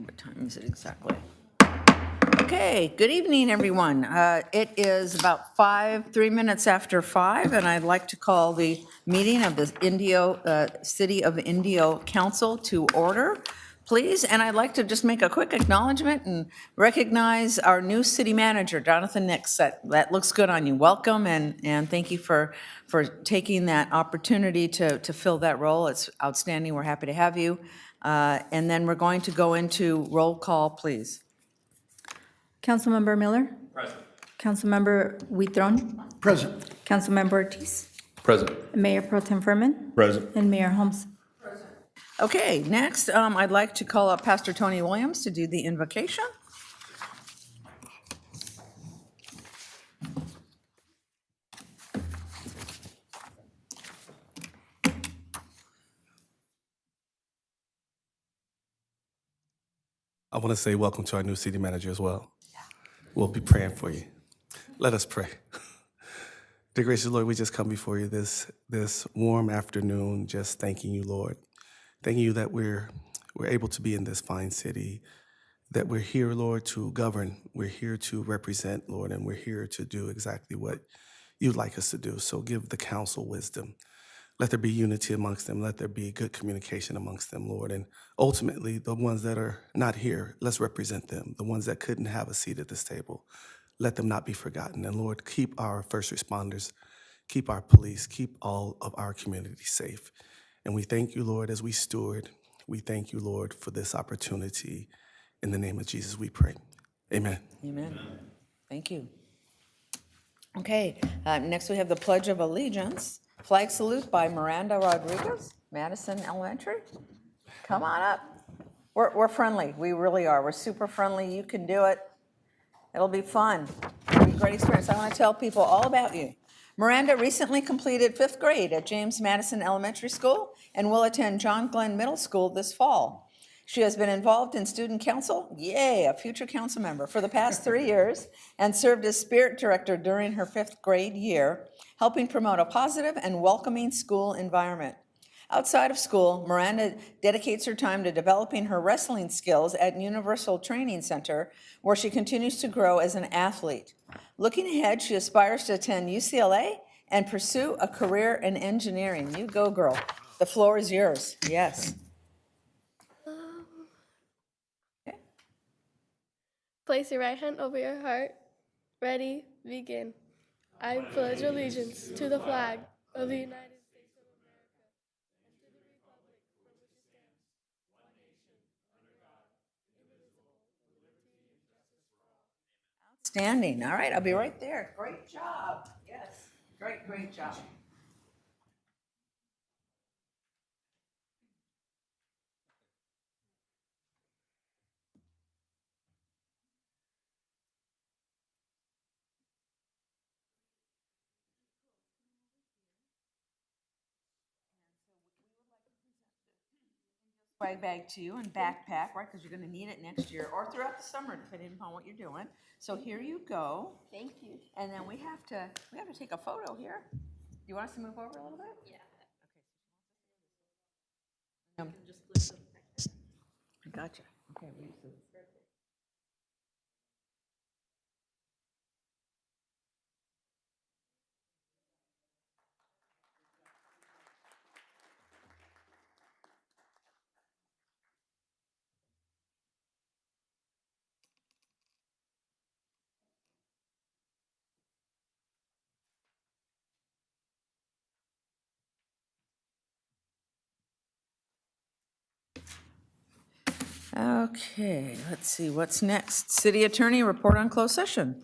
What time is it exactly? Okay, good evening, everyone. It is about 3 minutes after 5, and I'd like to call the meeting of the City of Indio Council to order, please. And I'd like to just make a quick acknowledgement and recognize our new city manager, Jonathan Nix. That looks good on you. Welcome, and thank you for taking that opportunity to fill that role. It's outstanding. We're happy to have you. And then we're going to go into roll call, please. Councilmember Miller? Present. Councilmember Huitron? Present. Councilmember Ortiz? Present. Mayor Pro Tem Furman? Present. And Mayor Holmes? Okay, next, I'd like to call up Pastor Tony Williams to do the invocation. I want to say welcome to our new city manager as well. We'll be praying for you. Let us pray. Dear gracious Lord, we just come before you this warm afternoon, just thanking you, Lord. Thanking you that we're able to be in this fine city, that we're here, Lord, to govern. We're here to represent, Lord, and we're here to do exactly what you'd like us to do. So give the council wisdom. Let there be unity amongst them. Let there be good communication amongst them, Lord. And ultimately, the ones that are not here, let's represent them. The ones that couldn't have a seat at this table, let them not be forgotten. And Lord, keep our first responders, keep our police, keep all of our community safe. And we thank you, Lord, as we steward. We thank you, Lord, for this opportunity. In the name of Jesus, we pray. Amen. Amen. Thank you. Okay, next we have the Pledge of Allegiance. Flag salute by Miranda Rodriguez, Madison Elementary. Come on up. We're friendly. We really are. We're super friendly. You can do it. It'll be fun. It'll be a great experience. I want to tell people all about you. Miranda recently completed 5th grade at James Madison Elementary School and will attend John Glenn Middle School this fall. She has been involved in student council, yay, a future council member, for the past 3 years and served as spirit director during her 5th grade year, helping promote a positive and welcoming school environment. Outside of school, Miranda dedicates her time to developing her wrestling skills at Universal Training Center, where she continues to grow as an athlete. Looking ahead, she aspires to attend UCLA and pursue a career in engineering. You go, girl. The floor is yours. Yes. Place your right hand over your heart. Ready, begin. I pledge allegiance to the flag of the United States of America and to the republic for which it stands, one nation, under God, indivisible, with liberty and justice for all. Outstanding. All right, I'll be right there. Great job. Yes, great job. Swag bag to you and backpack, right? Because you're going to need it next year or throughout the summer, depending upon what you're doing. So here you go. Thank you. And then we have to take a photo here. Do you want us to move over a little bit? Yeah. Okay. Just flip them. I gotcha. Okay. Okay, let's see, what's next? City Attorney, report on closed session.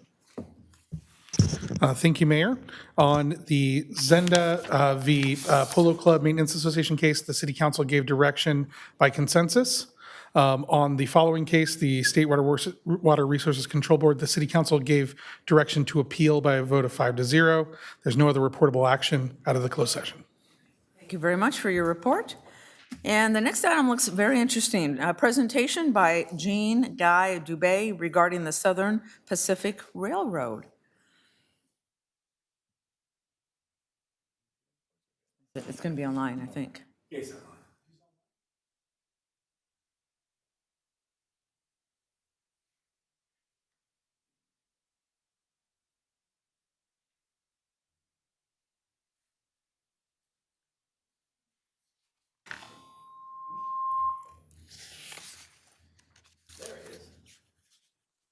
Thank you, Mayor. On the Zenda v. Polo Club Maintenance Association case, the City Council gave direction by consensus. On the following case, the State Water Resources Control Board, the City Council gave direction to appeal by a vote of 5-0. There's no other reportable action out of the closed session. Thank you very much for your report. And the next item looks very interesting. A presentation by Jean Guy Dubé regarding the Southern Pacific Railroad. It's going to be online, I think. Yes,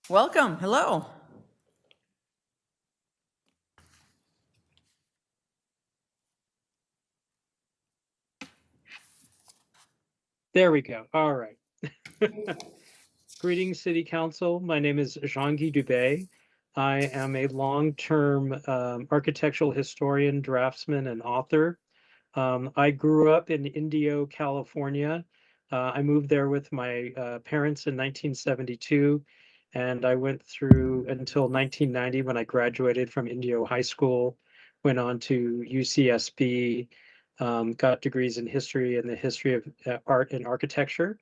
Welcome, hello. There we go. All right. Greetings, City Council. My name is Jean-Guy Dubé. I am a long-term architectural historian, draftsman, and author. I grew up in Indio, California. I moved there with my parents in 1972, and I went through until 1990 when I graduated from Indio High School, went on to UCSB, got degrees in history and the history of art and architecture.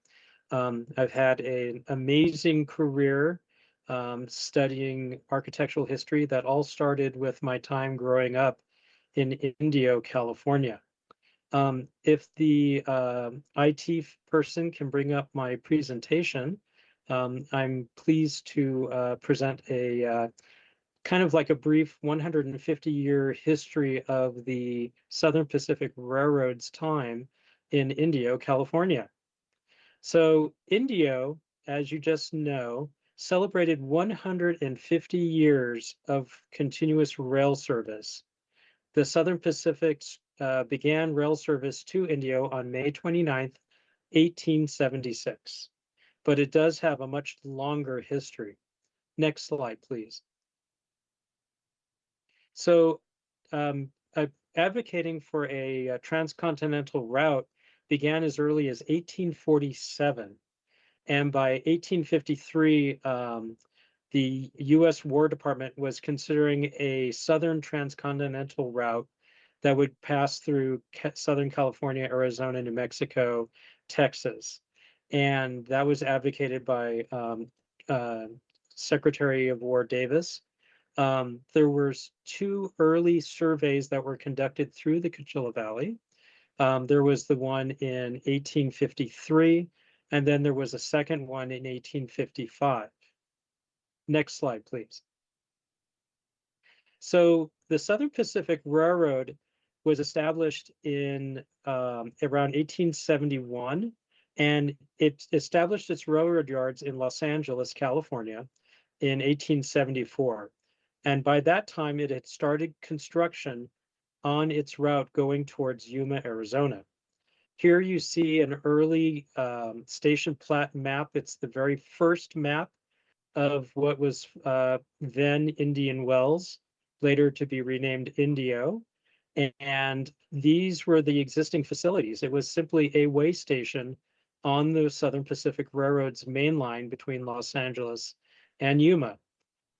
I've had an amazing career studying architectural history that all started with my time growing up in Indio, California. If the IT person can bring up my presentation, I'm pleased to present a kind of like a brief 150-year history of the Southern Pacific Railroad's time in Indio, California. So Indio, as you just know, celebrated 150 years of continuous rail service. The Southern Pacific began rail service to Indio on May 29th, 1876, but it does have a much longer history. Next slide, please. So advocating for a transcontinental route began as early as 1847. And by 1853, the U.S. War Department was considering a southern transcontinental route that would pass through Southern California, Arizona, New Mexico, Texas. And that was advocated by Secretary of War Davis. There were two early surveys that were conducted through the Coachella Valley. There was the one in 1853, and then there was a second one in 1855. Next slide, please. So the Southern Pacific Railroad was established in around 1871, and it established its railroad yards in Los Angeles, California in 1874. And by that time, it had started construction on its route going towards Yuma, Arizona. Here you see an early station plat map. It's the very first map of what was then Indian Wells, later to be renamed Indio. And these were the existing facilities. It was simply a way station on the Southern Pacific Railroad's main line between Los Angeles and Yuma.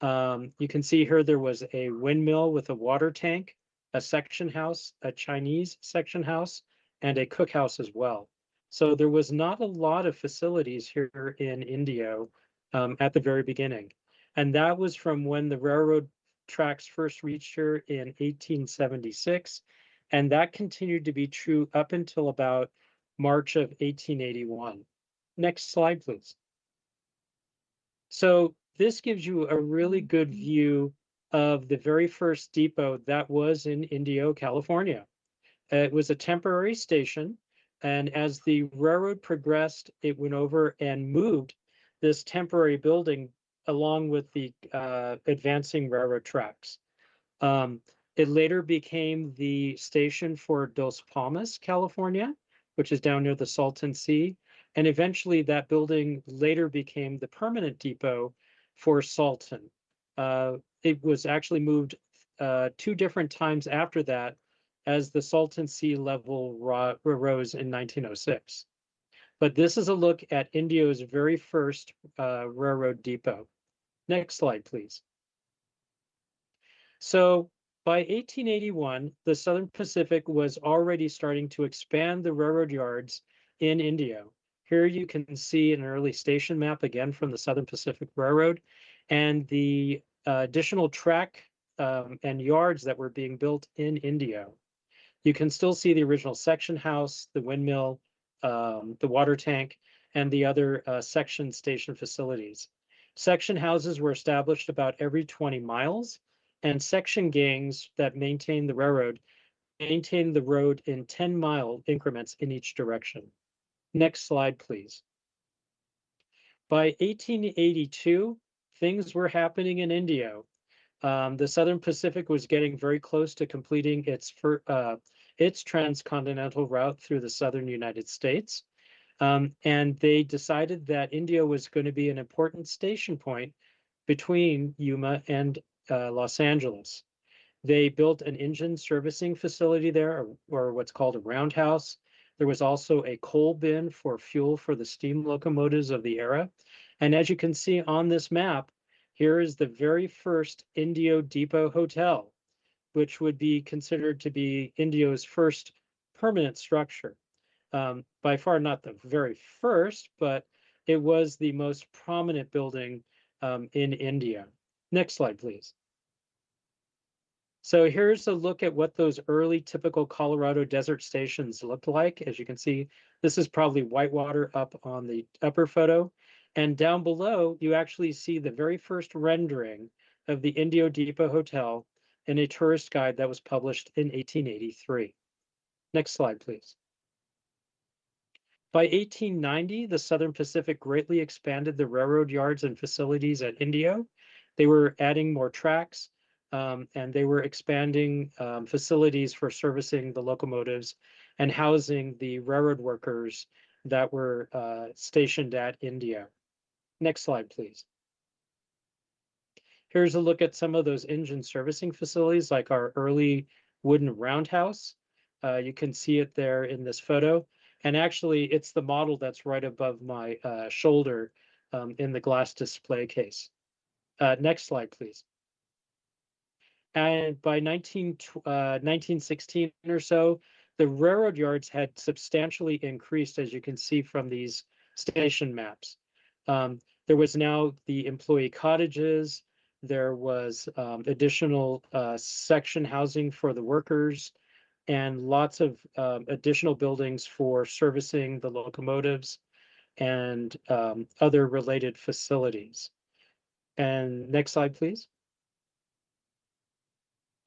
You can see here there was a windmill with a water tank, a section house, a Chinese section house, and a cookhouse as well. So there was not a lot of facilities here in Indio at the very beginning. And that was from when the railroad tracks first reached here in 1876. And that continued to be true up until about March of 1881. Next slide, please. So this gives you a really good view of the very first depot that was in Indio, California. It was a temporary station, and as the railroad progressed, it went over and moved this temporary building along with the advancing railroad tracks. It later became the station for Dos Palmas, California, which is down near the Salton Sea. And eventually that building later became the permanent depot for Salton. It was actually moved two different times after that as the Salton sea level rose in 1906. But this is a look at Indio's very first railroad depot. Next slide, please. So by 1881, the Southern Pacific was already starting to expand the railroad yards in Indio. Here you can see an early station map, again from the Southern Pacific Railroad, and the additional track and yards that were being built in Indio. You can still see the original section house, the windmill, the water tank, and the other section station facilities. Section houses were established about every 20 miles, and section gangs that maintained the road in 10-mile increments in each direction. Next slide, please. By 1882, things were happening in Indio. The Southern Pacific was getting very close to completing its transcontinental route through the southern United States. And they decided that Indio was going to be an important station point between Yuma and Los Angeles. They built an engine servicing facility there, or what's called a roundhouse. There was also a coal bin for fuel for the steam locomotives of the era. And as you can see on this map, here is the very first Indio Depot Hotel, which would be considered to be Indio's first permanent structure. By far not the very first, but it was the most prominent building in India. Next slide, please. So here's a look at what those early typical Colorado desert stations looked like. As you can see, this is probably whitewater up on the upper photo. And down below, you actually see the very first rendering of the Indio Depot Hotel in a tourist guide that was published in 1883. Next slide, please. By 1890, the Southern Pacific greatly expanded the railroad yards and facilities at Indio. They were adding more tracks, and they were expanding facilities for servicing the locomotives and housing the railroad workers that were stationed at Indio. Next slide, please. Here's a look at some of those engine servicing facilities, like our early wooden roundhouse. You can see it there in this photo. And actually, it's the model that's right above my shoulder in the glass display case. Next slide, please. And by 1916 or so, the railroad yards had substantially increased, as you can see from these station maps. There was now the employee cottages. There was additional section housing for the workers, and lots of additional buildings for servicing the locomotives and other related facilities. And next slide, please.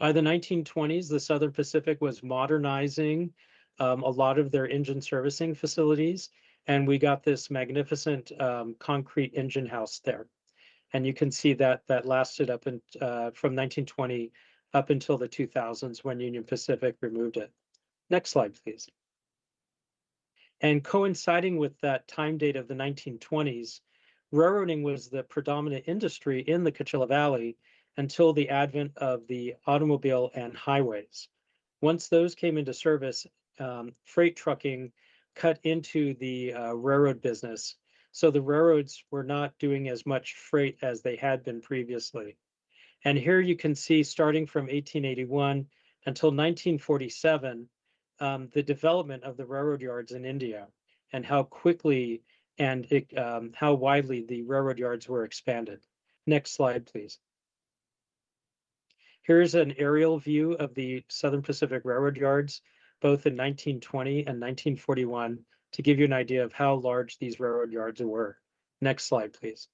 By the 1920s, the Southern Pacific was modernizing a lot of their engine servicing facilities, and we got this magnificent concrete engine house there. And you can see that that lasted up in, from 1920 up until the 2000s when Union Pacific removed it. Next slide, please. And coinciding with that time date of the 1920s, railroading was the predominant industry in the Coachella Valley until the advent of the automobile and highways. Once those came into service, freight trucking cut into the railroad business. So the railroads were not doing as much freight as they had been previously. And here you can see, starting from 1881 until 1947, the development of the railroad yards in India and how quickly and how widely the railroad yards were expanded. Next slide, please. Here's an aerial view of the Southern Pacific Railroad yards, both in 1920 and 1941, to give you an idea of how large these railroad yards were. Next slide, please.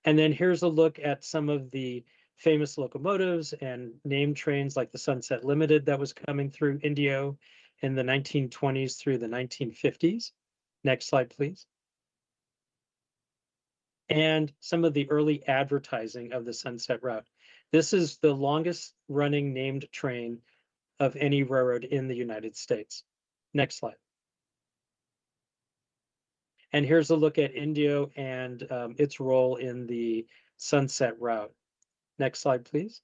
And then here's a look at some of the famous locomotives and named trains like the Sunset Limited that was coming through Indio in the 1920s through the 1950s. Next slide, please. And some of the early advertising of the Sunset Route. This is the longest running named train of any railroad in the United States. Next slide. And here's a look at Indio and its role in the Sunset Route. Next slide, please.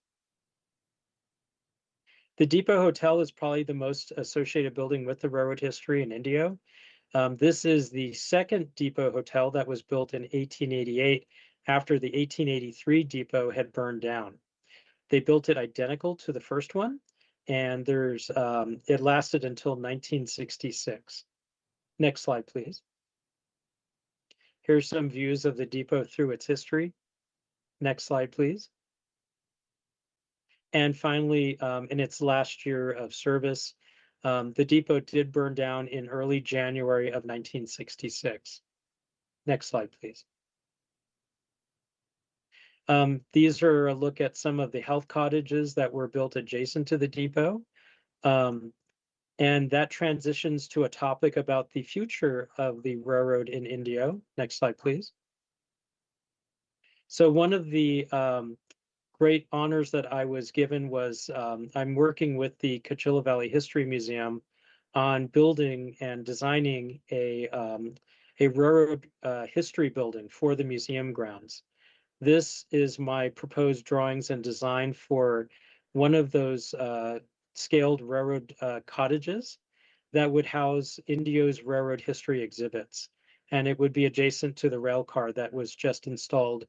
The Depot Hotel is probably the most associated building with the railroad history in Indio. This is the second Depot Hotel that was built in 1888 after the 1883 depot had burned down. They built it identical to the first one, and it lasted until 1966. Next slide, please. Here's some views of the depot through its history. Next slide, please. And finally, in its last year of service, the depot did burn down in early January of 1966. Next slide, please. These are a look at some of the health cottages that were built adjacent to the depot. And that transitions to a topic about the future of the railroad in Indio. Next slide, please. So one of the great honors that I was given was I'm working with the Coachella Valley History Museum on building and designing a railroad history building for the museum grounds. This is my proposed drawings and design for one of those scaled railroad cottages that would house Indio's railroad history exhibits. And it would be adjacent to the rail car that was just installed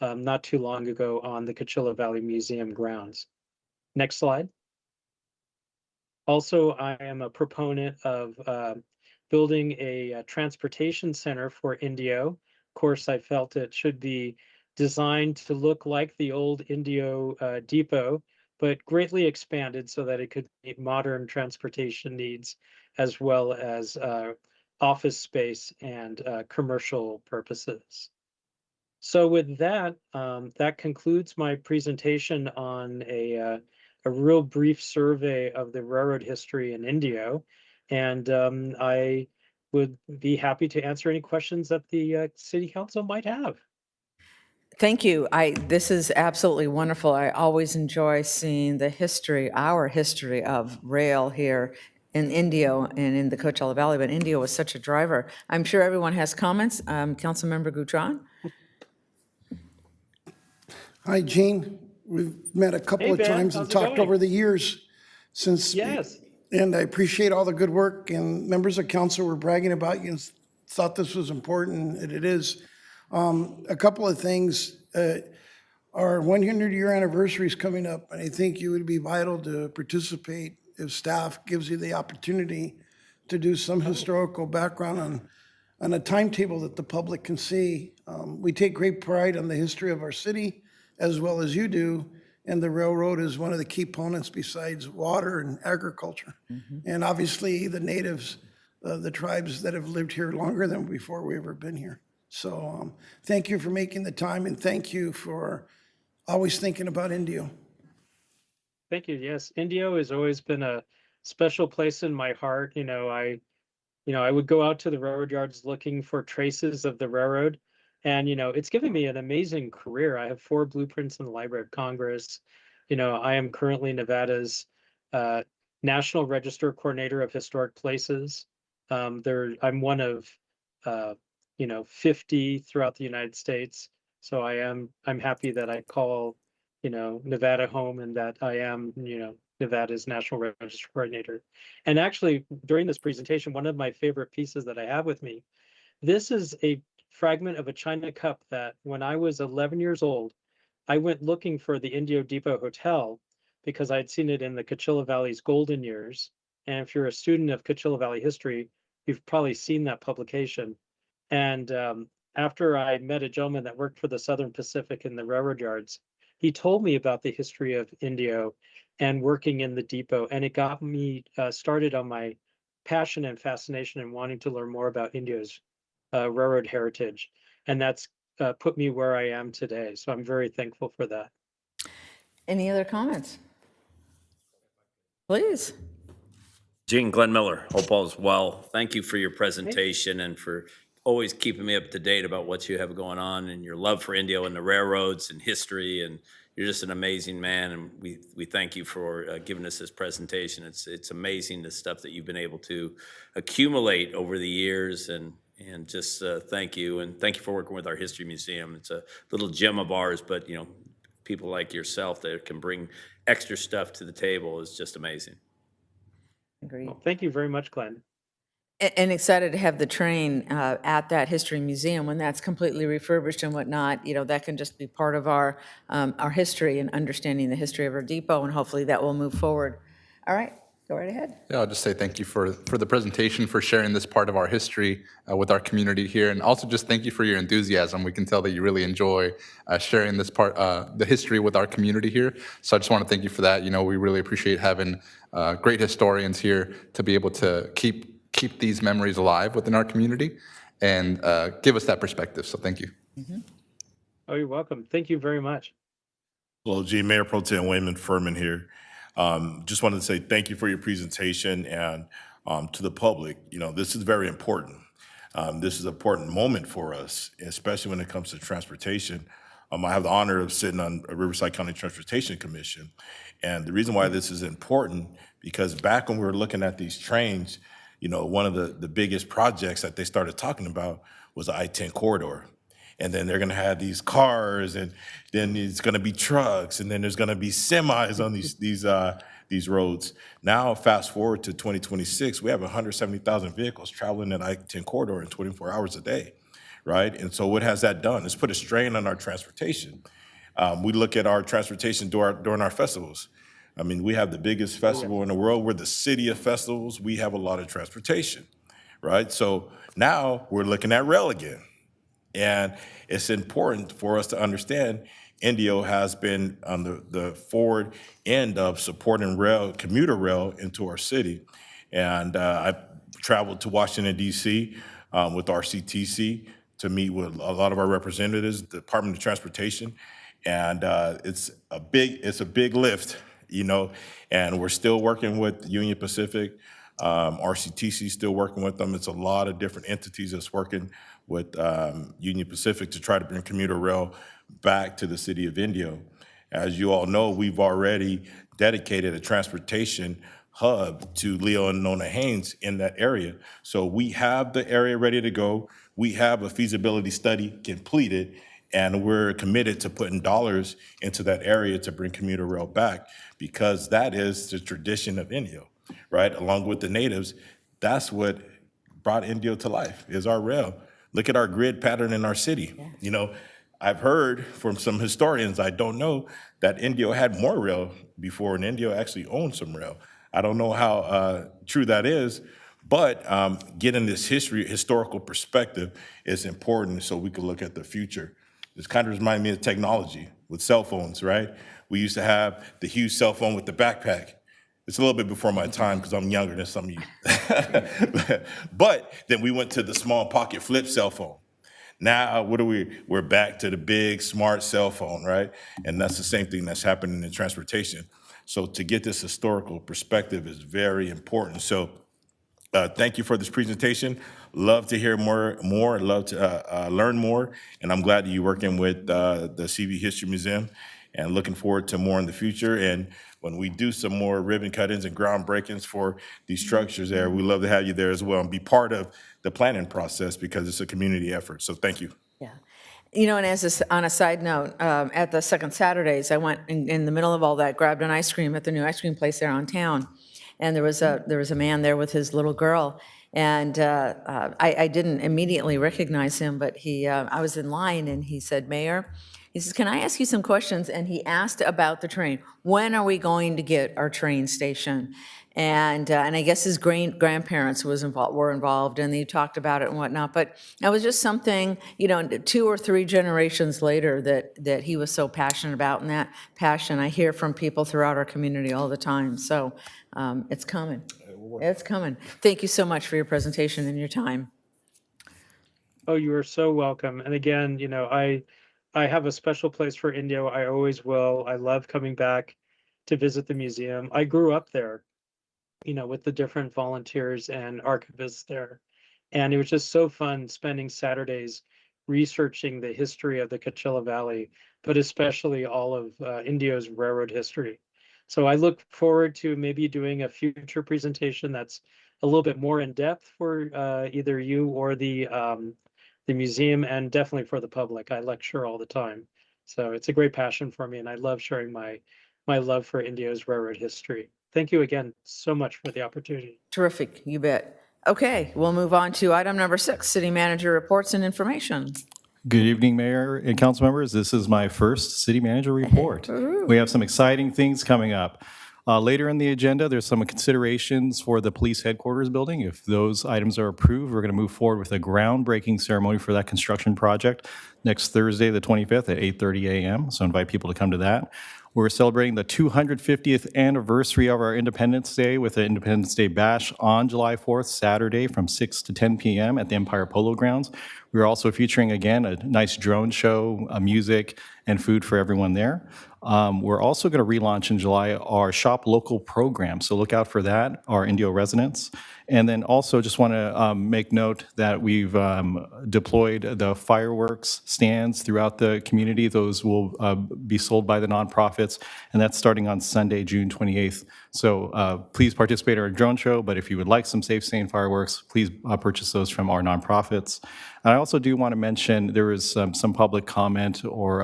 not too long ago on the Coachella Valley Museum grounds. Next slide. Also, I am a proponent of building a transportation center for Indio. Of course, I felt it should be designed to look like the old Indio depot, but greatly expanded so that it could meet modern transportation needs as well as office space and commercial purposes. So with that, that concludes my presentation on a real brief survey of the railroad history in Indio. And I would be happy to answer any questions that the City Council might have. Thank you. This is absolutely wonderful. I always enjoy seeing the history, our history of rail here in Indio and in the Coachella Valley, but Indio was such a driver. I'm sure everyone has comments. Councilmember Goutron? Hi, Gene. We've met a couple Hey, of Ben, times how's and it talked going? over the years since. Yes. And I appreciate all the good work, and members of council were bragging about you and thought this was important, and it is. A couple of things. Our 100-year anniversary is coming up, and I think you would be vital to participate if staff gives you the opportunity to do some historical background on a timetable that the public can see. We take great pride on the history of our city, as well as you do, and the railroad is one of the key components besides water and agriculture. And obviously, the natives, the tribes that have lived here longer than before we ever been here. So thank you for making the time, and thank you for always thinking about Indio. Thank you. Yes, Indio has always been a special place in my heart. I would go out to the railroad yards looking for traces of the railroad. And, it's given me an amazing career. I have 4 blueprints in the Library of Congress. I am currently Nevada's National Register Coordinator of Historic Places. I'm one of 50 throughout the United States. So I'm happy that I call, Nevada home, and that I am, Nevada's National Register Coordinator. And actually, during this presentation, one of my favorite pieces that I have with me, this is a fragment of a china cup that when I was 11 years old, I went looking for the Indio Depot Hotel because I'd seen it in the Coachella Valley's golden years. And if you're a student of Coachella Valley history, you've probably seen that publication. And after I met a gentleman that worked for the Southern Pacific in the railroad yards, he told me about the history of Indio and working in the depot. And it got me started on my passion and fascination and wanting to learn more about Indio's railroad heritage. And that's put me where I am today. So I'm very thankful for that. Any other comments? Please. Gene, Glenn Miller, hope all is well. Thank you for your presentation and for always keeping me up to date about what you have going on and your love for Indio and the railroads and history. And you're just an amazing man. And we thank you for giving us this presentation. It's amazing the stuff that you've been able to accumulate over the years. And just thank you. And thank you for working with our History Museum. It's a little gem of ours, but people like yourself that can bring extra stuff to the table is just amazing. Agreed. Well, thank you very much, Glenn. And excited to have the train at that history museum when that's completely refurbished and whatnot. That can just be part of our history and understanding the history of our depot, and hopefully that will move forward. All right, go right ahead. Yeah, I'll just say thank you for the presentation, for sharing this part of our history with our community here, and also just thank you for your enthusiasm. We can tell that you really enjoy sharing this part, the history with our community here. So I just want to thank you for that. We really appreciate having great historians here to be able to keep these memories alive within our community and give us that perspective. So thank you. Mm-hmm. Oh, you're welcome. Thank you very much. Hello, G. Mayor Pro Tem Wayman Furman here. Just wanted to say thank you for your presentation, and to the public, this is very important. This is an important moment for us, especially when it comes to transportation. I have the honor of sitting on a Riverside County Transportation Commission. And the reason why this is important, because back when we were looking at these trains, one of the biggest projects that they started talking about was the I-10 corridor. And then they're gonna have these cars, and then it's gonna be trucks, and then there's gonna be semis on these roads. Now, fast forward to 2026, we have 170,000 vehicles traveling that I-10 corridor in 24 hours a day, right? And so what has that done? It's put a strain on our transportation. We look at our transportation during our festivals. I mean, we have the biggest festival in the world. We're the city of festivals. We have a lot of transportation, right? So now we're looking at rail again. And it's important for us to understand Indio has been on the forward end of supporting rail, commuter rail into our city. And I traveled to Washington, D.C. With RCTC to meet with a lot of our representatives, the Department of Transportation. And it's a big lift, and we're still working with Union Pacific. RCTC still working with them. It's a lot of different entities that's working with Union Pacific to try to bring commuter rail back to the city of Indio. As you all know, we've already dedicated a transportation hub to Leo and Nona Haynes in that area. So we have the area ready to go. We have a feasibility study completed, and we're committed to putting dollars into that area to bring commuter rail back, because that is the tradition of Indio, right? Along with the natives, that's what brought Indio to life, is our rail. Look at our grid pattern in our city. I've heard from some historians, I don't know, that Indio had more rail before, and Indio actually owned some rail. I don't know how true that is, but getting this historical perspective is important so we can look at the future. This kind of reminds me of technology with cell phones, right? We used to have the huge cell phone with the backpack. It's a little bit before my time because I'm younger than some of you. But then we went to the small pocket flip cell phone. Now, we're back to the big smart cell phone, right? And that's the same thing that's happening in transportation. So to get this historical perspective is very important. So thank you for this presentation. Love to hear more, love to learn more. And I'm glad that you're working with the CV History Museum, and looking forward to more in the future. And when we do some more ribbon cuttings and groundbreakings for these structures there, we love to have you there as well and be part of the planning process, because it's a community effort. So thank you. Yeah. And on a side note, at the Second Saturdays, I went in the middle of all that, grabbed an ice cream at the new ice cream place there on town. And there was a man there with his little girl. And I didn't immediately recognize him, but I was in line, and he said, "Mayor," he says, "can I ask you some questions?" And he asked about the train. When are we going to get our train station? And I guess his grandparents were involved, and they talked about it and whatnot. But it was just something, 2 or 3 generations later that he was so passionate about, and that passion I hear from people throughout our community all the time. So it's coming. It's coming. Thank you so much for your presentation and your time. Oh, you are so welcome. And again, I have a special place for Indio. I always will. I love coming back to visit the museum. I grew up there, with the different volunteers and archivists there. And it was just so fun spending Saturdays researching the history of the Coachella Valley, but especially all of Indio's railroad history. So I look forward to maybe doing a future presentation that's a little bit more in depth for either you or the museum, and definitely for the public. I lecture all the time. So it's a great passion for me, and I love sharing my love for Indio's railroad history. Thank you again so much for the opportunity. Terrific, you bet. Okay, we'll move on to item number 6, City Manager Reports and Information. Good evening, Mayor and council members. This is my first city manager report. We have some exciting things coming up. Later in the agenda, there's some considerations for the police headquarters building. If those items are approved, we're going to move forward with a groundbreaking ceremony for that construction project next Thursday, the 25th at 8:30 a.m. So I invite people to come to that. We're celebrating the 250th anniversary of our Independence Day with the Independence Day Bash on July 4th, Saturday from 6 to 10 p.m. at the Empire Polo Grounds. We're also featuring, again, a nice drone show, music, and food for everyone there. We're also going to relaunch in July our Shop Local program, so look out for that, our Indio residents. And then also just want to make note that we've deployed the fireworks stands throughout the community. Those will be sold by the nonprofits, and that's starting on Sunday, June 28th. So please participate in our drone show, but if you would like some safe, sane fireworks, please purchase those from our nonprofits. And I also do want to mention there is some public comment or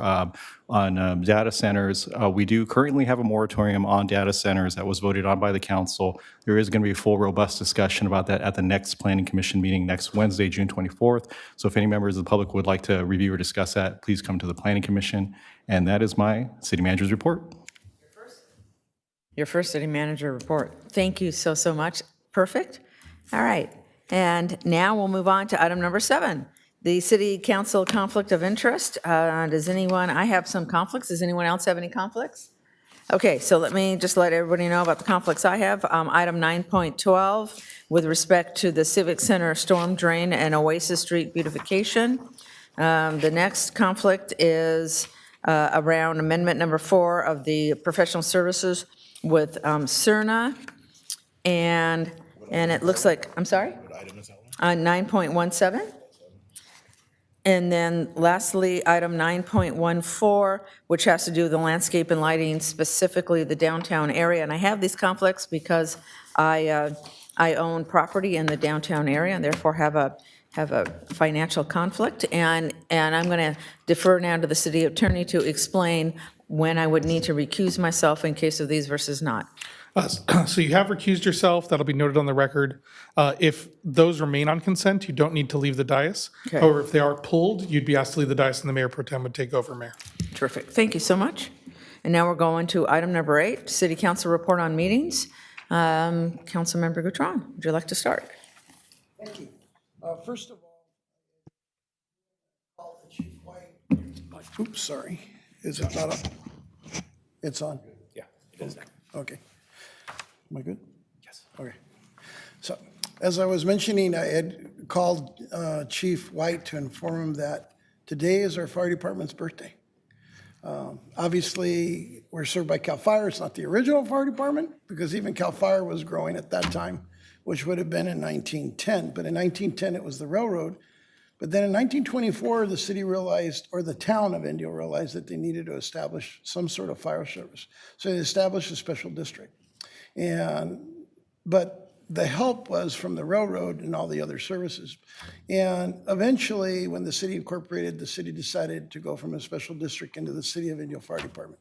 on data centers. We do currently have a moratorium on data centers that was voted on by the council. There is going to be a full, robust discussion about that at the next Planning Commission meeting next Wednesday, June 24th. So if any members of the public would like to review or discuss that, please come to the Planning Commission. And that is my city manager's report. Your first city manager report. Thank you so much. Perfect. All right. And now we'll move on to item number 7, the city council conflict of interest. Does anyone, I have some conflicts. Does anyone else have any conflicts? Okay, so let me just let everybody know about the conflicts I have. Item 9.12, with respect to the Civic Center storm drain and Oasis Street beautification. The next conflict is around amendment number 4 of the professional services with CERNA, and it looks like, I'm sorry? 9.17. And then lastly, item 9.14, which has to do with the landscape and lighting, specifically the downtown area. And I have these conflicts because I own property in the downtown area and therefore have a financial conflict. And I'm going to defer now to the city attorney to explain when I would need to recuse myself in case of these versus not. So you have recused yourself. That'll be noted on the record. If those remain on consent, you don't need to leave the dais. Okay. However, if they are pulled, you'd be asked to leave the dais and the mayor pro tem would take over, Mayor. Terrific. Thank you so much. And now we're going to item number 8, city council report on meetings. Councilmember Gautron, would you like to start? Thank you. First of all, Chief White. Oops, sorry. Is it not on? It's on? Yeah, it is. Okay. Am I good? Yes. Okay. So, as I was mentioning, I had called Chief White to inform him that today is our fire department's birthday. Obviously, we're served by CAL FIRE. It's not the original fire department because even CAL FIRE was growing at that time, which would have been in 1910. But in 1910, it was the railroad. But then in 1924, the city realized, or the town of Indio realized that they needed to establish some sort of fire service. So they established a special district. But the help was from the railroad and all the other services. And eventually, when the city incorporated, the city decided to go from a special district into the City of Indio Fire Department.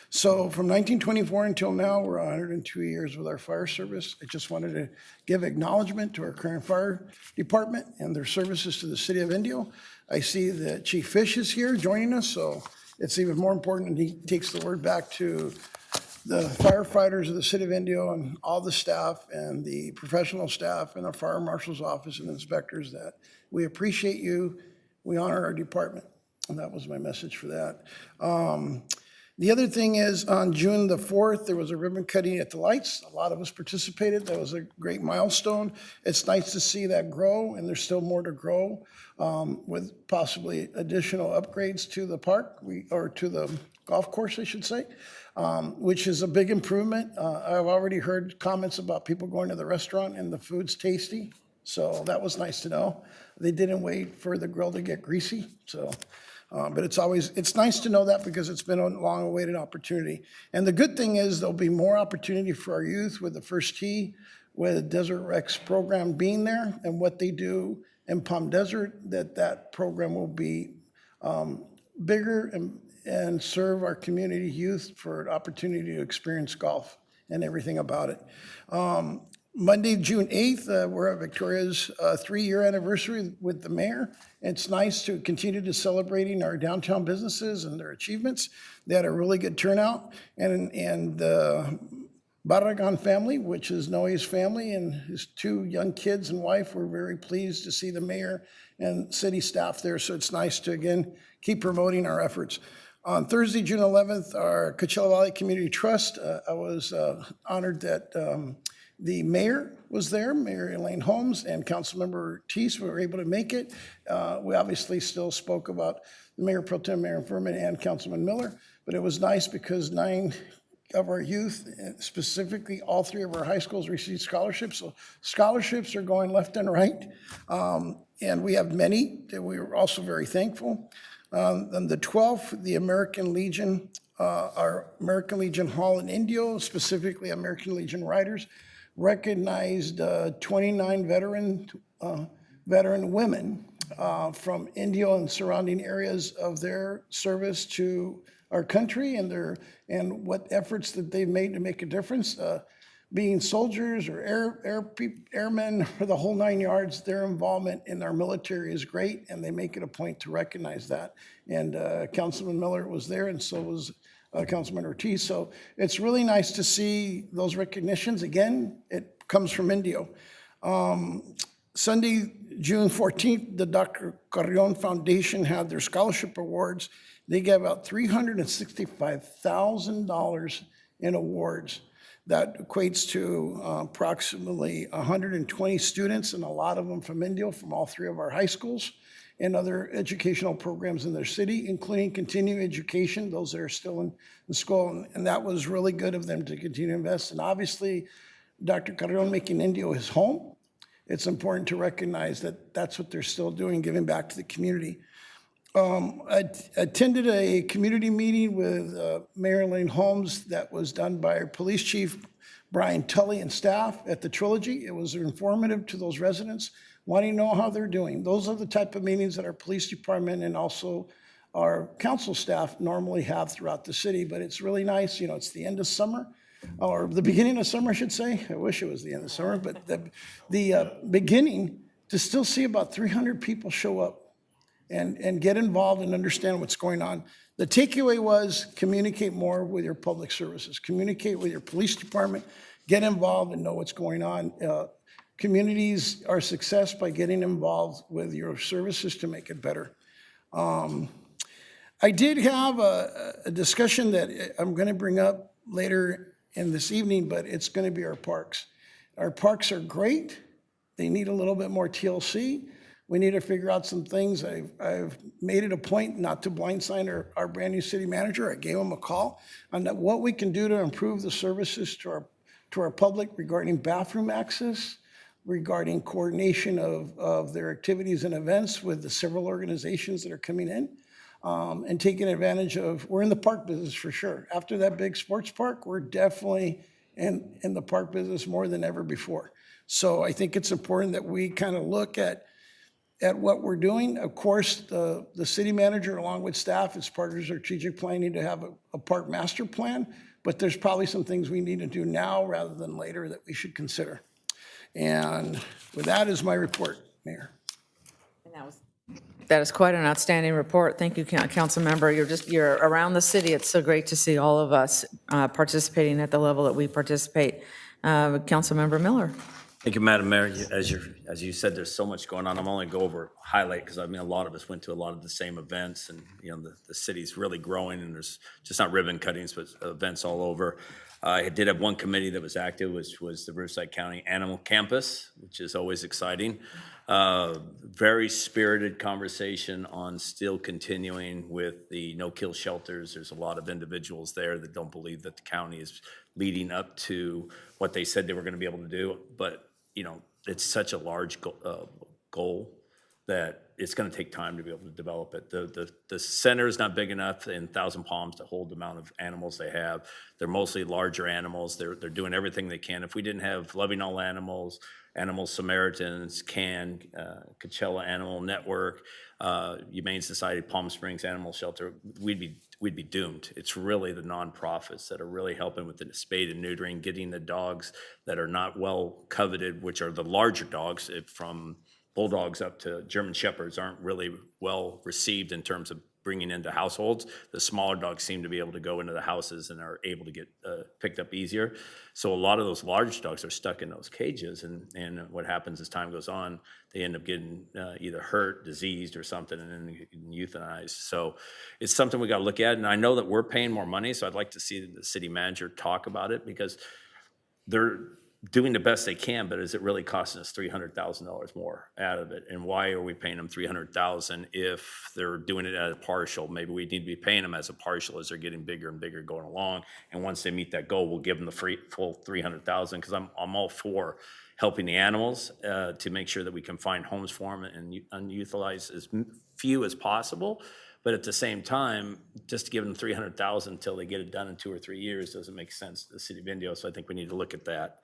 So from 1924 until now, we're 102 years with our fire service. I just wanted to give acknowledgement to our current fire department and their services to the City of Indio. I see that Chief Fish is here joining us, so it's even more important, and he takes the word back to the firefighters of the City of Indio and all the staff and the professional staff and the fire marshal's office and inspectors that we appreciate you, we honor our department. And that was my message for that. The other thing is on June the 4th, there was a ribbon cutting at the lights. A lot of us participated. That was a great milestone. It's nice to see that grow, and there's still more to grow with possibly additional upgrades to the park, or to the golf course, I should say, which is a big improvement. I've already heard comments about people going to the restaurant and the food's tasty. So that was nice to know. They didn't wait for the grill to get greasy. So. But it's nice to know that because it's been a long-awaited opportunity. And the good thing is there'll be more opportunity for our youth with the First Tee, with Desert Rex program being there and what they do in Palm Desert, that program will be bigger and serve our community youth for an opportunity to experience golf and everything about it. Monday, June 8th, we're at Victoria's 3-year anniversary with the mayor. It's nice to continue to celebrating our downtown businesses and their achievements. They had a really good turnout. And the Barragan family, which is Noe's family, and his 2 young kids and wife, were very pleased to see the mayor and city staff there. So it's nice to, again, keep promoting our efforts. On Thursday, June 11th, our Coachella Valley Community Trust, I was honored that The mayor was there, Mayor Elaine Holmes, and Councilmember Ortiz were able to make it. We obviously still spoke about the Mayor Pro Tem, Mayor Furman, and Councilman Miller, but it was nice because 9 of our youth, specifically all 3 of our high schools, received scholarships. So scholarships are going left and right, and we have many that we are also very thankful. On the 12th, the American Legion, our American Legion Hall in Indio, specifically American Legion Riders, recognized 29 veteran women from Indio and surrounding areas of their service to our country and what efforts that they've made to make a difference. Being soldiers or airmen or the whole 9 yards, their involvement in our military is great, and they make it a point to recognize that. And Councilman Miller was there, and so was Councilman Ortiz. So it's really nice to see those recognitions. Again, it comes from Indio. Sunday, June 14th, the Dr. Carrion Foundation had their scholarship awards. They gave out $365,000 in awards. That equates to approximately 120 students, and a lot of them from Indio, from all 3 of our high schools, and other educational programs in their city, including continuing education, those that are still in school. And that was really good of them to continue to invest. And obviously, Dr. Carrion making Indio his home, it's important to recognize that that's what they're still doing, giving back to the community. I attended a community meeting with Mayor Elaine Holmes that was done by our police chief, Brian Tully, and staff at the Trilogy. It was informative to those residents, wanting to know how they're doing. Those are the type of meetings that our police department and also our council staff normally have throughout the city, but it's really nice. You know, it's the end of summer, or the beginning of summer, I should say. I wish it was the end of summer, but the beginning, to still see about 300 people show up and get involved and understand what's going on. The takeaway was communicate more with your public services, communicate with your police department, get involved and know what's going on. Communities are success by getting involved with your services to make it better. I did have a discussion that I'm going to bring up later in this evening, but it's going to be our parks. Our parks are great. They need a little bit more TLC. We need to figure out some things. I've made it a point not to blindside our brand new city manager. I gave him a call on what we can do to improve the services to our public regarding bathroom access, regarding coordination of their activities and events with the several organizations that are coming in, and taking advantage of, we're in the park business for sure. After that big sports park, we're definitely in the park business more than ever before. So I think it's important that we kind of look at what we're doing. Of course, the city manager, along with staff, is part of strategic planning to have a park master plan, but there's probably some things we need to do now rather than later that we should consider. And with that is my report, Mayor. That is quite an outstanding report. Thank you, Council Member. You're around the city. It's so great to see all of us participating at the level that we participate. Council Member Miller. Thank you, Madam Mayor. As you said, there's so much going on. I'm only go over highlight because I mean a lot of us went to a lot of the same events, and you know the city's really growing, and there's just not ribbon cuttings, but events all over. I did have one committee that was active, which was the Riverside County Animal Campus, which is always exciting. Very spirited conversation on still continuing with the no-kill shelters. There's a lot of individuals there that don't believe that the county is leading up to what they said they were going to be able to do, but you know, it's such a large goal that it's going to take time to be able to develop it. The center is not big enough in Thousand Palms to hold the amount of animals they have. They're mostly larger animals. They're doing everything they can. If we didn't have Loving All Animals, Animal Samaritans, CAN, Coachella Animal Network, Humane Society, Palm Springs Animal Shelter, we'd be doomed. It's really the nonprofits that are really helping with the spade and neutering, getting the dogs that are not well coveted, which are the larger dogs, from bulldogs up to German shepherds, aren't really well received in terms of bringing into households. The smaller dogs seem to be able to go into the houses and are able to get picked up easier. So a lot of those large dogs are stuck in those cages, and what happens as time goes on, they end up getting either hurt, diseased, or something, and then euthanized. So it's something we got to look at, and I know that we're paying more money, so I'd like to see the city manager talk about it, because doing the best they can, but is it really costing us $300,000 more out of it? And why are we paying them $300,000 if they're doing it at a partial? Maybe we need to be paying them as a partial as they're getting bigger and bigger going along. And once they meet that goal, we'll give them the full $300,000, because I'm all for helping the animals to make sure that we can find homes for them and utilize as few as possible. But at the same time, just to give them $300,000 until they get it done in 2 or 3 years doesn't make sense to the city of Indio. So I think we need to look at that.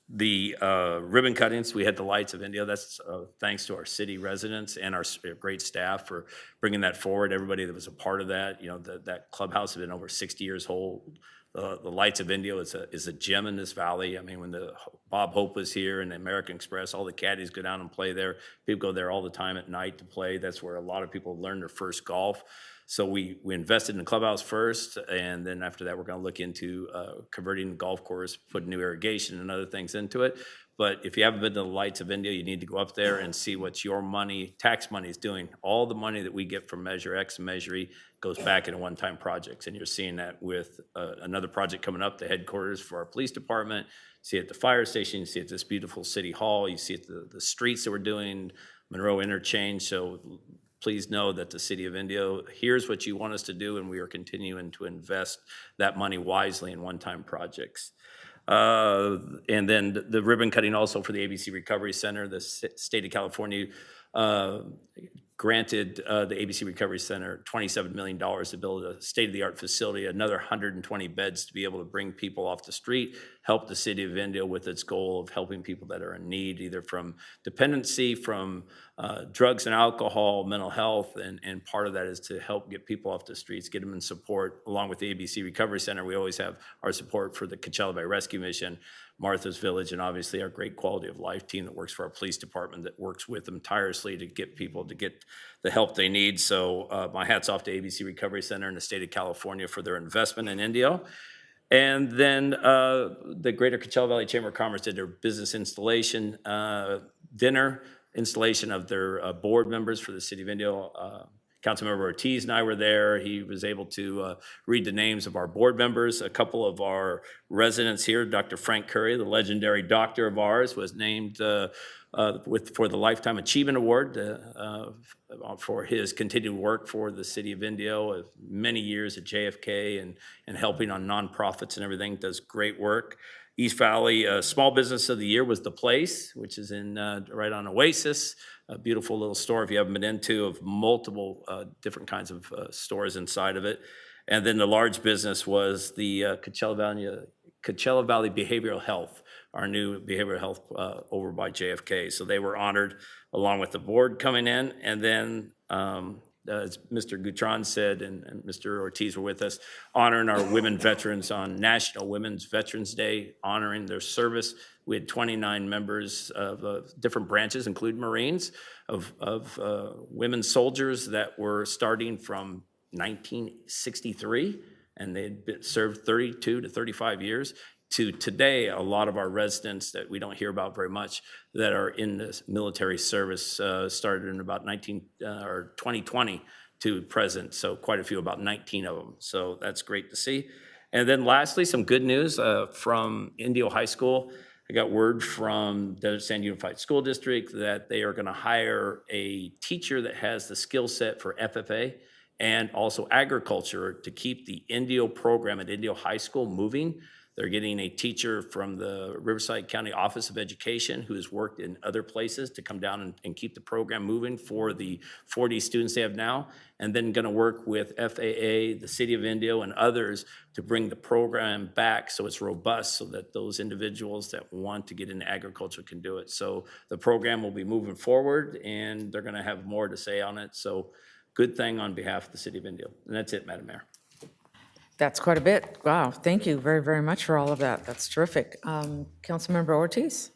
The ribbon cuttings, we had the Lights of Indio. That's thanks to our city residents and our great staff for bringing that forward. Everybody that was a part of that, you know, that clubhouse has been over 60 years old. The Lights of Indio is a gem in this valley. I mean, when the Bob Hope was here and the American Express, all the caddies go down and play there. People go there all the time at night to play. That's where a lot of people learn their first golf. So we invested in the clubhouse first, and then after that, we're going to look into converting the golf course, put new irrigation and other things into it. But if you haven't been to the Lights of India, you need to go up there and see what your money, tax money, is doing. All the money that we get from Measure X and Measure E goes back into one-time projects, and you're seeing that with another project coming up, the headquarters for our police department. You see it at the fire station. You see it at this beautiful city hall. You see it at the streets that we're doing, Monroe Interchange. So please know that the city of Indio hears what you want us to do, and we are continuing to invest that money wisely in one-time projects. And then the ribbon cutting also for the ABC Recovery Center. The state of California granted the ABC Recovery Center $27 million to build a state-of-the-art facility, another 120 beds to be able to bring people off the street, help the city of Indio with its goal of helping people that are in need, either from dependency, from drugs and alcohol, mental health, and part of that is to help get people off the streets, get them in support. Along with the ABC Recovery Center, we always have our support for the Coachella Bay Rescue Mission, Martha's Village, and obviously our great quality of life team that works for our police department that works with them tirelessly to get people to get the help they need. So my hat's off to ABC Recovery Center and the state of California for their investment in Indio. And then the Greater Coachella Valley Chamber of Commerce did their business installation dinner, installation of their board members for the city of Indio. Councilmember Ortiz and I were there. He was able to read the names of our board members. A couple of our residents here, Dr. Frank Curry, the legendary doctor of ours, was named for the Lifetime Achievement Award for his continued work for the city of Indio, many years at JFK and helping on nonprofits and everything, does great work. East Valley Small Business of the Year was The Place, which is in right on Oasis, a beautiful little store if you haven't been into, of multiple different kinds of stores inside of it. And then the large business was the Coachella Valley Behavioral Health, our new behavioral health over by JFK. So they were honored along with the board coming in. And then as Mr. Gutron said, and Mr. Ortiz were with us, honoring our women veterans on National Women's Veterans Day, honoring their service. We had 29 members of different branches, including Marines, of women soldiers that were starting from 1963, and they had served 32 to 35 years. To today, a lot of our residents that we don't hear about very much that are in this military service started in about 2020 to present. So quite a few, about 19 of them. So that's great to see. And then lastly, some good news from Indio High School. I got word from Desert Sand Unified School District that they are going to hire a teacher that has the skill set for FFA and also agriculture to keep the Indio program at Indio High School moving. They're getting a teacher from the Riverside County Office of Education who has worked in other places to come down and keep the program moving for the 40 students they have now, and then going to work with FAA, the City of Indio, and others to bring the program back so it's robust so that those individuals that want to get into agriculture can do it. So the program will be moving forward, and they're going to have more to say on it. So good thing on behalf of the City of Indio. And that's it, Madam Mayor. That's quite a bit. Wow, thank you very, very much for all of that. That's terrific. Councilmember Ortiz?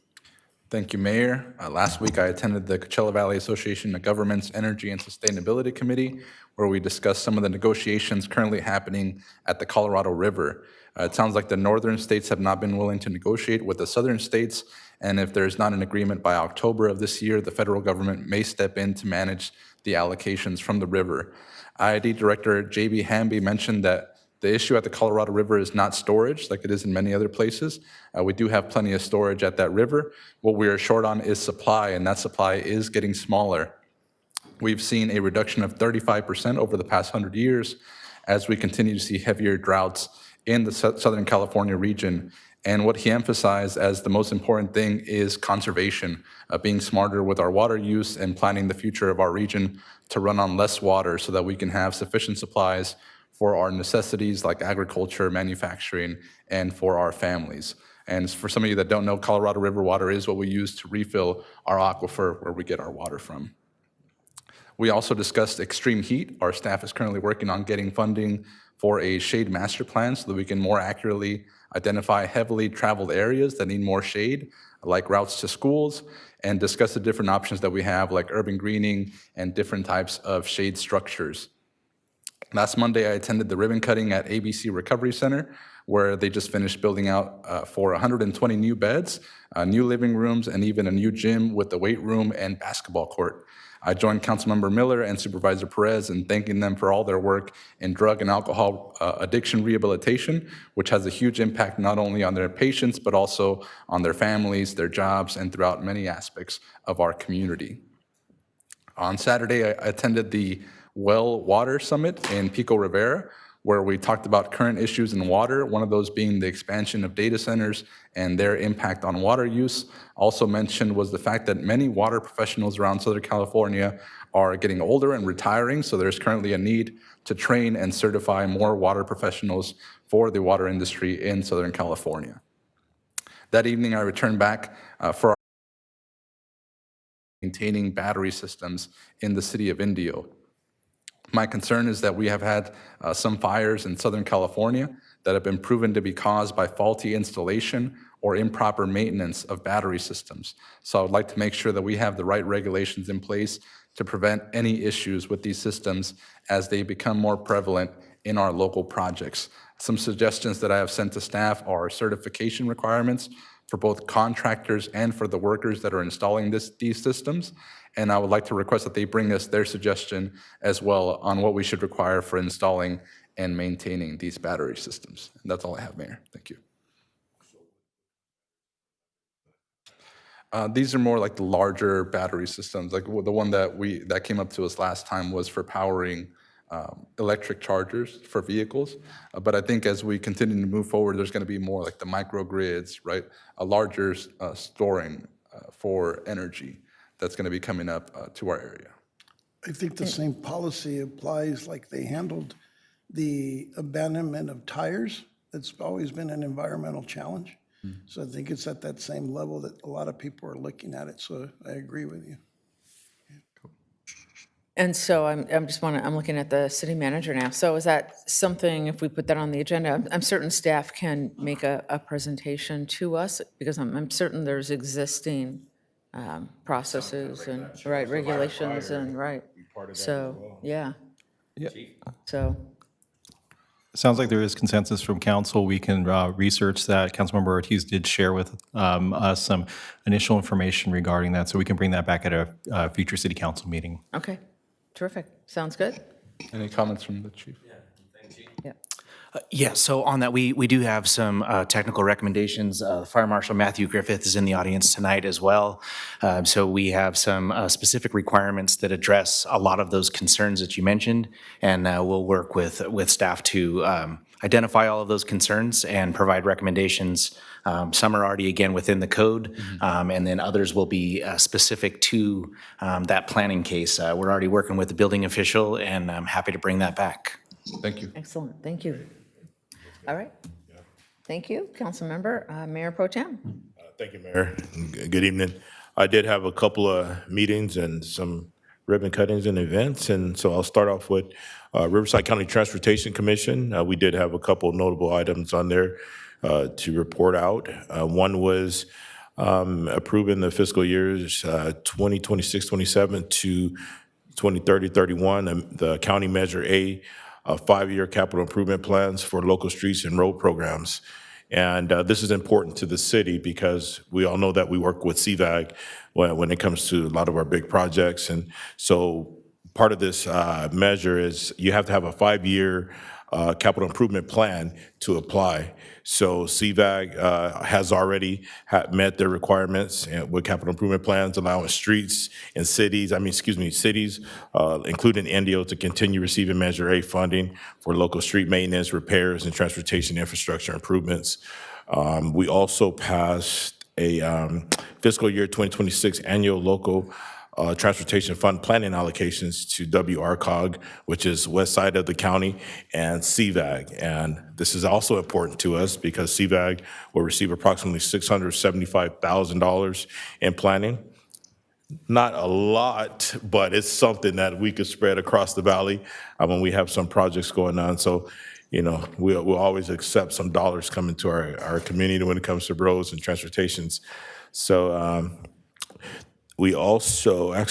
Thank you, Mayor. Last week, I attended the Coachella Valley Association of Governments Energy and Sustainability Committee, where we discussed some of the negotiations currently happening at the Colorado River. It sounds like the northern states have not been willing to negotiate with the southern states, and if there's not an agreement by October of this year, the federal government may step in to manage the allocations from the river. IID Director J.B. Hamby mentioned that The issue at the Colorado River is not storage like it is in many other places. We do have plenty of storage at that river. What we are short on is supply, and that supply is getting smaller. We've seen a reduction of 35% over the past 100 years as we continue to see heavier droughts in the Southern California region. And what he emphasized as the most important thing is conservation, being smarter with our water use and planning the future of our region to run on less water so that we can have sufficient supplies for our necessities like agriculture, manufacturing, and for our families. And for some of you that don't know, Colorado River water is what we use to refill our aquifer where we get our water from. We also discussed extreme heat. Our staff is currently working on getting funding for a shade master plan so that we can more accurately identify heavily traveled areas that need more shade, like routes to schools, and discuss the different options that we have, like urban greening and different types of shade structures. Last Monday, I attended the ribbon cutting at ABC Recovery Center, where they just finished building out for 120 new beds, new living rooms, and even a new gym with a weight room and basketball court. I joined Councilmember Miller and Supervisor Perez in thanking them for all their work in drug and alcohol addiction rehabilitation, which has a huge impact not only on their patients, but also on their families, their jobs, and throughout many aspects of our community. On Saturday, I attended the Well Water Summit in Pico Rivera, where we talked about current issues in water, one of those being the expansion of data centers and their impact on water use. Also mentioned was the fact that many water professionals around Southern California are getting older and retiring, so there's currently a need to train and certify more water professionals for the water industry in Southern California. That evening, I returned back for maintaining battery systems in the city of Indio. My concern is that we have had some fires in Southern California that have been proven to be caused by faulty installation or improper maintenance of battery systems. So I would like to make sure that we have the right regulations in place to prevent any issues with these systems as they become more prevalent in our local projects. Some suggestions that I have sent to staff are certification requirements for both contractors and for the workers that are installing these systems. And I would like to request that they bring us their suggestion as well on what we should require for installing and maintaining these battery systems. And that's all I have, Mayor. Thank you. These are more like the larger battery systems. Like the one that came up to us last time was for powering electric chargers for vehicles. But I think as we continue to move forward, there's going to be more like the microgrids, right? A larger storing for energy that's going to be coming up to our area. I think the same policy applies like they handled the abandonment of tires. That's always been an environmental challenge. So I think it's at that same level that a lot of people are looking at it. So I agree with you. And so I'm looking at the city manager now. So is that something, if we put that on the agenda, I'm certain staff can make a presentation to us, because I'm certain there's existing processes and, right, regulations and, right. So, yeah. Yeah. So, Sounds like there is consensus from council. We can research that. Councilmember Ortiz did share with us some initial information regarding that, so we can bring that back at a future city council meeting. okay, terrific. Sounds good. Any comments from the chief? Yeah. Yeah, so on that, we do have some technical recommendations. Fire Marshal Matthew Griffith is in the audience tonight as well. So we have some specific requirements that address a lot of those concerns that you mentioned, and we'll work with staff to identify all of those concerns and provide recommendations. Some are already, again, within the code, and then others will be specific to that planning case. We're already working with the building official, and I'm happy to bring that back. Thank you. Excellent, thank you. All right. Thank you, Councilmember. Mayor Pro Tem. Thank you, Mayor. Good evening. I did have a couple of meetings and some ribbon cuttings and events, and so I'll start off with Riverside County Transportation Commission. We did have a couple notable items on there to report out. One was approving the fiscal years 2026-27 to 2030-31, the County Measure A, 5-year capital improvement plans for local streets and road programs. And this is important to the city because we all know that we work with CVAG when it comes to a lot of our big projects. And so part of this measure is you have to have a 5-year capital improvement plan to apply. So CVAG has already met their requirements with capital improvement plans, allowing streets and cities, cities, including Indio, to continue receiving Measure A funding for local street maintenance, repairs, and transportation infrastructure improvements. We also passed a fiscal year 2026 annual local transportation fund planning allocations to WRCOG, which is west side of the county, and CVAG. And this is also important to us because CVAG will receive approximately $675,000 in planning. Not a lot, but it's something that we could spread across the valley when we have some projects going on. So, we'll always accept some dollars coming to our community when it comes to roads and transportations. So we also, I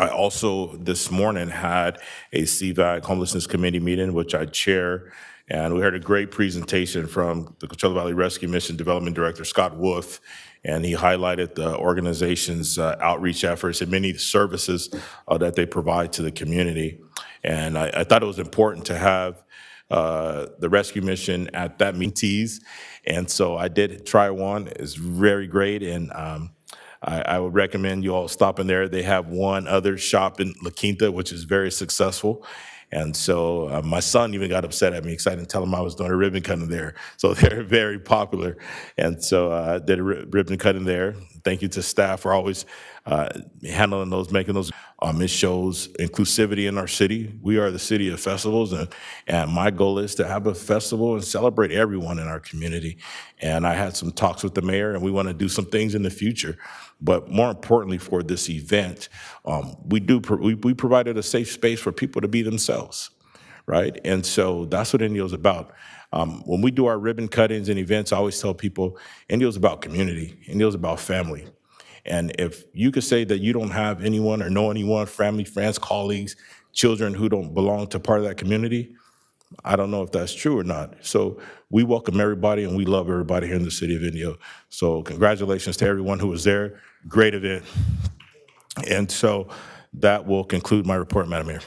also this morning had a CVAG Homelessness Committee meeting, which I chair, and we heard a great presentation from the Coachella Valley Rescue Mission Development Director, Scott Wolf, and he highlighted the organization's outreach efforts and many services that they provide to the community. And I thought it was important to have the rescue mission at that meeting, and so I did try one. It's very great, and I would recommend you all stopping there. They have one other shop in La Quinta, which is very successful. And so my son even got upset at me because I didn't tell him I was doing a ribbon cutting there. So they're very popular. And so I did a ribbon cutting there. Thank you to staff for always handling those, making those. It shows inclusivity in our city. We are the city of festivals, and my goal is to have a festival and celebrate everyone in our community. And I had some talks with the mayor, and we want to do some things in the future. But more importantly, for this event, we provided a safe space for people to be themselves, right? And so that's what Indio's about. When we do our ribbon cuttings and events, I always tell people, Indio's about community. Indio's about family. And if you could say that you don't have anyone or know anyone, family, friends, colleagues, children who don't belong to part of that community, I don't know if that's true or not. So we welcome everybody and we love everybody here in the city of Indio. So congratulations to everyone who was there. Great event. And so that will conclude my report, Madam Mayor.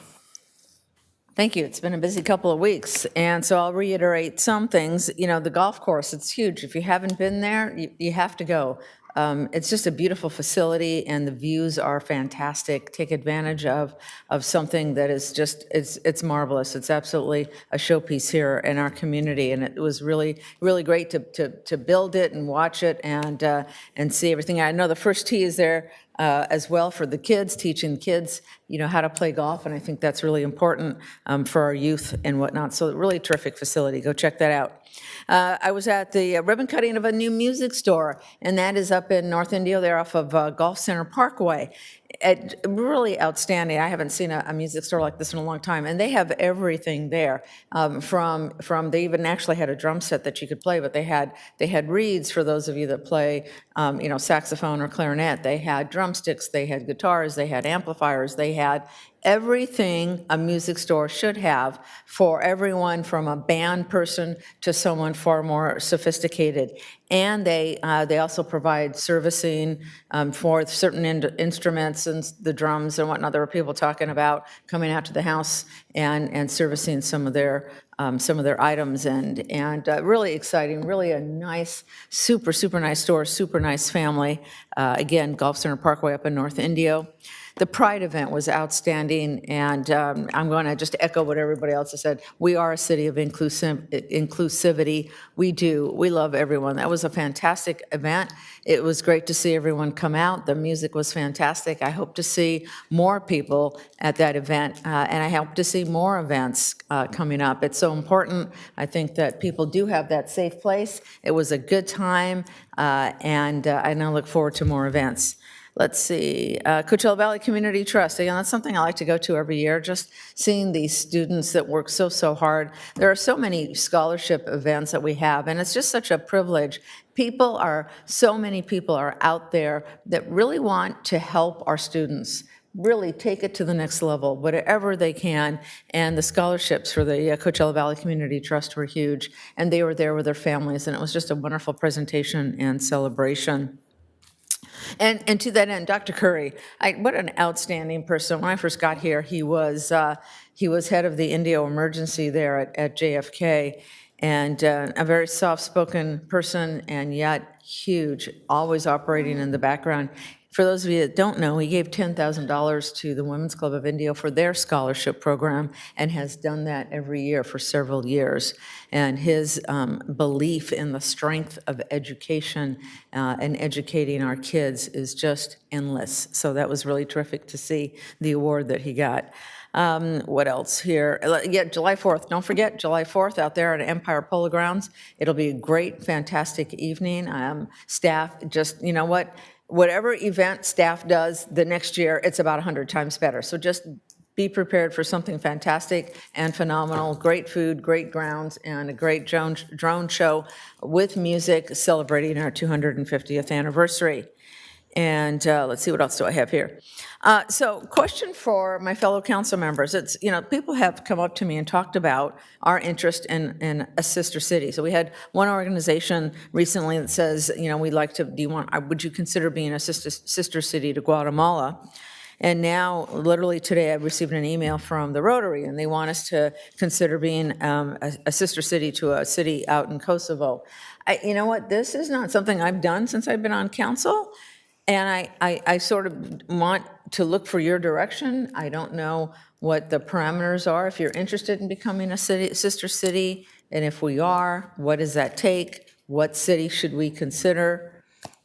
Thank you. It's been a busy couple of weeks, and so I'll reiterate some things. The golf course, it's huge. If you haven't been there, you have to go. It's just a beautiful facility, and the views are fantastic. Take advantage of something that is just, it's marvelous. It's absolutely a showpiece here in our community, and it was really, really great to build it and watch it and see everything. I know the first tee is there as well for the kids, teaching kids, how to play golf, and I think that's really important for our youth and whatnot. So really terrific facility. Go check that out. I was at the ribbon cutting of a new music store, and that is up in North Indio. They're off of Golf Center Parkway. Really outstanding. I haven't seen a music store like this in a long time, and they have everything there. From they even actually had a drum set that you could play, but they had reeds for those of you that play, saxophone or clarinet. They had drumsticks, they had guitars, they had amplifiers, they had everything a music store should have for everyone from a band person to someone far more sophisticated. And they also provide servicing for certain instruments and the drums and whatnot. There were people talking about coming out to the house and servicing some of their items, and really exciting, really a nice, super nice store, super nice family. Again, Golf Center Parkway up in North Indio. The Pride event was outstanding, and I'm going to just echo what everybody else has said. We are a city of inclusivity. We love everyone. That was a fantastic event. It was great to see everyone come out. The music was fantastic. I hope to see more people at that event, and I hope to see more events coming up. It's so important. I think that people do have that safe place. It was a good time, and I now look forward to more events. Let's see, Coachella Valley Community Trust. Again, that's something I like to go to every year, just seeing these students that work so hard. There are so many scholarship events that we have, and it's just such a privilege. So many people are out there that really want to help our students, really take it to the next level, whatever they can. And the scholarships for the Coachella Valley Community Trust were huge, and they were there with their families, and it was just a wonderful presentation and celebration. And to that end, Dr. Curry, what an outstanding person. When I first got here, he was He was head of the Indio emergency there at JFK, and a very soft-spoken person, and yet huge, always operating in the background. For those of you that don't know, he gave $10,000 to the Women's Club of Indio for their scholarship program and has done that every year for several years. And his belief in the strength of education and educating our kids is just endless. So that was really terrific to see the award that he got. What else here? Yeah, July 4th. Don't forget, July 4th out there at Empire Polo Grounds. It'll be a great, fantastic evening. Staff, just, you know what? Whatever event staff does the next year, it's about 100 times better. So just be prepared for something fantastic and phenomenal. Great food, great grounds, and a great drone show with music celebrating our 250th anniversary. And let's see, what else do I have here? So question for my fellow council members. It's, you know, people have come up to me and talked about our interest in a sister city. So we had one organization recently that says, you know, we'd like to, would you consider being a sister city to Guatemala? And now, literally today, I received an email from the Rotary, and they want us to consider being a sister city to a city out in Kosovo. You know what? This is not something I've done since I've been on council. And I sort of want to look for your direction. I don't know what the parameters are, if you're interested in becoming a sister city, and if we are, what does that take? What city should we consider?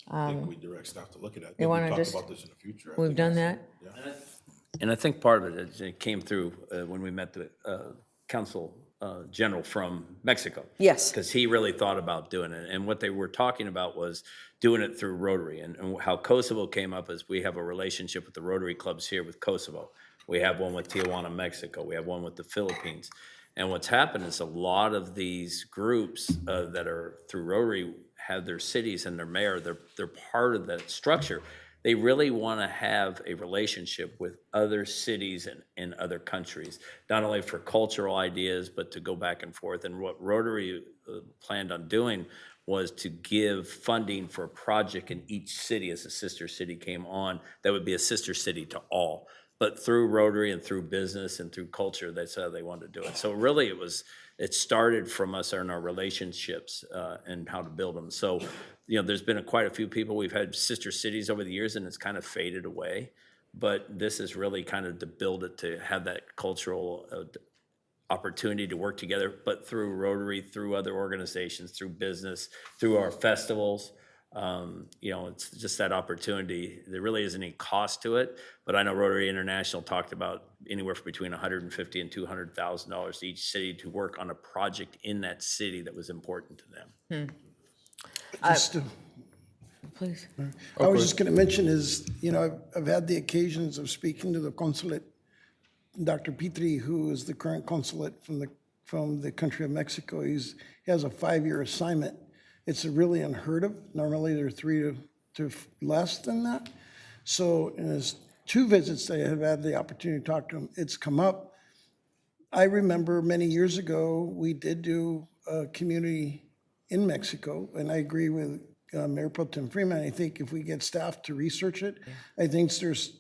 I think we direct staff to look at that. You want to Talk just, about this in the future. we've done that? And I think part of it came through when we met the Council General from Mexico. Yes. Because he really thought about doing it. And what they were talking about was doing it through Rotary. And how Kosovo came up is we have a relationship with the Rotary clubs here with Kosovo. We have one with Tijuana, Mexico. We have one with the Philippines. And what's happened is a lot of these groups that are through Rotary have their cities and their mayor. They're part of that structure. They really want to have a relationship with other cities and other countries, not only for cultural ideas, but to go back and forth. And what Rotary planned on doing was to give funding for a project in each city as a sister city came on that would be a sister city to all. But through Rotary and through business and through culture, that's how they wanted to do it. So really it started from us and our relationships and how to build them. So, you know, there's been quite a few people. We've had sister cities over the years and it's kind of faded away. But this is really kind of to build it, to have that cultural opportunity to work together, but through Rotary, through other organizations, through business, through our festivals. You know, it's just that opportunity. There really isn't any cost to it, but I know Rotary International talked about anywhere from between $150,000 and $200,000 to each city to work on a project in that city that was important to them. Please. I was just going to mention is, you know, I've had the occasions of speaking to the consulate, Dr. Petri, who is the current consulate from the country of Mexico. He has a 5-year assignment. It's really unheard of. Normally they're 3 to less than that. So in his 2 visits, I have had the opportunity to talk to him. It's come up. I remember many years ago, we did do a community in Mexico, and I agree with Mayor Pro Tem Freeman. I think if we get staff to research it, I think there's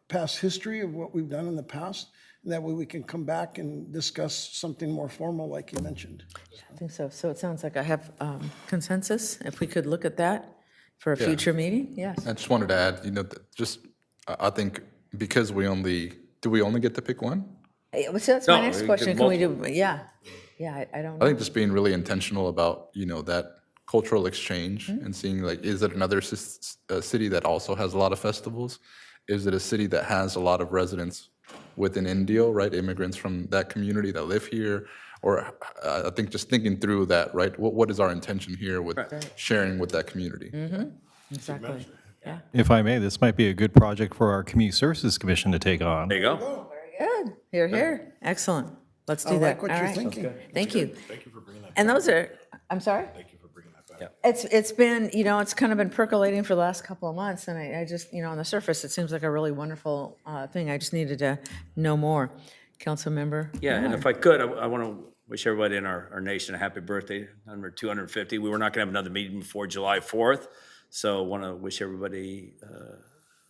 past history of what we've done in the past. And that way we can come back and discuss something more formal like you mentioned. I think so. So it sounds like I have consensus. If we could look at that for a future meeting, yes. I just wanted to add, you know, I think because do we only get to pick one? So that's my No, next we question. could Can we do, yeah, I don't I know. think just being really intentional about, you know, that cultural exchange and seeing like, is it another city that also has a lot of festivals? Is it a city that has a lot of residents within Indio, right? Immigrants from that community that live here? Or I think just thinking through that, right? What is our intention here with sharing with that community? Exactly, yeah. If I may, this might be a good project for our Community Services Commission to take on. There you go. Good, here, excellent. Let's do I that. like what All you're right. thinking. Thank you. Thank you for bringing that. And those are, I'm sorry? Thank you for bringing that back. It's been, you know, it's kind of been percolating for the last couple of months, and I just, you know, on the surface, it seems like a really wonderful thing. I just needed to know more. Council member? Yeah, and if I could, I want to wish everybody in our nation a happy birthday, number 250. We were not going to have another meeting before July 4th, so I want to wish everybody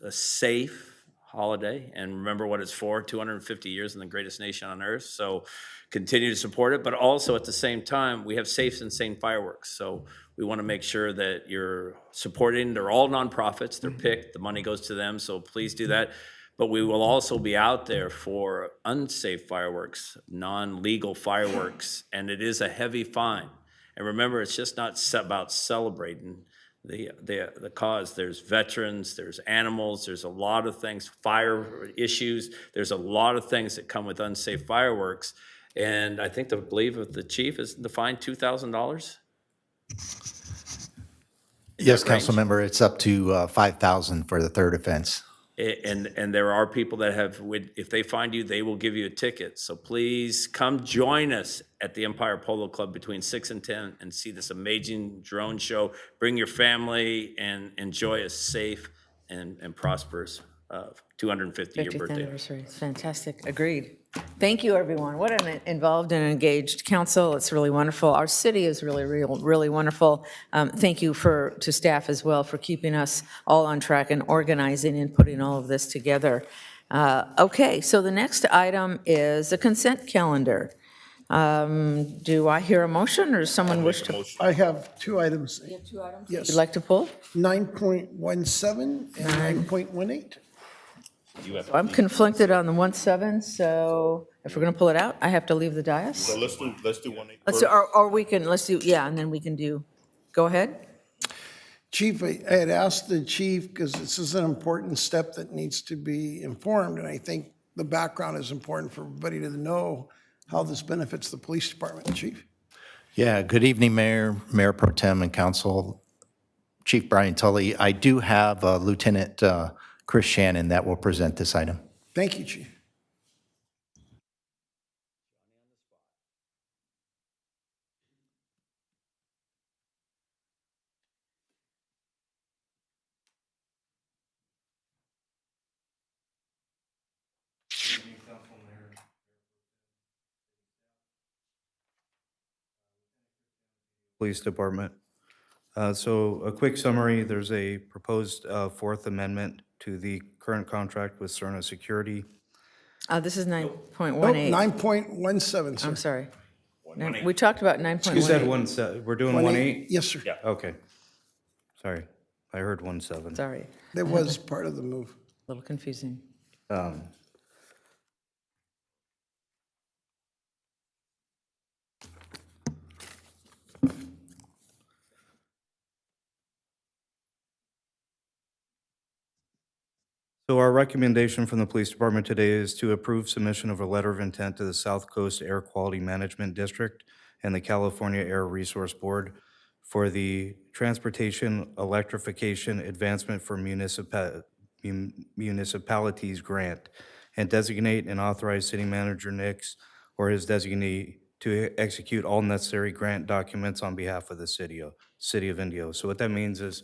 a safe holiday and remember what it's for, 250 years in the greatest nation on earth. So continue to support it, but also at the same time, we have safe and sane fireworks. So we want to make sure that you're supporting, they're all nonprofits, they're picked, the money goes to them, so please do that. But we will also be out there for unsafe fireworks, non-legal fireworks, and it is a heavy fine. And remember, it's just not about celebrating the cause. There's veterans, there's animals, there's a lot of things, fire issues. There's a lot of things that come with unsafe fireworks. And I think the belief of the chief is the fine $2,000. Yes, that range? council member, it's up to 5,000 for the third offense. And there are people that have, if they find you, they will give you a ticket. So please come join us at the Empire Polo Club between 6 and 10 and see this amazing drone show. Bring your family and enjoy a safe and prosperous 250-year 50th birthday. anniversary. It's fantastic. Agreed. Thank you, everyone. What an involved and engaged council. It's really wonderful. Our city is really wonderful. Thank you to staff as well for keeping us all on track and organizing and putting all of this together. Okay, so the next item is the consent calendar. Do I hear a motion, or does someone wish to? I have two items. You have 2 items? Yes. You'd like to pull? 9.17 and 9.18. I'm conflicted on the 1.7, so if we're going to pull it out, I have to leave the dais. So let's do 1.8. Or we can, and then we can go ahead. Chief, I had asked the chief, because this is an important step that needs to be informed, and I think the background is important for everybody to know how this benefits the police department. Chief? Yeah, good evening, Mayor, Mayor Pro Tem, and council. Chief Brian Tully, I do have Lieutenant Chris Shannon that will present this item. Thank you, Chief. Police Department. So a quick summary, there's a proposed Fourth Amendment to the current contract with Cerna Security. This is 9.18. Nope, 9.17, sir. I'm sorry. We talked about 9.18. You said we're doing 1.8? Yes, sir. Yeah. Okay. Sorry, I heard 1.7. Sorry, That was part of the move. a little confusing. So our recommendation from the police department today is to approve submission of a letter of intent to the South Coast Air Quality Management District and the California Air Resource Board for the Transportation Electrification Advancement for Municipalities Grant, and designate and authorize City Manager Nix or his designee to execute all necessary grant documents on behalf of the City of Indio. So what that means is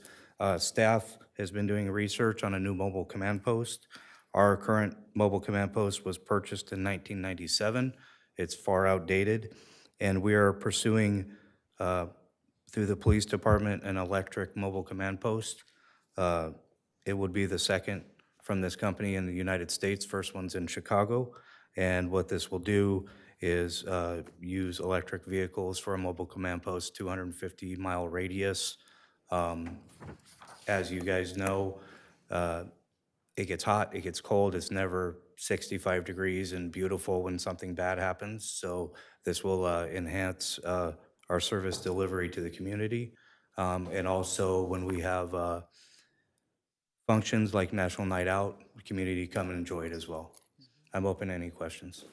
staff has been doing research on a new mobile command post. Our current mobile command post was purchased in 1997. It's far outdated, and we are pursuing through the police department an electric mobile command post. It would be the second from this company in the United States. First one's in Chicago, and what this will do is use electric vehicles for a mobile command post, 250-mile radius. As you guys know, it gets hot, it gets cold, it's never 65 degrees and beautiful when something bad happens. So this will enhance our service delivery to the community. And also when we have functions like National Night Out, the community come and enjoy it as well. I'm open to any questions.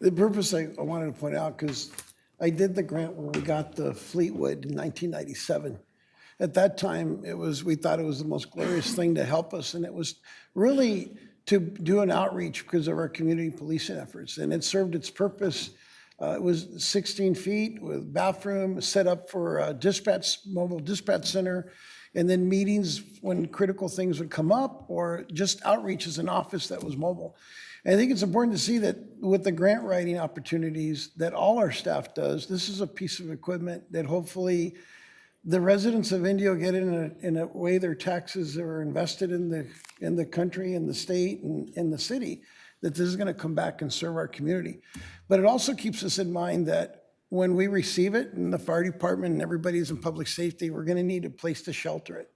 The purpose I wanted to point out, because I did the grant when we got the Fleetwood in 1997. At that time, we thought it was the most glorious thing to help us, and it was really to do an outreach because of our community policing efforts, and it served its purpose. It was 16 feet with bathroom set up for a mobile dispatch center, and then meetings when critical things would come up, or just outreach as an office that was mobile. And I think it's important to see that with the grant writing opportunities that all our staff does, this is a piece of equipment that hopefully the residents of Indio get in a way their taxes are invested in the country, in the state, and in the city, that this is going to come back and serve our community. But it also keeps us in mind that when we receive it, and the fire department and everybody's in public safety, we're going to need a place to shelter it.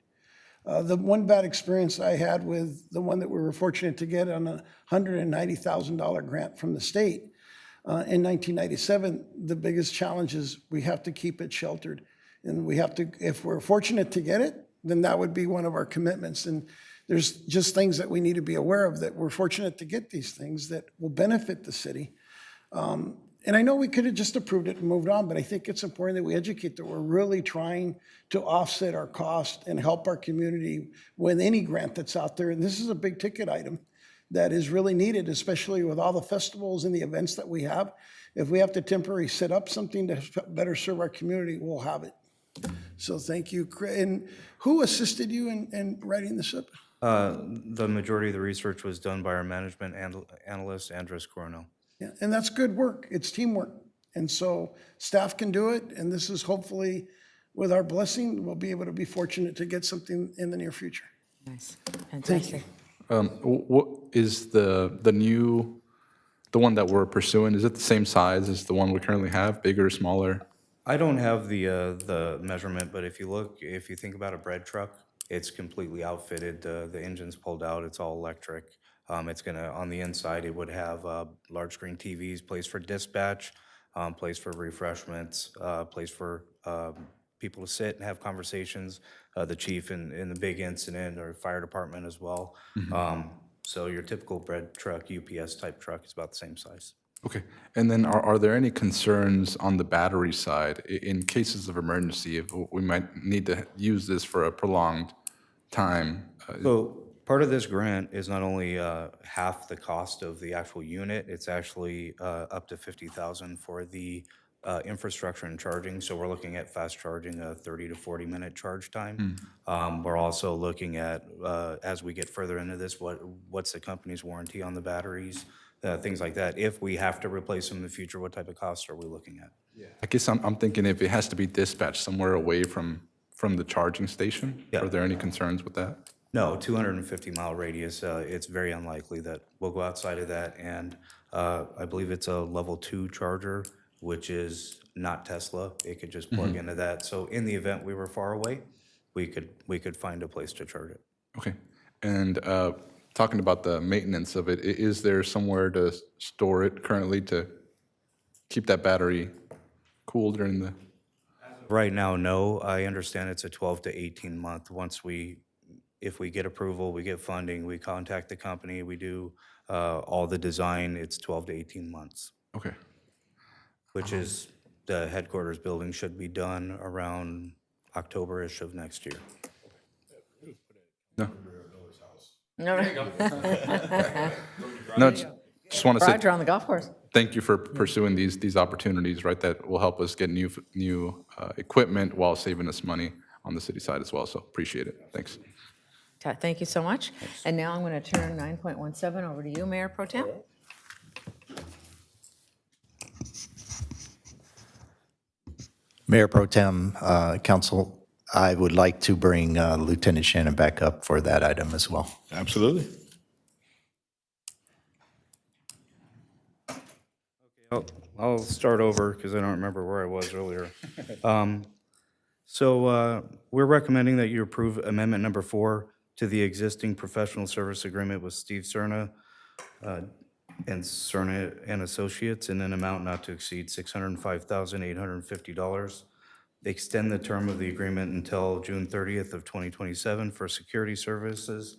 The one bad experience I had with the one that we were fortunate to get on a $190,000 grant from the state in 1997, the biggest challenge is we have to keep it sheltered. And we have to, if we're fortunate to get it, then that would be one of our commitments. And there's just things that we need to be aware of, that we're fortunate to get these things that will benefit the city. And I know we could have just approved it and moved on, but I think it's important that we educate that we're really trying to offset our cost and help our community with any grant that's out there. And this is a big ticket item that is really needed, especially with all the festivals and the events that we have. If we have to temporarily set up something to better serve our community, we'll have it. So thank you. And who assisted you in writing this up? The majority of the research was done by our management analyst, Andres Coronel. Yeah, and that's good work. It's teamwork. And so staff can do it. And this is hopefully, with our blessing, we'll be able to be fortunate to get something in the near future. Nice. Thank you. What is the one that we're pursuing? Is it the same size as the one we currently have, bigger, smaller? I don't have the measurement, but if you think about a bread truck, it's completely outfitted. The engine's pulled out. It's all electric. It's gonna, on the inside, it would have large screen TVs, place for dispatch, place for refreshments, place for people to sit and have conversations. The chief in the big incident, or fire department as well. So your typical bread truck, UPS type truck, is about the same size. Okay, and then are there any concerns on the battery side in cases of emergency, if we might need to use this for a prolonged time? So part of this grant is not only half the cost of the actual unit, it's actually up to $50,000 for the infrastructure and charging. So we're looking at fast charging, a 30 to 40 minute charge time. We're also looking at, as we get further into this, what's the company's warranty on the batteries, things like that. If we have to replace them in the future, what type of costs are we looking at? I guess I'm thinking if it has to be dispatched somewhere away from the charging station, Yeah. are there any concerns with that? No, 250-mile radius, it's very unlikely that we'll go outside of that. And I believe it's a level 2 charger, which is not Tesla. It could just plug into that. So in the event we were far away, we could find a place to charge it. Okay, and talking about the maintenance of it, is there somewhere to store it currently to keep that battery cool during the? Right now, no. I understand it's a 12 to 18 month. If we get approval, we get funding, we contact the company, we do all the design, it's 12 to 18 months. Okay. Which is, the headquarters building should be done around October-ish of next year. No. No, No, just want to say Roger on the golf course. thank you for pursuing these opportunities, right, that will help us get new equipment while saving us money on the city side as well, so appreciate it. Thanks. Thank you so much. And now I'm going to turn 9.17 over to you, Mayor Pro Tem. Mayor Pro Tem, Council, I would like to bring Lieutenant Shannon back up for that item as well. Absolutely. I'll start over because I don't remember where I was earlier. So we're recommending that you approve amendment number 4 to the existing professional service agreement with Steve Cerna and Cerna and Associates in an amount not to exceed $605,850. Extend the term of the agreement until June 30th of 2027 for security services,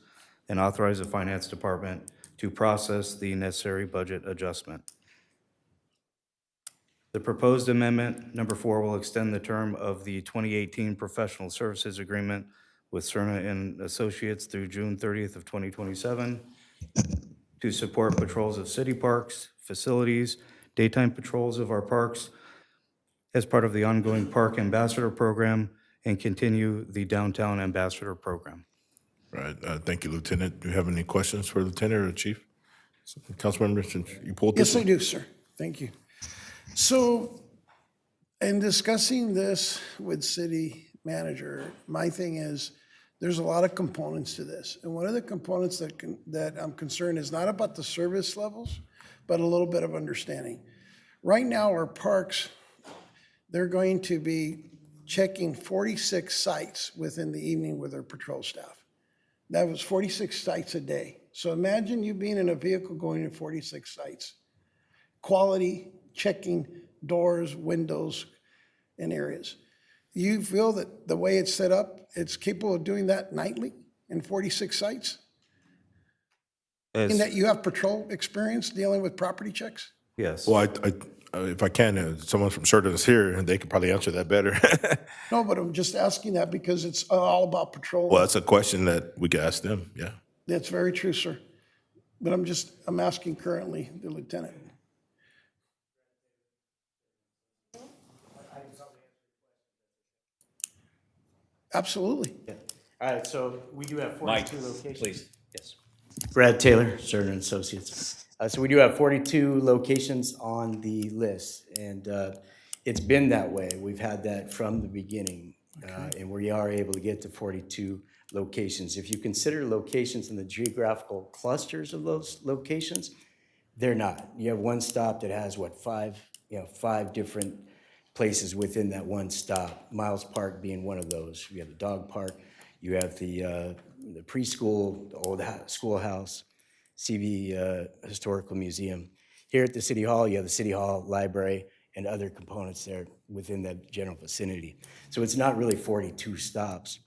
and authorize the Finance Department to process the necessary budget adjustment. The proposed amendment, number 4, will extend the term of the 2018 professional services agreement with Cerna and Associates through June 30th of 2027 to support patrols of city parks, facilities, daytime patrols of our parks as part of the ongoing Park Ambassador Program, and continue the Downtown Ambassador Program. Right. Thank you, Lieutenant. Do you have any questions for Lieutenant or Chief? Councilmember, since you pulled this? Yes, I do, sir. Thank you. So in discussing this with city, manager, my thing is, there's a lot of components to this. And one of the components that I'm concerned is not about the service levels, but a little bit of understanding. Right now, our parks, they're going to be checking 46 sites within the evening with their patrol staff. That was 46 sites a day. So imagine you being in a vehicle going to 46 sites. Quality, checking doors, windows, and areas. You feel that the way it's set up, it's capable of doing that nightly in 46 sites? In that you have patrol experience dealing with property checks? Yes. Well, if I can, someone from CERTA is here, and they could probably answer that better. No, but I'm just asking that because it's all about patrol. Well, that's a question that we could ask them, yeah. That's very true, sir. But I'm asking currently the lieutenant. Absolutely. All right, so we do have Mike, 42 locations. please. Yes. Brad Taylor, Cerner and Associates. So we do have 42 locations on the list, and it's been that way. We've had that from the beginning, and we are able to get to 42 locations. If you consider locations in the geographical clusters of those locations, they're not. You have one stop that has, what, five different places within that one stop. Miles Park being one of those. You have the dog park, you have the preschool, the old schoolhouse, CV Historical Museum. Here at the City Hall, you have the City Hall Library and other components there within that general vicinity. So it's not really 42 stops.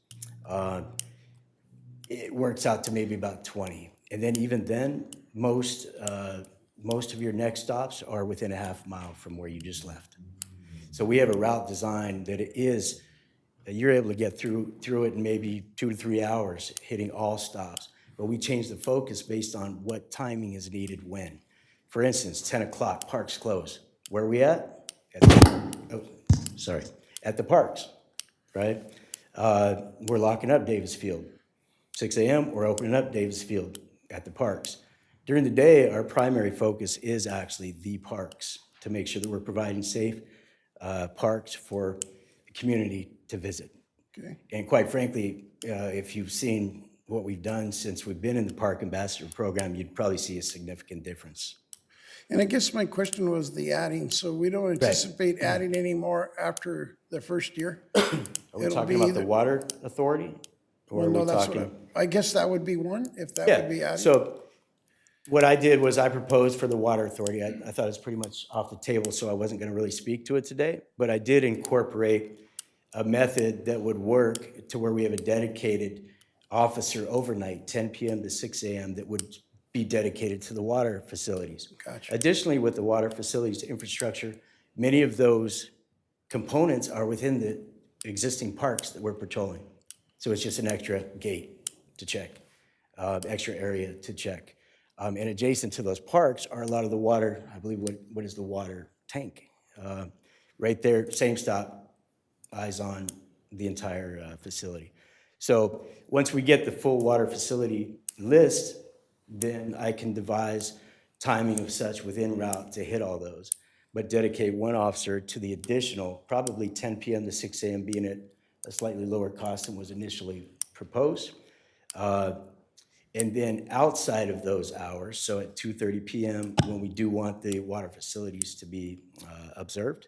It works out to maybe about 20. And then even then, most of your next stops are within a half mile from where you just left. So we have a route design that you're able to get through it in maybe 2 to 3 hours, hitting all stops. But we change the focus based on what timing is needed when. For instance, 10 o'clock, parks close. Where are we at? At the parks, right? We're locking up Davis Field. 6 a.m., we're opening up Davis Field at the parks. During the day, our primary focus is actually the parks to make sure that we're providing safe parks for the community to visit. Okay. And quite frankly, if you've seen what we've done since we've been in the Park Ambassador program, you'd probably see a significant difference. And I guess my question was the adding. So we don't anticipate adding any more after the first year? Are we talking about the Water Authority? Or Well, are no, we that's talking? what I guess that would be one, if that would be added. So what I did was I proposed for the Water Authority. I thought it was pretty much off the table, so I wasn't going to really speak to it today. But I did incorporate a method that would work to where we have a dedicated officer overnight, 10 p.m. to 6 a.m., that would be dedicated to the water facilities. Gotcha. Additionally, with the water facilities infrastructure, many of those components are within the existing parks that we're patrolling. So it's just an extra gate to check, extra area to check. And adjacent to those parks are a lot of the water, I believe, what is the water tank? Right there, same stop, eyes on the entire facility. So once we get the full water facility list, then I can devise timing of such within route to hit all those, but dedicate one officer to the additional, probably 10 p.m. to 6 a.m. being at a slightly lower cost than was initially proposed. And then outside of those hours, so at 2:30 p.m., when we do want the water facilities to be observed,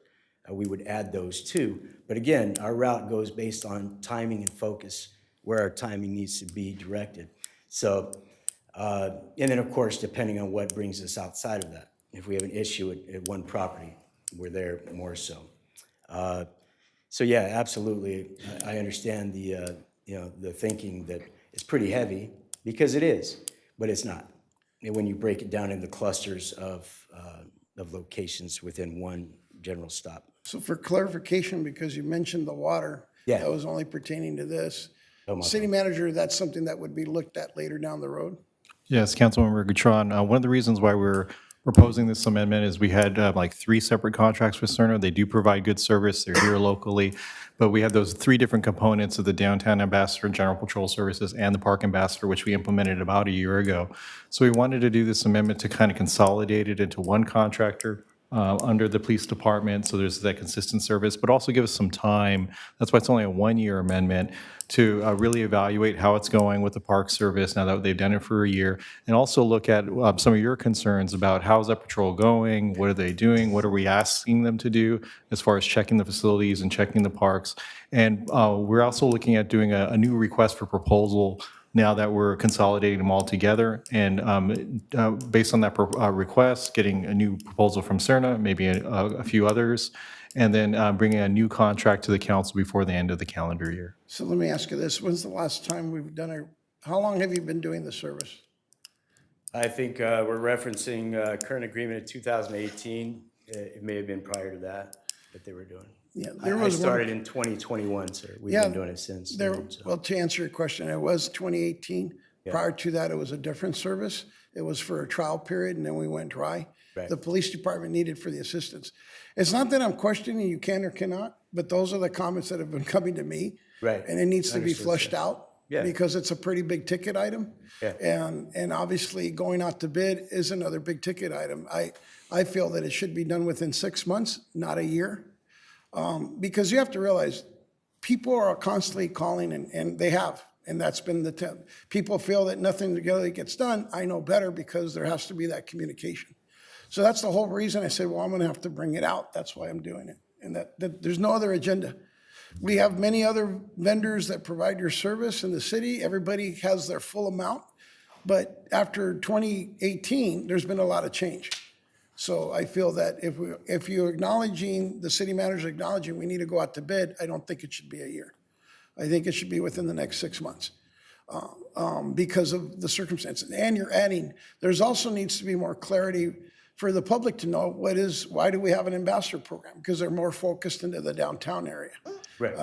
we would add those too. But again, our route goes based on timing and focus, where our timing needs to be directed. So, and then of course, depending on what brings us outside of that. If we have an issue at one property, we're there more so. So yeah, absolutely, I understand the thinking that it's pretty heavy, because it is, but it's not. And when you break it down into clusters of locations within one general stop. So for clarification, because you mentioned the water, Yeah. that was only pertaining to this. Oh, my City manager, that's something that would be looked at later down the road? Yes, Councilmember Gutron, one of the reasons why we're proposing this amendment is we had like 3 separate contracts with Cerner. They do provide good service. They're here locally. But we have those 3 different components of the Downtown Ambassador General Patrol Services and the Park Ambassador, which we implemented about a year ago. So we wanted to do this amendment to kind of consolidate it into one contractor under the police department, so there's that consistent service, but also give us some time. That's why it's only a one-year amendment to really evaluate how it's going with the Park Service now that they've done it for a year, and also look at some of your concerns about how's that patrol going, what are they doing, what are we asking them to do as far as checking the facilities and checking the parks. And we're also looking at doing a new request for proposal now that we're consolidating them all together. And based on that request, getting a new proposal from CERNA, maybe a few others, and then bringing a new contract to the council before the end of the calendar year. So let me ask you this, when's the last time we've done how long have you been doing the service? I think we're referencing current agreement of 2018. It may have been prior to that they were doing. Yeah, I started in 2021, sir. We've been doing it since then. So. Well, to answer your question, it was 2018. Yeah. Prior to that, it was a different service. It was for a trial period, and then we went dry. Right. The police department needed for the assistance. It's not that I'm questioning you can or cannot, but those are the comments that have been coming to me. Right. And it needs to be Understood, flushed sir. out. Yeah. Because it's a pretty big ticket item. Yeah. And obviously going out to bid is another big ticket item. I feel that it should be done within 6 months, not a year. Because you have to realize, people are constantly calling, and they have, and that's been the tip. People feel that nothing together gets done. I know better because there has to be that communication. So that's the whole reason I said, well, I'm gonna have to bring it out. That's why I'm doing it. And that there's no other agenda. We have many other vendors that provide your service in the city. Everybody has their full amount. But after 2018, there's been a lot of change. So I feel that if you're acknowledging, the city manager acknowledging we need to go out to bid, I don't think it should be a year. I think it should be within the next 6 months because of the circumstances. And you're adding, there's also needs to be more clarity for the public to know why do we have an ambassador program? Because they're more focused into the downtown area. Right.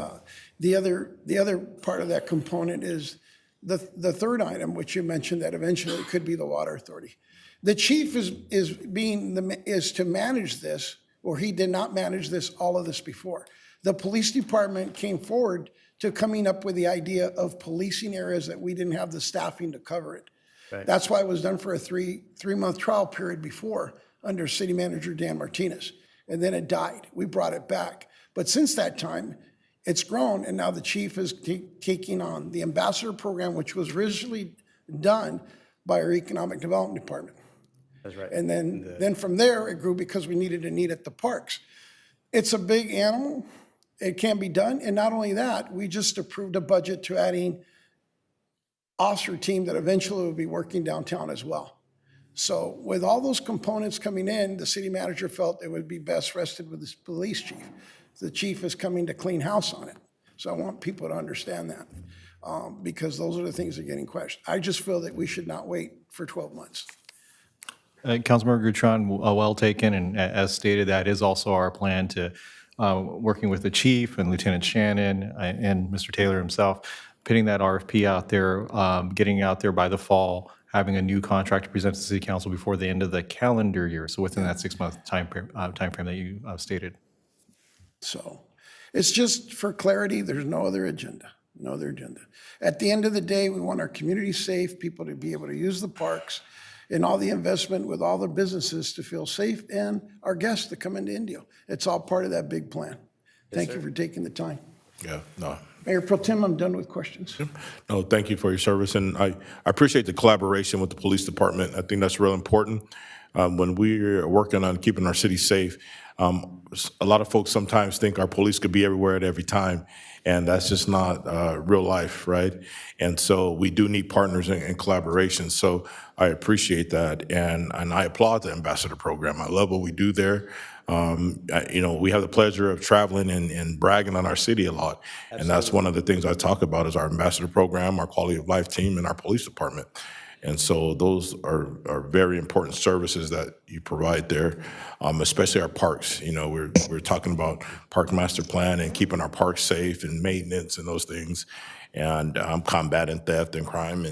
The other part of that component is the third item, which you mentioned, that eventually it could be the water authority. The chief is to manage this, or he did not manage all of this before. The police department came forward to coming up with the idea of policing areas that we didn't have the staffing to cover it. Right. That's why it was done for a three-month trial period before under city manager Dan Martinez. And then it died. We brought it back. But since that time, it's grown, and now the chief is taking on the ambassador program, which was originally done by our economic development department. That's right. And then from there, it grew because we needed a need at the parks. It's a big animal. It can be done. And not only that, we just approved a budget to adding officer team that eventually will be working downtown as well. So with all those components coming in, the city manager felt it would be best rested with the police chief. The chief is coming to clean house on it. So I want people to understand that because those are the things that are getting questioned. I just feel that we should not wait for 12 months. Councilmember Gutron, well taken, and as stated, that is also our plan to, working with the chief and Lieutenant Shannon and Mr. Taylor himself, putting that RFP out there, getting out there by the fall, having a new contract to present to the city council before the end of the calendar year, so within that 6-month time frame that you stated. So it's just for clarity, there's no other agenda, no other agenda. At the end of the day, we want our community safe, people to be able to use the parks, and all the investment with all the businesses to feel safe, and our guests to come into Indio. It's all part of that big plan. Thank you for taking the time. Yeah, no. Mayor Pro Tem, I'm done with questions. No, thank you for your service, and I appreciate the collaboration with the police department. I think that's real important. When we're working on keeping our city safe, a lot of folks sometimes think our police could be everywhere at every time, and that's just not real life, right? And so we do need partners and collaboration. So I appreciate that, and I applaud the ambassador program. I love what we do there. We have the pleasure of traveling and bragging on our city a lot. Absolutely. And that's one of the things I talk about is our ambassador program, our quality of life team, and our police department. And so those are very important services that you provide there, especially our parks. We're talking about park master plan and keeping our parks safe and maintenance and those things, and combating theft and crime.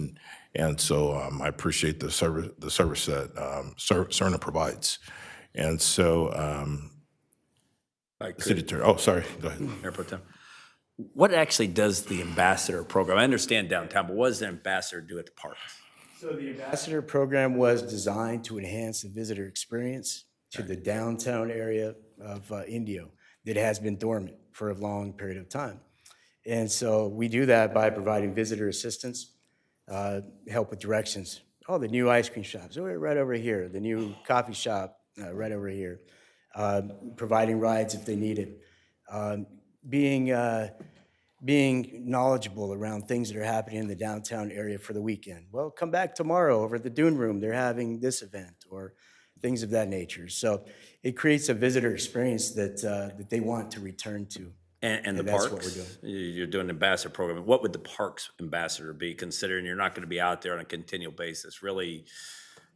And so I appreciate the service that CERNA provides. And so, City Attorney, oh, sorry, go ahead. Mayor Pro Tem. What actually does the ambassador program? I understand downtown, but what does the ambassador do at the parks? So the ambassador program was designed to enhance the visitor experience to the downtown area of Indio that has been dormant for a long period of time. And so we do that by providing visitor assistance, help with directions. Oh, the new ice cream shops, oh, right over here. The new coffee shop, right over here. Providing rides if they need it. Being knowledgeable around things that are happening in the downtown area for the weekend. Well, come back tomorrow over at the Dune Room. They're having this event or things of that nature. So it creates a visitor experience that they want to return to. And the that's parks, what we're doing. You're doing an ambassador program. What would the parks ambassador be, considering you're not going to be out there on a continual basis? Really,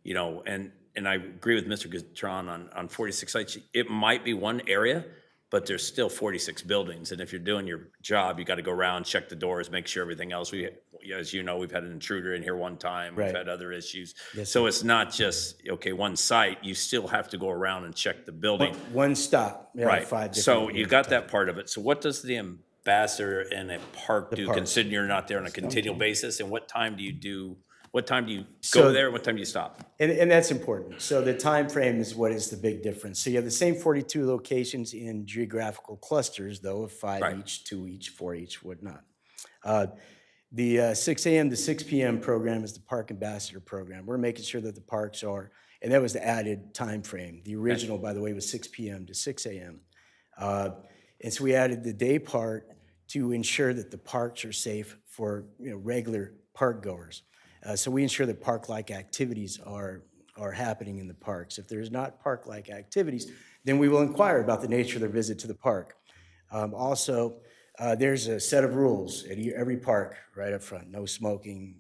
and I agree with Mr. Gatron on 46 sites. It might be one area, but there's still 46 buildings. And if you're doing your job, you got to go around, check the doors, make sure everything else. As you know, we've had an intruder in here one time. Right. We've had other issues. Yes, So sir. it's not just, one site. You still have to go around and check the building. One stop. Yeah, Right. 5 different So you got times. that part of it. So what does the ambassador in a park do, parks. considering you're not there on a continual basis? And what time do you go So- there? What time do you stop? And that's important. So the time frame is what is the big difference. So you have the same 42 locations in geographical clusters, though, of 5 Right. each, 2 each, 4 each, whatnot. The 6 a.m. to 6 p.m. program is the Park Ambassador Program. We're making sure that the parks are, and that was the added time frame. The original, by the way, was 6 p.m. to 6 a.m. And so we added the day part to ensure that the parks are safe for regular park goers. So we ensure that park-like activities are happening in the parks. If there's not park-like activities, then we will inquire about the nature of their visit to the park. Also, there's a set of rules at every park right up front. No smoking,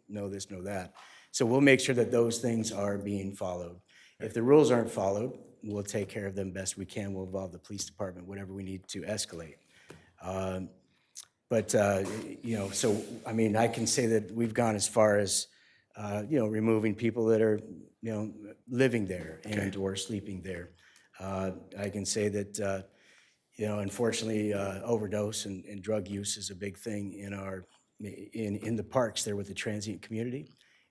no this, no that. So we'll make sure that those things are being followed. If the rules aren't followed, we'll take care of them best we can. We'll involve the police department, whatever we need to escalate. So, I mean, I can say that we've gone as far as, removing people that are, living there and or sleeping there. I can say that, unfortunately, overdose and drug use is a big thing in the parks there with the transient community.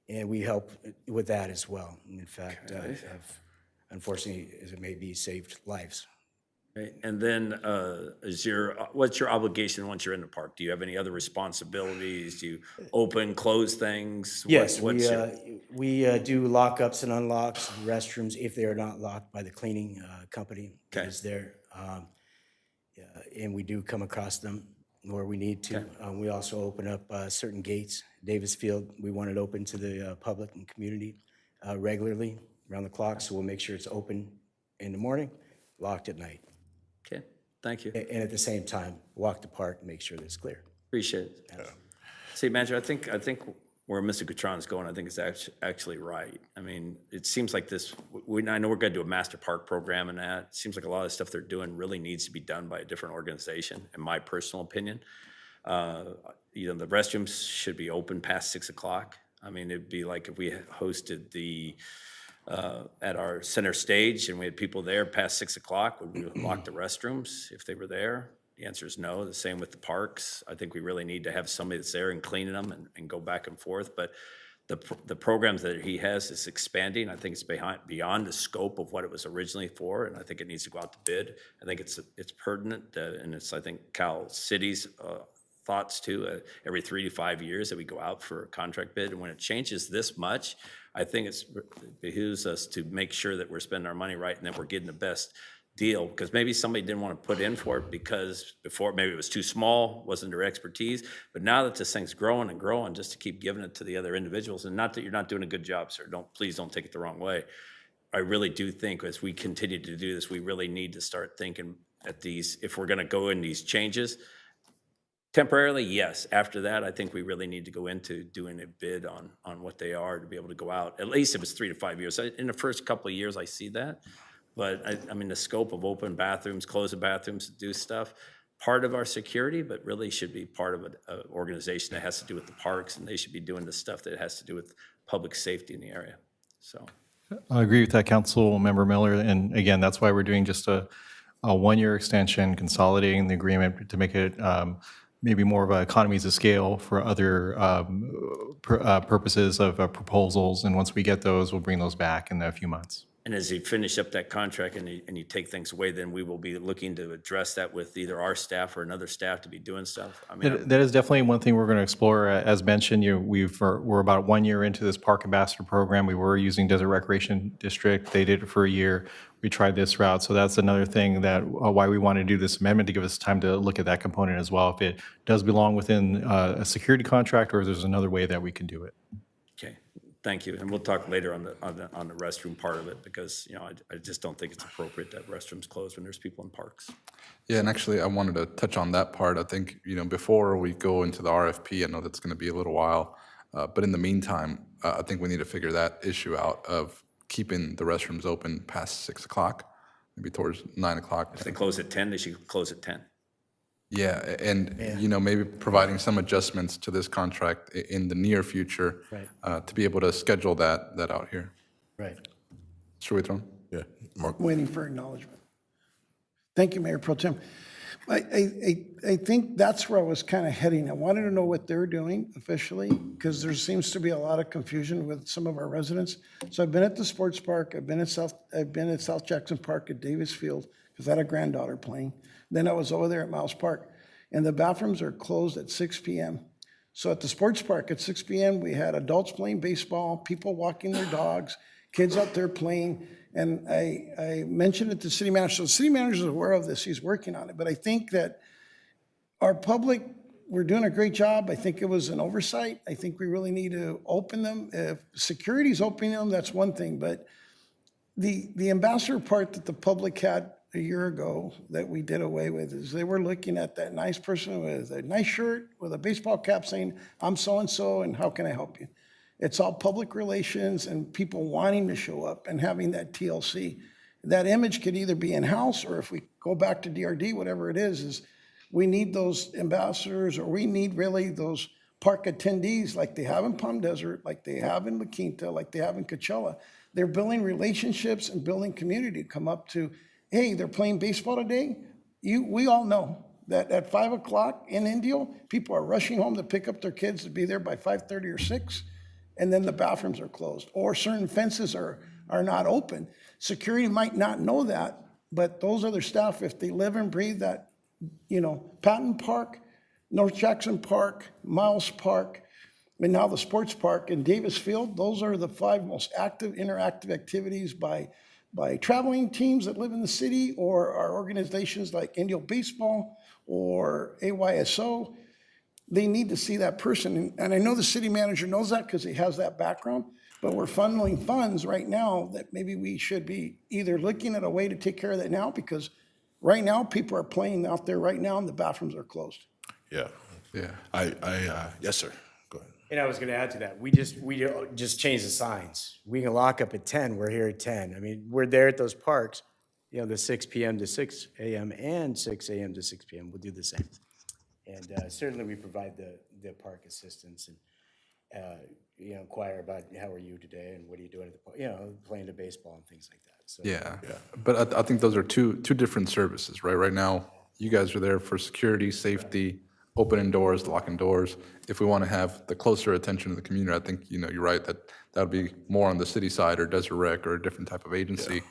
And we help with that as well. In fact, have, unfortunately, as it may be, saved lives. Okay. And then what's your obligation once you're in the park? Do you have any other responsibilities? Do you open, close things? Yes, we do lockups and unlocks, restrooms, if they are not locked by the cleaning company that is there. And we do come across them where we need to. We also open up certain gates. Davis Field, we want it open to the public and community regularly, around the clock, so we'll make sure it's open in the morning, locked at night. Okay, thank you. And at the same time, walk the park and make sure that it's clear. Appreciate it. Yeah. See, Manager, I think where Mr. Gatron's going, I think is actually right. I mean, it seems like this, I know we're going to do a master park program and that. It seems like a lot of the stuff they're doing really needs to be done by a different organization, in my personal opinion. The restrooms should be open past 6 o'clock. I mean, it'd be like if we hosted at our center stage and we had people there past 6 o'clock, would we lock the restrooms if they were there? The answer is no. The same with the parks. I think we really need to have somebody that's there and cleaning them and go back and forth. But the programs that he has is expanding. I think it's beyond the scope of what it was originally for, and I think it needs to go out to bid. I think it's pertinent, and it's, I think, Cal City's thoughts too, every 3 to 5 years that we go out for a contract bid. And when it changes this much, I think it behooves us to make sure that we're spending our money right and that we're getting the best deal, because maybe somebody didn't want to put in for it because before maybe it was too small, wasn't their expertise. But now that this thing's growing and growing, just to keep giving it to the other individuals, and not that you're not doing a good job, sir. Please don't take it the wrong way. I really do think as we continue to do this, we really need to start thinking at these, if we're going to go in these changes. Temporarily, yes. After that, I think we really need to go into doing a bid on what they are to be able to go out. At least if it's 3 to 5 years. In the first couple of years, I see that. But I mean, the scope of open bathrooms, closing bathrooms, do stuff, part of our security, but really should be part of an organization that has to do with the parks, and they should be doing the stuff that has to do with public safety in the area. So I agree with that, Council Member Miller. And again, that's why we're doing just a 1-year extension, consolidating the agreement to make it maybe more of economies of scale for other purposes of proposals. And once we get those, we'll bring those back in a few months. And as you finish up that contract and you take things away, then we will be looking to address that with either our staff or another staff to be doing stuff. I mean, That is definitely one thing we're going to explore. As mentioned, we're about 1 year into this Park Ambassador program. We were using Desert Recreation District. They did it for a year. We tried this route. So that's another thing that why we want to do this amendment, to give us time to look at that component as well. If it does belong within a security contract, or if there's another way that we can do it. okay, thank you. And we'll talk later on the restroom part of it, because, you know, I just don't think it's appropriate to have restrooms closed when there's people in parks. Yeah, and actually, I wanted to touch on that part. I think, you know, before we go into the RFP, I know that's going to be a little while, but in the meantime, I think we need to figure that issue out of keeping the restrooms open past 6 o'clock, maybe towards 9 o'clock. If they close at 10, they should close at 10. Yeah, and, you know, maybe providing some adjustments to this contract in the near future to be able to schedule that out here. Right. Mr. Withron? Yeah, Mark. Waiting for acknowledgement. Thank you, Mayor Pro Tem. I think that's where I was kind of heading. I wanted to know what they're doing officially, because there seems to be a lot of confusion with some of our residents. So I've been at the sports park, I've been at South Jackson Park at Davis Field, because I had a granddaughter playing. Then I was over there at Miles Park, and the bathrooms are closed at 6 p.m. So at the sports park at 6 p.m., we had adults playing baseball, people walking their dogs, kids out there playing. And I mentioned it to the city manager. So the city manager is aware of this. He's working on it. But I think that our public, we're doing a great job. I think it was an oversight. I think we really need to open them. If security's opening them, that's one thing. But the ambassador part that the public had a year ago that we did away with is they were looking at that nice person with a nice shirt, with a baseball cap saying, I'm so-and-so, and how can I help you? It's all public relations and people wanting to show up and having that TLC. That image could either be in-house, or if we go back to DRD, whatever it is we need those ambassadors, or we need really those park attendees like they have in Palm Desert, like they have in La Quinta, like they have in Coachella. They're building relationships and building community to come up to, hey, they're playing baseball today. We all know that at 5 o'clock in Indio, people are rushing home to pick up their kids to be there by 5:30 or 6. And then the bathrooms are closed, or certain fences are not open. Security might not know that, but those other staff, if they live and breathe that, you know, Patton Park, North Jackson Park, Miles Park, and now the sports park and Davis Field, those are the 5 most active, interactive activities by traveling teams that live in the city, or our organizations like Indio Baseball or AYSO. They need to see that person. And I know the city manager knows that because he has that background, but we're funneling funds right now that maybe we should be either looking at a way to take care of that now, because right now people are playing out there right now and the bathrooms are closed. Yeah. Yes, sir. Go ahead. And I was going to add to that. We just changed the signs. We can lock up at 10. We're here at 10. I mean, we're there at those parks, you know, the 6 p.m. to 6 a.m. and 6 a.m. to 6 p.m. We'll do the same. And certainly we provide the park assistance and, you know, inquire about how are you today and what are you doing at the park, you know, playing the baseball and things like that. So, Yeah, but I think those are two different services, right? Right now, you guys are there for security, safety, opening doors, locking doors. If we want to have the closer attention to the community, I think, you know, you're right, that would be more on the city side or Desert Rec or a different type of agency.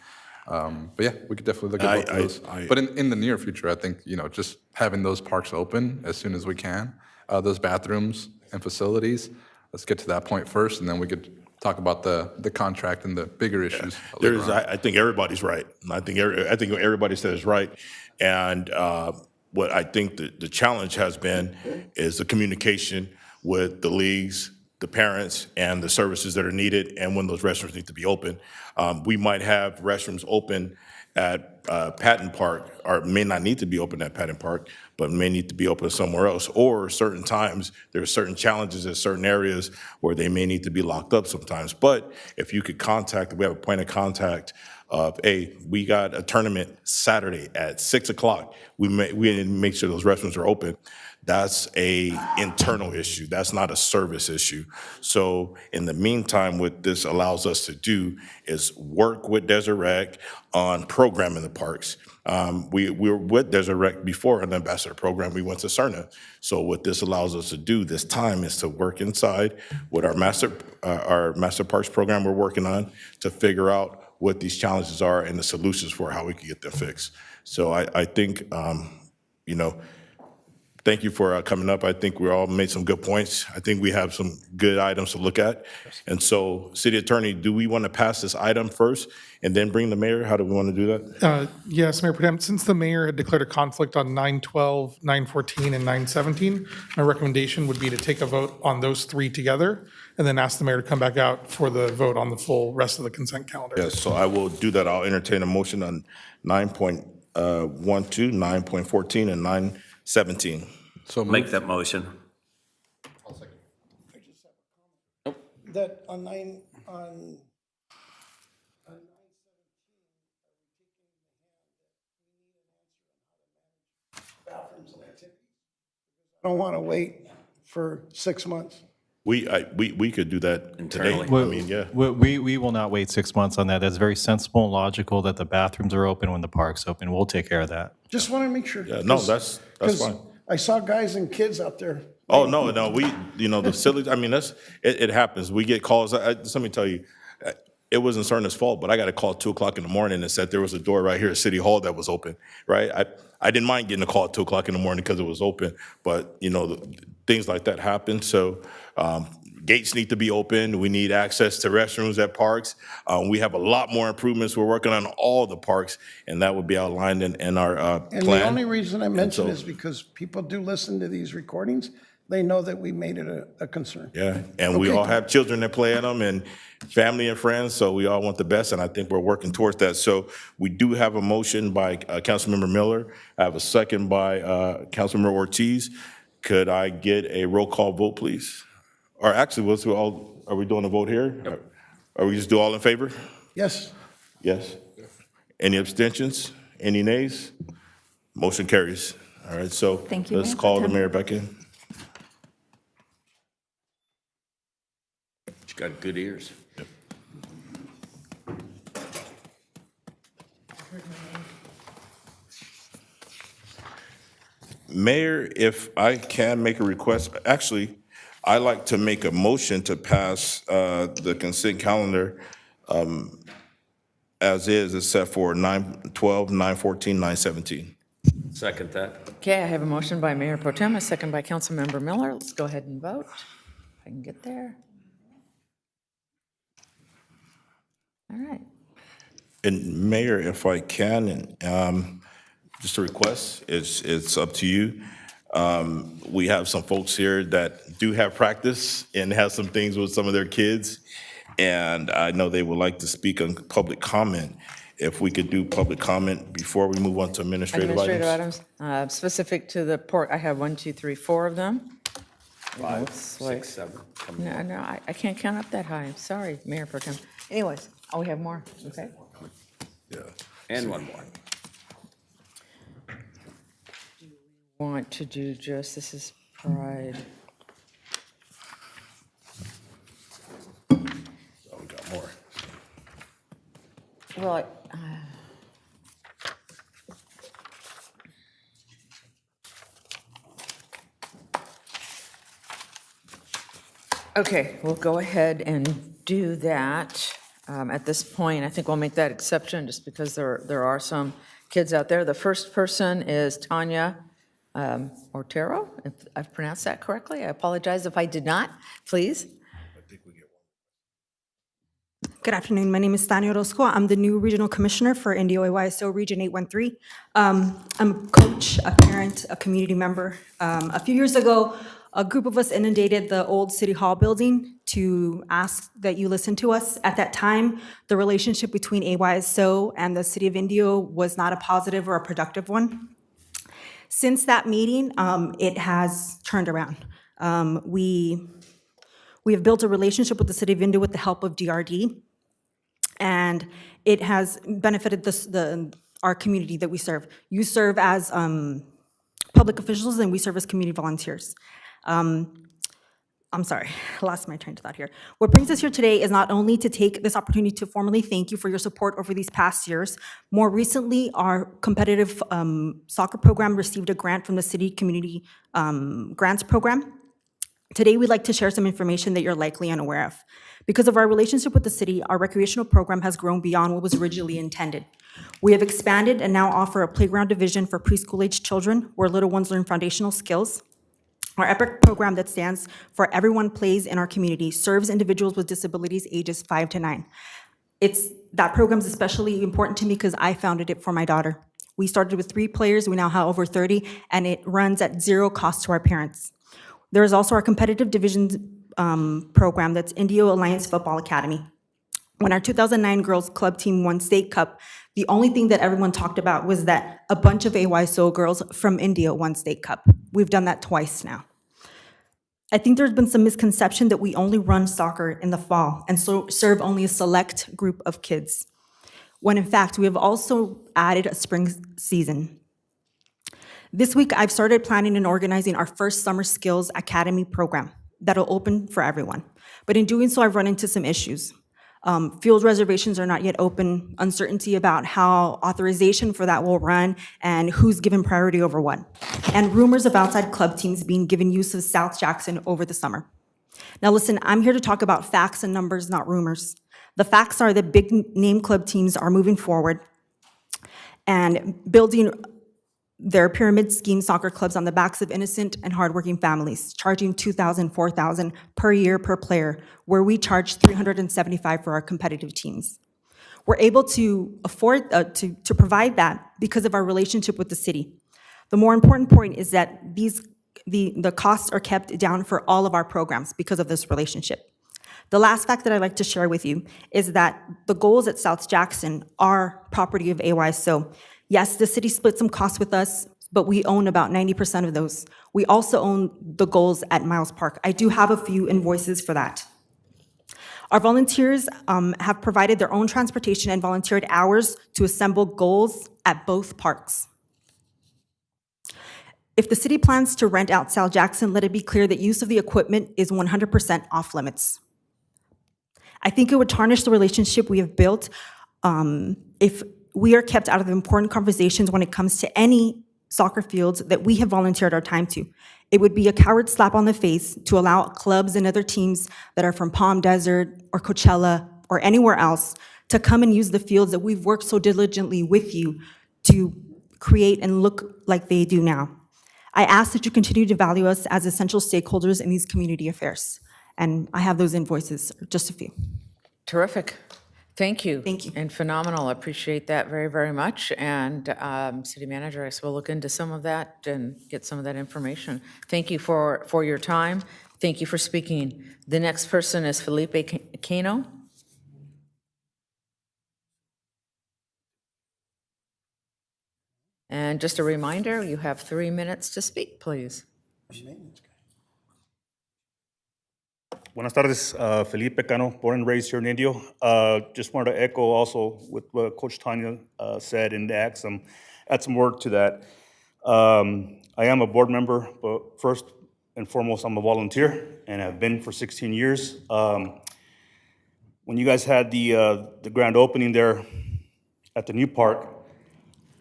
But yeah, we could definitely look at both of those. But in the near future, I think, you know, just having those parks open as soon as we can, those bathrooms and facilities, let's get to that point first, and then we could talk about the contract and the bigger issues. I think everybody's right. I think everybody says right. And what I think the challenge has been is the communication with the leagues, the parents, and the services that are needed, and when those restrooms need to be open. We might have restrooms open at Patton Park, or may not need to be open at Patton Park, but may need to be open somewhere else. Or certain times, there are certain challenges in certain areas where they may need to be locked up sometimes. But if you could we have a point of contact of, hey, we got a tournament Saturday at 6 o'clock. We make sure those restrooms are open. That's a internal issue. That's not a service issue. So in the meantime, what this allows us to do is work with Desert Rec on programming the parks. We were with Desert Rec before an ambassador program. We went to CERNA. So what this allows us to do this time is to work inside with our master parks program we're working on to figure out what these challenges are and the solutions for how we can get them fixed. So I think, you know, thank you for coming up. I think we all made some good points. I think we have some good items to look at. And so, City Attorney, do we want to pass this item first and then bring the mayor? How do we want to do that? Yes, Mayor Pro Tem, since the mayor had declared a conflict on 9/12, 9/14, and 9/17, my recommendation would be to take a vote on those three together and then ask the mayor to come back out for the vote on the full rest of the consent calendar. Yes, so I will do that. I'll entertain a motion on 9.12, 9.14, and 9.17. So Make that motion. That on 9, on bathrooms and activities. I don't want to wait for 6 months. We could do that today. Internally. I mean, yeah. We will not wait 6 months on that. That's very sensible and logical that the bathrooms are open when the park's open. We'll take care of that. Just want to make sure. Yeah, no, that's 'cause fine. I saw guys and kids out there. Oh, no, the facility, I mean, it happens. We get calls. Let me tell you, it wasn't Cerna's fault, but I got a call at 2:00 in the morning that said there was a door right here at City Hall that was open, right? I didn't mind getting a call at 2:00 in the morning because it was open, but, things like that happen. So gates need to be open. We need access to restrooms at parks. We have a lot more improvements we're working on all the parks, and that would be outlined in our And plan. the only reason I mention so- is because people do listen to these recordings. They know that we made it a concern. Yeah, and we Okay. all have children that play in them and family and friends, so we all want the best, and I think we're working towards that. So we do have a motion by Councilmember Miller. I have a second by Councilmember Ortiz. Could I get a roll call vote, please? Or actually, are we doing a vote here? Or we just do all in favor? Yes. Yes. Any abstentions? Any nays? Motion carries. All right, so Thank you, let's Mayor call Pro the Tem. mayor back in. She's got good ears. Mayor, if I can make a request, actually, I'd like to make a motion to pass the consent calendar as is, except for 9/12, 9/14, 9/17. Second that. Okay, I have a motion by Mayor Pro Tem, a second by Councilmember Miller. Let's go ahead and vote. If I can get there. All right. And Mayor, if I can, just a request, it's up to you. We have some folks here that do have practice and have some things with some of their kids, and I know they would like to speak on public comment. If we could do public comment before we move on to administrative items. Specific to the port, I have 1, 2, 3, 4 of them. 5, Looks like- 6, 7. No, I can't count up that high. Sorry, Mayor Pro Tem. Anyways, we have more, okay? Yeah. And one more. Want to do just, this is Pride. Oh, we got more. Well, okay, we'll go ahead and do that. At this point, I think we'll make that exception just because there are some kids out there. The first person is Tanya Ortero, if I've pronounced that correctly. I apologize if I did not, please. Good afternoon. My name is Tanya Orozco. I'm the new regional commissioner for Indio AYSO Region 813. I'm a coach, a parent, a community member. A few years ago, a group of us inundated the old City Hall building to ask that you listen to us. At that time, the relationship between AYSO and the City of Indio was not a positive or a productive one. Since that meeting, it has turned around. We have built a relationship with the City of Indio with the help of DRD, and it has benefited our community that we serve. You serve as public officials, and we serve as community volunteers. I'm sorry, I lost my train of thought here. What brings us here today is not only to take this opportunity to formally thank you for your support over these past years. More recently, our competitive soccer program received a grant from the City Community Grants Program. Today, we'd like to share some information that you're likely unaware of. Because of our relationship with the city, our recreational program has grown beyond what was originally intended. We have expanded and now offer a playground division for preschool-age children where little ones learn foundational skills. Our EPIC program that stands for Everyone Plays in Our Community serves individuals with disabilities ages 5 to 9. That program's especially important to me because I founded it for my daughter. We started with 3 players, we now have over 30, and it runs at zero cost to our parents. There is also our competitive divisions program that's Indio Alliance Football Academy. When our 2009 girls club team won state cup, the only thing that everyone talked about was that a bunch of AYSO girls from India won state cup. We've done that twice now. I think there's been some misconception that we only run soccer in the fall and so serve only a select group of kids, when in fact we have also added a spring season. This week, I've started planning and organizing our first Summer Skills Academy program that'll open for everyone. But in doing so, I've run into some issues. Field reservations are not yet open, uncertainty about how authorization for that will run, and who's given priority over what, and rumors of outside club teams being given use of South Jackson over the summer. Now listen, I'm here to talk about facts and numbers, not rumors. The facts are that big name club teams are moving forward and building their pyramid scheme soccer clubs on the backs of innocent and hardworking families, charging $2,000, $4,000 per year per player, where we charge $375 for our competitive teams. We're able to afford to provide that because of our relationship with the city. The more important point is that the costs are kept down for all of our programs because of this relationship. The last fact that I'd like to share with you is that the goals at South Jackson are property of AYSO. Yes, the city split some costs with us, but we own about 90% of those. We also own the goals at Miles Park. I do have a few invoices for that. Our volunteers have provided their own transportation and volunteered hours to assemble goals at both parks. If the city plans to rent out South Jackson, let it be clear that use of the equipment is 100% off limits. I think it would tarnish the relationship we have built if we are kept out of important conversations when it comes to any soccer fields that we have volunteered our time to. It would be a coward slap on the face to allow clubs and other teams that are from Palm Desert or Coachella or anywhere else to come and use the fields that we've worked so diligently with you to create and look like they do now. I ask that you continue to value us as essential stakeholders in these community affairs. And I have those invoices, just a few. Terrific. Thank you. Thank you. And phenomenal. I appreciate that very, very much. And City Manager, I guess we'll look into some of that and get some of that information. Thank you for your time. Thank you for speaking. The next person is Felipe Cano. And just a reminder, you have 3 minutes to speak, please. Buenas tardes, Felipe Cano, born and raised here in Indio. Just wanted to echo also with what Coach Tanya said and add some word to that. I am a board member, but first and foremost, I'm a volunteer and have been for 16 years. When you guys had the grand opening there at the new park,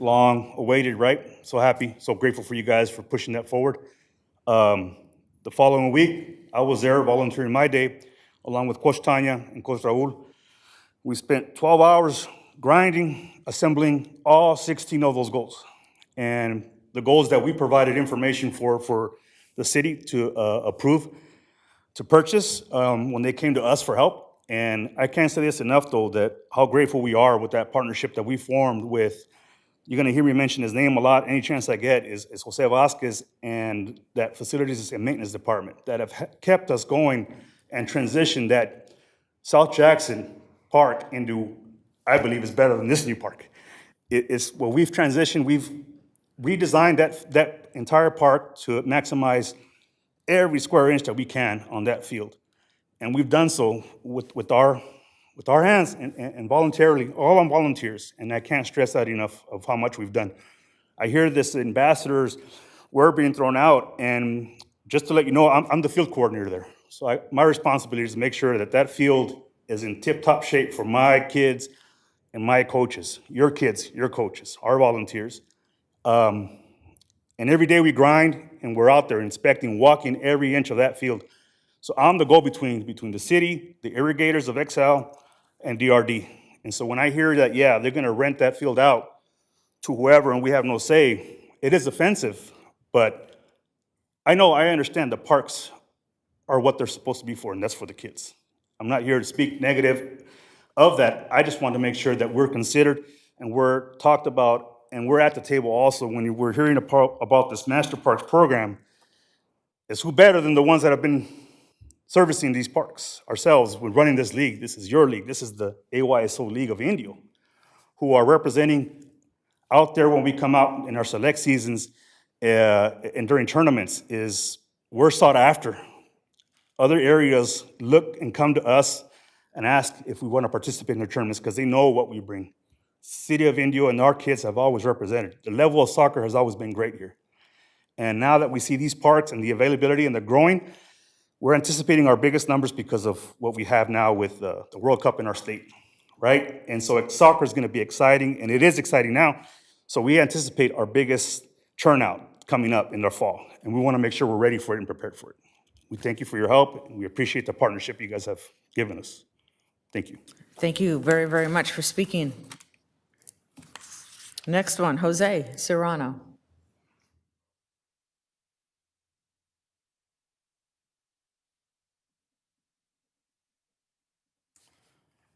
long awaited, right? So happy, so grateful for you guys for pushing that forward. The following week, I was there volunteering my day, along with Coach Tanya and Coach Raul. We spent 12 hours grinding, assembling all 16 of those goals. And the goals that we provided information for the city to approve, to purchase when they came to us for help. And I can't say this enough, though, that how grateful we are with that partnership that we formed with. You're going to hear me mention his name a lot. Any chance I get is Jose Vasquez and that facilities and maintenance department that have kept us going and transitioned that South Jackson Park into, I believe, is better than this new park. It's well, we've transitioned, we've redesigned that entire park to maximize every square inch that we can on that field. And we've done so with our hands and voluntarily, all on volunteers, and I can't stress that enough of how much we've done. I hear this ambassadors were being thrown out, and just to let you know, I'm the field coordinator there. So my responsibility is to make sure that that field is in tip-top shape for my kids and my coaches, your kids, your coaches, our volunteers. And every day we grind, and we're out there inspecting, walking every inch of that field So I'm the go-between between the city, the irrigators of XL, and DRD. And so when I hear that, yeah, they're going to rent that field out to whoever and we have no say, it is offensive. But I understand the parks are what they're supposed to be for, and that's for the kids. I'm not here to speak negative of that. I just want to make sure that we're considered and we're talked about and we're at the table also when we're hearing about this Master Parks program. Is who better than the ones that have been servicing these parks ourselves? We're running this league. This is your league. This is the AYSO League of Indio, who are representing out there when we come out in our select seasons and during tournaments. Is we're sought after. Other areas look and come to us and ask if we want to participate in their tournaments because they know what we bring. City of Indio and our kids have always represented. The level of soccer has always been great here. And now that we see these parks and the availability and the growing, we're anticipating our biggest numbers because of what we have now with the World Cup in our state, right? And so soccer is going to be exciting, and it is exciting now. So we anticipate our biggest turnout coming up in the fall, and we want to make sure we're ready for it and prepared for it. We thank you for your help, and we appreciate the partnership you guys have given us. Thank you. Thank you very, very much for speaking. Next one, Jose Serrano.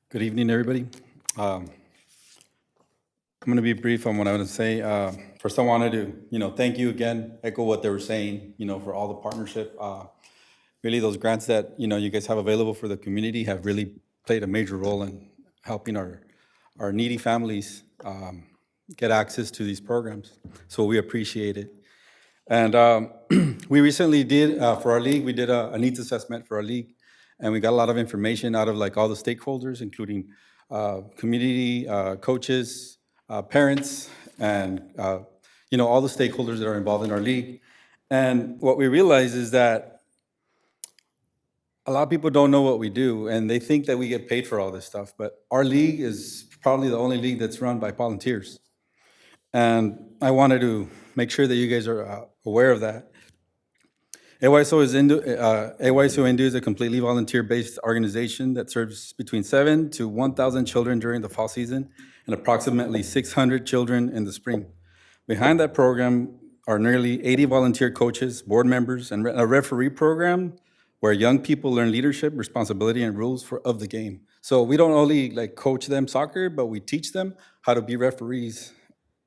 Good evening, everybody. I'm going to be brief on what I want to say. First, I wanted to, thank you again, echo what they were saying, for all the partnership. Really, those grants that, you guys have available for the community have really played a major role in helping our needy families get access to these programs. So we appreciate it. And we recently did, for our league, we did a needs assessment for our league. And we got a lot of information out of all the stakeholders, including community, coaches, parents, and all the stakeholders that are involved in our league. And what we realized is that a lot of people don't know what we do, and they think that we get paid for all this stuff. But our league is probably the only league that's run by volunteers. And I wanted to make sure that you guys are aware of that. AYSO Indio is a completely volunteer-based organization that serves between 7,000 to 1,000 children during the fall season and approximately 600 children in the spring. Behind that program are nearly 80 volunteer coaches, board members, and a referee program where young people learn leadership, responsibility, and rules of the game. So we don't only coach them soccer, but we teach them how to be referees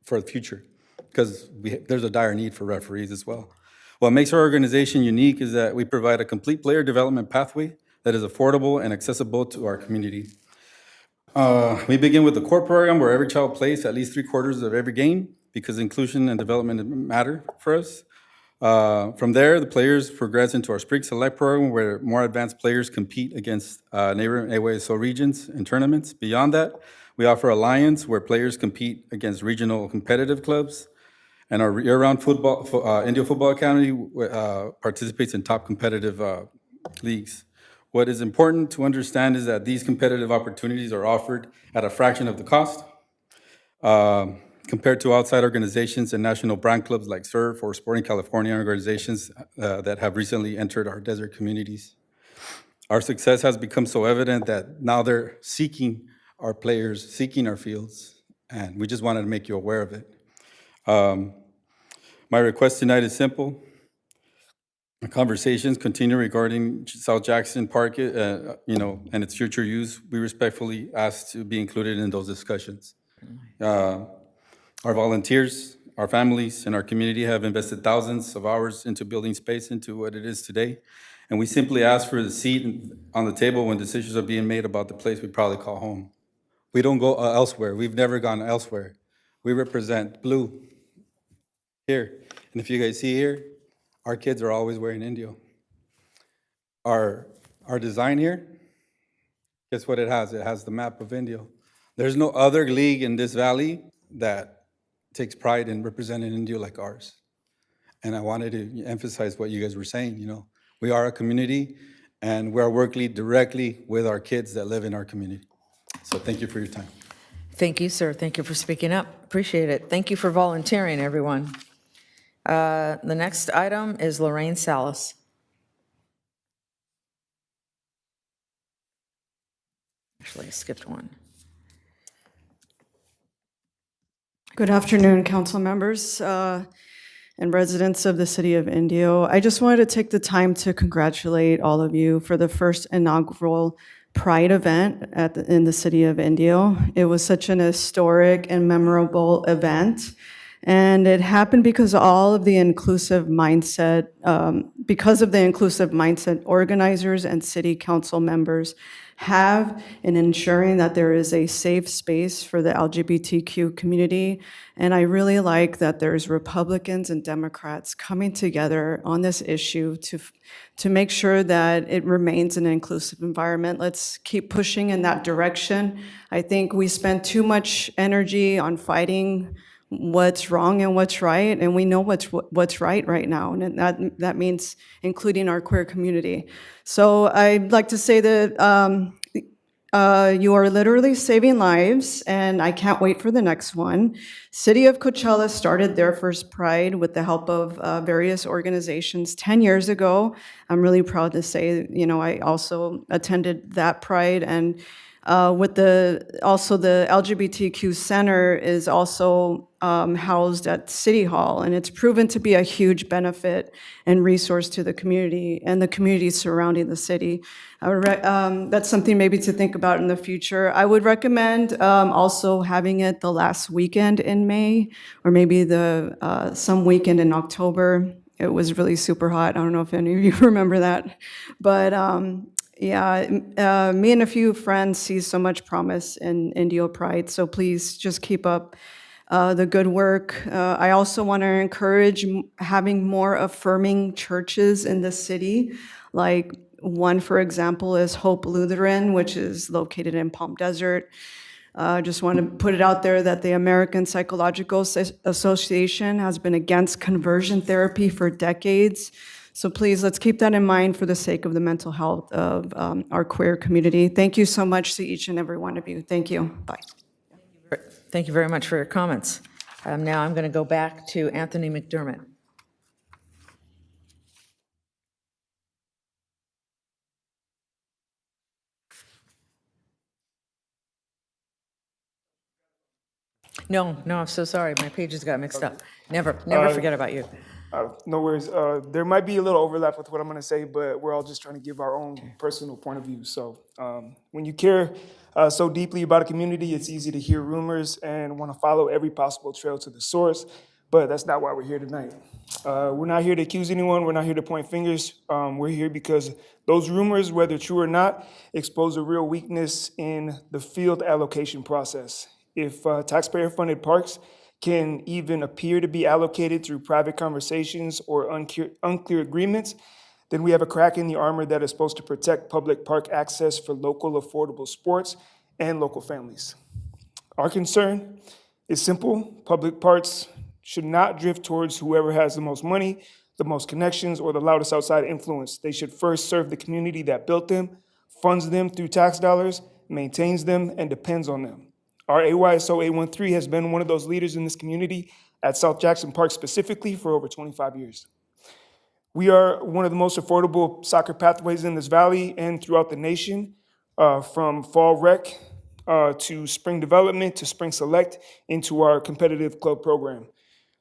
for the future because there's a dire need for referees as well. What makes our organization unique is that we provide a complete player development pathway that is affordable and accessible to our community. We begin with the core program where every child plays at least 3/4 of every game because inclusion and development matter for us. From there, the players progress into our Spring Select program where more advanced players compete against neighboring AYSO regions and tournaments. Beyond that, we offer Alliance where players compete against regional competitive clubs. And our year-round Indio Football Academy participates in top competitive leagues. What is important to understand is that these competitive opportunities are offered at a fraction of the cost compared to outside organizations and national brand clubs like SURF or Sporting California organizations that have recently entered our desert communities. Our success has become so evident that now they're seeking our players, seeking our fields, and we just wanted to make you aware of it. My request tonight is simple. The conversations continue regarding South Jackson Park, and its future use. We respectfully ask to be included in those discussions. Our volunteers, our families, and our community have invested thousands of hours into building space into what it is today. And we simply ask for the seat on the table when decisions are being made about the place we probably call home. We don't go elsewhere. We've never gone elsewhere. We represent blue here. And if you guys see here, our kids are always wearing Indio. Our design here, guess what it has? It has the map of Indio. There's no other league in this valley that takes pride in representing Indio like ours. And I wanted to emphasize what you guys were saying, We are a community, and we're working directly with our kids that live in our community. So thank you for your time. Thank you, sir. Thank you for speaking up. Appreciate it. Thank you for volunteering, everyone. The next item is Lorraine Salas. Actually, I skipped one. Good afternoon, council members and residents of the city of Indio. I just wanted to take the time to congratulate all of you for the first inaugural Pride event in the city of Indio. It was such an historic and memorable event. And it happened because all of the inclusive mindset, organizers and city council members have in ensuring that there is a safe space for the LGBTQ community. And I really like that there's Republicans and Democrats coming together on this issue to make sure that it remains an inclusive environment. Let's keep pushing in that direction. I think we spend too much energy on fighting what's wrong and what's right, and we know what's right now, and that means including our queer community. So I'd like to say that you are literally saving lives, and I can't wait for the next one. City of Coachella started their first Pride with the help of various organizations 10 years ago. I'm really proud to say, I also attended that Pride, and with the LGBTQ Center is also housed at City Hall, and it's proven to be a huge benefit and resource to the community and the communities surrounding the city. That's something maybe to think about in the future. I would recommend also having it the last weekend in May, or maybe some weekend in October. It was really super hot. I don't know if any of you remember that, but me and a few friends see so much promise in Indio Pride, so please just keep up the good work. I also want to encourage having more affirming churches in the city. Like one, for example, is Hope Lutheran, which is located in Palm Desert. Just want to put it out there that the American Psychological Association has been against conversion therapy for decades. So please, let's keep that in mind for the sake of the mental health of our queer community. Thank you so much to each and every one of you. Thank you. Bye. Thank you very much for your comments. Now I'm going to go back to Anthony McDermott. No, I'm so sorry. My pages got mixed up. Never forget about you. No worries. There might be a little overlap with what I'm going to say, but we're all just trying to give our own personal point of view. So when you care so deeply about a community, it's easy to hear rumors and want to follow every possible trail to the source, but that's not why we're here tonight. We're not here to accuse anyone. We're not here to point fingers. We're here because those rumors, whether true or not, expose a real weakness in the field allocation process. If taxpayer-funded parks can even appear to be allocated through private conversations or unclear agreements, then we have a crack in the armor that is supposed to protect public park access for local affordable sports and local families. Our concern is simple. Public parks should not drift towards whoever has the most money, the most connections, or the loudest outside influence. They should first serve the community that built them, funds them through tax dollars, maintains them, and depends on them. Our AYSO 813 has been one of those leaders in this community at South Jackson Park specifically for over 25 years. We are one of the most affordable soccer pathways in this valley and throughout the nation, from fall rec to spring development to spring select into our competitive club program.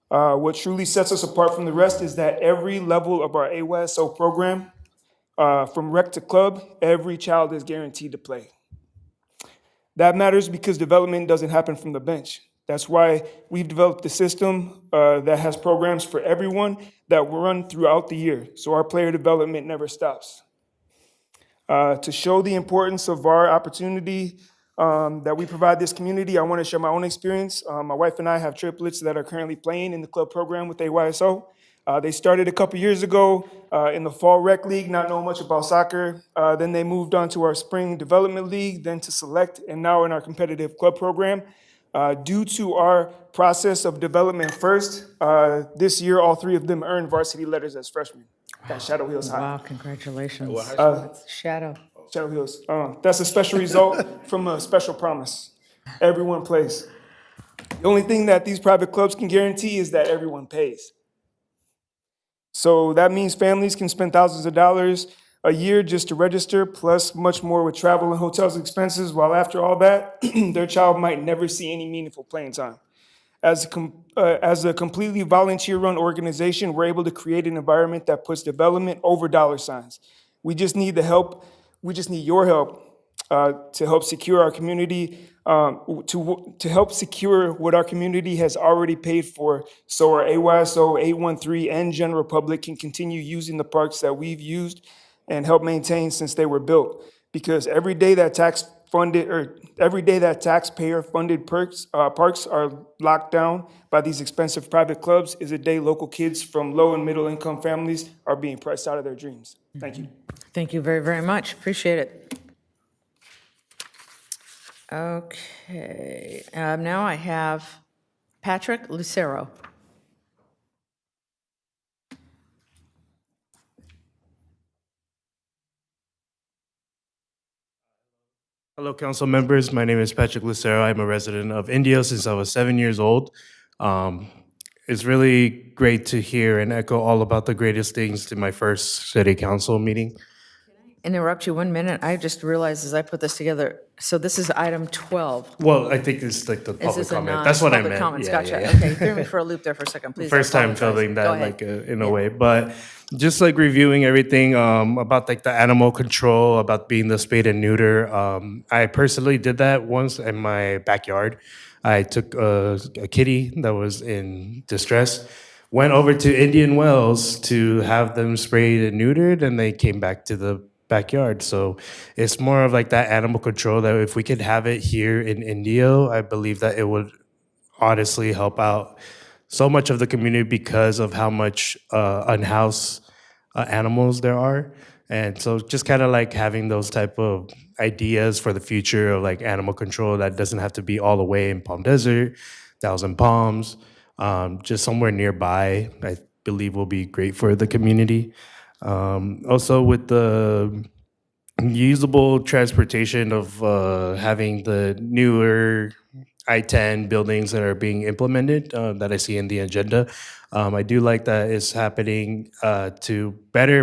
What truly sets us apart from the rest is that every level of our AYSO program, from rec to club, every child is guaranteed to play. That matters because development doesn't happen from the bench. That's why we've developed a system that has programs for everyone that will run throughout the year, so our player development never stops. To show the importance of our opportunity that we provide this community, I want to share my own experience. My wife and I have triplets that are currently playing in the club program with AYSO. They started a couple years ago in the Fall Rec League, not knowing much about soccer. Then they moved on to our Spring Development League, then to Select, and now in our competitive club program. Due to our process of development first, this year all three of them earned varsity letters as freshmen at Shadow Hills High. Wow, congratulations. Shadow Hills. That's a special result from a special promise. Everyone plays. The only thing that these private clubs can guarantee is that everyone pays. So that means families can spend thousands of dollars a year just to register, plus much more with travel and hotels expenses, while after all that, their child might never see any meaningful playing time. As a completely volunteer-run organization, we're able to create an environment that puts development over dollar signs. We just need the help. We just need your help to help secure our community, to help secure what our community has already paid for, so our AYSO, 813, and General Public can continue using the parks that we've used and help maintain since they were built. Because every day that taxpayer-funded parks are locked down by these expensive private clubs is a day local kids from low and middle income families are being priced out of their dreams. Thank you. Thank you very, very much. Appreciate it. Okay, now I have Patrick Lucero. Hello, council members. My name is Patrick Lucero. I'm a resident of Indio since I was 7 years old. It's really great to hear and echo all about the greatest things to my first city council meeting. Interrupt you 1 minute. I just realized as I put this together, so this is item 12. Well, I think it's like the Is public this a comment. That's what I non-public meant. comments? Yeah, Gotcha. yeah. Okay, threw me for a loop there for a second. Please. First time apologize. feeling Go that, ahead. like in a way, but just like reviewing everything about like the animal control, about being the spade and neuter. I personally did that once in my backyard. I took a kitty that was in distress, went over to Indian Wells to have them sprayed and neutered, and they came back to the backyard. So it's more of like that animal control that if we could have it here in Indio, I believe that it would honestly help out so much of the community because of how much unhoused animals there are. And so just kind of like having those type of ideas for the future of like animal control that doesn't have to be all the way in Palm Desert, Thousand Palms, just somewhere nearby, I believe will be great for the community. Also with the usable transportation of having the newer I-10 buildings that are being implemented that I see in the agenda. I do like that it's happening to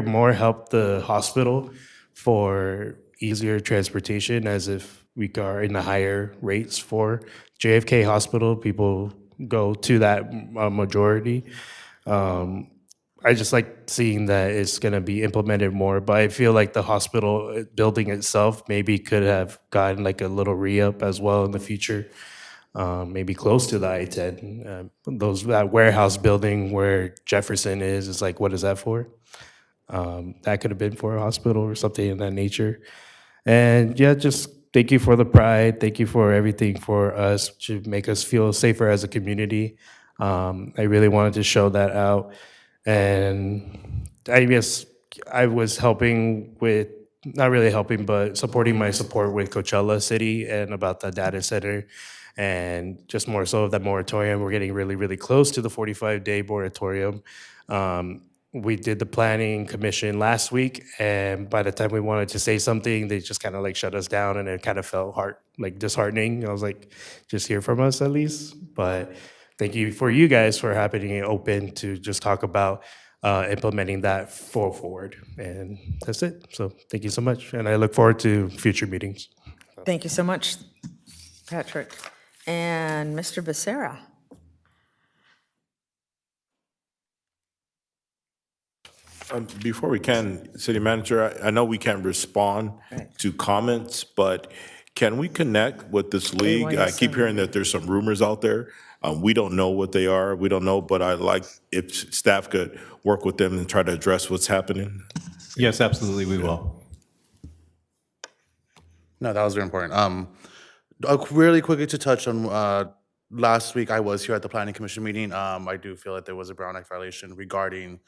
more help the hospital for easier transportation, as if we are in the higher rates for JFK Hospital, people go to that majority. I just like seeing that it's going to be implemented more, but I feel like the hospital building itself maybe could have gotten like a little re-up as well in the future, maybe close to the I-10. That warehouse building where Jefferson is like, what is that for? That could have been for a hospital or something in that nature. And yeah, just thank you for the pride. Thank you for everything for us to make us feel safer as a community. I really wanted to show that out. And I guess I was helping with, not really helping, but supporting my support with Coachella City and about the data center and just more so of that moratorium. We're getting really, really close to the 45-day moratorium. We did the planning commission last week, and by the time we wanted to say something, they just kind of like shut us down, and it kind of felt disheartening. I was like, just hear from us at least. But thank you for you guys for having it open to just talk about implementing that forward. And that's it. So thank you so much. And I look forward to future meetings. Thank you so much, Patrick. And Mr. Becerra. Before we can, City Manager, I know we can't respond to comments, but can we connect with this league? I keep hearing that there's some rumors out there. We don't know what they are. We don't know, but I'd like if staff could work with them and try to address what's happening. Yes, absolutely, we will. No, that was very important. Really quickly to touch on, last week I was here at the Planning Commission meeting. I do feel that there was a Brown Act violation regarding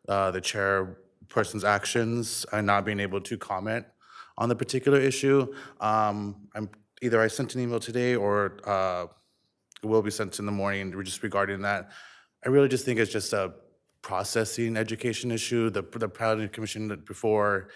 the chairperson's actions and not being able to comment on the particular issue. Either I sent an email today or it will be sent in the morning just regarding that. I really just think it's just a processing education issue. The Planning Commission before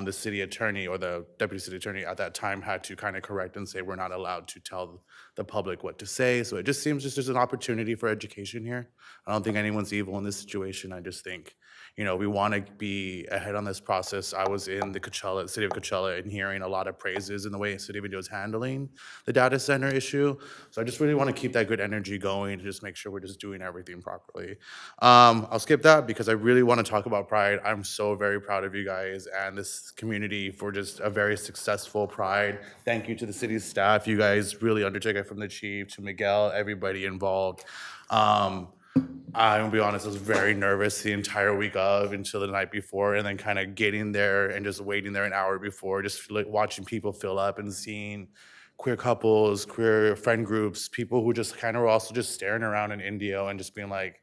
the city attorney or the deputy city attorney at that time had to kind of correct and say, we're not allowed to tell the public what to say. So it just seems just there's an opportunity for education here. I don't think anyone's evil in this situation. I just think, we want to be ahead on this process. I was in the city of Coachella, and hearing a lot of praises in the way the city of Indio is handling the data center issue. So I just really want to keep that good energy going to just make sure we're just doing everything properly. I'll skip that because I really want to talk about Pride. I'm so very proud of you guys and this community for just a very successful Pride. Thank you to the city staff. You guys really undertook it, from the chief to Miguel, everybody involved. I'm gonna be honest, I was very nervous the entire week of until the night before, and then kind of getting there and just waiting there an hour before, just like watching people fill up and seeing queer couples, queer friend groups, people who just kind of were also just staring around in Indio and just being like,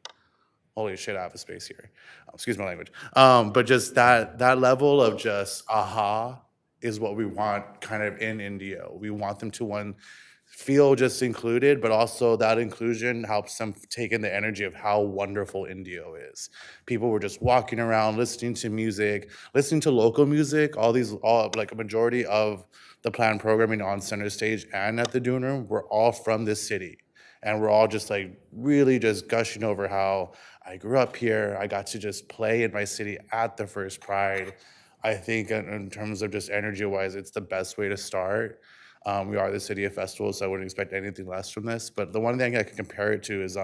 holy shit, I have a space here. Excuse my language. But just that level of just aha is what we want kind of in Indio. We want them to feel just included, but also that inclusion helps them take in the energy of how wonderful Indio is. People were just walking around, listening to music, listening to local music. All like a majority of the planned programming on Center Stage and at the Dune Room were all from this city. And we're all just like really just gushing over how I grew up here. I got to just play in my city at the first Pride. I think in terms of just energy-wise, it's the best way to start. We are the city of festivals, so I wouldn't expect anything less from this. But the one thing I can compare it to is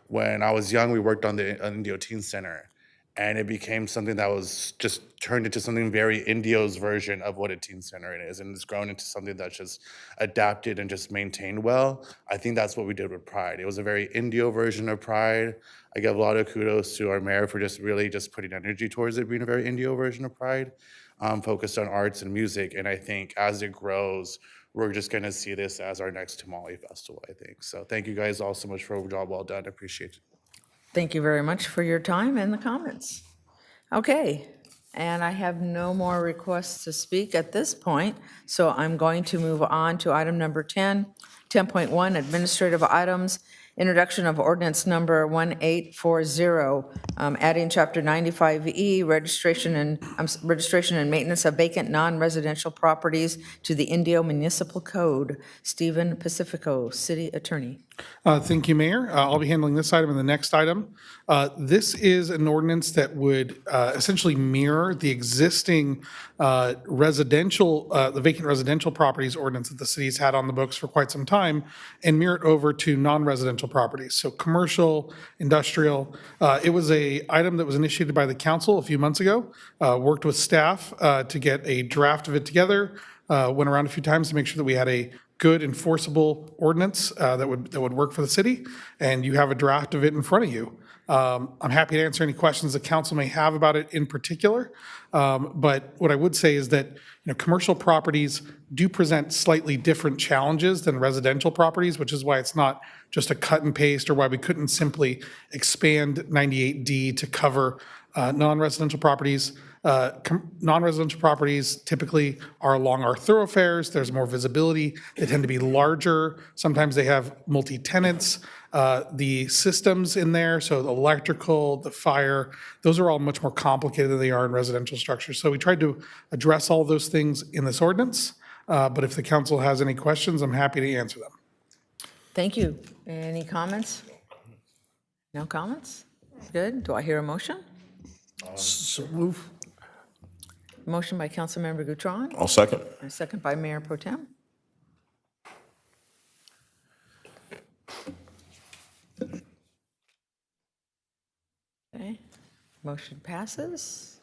when I was young, we worked on the Indio Teen Center, and it became something that was just turned into something very Indio's version of what a teen center it is, and it's grown into something that's just adapted and just maintained well. I think that's what we did with Pride. It was a very Indio version of Pride. I give a lot of kudos to our mayor for just really just putting energy towards it being a very Indio version of Pride. Focused on arts and music, and I think as it grows, we're just going to see this as our next Tamale Festival, I think. So thank you guys all so much for a job well done. I appreciate it. Thank you very much for your time and the comments. Okay, and I have no more requests to speak at this point, so I'm going to move on to item number 10, 10.1, administrative items. Introduction of ordinance number 1840, adding chapter 95E, registration and maintenance of vacant non-residential properties to the Indio Municipal Code. Stephen Pacifico, City Attorney. Thank you, Mayor. I'll be handling this item and the next item. This is an ordinance that would essentially mirror the existing the vacant residential properties ordinance that the city's had on the books for quite some time, and mirror it over to non-residential properties, so commercial, industrial. It was a item that was initiated by the council a few months ago, worked with staff to get a draft of it together, went around a few times to make sure that we had a good enforceable ordinance that would work for the city, and you have a draft of it in front of you. I'm happy to answer any questions the council may have about it in particular, but what I would say is that commercial properties do present slightly different challenges than residential properties, which is why it's not just a cut and paste, or why we couldn't simply expand 98D to cover non-residential properties. Non-residential properties typically are along our thoroughfares. There's more visibility. They tend to be larger. Sometimes they have multi-tenants. The systems in there, so the electrical, the fire, those are all much more complicated than they are in residential structures. So we tried to address all those things in this ordinance, but if the council has any questions, I'm happy to answer them. Thank you. Any comments? No comments? Good. Do I hear a motion? So move. Motion by Councilmember Gutron. I'll second. And a second by Mayor Pro Tem. Okay, motion passes.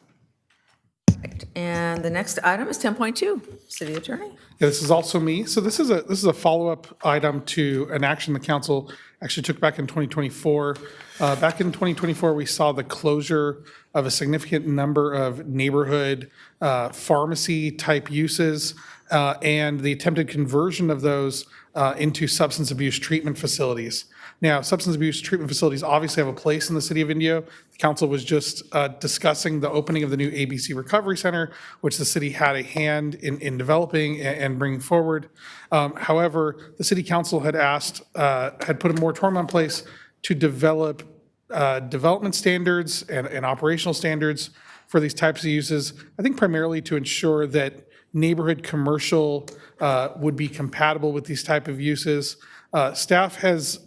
And the next item is 10.2, City Attorney. Yeah, this is also me. So this is a follow-up item to an action the council actually took back in 2024. Back in 2024, we saw the closure of a significant number of neighborhood pharmacy-type uses and the attempted conversion of those into substance abuse treatment facilities. Now, substance abuse treatment facilities obviously have a place in the city of Indio. The council was just discussing the opening of the new ABC Recovery Center, which the city had a hand in developing and bringing forward. However, the city council had put a moratorium in place to develop development standards and operational standards for these types of uses, I think primarily to ensure that neighborhood commercial would be compatible with these type of uses. Staff has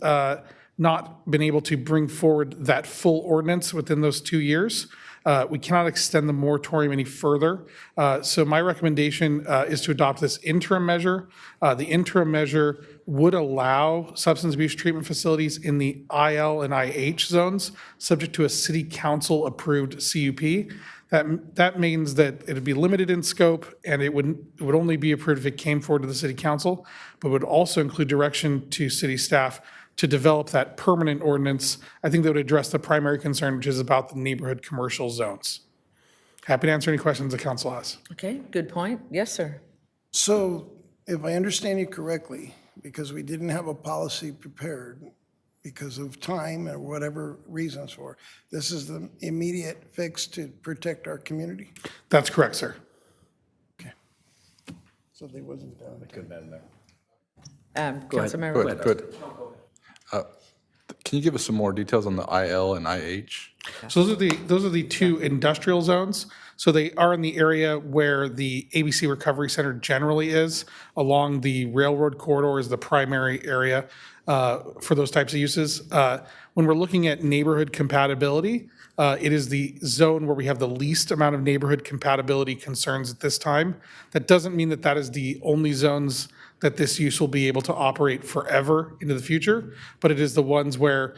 not been able to bring forward that full ordinance within those 2 years. We cannot extend the moratorium any further. So my recommendation is to adopt this interim measure. The interim measure would allow substance abuse treatment facilities in the IL and IH zones, subject to a city council approved CUP. That means that it would be limited in scope, and it would only be approved if it came forward to the city council, but would also include direction to city staff to develop that permanent ordinance. I think that would address the primary concern, which is about the neighborhood commercial zones. Happy to answer any questions the council has. Okay, good point. Yes, sir. So if I understand you correctly, because we didn't have a policy prepared because of time or whatever reasons for, this is the immediate fix to protect our community? That's correct, sir. So they wasn't done. Councilmember Good, Whitman. good. Can you give us some more details on the IL and IH? So those are the two industrial zones. So they are in the area where the ABC Recovery Center generally is. Along the railroad corridor is the primary area for those types of uses. When we're looking at neighborhood compatibility, it is the zone where we have the least amount of neighborhood compatibility concerns at this time. That doesn't mean that that is the only zones that this use will be able to operate forever into the future, but it is the ones where,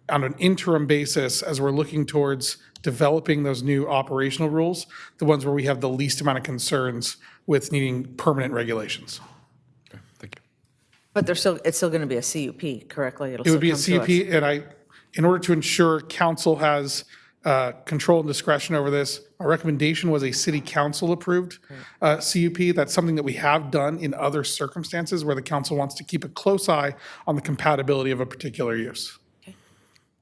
on an interim basis, as we're looking towards developing those new operational rules, the ones where we have the least amount of concerns with needing permanent regulations. But it's still going to be a CUP, correctly? It would be a CUP, and in order to ensure council has control and discretion over this, our recommendation was a city council approved CUP. That's something that we have done in other circumstances where the council wants to keep a close eye on the compatibility of a particular use.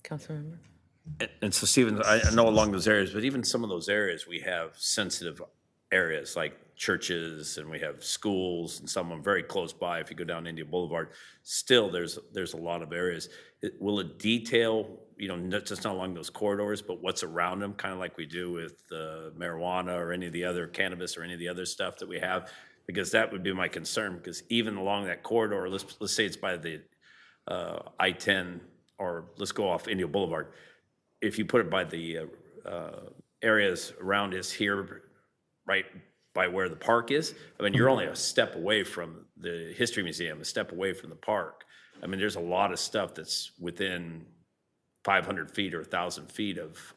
Councilmember. And so, Stephen, I know along those areas, but even some of those areas, we have sensitive areas like churches, and we have schools, and some of them very close by. If you go down Indio Boulevard, still there's a lot of areas. Will it detail, just not along those corridors, but what's around them, kind of like we do with marijuana or any of the other cannabis or any of the other stuff that we have? Because that would be my concern. Because even along that corridor, let's say it's by the I-10, or let's go off Indio Boulevard. If you put it by the areas around us here, right by where the park is, I mean, you're only a step away from the History Museum, a step away from the park. I mean, there's a lot of stuff that's within 500 feet or 1,000 feet of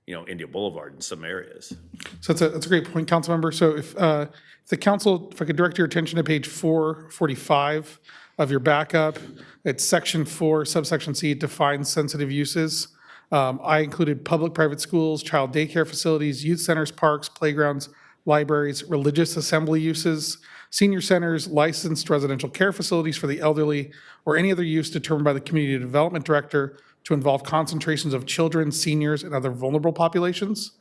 Indio Boulevard in some areas. So that's a great point, Councilmember. So if the council, if I could direct your attention to page 445 of your backup, it's section 4, subsection C, it defines sensitive uses. I included public, private schools, child daycare facilities, youth centers, parks, playgrounds, libraries, religious assembly uses, senior centers, licensed residential care facilities for the elderly, or any other use determined by the community development director to involve concentrations of children, seniors, and other vulnerable populations.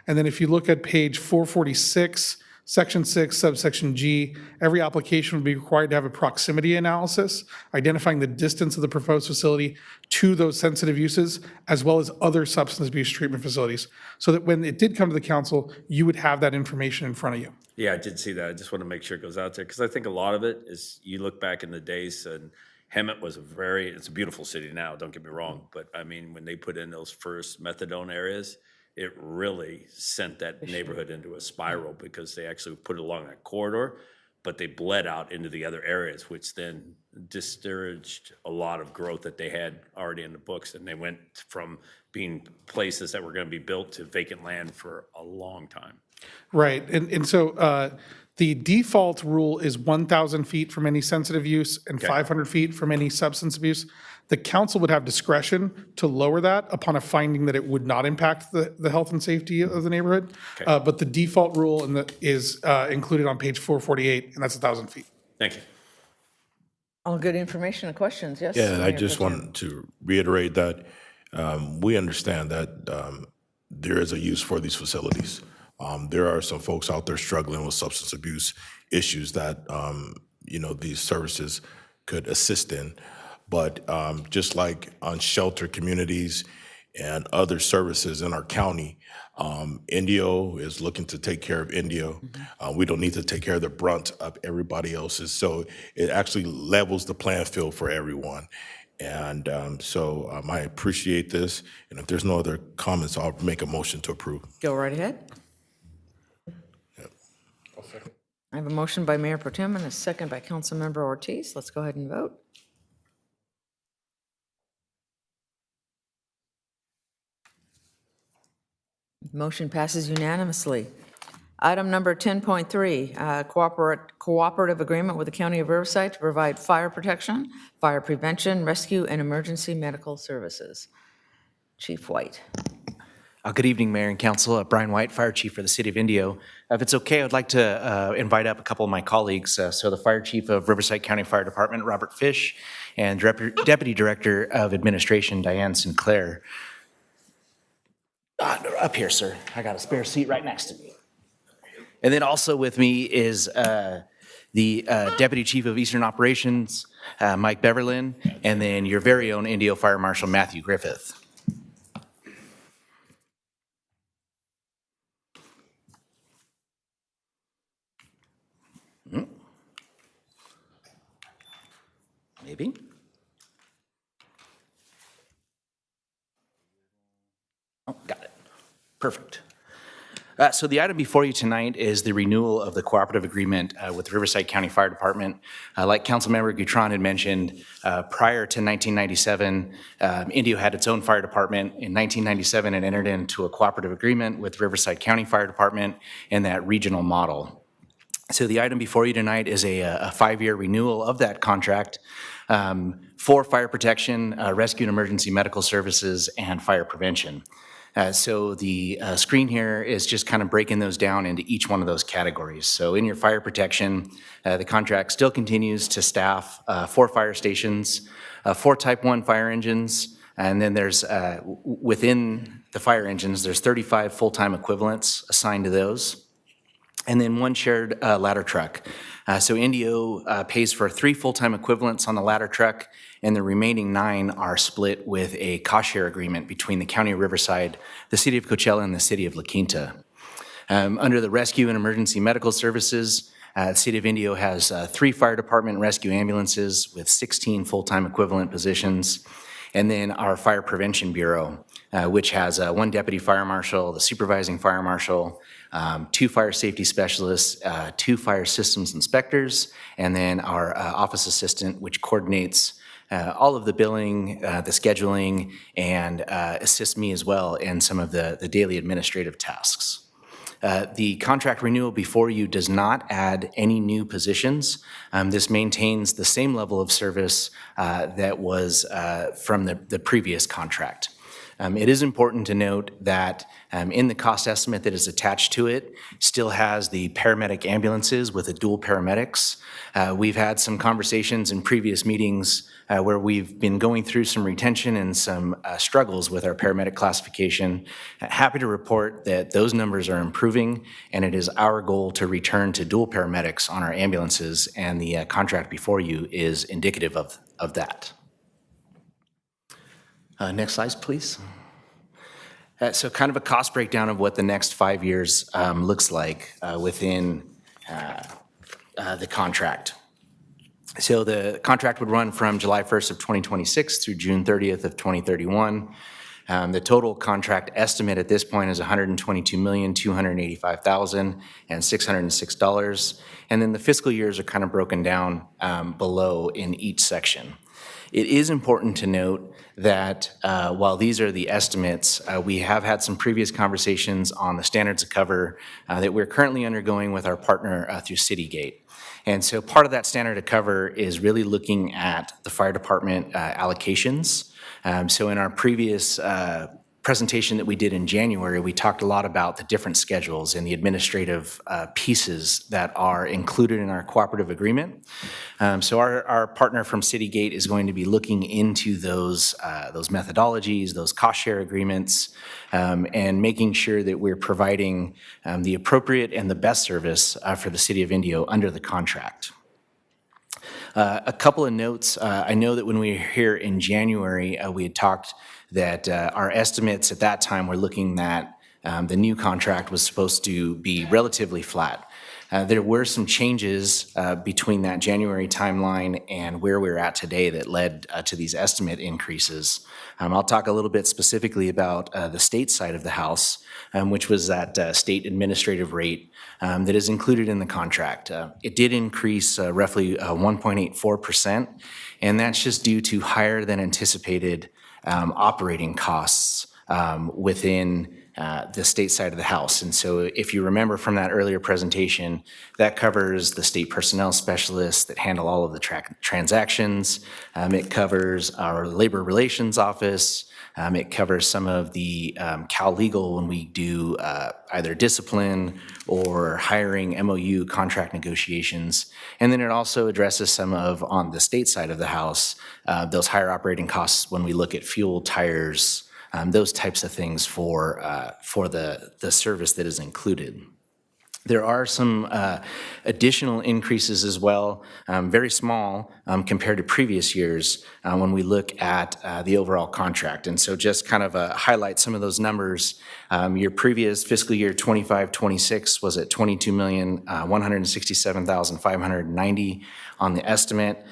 And then if you look at page 446, section 6, subsection G, every application would be required to have a proximity analysis, identifying the distance of the proposed facility to those sensitive uses, as well as other substance abuse treatment facilities, so that when it did come to the council, you would have that information in front of you. Yeah, I did see that. I just want to make sure it goes out there, because I think a lot of it is, you look back in the days, and Hemet was it's a beautiful city now, don't get me wrong, but I mean, when they put in those first methadone areas, it really sent that neighborhood into a spiral, because they actually put it along that corridor, but they bled out into the other areas, which then discouraged a lot of growth that they had already in the books. And they went from being places that were going to be built to vacant land for a long time. Right. And so the default rule is 1,000 feet from any sensitive use and 500 feet from any substance abuse. The council would have discretion to lower that upon a finding that it would not impact the health and safety of the neighborhood. But the default rule is included on page 448, and that's 1,000 feet. Thank you. All good information and questions, yes? Yeah, and I Mayor just Pro Tem. want to reiterate that we understand that there is a use for these facilities. There are some folks out there struggling with substance abuse issues that these services could assist in. But just like on shelter communities and other services in our county, Indio is looking to take care of Indio. We don't need to take care of the brunt of everybody else's. So it actually levels the playing field for everyone. And I appreciate this. And if there's no other comments, I'll make a motion to approve. Go right ahead. I have a motion by Mayor Pro Tem and a second by Councilmember Ortiz. Let's go ahead and vote. Motion passes unanimously. Item number 10.3, cooperative agreement with the County of Riverside to provide fire protection, fire prevention, rescue, and emergency medical services. Chief White. Good evening, Mayor and Council. Brian White, Fire Chief for the City of Indio. If it's okay, I'd like to invite up a couple of my colleagues. So the Fire Chief of Riverside County Fire Department, Robert Fish, and Deputy Director of Administration, Diane Sinclair. Up here, sir. I got a spare seat right next to me. And then also with me is the Deputy Chief of Eastern Operations, Mike Beverlin, and then your very own Indio Fire Marshal, Matthew Griffith. Maybe. Oh, got it. Perfect. So the item before you tonight is the renewal of the cooperative agreement with the Riverside County Fire Department. Like Councilmember Gautran had mentioned, prior to 1997, Indio had its own fire department. In 1997, it entered into a cooperative agreement with Riverside County Fire Department and that regional model. So the item before you tonight is a 5-year renewal of that contract for fire protection, rescue and emergency medical services, and fire prevention. So the screen here is just kind of breaking those down into each one of those categories. So in your fire protection, the contract still continues to staff 4 fire stations, 4 Type 1 fire engines, and then there's, within the fire engines, there's 35 full-time equivalents assigned to those, and then 1 shared ladder truck. So Indio pays for 3 full-time equivalents on the ladder truck, and the remaining 9 are split with a cost-share agreement between the County of Riverside, the City of Coachella, and the City of La Quinta. Under the rescue and emergency medical services, the City of Indio has 3 fire department rescue ambulances with 16 full-time equivalent positions, and then our Fire Prevention Bureau, which has 1 deputy fire marshal, the supervising fire marshal, 2 fire safety specialists, 2 fire systems inspectors, and then our office assistant, which coordinates all of the billing, the scheduling, and assists me as well in some of the daily administrative tasks. The contract renewal before you does not add any new positions. This maintains the same level of service that was from the previous contract. It is important to note that in the cost estimate that is attached to it still has the paramedic ambulances with the dual paramedics. We've had some conversations in previous meetings where we've been going through some retention and some struggles with our paramedic classification. Happy to report that those numbers are improving, and it is our goal to return to dual paramedics on our ambulances, and the contract before you is indicative of that. Next slide, please. So kind of a cost breakdown of what the next 5 years looks like within the contract. So the contract would run from July 1st of 2026 through June 30th of 2031. The total contract estimate at this point is $122,285,606. And then the fiscal years are kind of broken down below in each section. It is important to note that while these are the estimates, we have had some previous conversations on the standards of cover that we're currently undergoing with our partner through Citygate. And so part of that standard of cover is really looking at the fire department allocations. So in our previous presentation that we did in January, we talked a lot about the different schedules and the administrative pieces that are included in our cooperative agreement. So our partner from Citygate is going to be looking into those methodologies, those cost share agreements, and making sure that we're providing the appropriate and the best service for the City of Indio under the contract. A couple of notes. I know that when we were here in January, we had talked that our estimates at that time were looking that the new contract was supposed to be relatively flat. There were some changes between that January timeline and where we're at today that led to these estimate increases. I'll talk a little bit specifically about the state side of the house, which was that state administrative rate that is included in the contract. It did increase roughly 1.84%, and that's just due to higher than anticipated operating costs within the state side of the house. And so if you remember from that earlier presentation, that covers the state personnel specialists that handle all of the transactions. It covers our labor relations office. It covers some of the Cal Legal when we do either discipline or hiring MOU contract negotiations. And then it also addresses some of, on the state side of the house, those higher operating costs when we look at fuel, tires, those types of things for the service that is included. There are some additional increases as well, very small compared to previous years when we look at the overall contract. And so just kind of highlight some of those numbers. Your previous fiscal year 25-26 was at $22,167,590 on the estimate.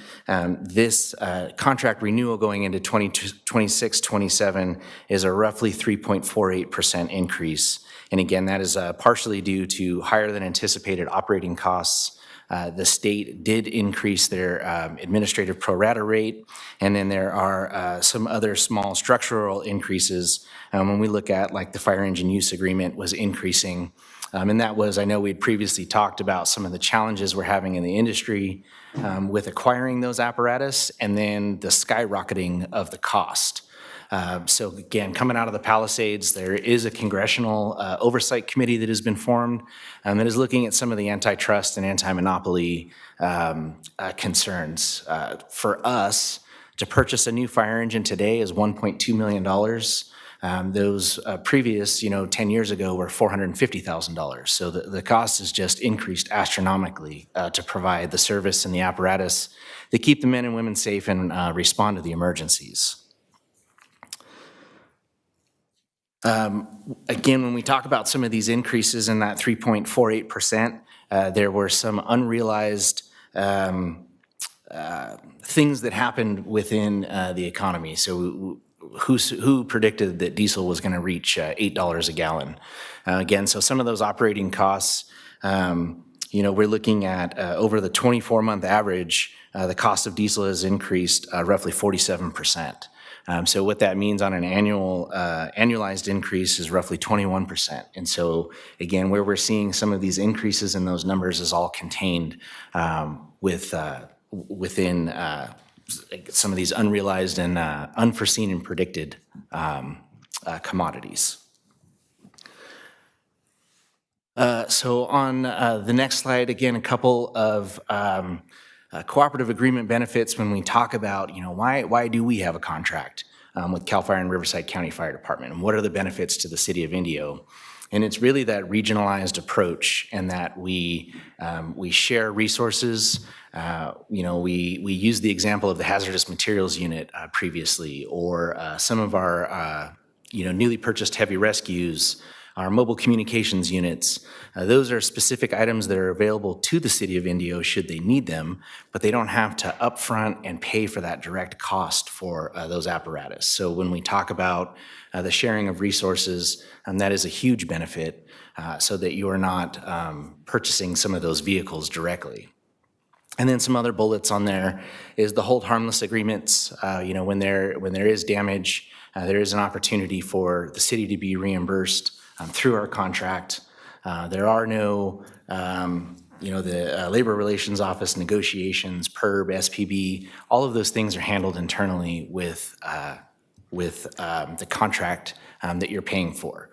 This contract renewal going into 26-27 is a roughly 3.48% increase. And again, that is partially due to higher than anticipated operating costs. The state did increase their administrative pro rata rate, and then there are some other small structural increases when we look at, like, the fire engine use agreement was increasing. And that was, I know we'd previously talked about some of the challenges we're having in the industry with acquiring those apparatus, and then the skyrocketing of the cost. So again, coming out of the Palisades, there is a congressional oversight committee that has been formed that is looking at some of the antitrust and anti-monopoly concerns. For us, to purchase a new fire engine today is $1.2 million. Those previous, 10 years ago were $450,000. So the cost has just increased astronomically to provide the service and the apparatus that keep the men and women safe and respond to the emergencies. Again, when we talk about some of these increases in that 3.48%, there were some unrealized things that happened within the economy. So who predicted that diesel was going to reach $8 a gallon? Again, so some of those operating costs, we're looking at over the 24-month average, the cost of diesel has increased roughly 47%. So what that means on an annualized increase is roughly 21%. And so again, where we're seeing some of these increases in those numbers is all contained within some of these unrealized and unforeseen and predicted commodities. So on the next slide, again, a couple of cooperative agreement benefits when we talk about, why do we have a contract with CAL FIRE and Riverside County Fire Department, and what are the benefits to the city of Indio? And it's really that regionalized approach, and that we share resources. We use the example of the hazardous materials unit previously, or some of our newly purchased heavy rescues, our mobile communications units. Those are specific items that are available to the city of Indio should they need them, but they don't have to upfront and pay for that direct cost for those apparatus. So when we talk about the sharing of resources, that is a huge benefit, so that you are not purchasing some of those vehicles directly. And then some other bullets on there is the hold harmless agreements. When there is damage, there is an opportunity for the city to be reimbursed through our contract. There are no, the Labor Relations Office negotiations, PERB, SPB, all of those things are handled internally with the contract that you're paying for.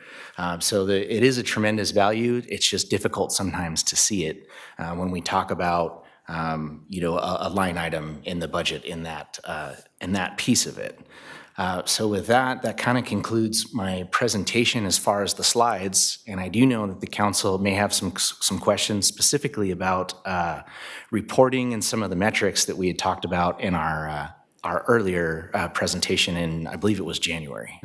So it is a tremendous value. It's just difficult sometimes to see it when we talk about a line item in the budget in that piece of it. So with that, that kind of concludes my presentation as far as the slides. And I do know that the council may have some questions specifically about reporting and some of the metrics that we had talked about in our earlier presentation in, I believe it was January.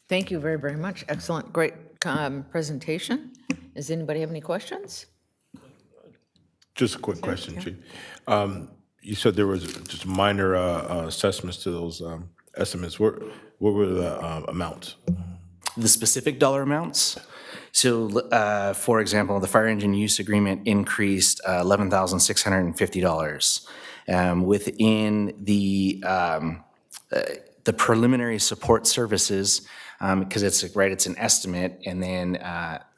Thank you very, very much. Excellent, great presentation. Does anybody have any questions? Just a quick question, Chief. You said there was just minor assessments to those estimates. What were the amounts? The specific dollar amounts? So, for example, the fire engine use agreement increased $11,650. Within the preliminary support services, because it's an estimate, and then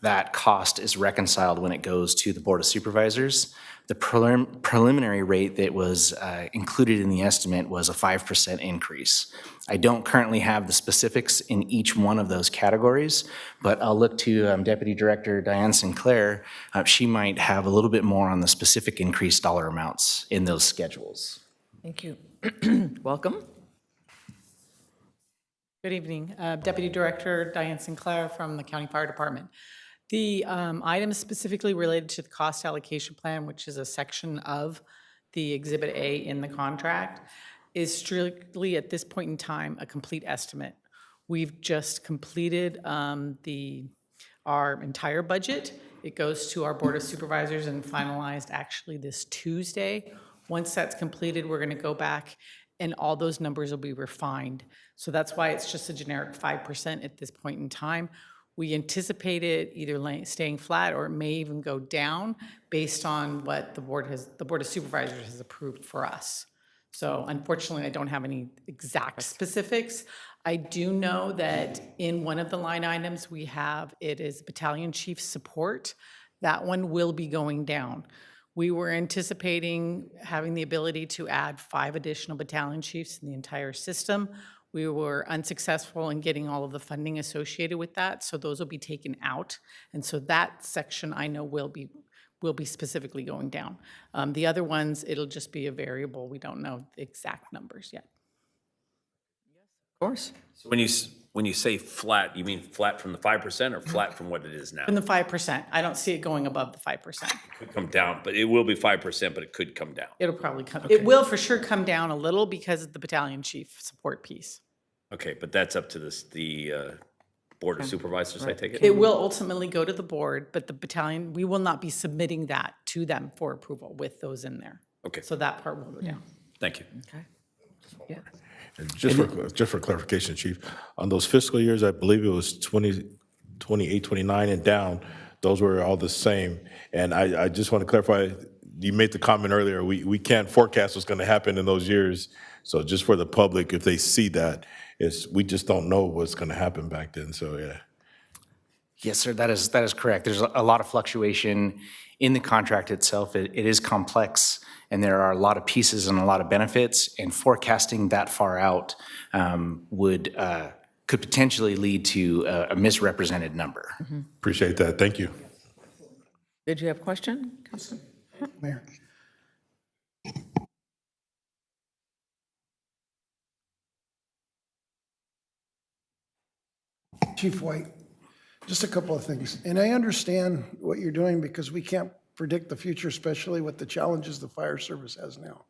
that cost is reconciled when it goes to the Board of Supervisors. The preliminary rate that was included in the estimate was a 5% increase. I don't currently have the specifics in each one of those categories, but I'll look to Deputy Director Diane Sinclair. She might have a little bit more on the specific increased dollar amounts in those schedules. Thank you. Welcome. Good evening. Deputy Director Diane Sinclair from the County Fire Department. The items specifically related to the cost allocation plan, which is a section of the Exhibit A in the contract, is strictly at this point in time a complete estimate. We've just completed our entire budget. It goes to our Board of Supervisors and finalized actually this Tuesday. Once that's completed, we're going to go back and all those numbers will be refined. So that's why it's just a generic 5% at this point in time. We anticipate it either staying flat or it may even go down based on what the Board of Supervisors has approved for us. So unfortunately, I don't have any exact specifics. I do know that in one of the line items we have, it is Battalion Chief Support. That one will be going down. We were anticipating having the ability to add 5 additional battalion chiefs in the entire system. We were unsuccessful in getting all of the funding associated with that, so those will be taken out. And so that section I know will be specifically going down. The other ones, it'll just be a variable. We don't know the exact numbers yet. Of course. So when you say flat, you mean flat from the 5% or flat from what it is now? From the 5%. I don't see it going above the 5%. It could come down, but it will be 5%, but it could come down. It'll probably come, it will for sure come down a little because of the battalion chief support piece. Okay, but that's up to the Board of Supervisors, I take it? It will ultimately go to the board, but the battalion, we will not be submitting that to them for approval with those in there. Okay. So that part will go down. Thank you. Okay. Yeah. And just for clarification, Chief, on those fiscal years, I believe it was 28, 29 and down, those were all the same. And I just want to clarify, you made the comment earlier, we can't forecast what's going to happen in those years. So just for the public, if they see that, we just don't know what's going to happen back then. So, yeah. Yes, sir, that is correct. There's a lot of fluctuation in the contract itself. It is complex, and there are a lot of pieces and a lot of benefits, and forecasting that far out could potentially lead to a misrepresented number. Appreciate that. Thank you. Did you have a question, Councilman? Mayor. Chief White, just a couple of things. And I understand what you're doing because we can't predict the future, especially with the challenges the fire service has now.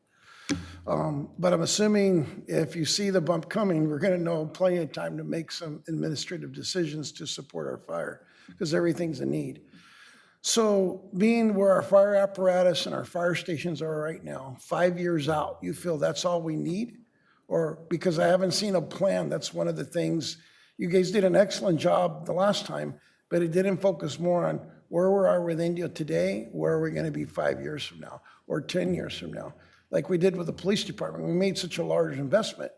But I'm assuming if you see the bump coming, we're going to know plenty of time to make some administrative decisions to support our fire because everything's a need. So being where our fire apparatus and our fire stations are right now, 5 years out, you feel that's all we need? Or because I haven't seen a plan, that's one of the things. You guys did an excellent job the last time, but it didn't focus more on where we are with Indio today, where are we going to be 5 years from now or 10 years from now, like we did with the police department. We made such a large investment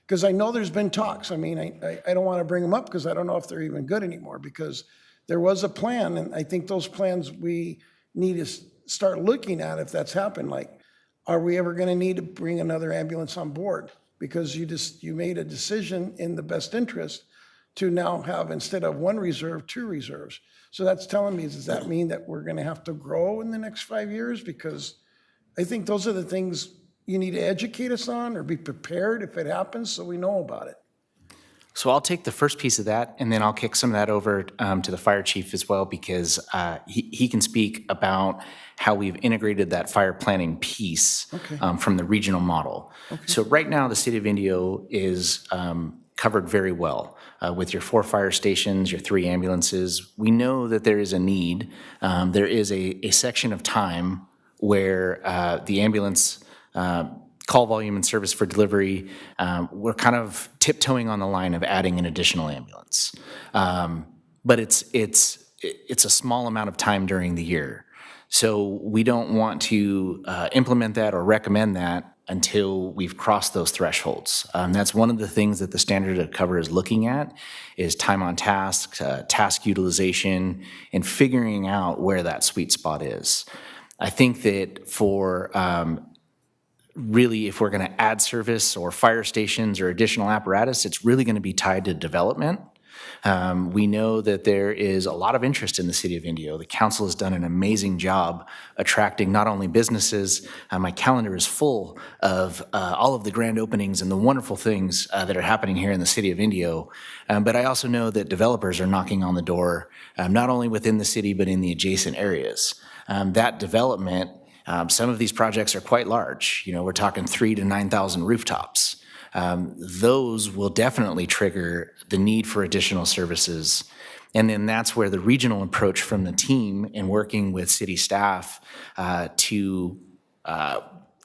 because I know there's been talks. I mean, I don't want to bring them up because I don't know if they're even good anymore because there was a plan, and I think those plans we need to start looking at if that's happened. Like, are we ever going to need to bring another ambulance on board? Because you made a decision in the best interest to now have, instead of 1 reserve, 2 reserves. So that's telling me, does that mean that we're going to have to grow in the next 5 years? Because I think those are the things you need to educate us on or be prepared if it happens so we know about it? So I'll take the first piece of that, and then I'll kick some of that over to the fire chief as well, because he can speak about how we've integrated that fire planning piece from the regional model. So right now, the city of Indio is covered very well with your 4 fire stations, your 3 ambulances. We know that there is a need. There is a section of time where the ambulance call volume and service for delivery, we're kind of tiptoeing on the line of adding an additional ambulance. But it's a small amount of time during the year. So we don't want to implement that or recommend that until we've crossed those thresholds. That's one of the things that the standard of cover is looking at, is time on task, task utilization, and figuring out where that sweet spot is. I think that for really, if we're going to add service or fire stations or additional apparatus, it's really going to be tied to development. We know that there is a lot of interest in the city of Indio. The council has done an amazing job attracting not only businesses. My calendar is full of all of the grand openings and the wonderful things that are happening here in the city of Indio. But I also know that developers are knocking on the door, not only within the city, but in the adjacent areas. That development, some of these projects are quite large. You know, we're talking 3,000 to 9,000 rooftops. Those will definitely trigger the need for additional services. And then that's where the regional approach from the team and working with city staff to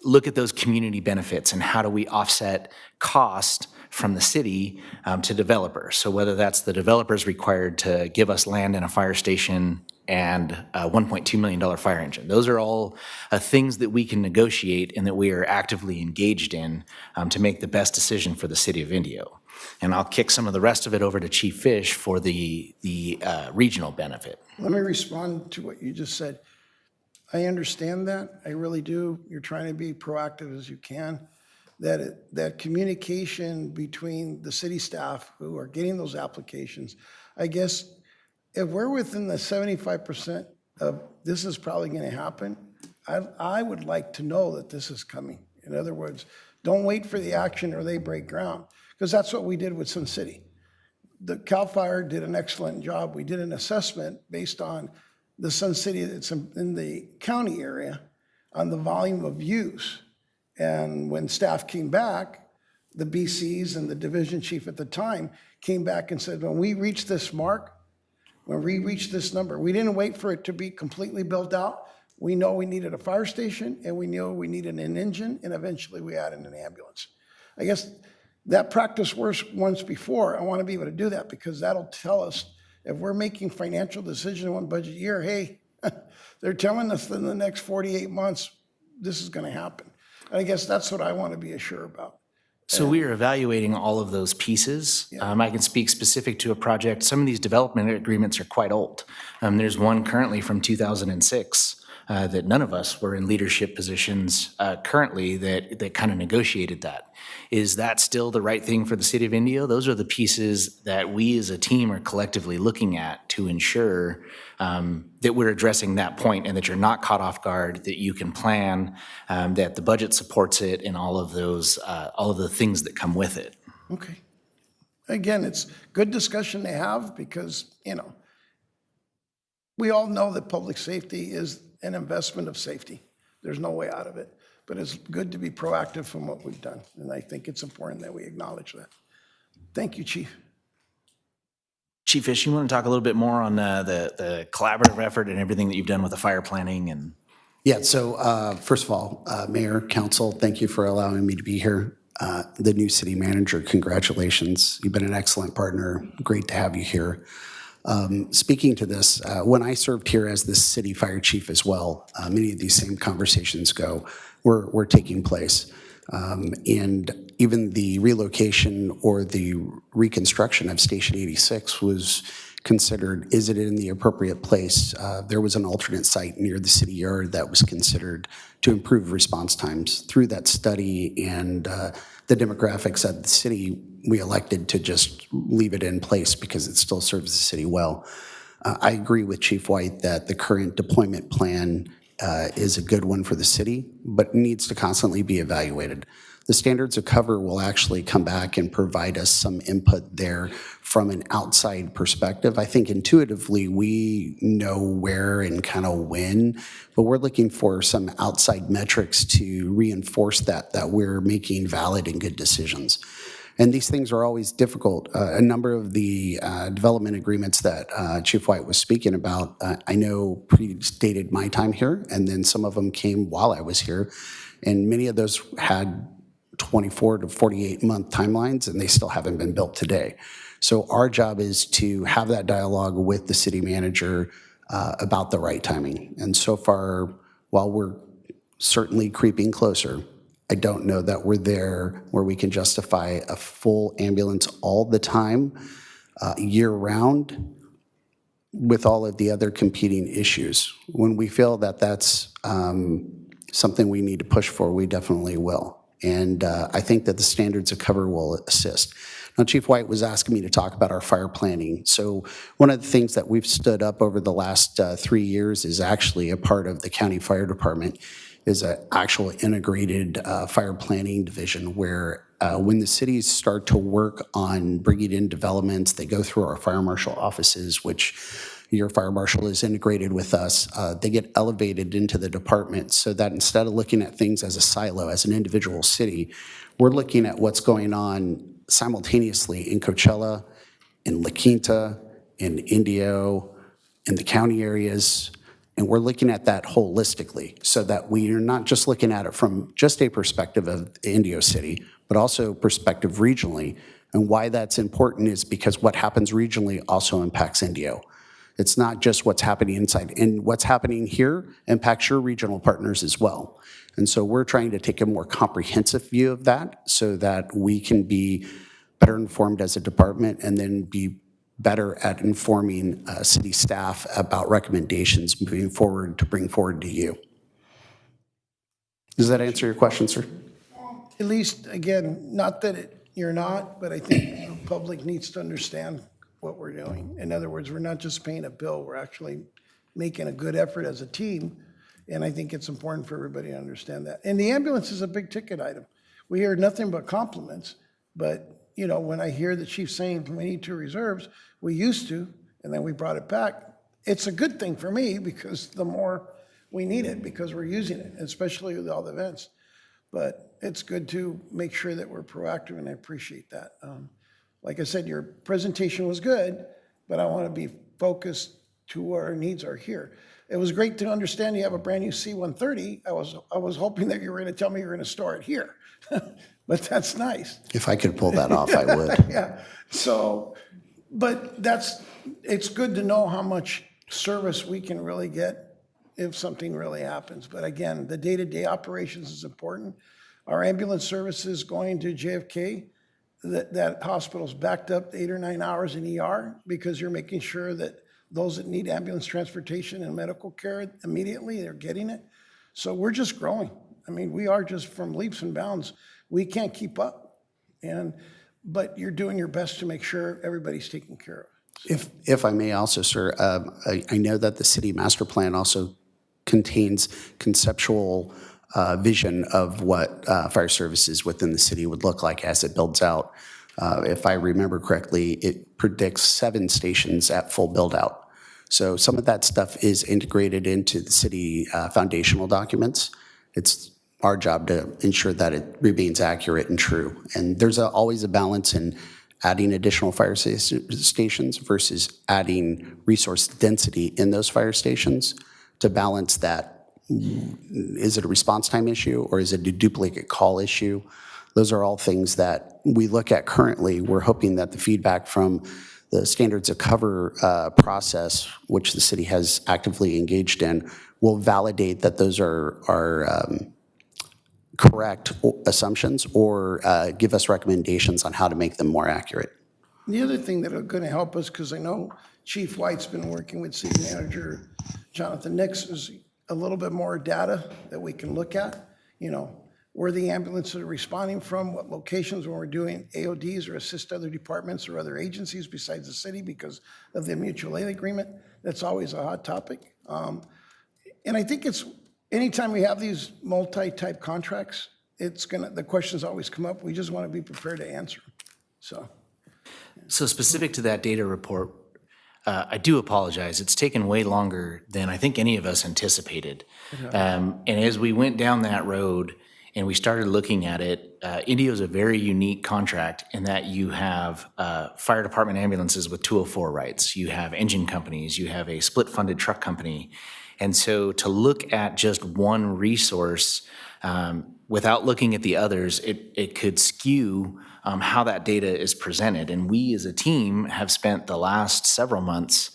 look at those community benefits and how do we offset cost from the city to developers. So whether that's the developers required to give us land in a fire station and a $1.2 million fire engine. Those are all things that we can negotiate and that we are actively engaged in to make the best decision for the city of Indio. And I'll kick some of the rest of it over to Chief Fish for the regional benefit. Let me respond to what you just said. I understand that. I really do. You're trying to be proactive as you can. That communication between the city staff who are getting those applications, I guess, if we're within the 75% of this is probably going to happen, I would like to know that this is coming. In other words, don't wait for the action or they break ground, because that's what we did with Sun City. The CAL FIRE did an excellent job. We did an assessment based on the Sun City that's in the county area on the volume of use. And when staff came back, the BCs and the division chief at the time came back and said, when we reach this mark, when we reach this number, we didn't wait for it to be completely built out. We know we needed a fire station and we knew we needed an engine, and eventually we added an ambulance. I guess that practice worked once before. I want to be able to do that because that'll tell us if we're making financial decisions in one budget year, hey, they're telling us that in the next 48 months, this is going to happen. And I guess that's what I want to be assured about. So we are evaluating all of those pieces. I can speak specific to a project. Some of these development agreements are quite old. There's one currently from 2006 that none of us were in leadership positions currently that kind of negotiated that. Is that still the right thing for the city of Indio? Those are the pieces that we as a team are collectively looking at to ensure that we're addressing that point and that you're not caught off guard, that you can plan, that the budget supports it, and all of those, all of the things that come with it. Okay. Again, it's good discussion to have because, you know, we all know that public safety is an investment of safety. There's no way out of it. But it's good to be proactive from what we've done. And I think it's important that we acknowledge that. Thank you, Chief. Chief Fish, you want to talk a little bit more on the collaborative effort and everything that you've done with the fire planning? And Yeah, so first of all, Mayor, Council, thank you for allowing me to be here. The new city manager, congratulations. You've been an excellent partner. Great to have you here. Speaking to this, when I served here as the city fire chief as well, many of these same conversations were taking place. And even the relocation or the reconstruction of Station 86 was considered, is it in the appropriate place? There was an alternate site near the city yard that was considered to improve response times. Through that study and the demographics of the city, we elected to just leave it in place because it still serves the city well. I agree with Chief White that the current deployment plan is a good one for the city, but needs to constantly be evaluated. The standards of cover will actually come back and provide us some input there from an outside perspective. I think intuitively we know where and kind of when, but we're looking for some outside metrics to reinforce that we're making valid and good decisions. And these things are always difficult. A number of the development agreements that Chief White was speaking about, I know predated my time here, and then some of them came while I was here, and many of those had 24 to 48 month timelines, and they still haven't been built today. So our job is to have that dialogue with the city manager about the right timing. And so far, while we're certainly creeping closer, I don't know that we're there where we can justify a full ambulance all the time, year-round, with all of the other competing issues. When we feel that that's something we need to push for, we definitely will. And I think that the standards of cover will assist. Now, Chief White was asking me to talk about our fire planning. So one of the things that we've stood up over the last 3 years is actually a part of the county fire department, is an actual integrated fire planning division where when the cities start to work on bringing in developments, they go through our fire marshal offices, which your fire marshal is integrated with us. They get elevated into the department so that instead of looking at things as a silo, as an individual city, we're looking at what's going on simultaneously in Coachella, in La Quinta, in Indio, in the county areas, and we're looking at that holistically so that we are not just looking at it from just a perspective of Indio City, but also perspective regionally. And why that's important is because what happens regionally also impacts Indio. It's not just what's happening inside, and what's happening here impacts your regional partners as well. And so we're trying to take a more comprehensive view of that so that we can be better informed as a department and then be better at informing city staff about recommendations moving forward to bring forward to you. Does that answer your question, sir? At least, again, not that you're not, but I think the public needs to understand what we're doing. In other words, we're not just paying a bill, we're actually making a good effort as a team, and I think it's important for everybody to understand that. And the ambulance is a big ticket item. We hear nothing but compliments, but you know, when I hear the chief saying we need 2 reserves, we used to, and then we brought it back, it's a good thing for me because the more we need it because we're using it, especially with all the events. But it's good to make sure that we're proactive, and I appreciate that. Like I said, your presentation was good, but I want to be focused to where our needs are here. It was great to understand you have a brand new C-130. I was hoping that you were going to tell me you were going to store it here, but that's nice. If I could pull that off, I would. Yeah. So, but it's good to know how much service we can really get if something really happens. But again, the day-to-day operations is important. Our ambulance services going to JFK, that hospital's backed up 8 or 9 hours in ER because you're making sure that those that need ambulance transportation and medical care immediately, they're getting it. So we're just growing. I mean, we are just from leaps and bounds. We can't keep up. But you're doing your best to make sure everybody's taken care of. If I may also, sir, I know that the city master plan also contains conceptual vision of what fire services within the city would look like as it builds out. If I remember correctly, it predicts 7 stations at full build out. So some of that stuff is integrated into the city foundational documents. It's our job to ensure that it remains accurate and true. And there's always a balance in adding additional fire stations versus adding resource density in those fire stations to balance that. Is it a response time issue or is it a duplicate call issue? Those are all things that we look at currently. We're hoping that the feedback from the standards of cover process, which the city has actively engaged in, will validate that those are correct assumptions or give us recommendations on how to make them more accurate. The other thing that are going to help us, because I know Chief White's been working with City Manager Jonathan Nix, is a little bit more data that we can look at. You know, where the ambulances are responding from, what locations when we're doing AODs or assist other departments or other agencies besides the city because of the mutual aid agreement. That's always a hot topic. And I think it's anytime we have these multi-type contracts, the questions always come up. We just want to be prepared to answer them. So specific to that data report, I do apologize. It's taken way longer than I think any of us anticipated. And as we went down that road and we started looking at it, Indio is a very unique contract in that you have fire department ambulances with 204 rights. You have engine companies. You have a split-funded truck company. And so to look at just one resource without looking at the others, it could skew how that data is presented. And we as a team have spent the last several months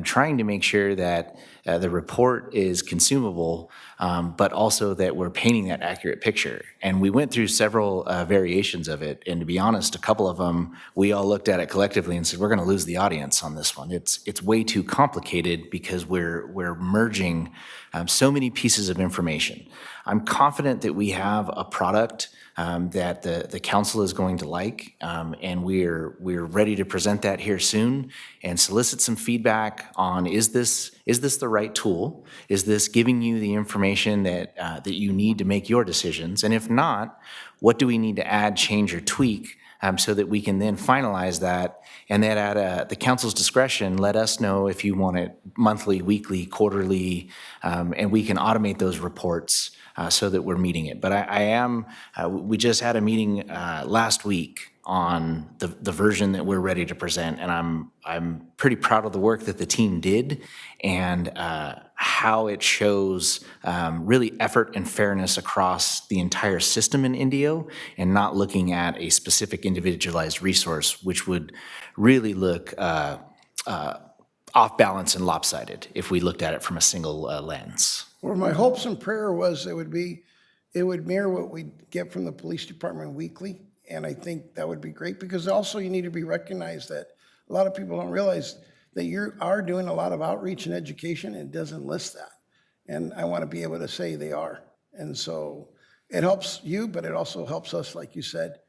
trying to make sure that the report is consumable, but also that we're painting that accurate picture. And we went through several variations of it. And to be honest, a couple of them, we all looked at it collectively and said, we're going to lose the audience on this one. It's way too complicated because we're merging so many pieces of information. I'm confident that we have a product that the council is going to like, and we're ready to present that here soon and solicit some feedback on is this the right tool? Is this giving you the information that you need to make your decisions? And if not, what do we need to add, change, or tweak so that we can then finalize that, and then at the council's discretion, let us know if you want it monthly, weekly, quarterly, and we can automate those reports so that we're meeting it. But we just had a meeting last week on the version that we're ready to present, and I'm pretty proud of the work that the team did and how it shows really effort and fairness across the entire system in Indio, and not looking at a specific individualized resource, which would really look off balance and lopsided if we looked at it from a single lens. Well, my hopes and prayer was it would mirror what we get from the police department weekly. And I think that would be great, because also you need to be recognized that a lot of people don't realize that you are doing a lot of outreach and education, and it doesn't list that. And I want to be able to say they are. And so it helps you, but it also helps us, like you said.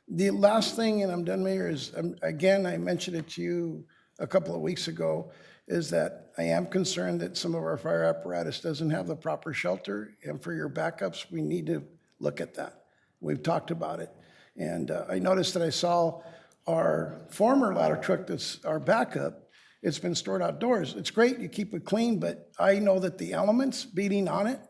The last thing, and I'm done, Mayor, is, again, I mentioned it to you a couple of weeks ago, is that I am concerned that some of our fire apparatus doesn't have the proper shelter. And for your backups, we need to look at that. We've talked about it. And I noticed that I saw our former ladder truck that's our backup, it's been stored outdoors. It's great, you keep it clean, but I know that the elements beating on it,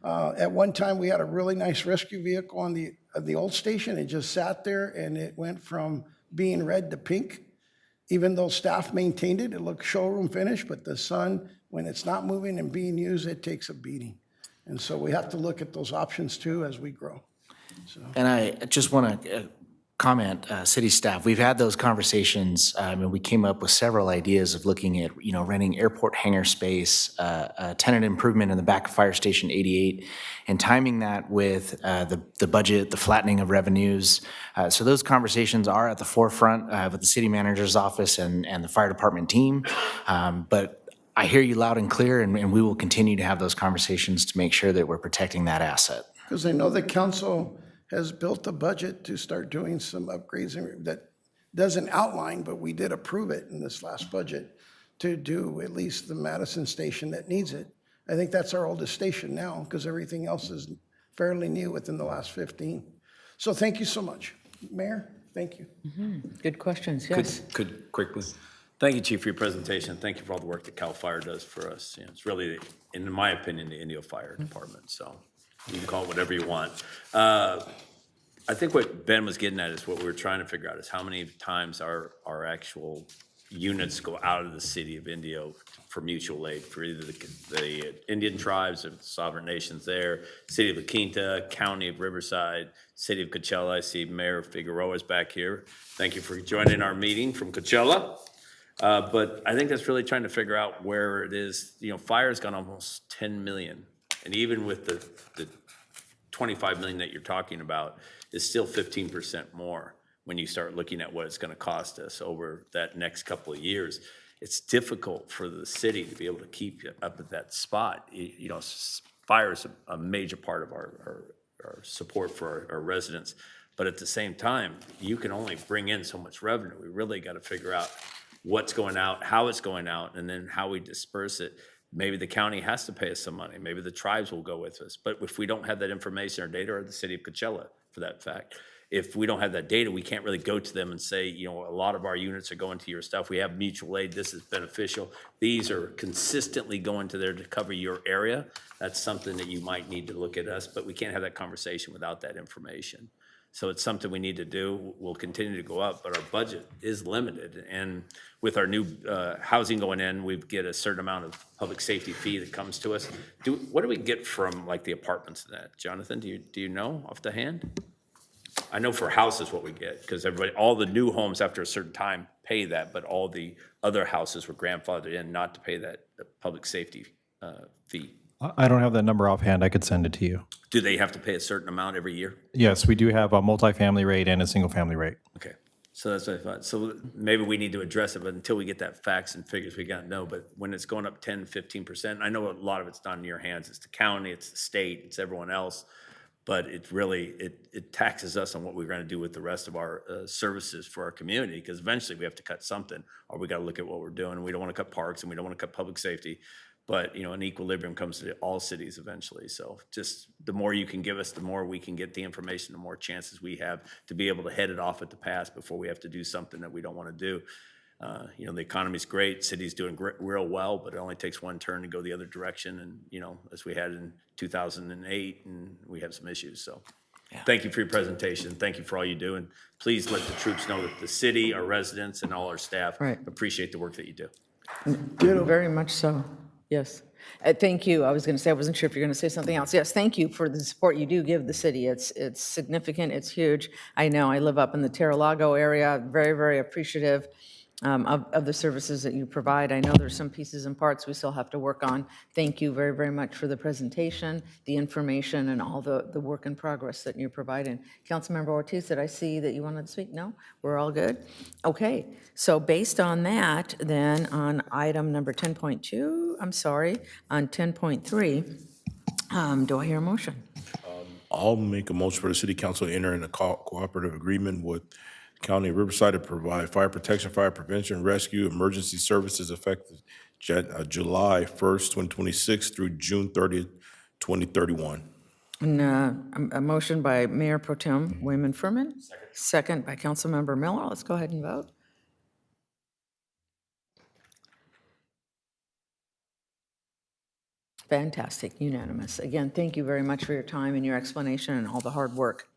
at one time we had a really nice rescue vehicle on the old station. It just sat there and it went from being red to pink. Even though staff maintained it, it looked showroom finished, but the sun, when it's not moving and being used, it takes a beating. And so we have to look at those options too as we grow. So. And I just want to comment, city staff, we've had those conversations, and we came up with several ideas of looking at, renting airport hangar space, a tenant improvement in the back of Fire Station 88, and timing that with the budget, the flattening of revenues. So those conversations are at the forefront with the city manager's office and the fire department team. But I hear you loud and clear, and we will continue to have those conversations to make sure that we're protecting that asset. Because I know the council has built a budget to start doing some upgrades that doesn't outline, but we did approve it in this last budget to do at least the Madison station that needs it. I think that's our oldest station now, because everything else is fairly new within the last 15. So thank you so much. Mayor, thank you. Good questions, yes. Could quickly. Thank you, Chief, for your presentation. Thank you for all the work that CAL FIRE does for us. It's really, in my opinion, the Indio Fire Department. So you can call it whatever you want. I think what Ben was getting at is what we're trying to figure out is how many times our actual units go out of the city of Indio for mutual aid for either the Indian tribes or sovereign nations there, city of La Quinta, county of Riverside, city of Coachella. I see Mayor Figueroa is back here. Thank you for joining our meeting from Coachella. But I think that's really trying to figure out where it is. Fire's gone almost 10 million. And even with the 25 million that you're talking about, is still 15% more when you start looking at what it's going to cost us over that next couple of years. It's difficult for the city to be able to keep up at that spot. Fire is a major part of our support for our residents. But at the same time, you can only bring in so much revenue. We really got to figure out what's going out, how it's going out, and then how we disperse it. maybe the county has to pay us some money. Maybe the tribes will go with us. But if we don't have that information or data, or the city of Coachella, for that fact, if we don't have that data, we can't really go to them and say, you know, a lot of our units are going to your stuff. We have mutual aid. This is beneficial. These are consistently going to there to cover your area. That's something that you might need to look at us, but we can't have that conversation without that information. So it's something we need to do. We'll continue to go up, but our budget is limited. And with our new housing going in, we get a certain amount of public safety fee that comes to us. What do we get from like the apartments and that? Jonathan, do you know off the hand? I know for houses what we get, because all the new homes after a certain time pay that, but all the other houses were grandfathered in not to pay that the public safety fee. I don't have that number offhand. I could send it to you. Do they have to pay a certain amount every year? Yes, we do have a multifamily rate and a single-family rate. Okay, so that's what I thought. So maybe we need to address it, but until we get that facts and figures, we gotta know. But when it's going up 10, 15%, I know a lot of it's not in your hands. It's the county, it's the state, it's everyone else. But it really, it taxes us on what we're gonna do with the rest of our services for our community, because eventually we have to cut something, or we gotta look at what we're doing. We don't wanna cut parks, and we don't wanna cut public safety. But, you know, an equilibrium comes to all cities eventually. So just the more you can give us, the more we can get the information, the more chances we have to be able to head it off at the pass before we have to do something that we don't want to do. You know, the economy's great, city's doing real well, but it only takes one turn to go the other direction. And, you know, as we had in 2008, and we have some issues. So thank you for your presentation. Thank you for all you do. And please let the troops know that the city, our residents, and all our staff appreciate the work that you do. Very much so. Yes. Thank you. I was going to say, I wasn't sure if you're going to say something else. Yes, thank you for the support you do give the city. It's significant. It's huge. I know. I live up in the Terra-Lago area. Very, very appreciative of the services that you provide. I know there's some pieces and parts we still have to work on. Thank you very, very much for the presentation, the information, and all the work in progress that you're providing. Councilmember Ortiz, did I see that you wanted to speak? No? We're all good? Okay. So based on that, then on item number 10.2, I'm sorry, on 10.3, do I hear a motion? I'll make a motion for the city council to enter in a cooperative agreement with County of Riverside to provide fire protection, fire prevention, rescue, emergency services effective July 1st, 2026 through June 30th, 2031. And a motion by Mayor Pro Tem Wayman Furman. Second by Councilmember Miller. Let's go ahead and vote. Fantastic, unanimous. Again, thank you very much for your time and your explanation and all the hard work.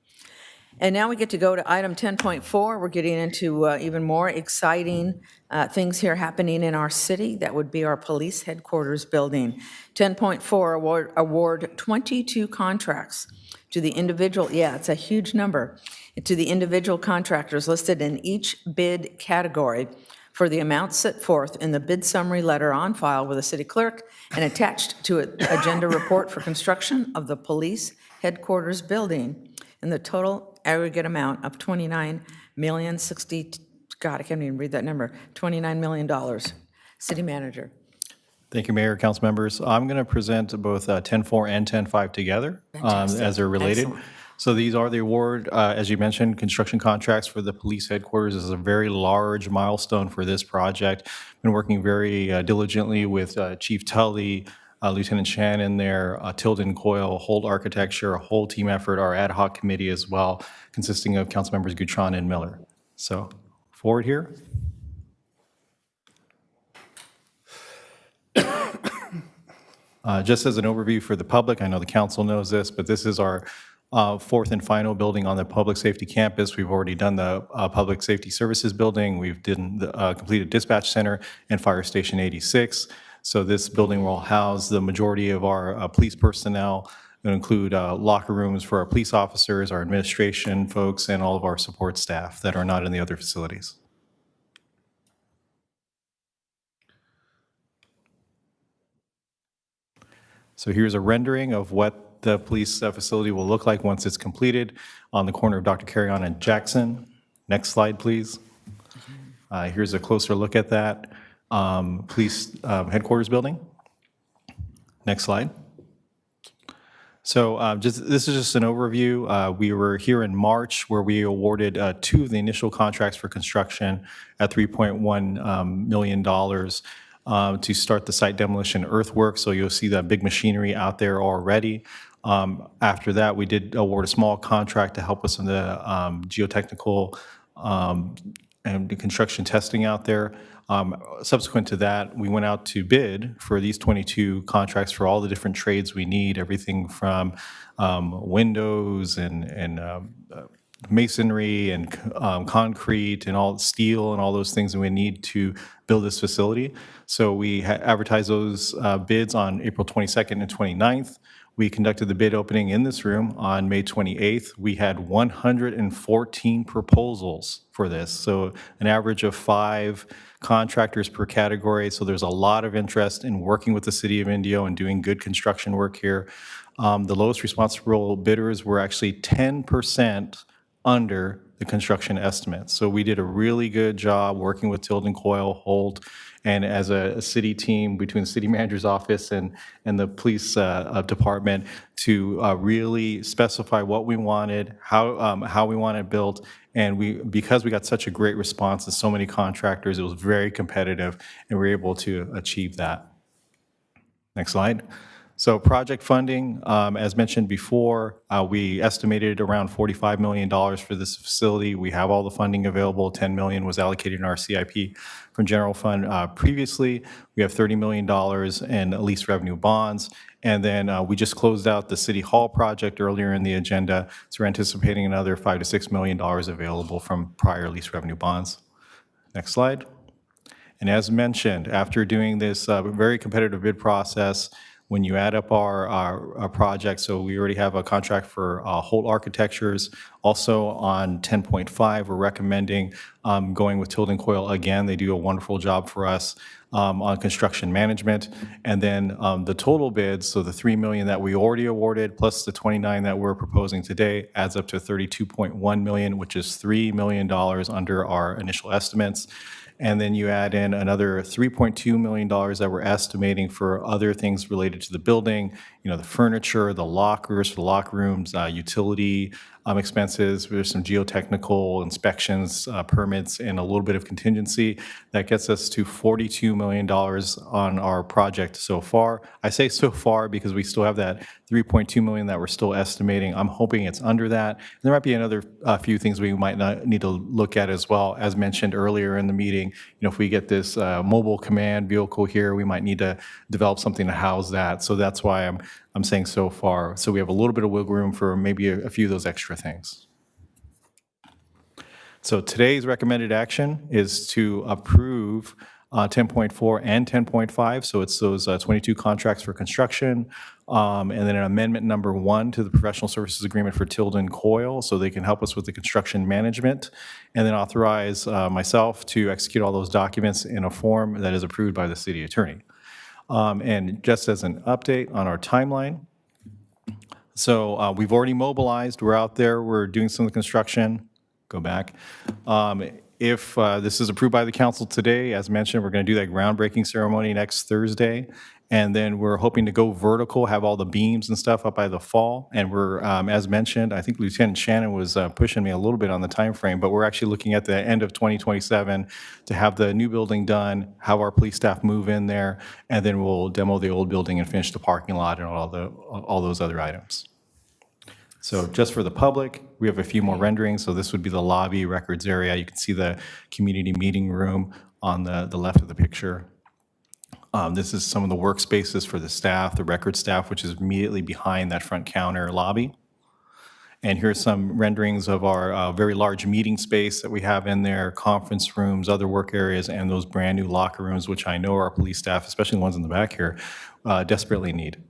And now we get to go to item 10.4. We're getting into even more exciting things here happening in our city. That would be our police headquarters building. 10.4, award 22 contracts to the individual, it's a huge number, to the individual contractors listed in each bid category for the amounts set forth in the bid summary letter on file with the city clerk and attached to an agenda report for construction of the police headquarters building in the total aggregate amount of $29 million, God, I can't even read that number, $29 million. City manager. Thank you, Mayor, council members. I'm going to present both 10.4 and 10.5 together as they're related. Excellent. So these are the award, as you mentioned, construction contracts for the police headquarters. This is a very large milestone for this project. Been working very diligently with Chief Tully, Lieutenant Shannon there, Tilden Coyle, Hold Architecture, a whole team effort, our ad hoc committee as well, consisting of council members Gutron and Miller. So forward here. Just as an overview for the public, I know the council knows this, but this is our fourth and final building on the public safety campus. We've already done the public safety services building. We've completed dispatch center and fire station 86. So this building will house the majority of our police personnel. It'll include locker rooms for our police officers, our administration folks, and all of our support staff that are not in the other facilities. So here's a rendering of what the police facility will look like once it's completed on the corner of Dr. Carrion and Jackson. Next slide, please. Here's a closer look at that. Police headquarters building. Next slide. So this is just an overview. We were here in March where we awarded two of the initial contracts for construction at $3.1 million. to start the site demolition earthwork. So you'll see that big machinery out there already. After that, we did award a small contract to help us in the geotechnical and the construction testing out there. Subsequent to that, we went out to bid for these 22 contracts for all the different trades we need, everything from windows and masonry and concrete and all steel and all those things that we need to build this facility. So we advertised those bids on April 22nd and 29th. We conducted the bid opening in this room on May 28th. We had 114 proposals for this, so an average of 5 contractors per category. So there's a lot of interest in working with the City of Indio and doing good construction work here. The lowest responsible bidders were actually 10% under the construction estimate. So we did a really good job working with Tilden Coyle, Holt, and as a city team between the city manager's office and the police department to really specify what we wanted, how we want it built. And because we got such a great response and so many contractors, it was very competitive, and we were able to achieve that. Next slide. So project funding, as mentioned before, we estimated around $45 million for this facility. We have all the funding available. $10 million was allocated in our CIP from general fund previously. We have $30 million in lease revenue bonds. And then we just closed out the City Hall project earlier in the agenda. So we're anticipating another $5 to $6 million available from prior lease revenue bonds. Next slide. And as mentioned, after doing this very competitive bid process, when you add up our project, so we already have a contract for Holt Architectures. Also on 10.5, we're recommending going with Tilden Coyle again. They do a wonderful job for us on construction management. And then the total bids, so the $3 million that we already awarded plus the 29 that we're proposing today adds up to $32.1 million, which is $3 million under our initial estimates. And then you add in another $3.2 million that we're estimating for other things related to the building, you know, the furniture, the lockers, the locker rooms, utility expenses. There's some geotechnical inspections, permits, and a little bit of contingency. That gets us to $42 million on our project so far. I say so far because we still have that $3.2 million that we're still estimating. I'm hoping it's under that. There might be another few things we might not need to look at as well. As mentioned earlier in the meeting, you know, if we get this mobile command vehicle here, we might need to develop something to house that. So that's why I'm saying so far. So we have a little bit of wiggle room for maybe a few of those extra things. So today's recommended action is to approve 10.4 and 10.5. So it's those 22 contracts for construction, and then an amendment number 1 to the professional services agreement for Tilden Coyle, so they can help us with the construction management, and then authorize myself to execute all those documents in a form that is approved by the city attorney. And just as an update on our timeline, so we've already mobilized. We're out there. We're doing some of the construction. Go back. If this is approved by the council today, as mentioned, we're going to do that groundbreaking ceremony next Thursday. And then we're hoping to go vertical, have all the beams and stuff up by the fall. And we're, as mentioned, I think Lieutenant Shannon was pushing me a little bit on the time frame, but we're actually looking at the end of 2027 to have the new building done, have our police staff move in there, and then we'll demo the old building and finish the parking lot and all those other items. So just for the public, we have a few more renderings. So this would be the lobby records area. You can see the community meeting room on the left of the picture. This is some of the workspaces for the staff, the record staff, which is immediately behind that front counter lobby. And here's some renderings of our very large meeting space that we have in there, conference rooms, other work areas, and those brand new locker rooms, which I know our police staff, especially the ones in the back here, desperately need.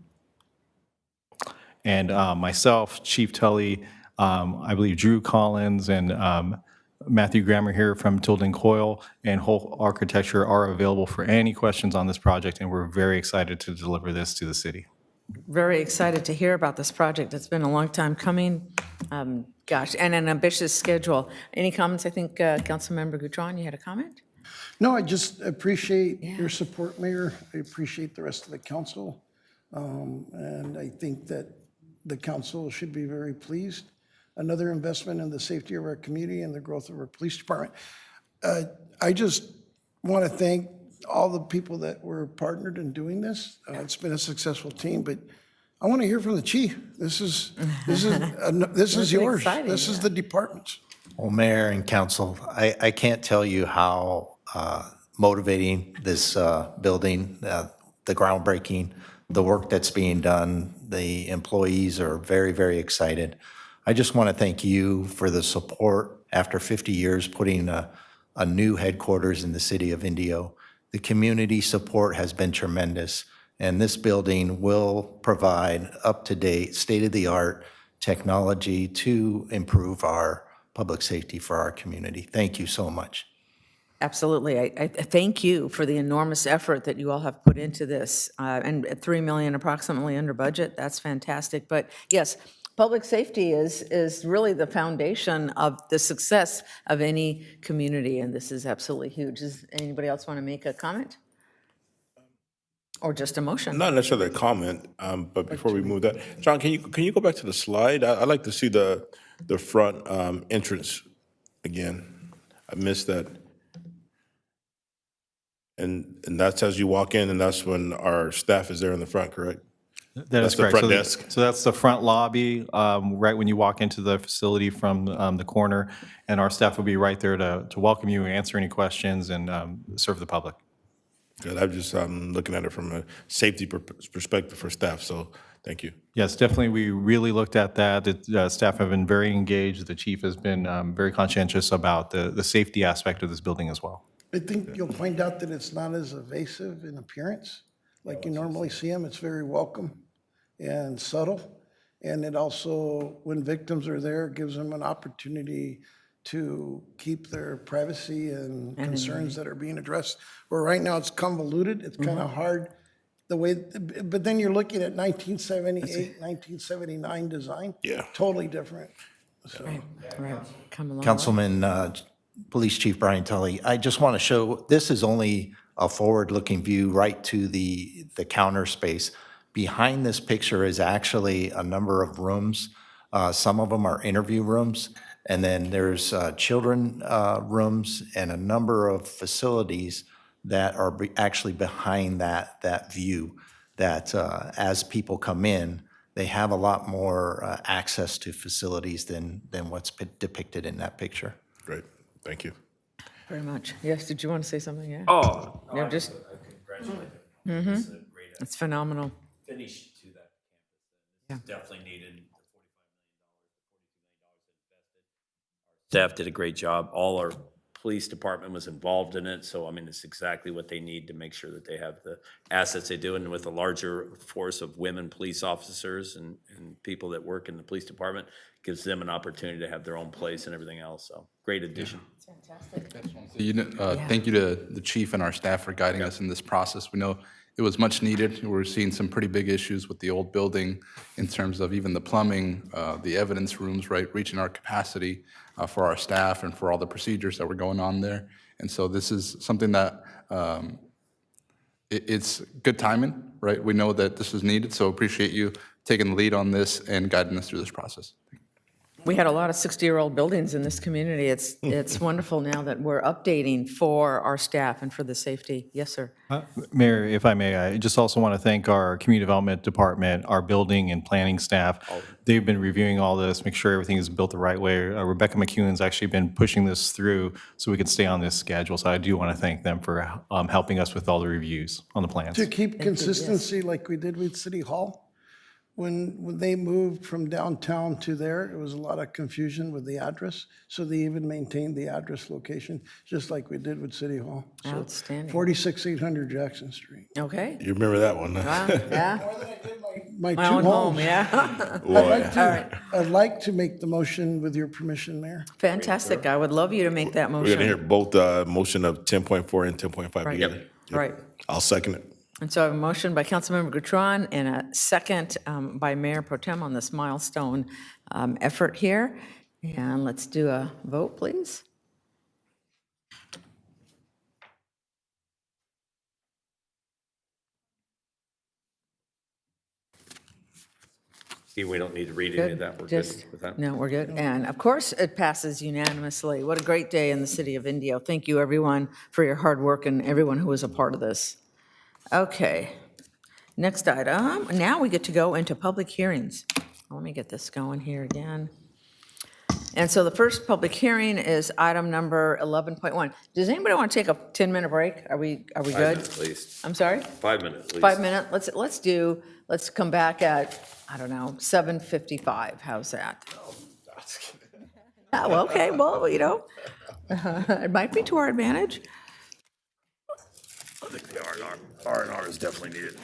And myself, Chief Tully, I believe Drew Collins, and Matthew Grammer here from Tilden Coyle and Holt Architecture are available for any questions on this project, and we're very excited to deliver this to the city. Very excited to hear about this project. It's been a long time coming. Gosh, and an ambitious schedule. Any comments? I think Councilmember Goutron, you had a comment? No, I just appreciate your support, Mayor. I appreciate the rest of the council. And I think that the council should be very pleased. Another investment in the safety of our community and the growth of our police department. I just want to thank all the people that were partnered in doing this. It's been a successful team, but I want to hear from the chief. This is yours. exciting, This is the department's. Well, Mayor and Council, I can't tell you how motivating this building, the groundbreaking, the work that's being done. The employees are very, very excited. I just want to thank you for the support after 50 years putting a new headquarters in the city of Indio. The community support has been tremendous, and this building will provide up-to-date, state-of-the-art technology to improve our public safety for our community. Thank you so much. Absolutely. I thank you for the enormous effort that you all have put into this. And at $3 million approximately under budget, that's fantastic. But yes, public safety is really the foundation of the success of any community, and this is absolutely huge. Does anybody else want to make a comment? Or just a motion? Not necessarily a comment, but before we move that, John, can you go back to the slide? I'd like to see the front entrance again. I missed that. And that's as you walk in, and that's when our staff is there in the front, correct? That is the correct. front So desk. So that's the front lobby, right when you walk into the facility from the corner, and our staff will be right there to welcome you, answer any questions, and serve the public. Good. I'm just looking at it from a safety perspective for staff, so thank you. Yes, definitely. We really looked at that. The staff have been very engaged. The chief has been very conscientious about the safety aspect of this building as well. I think you'll find out that it's not as evasive in appearance like you normally see them. It's very welcome and subtle. And it also, when victims are there, gives them an opportunity to keep their privacy and concerns that are being addressed. Where right now it's convoluted, it's kind of hard the way, but then you're looking at 1978, 1979 design. Yeah. Totally different. So. Right. Come along. Councilman, Police Chief Brian Tully, I just want to show, this is only a forward-looking view right to the counter space. Behind this picture is actually a number of rooms. Some of them are interview rooms, and then there's children rooms and a number of facilities that are actually behind that view, that as people come in, they have a lot more access to facilities than what's depicted in that picture. Great. Thank you. Very much. Yes, did you want to say something? Yeah. Oh, Yeah, just. congratulations. Mm-hmm. It's a great It's phenomenal. finish to that campus. It's definitely needed. Staff did a great job. All our police department was involved in it. So, I mean, it's exactly what they need to make sure that they have the assets they do. And with a larger force of women police officers and people that work in the police department, gives them an opportunity to have their own place and everything else. So, great addition. Thank you to the chief and our staff for guiding us in this process. We know it was much needed. We're seeing some pretty big issues with the old building in terms of even the plumbing, the evidence rooms, right, reaching our capacity for our staff and for all the procedures that were going on there. And so this is something that it's good timing, right? We know that this is needed, so appreciate you taking the lead on this and guiding us through this process. We had a lot of 60-year-old buildings in this community. It's wonderful now that we're updating for our staff and for the safety. Yes, sir. Mayor, if I may, I just also want to thank our Community Development Department, our building and planning staff. They've been reviewing all this, make sure everything is built the right way. Rebecca McEwen's actually been pushing this through so we can stay on this schedule. So I do want to thank them for helping us with all the reviews on the plans. To keep consistency like we did with City Hall, when they moved from downtown to there, it was a lot of confusion with the address. So they even maintained the address location, just like we did with City Hall. So Outstanding. 46800 Jackson Street. Okay. You remember that one, huh? Wow, yeah. My two own home, homes. yeah. I'd like to make the motion with your permission, Mayor. Fantastic. I would love you to make that We're motion. going to hear both motion of 10.4 and 10.5 Right. together. Yep. Right. I'll second it. And so I have a motion by Councilmember Gutron and a second by Mayor Pro Tem on this milestone effort here. And let's do a vote, please. We don't need to read any of that. We're good with that. No, we're good. And of course, it passes unanimously. What a great day in the city of Indio. Thank you, everyone, for your hard work and everyone who was a part of this. Okay. Next item. Now we get to go into public hearings. Let me get this going here again. And so the first public hearing is item number 11.1. Does anybody want to take a 10-minute break? Are we 5 good? minutes at least. I'm sorry? 5 minutes at least. 5 minutes. Let's come back at, I don't know, 7:55. How's that? Oh, okay, well, it might be to our advantage. I think the R&R is definitely needed.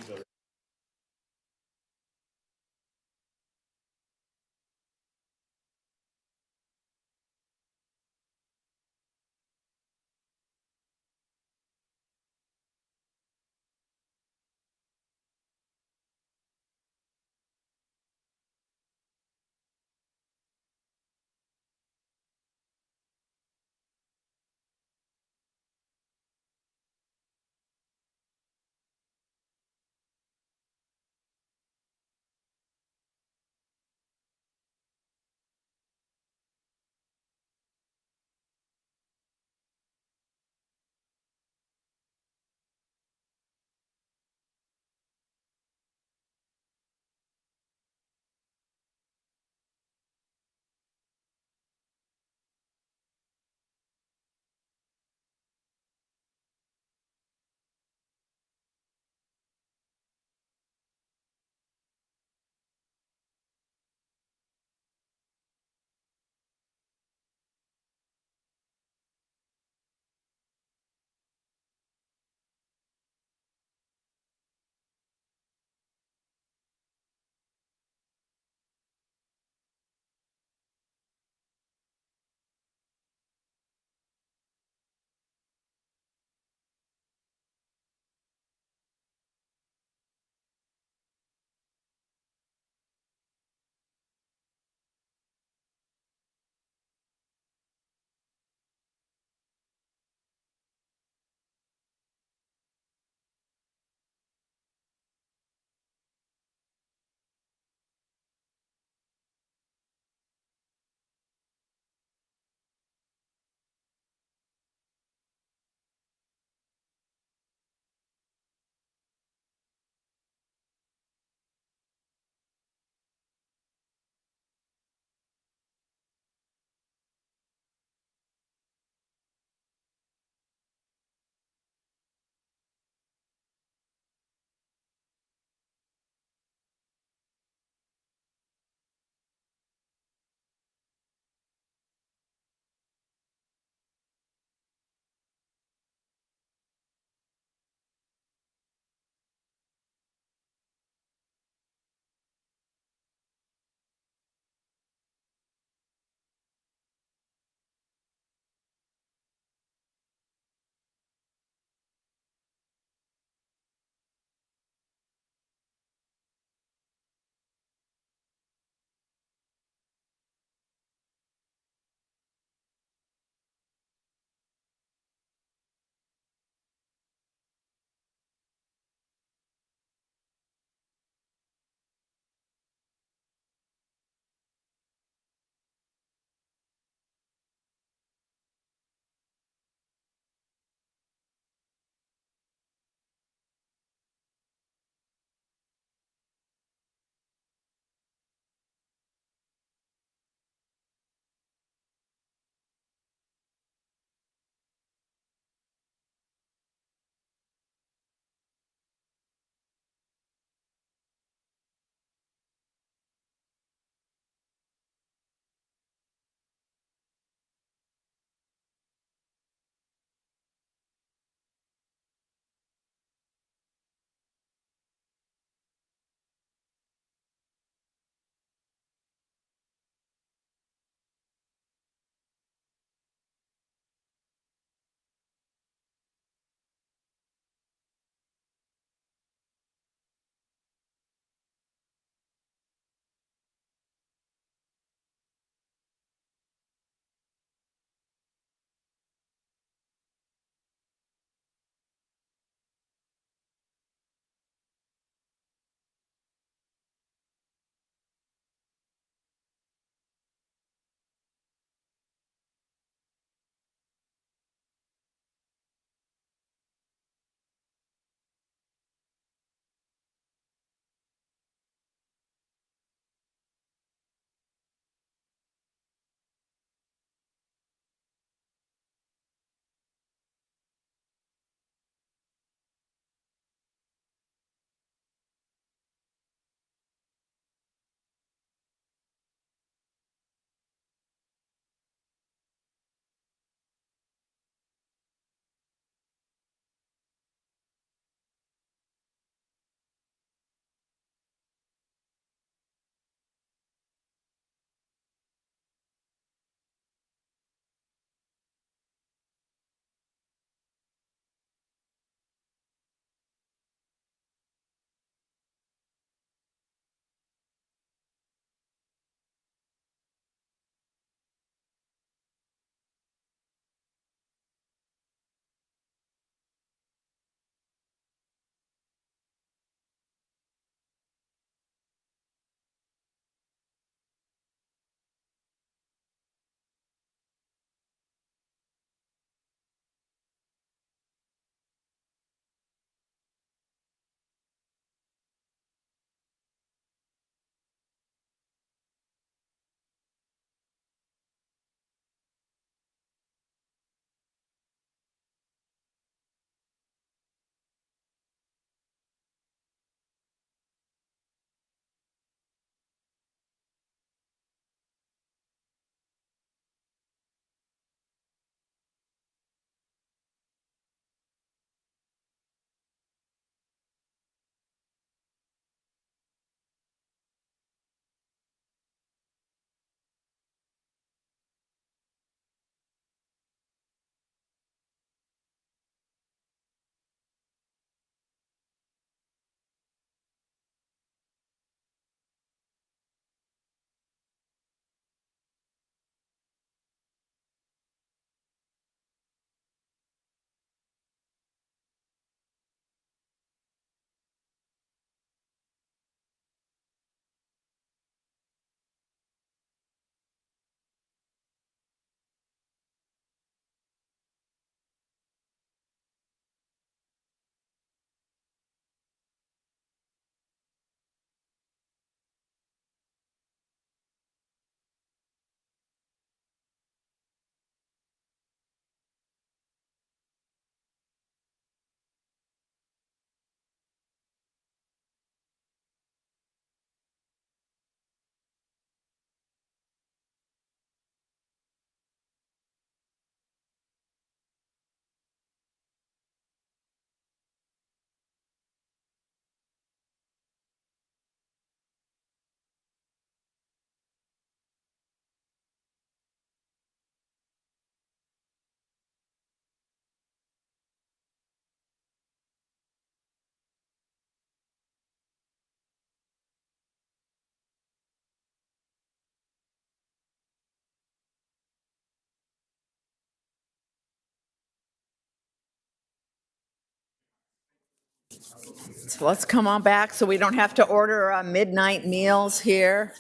let's come on back so we don't have to order midnight meals here.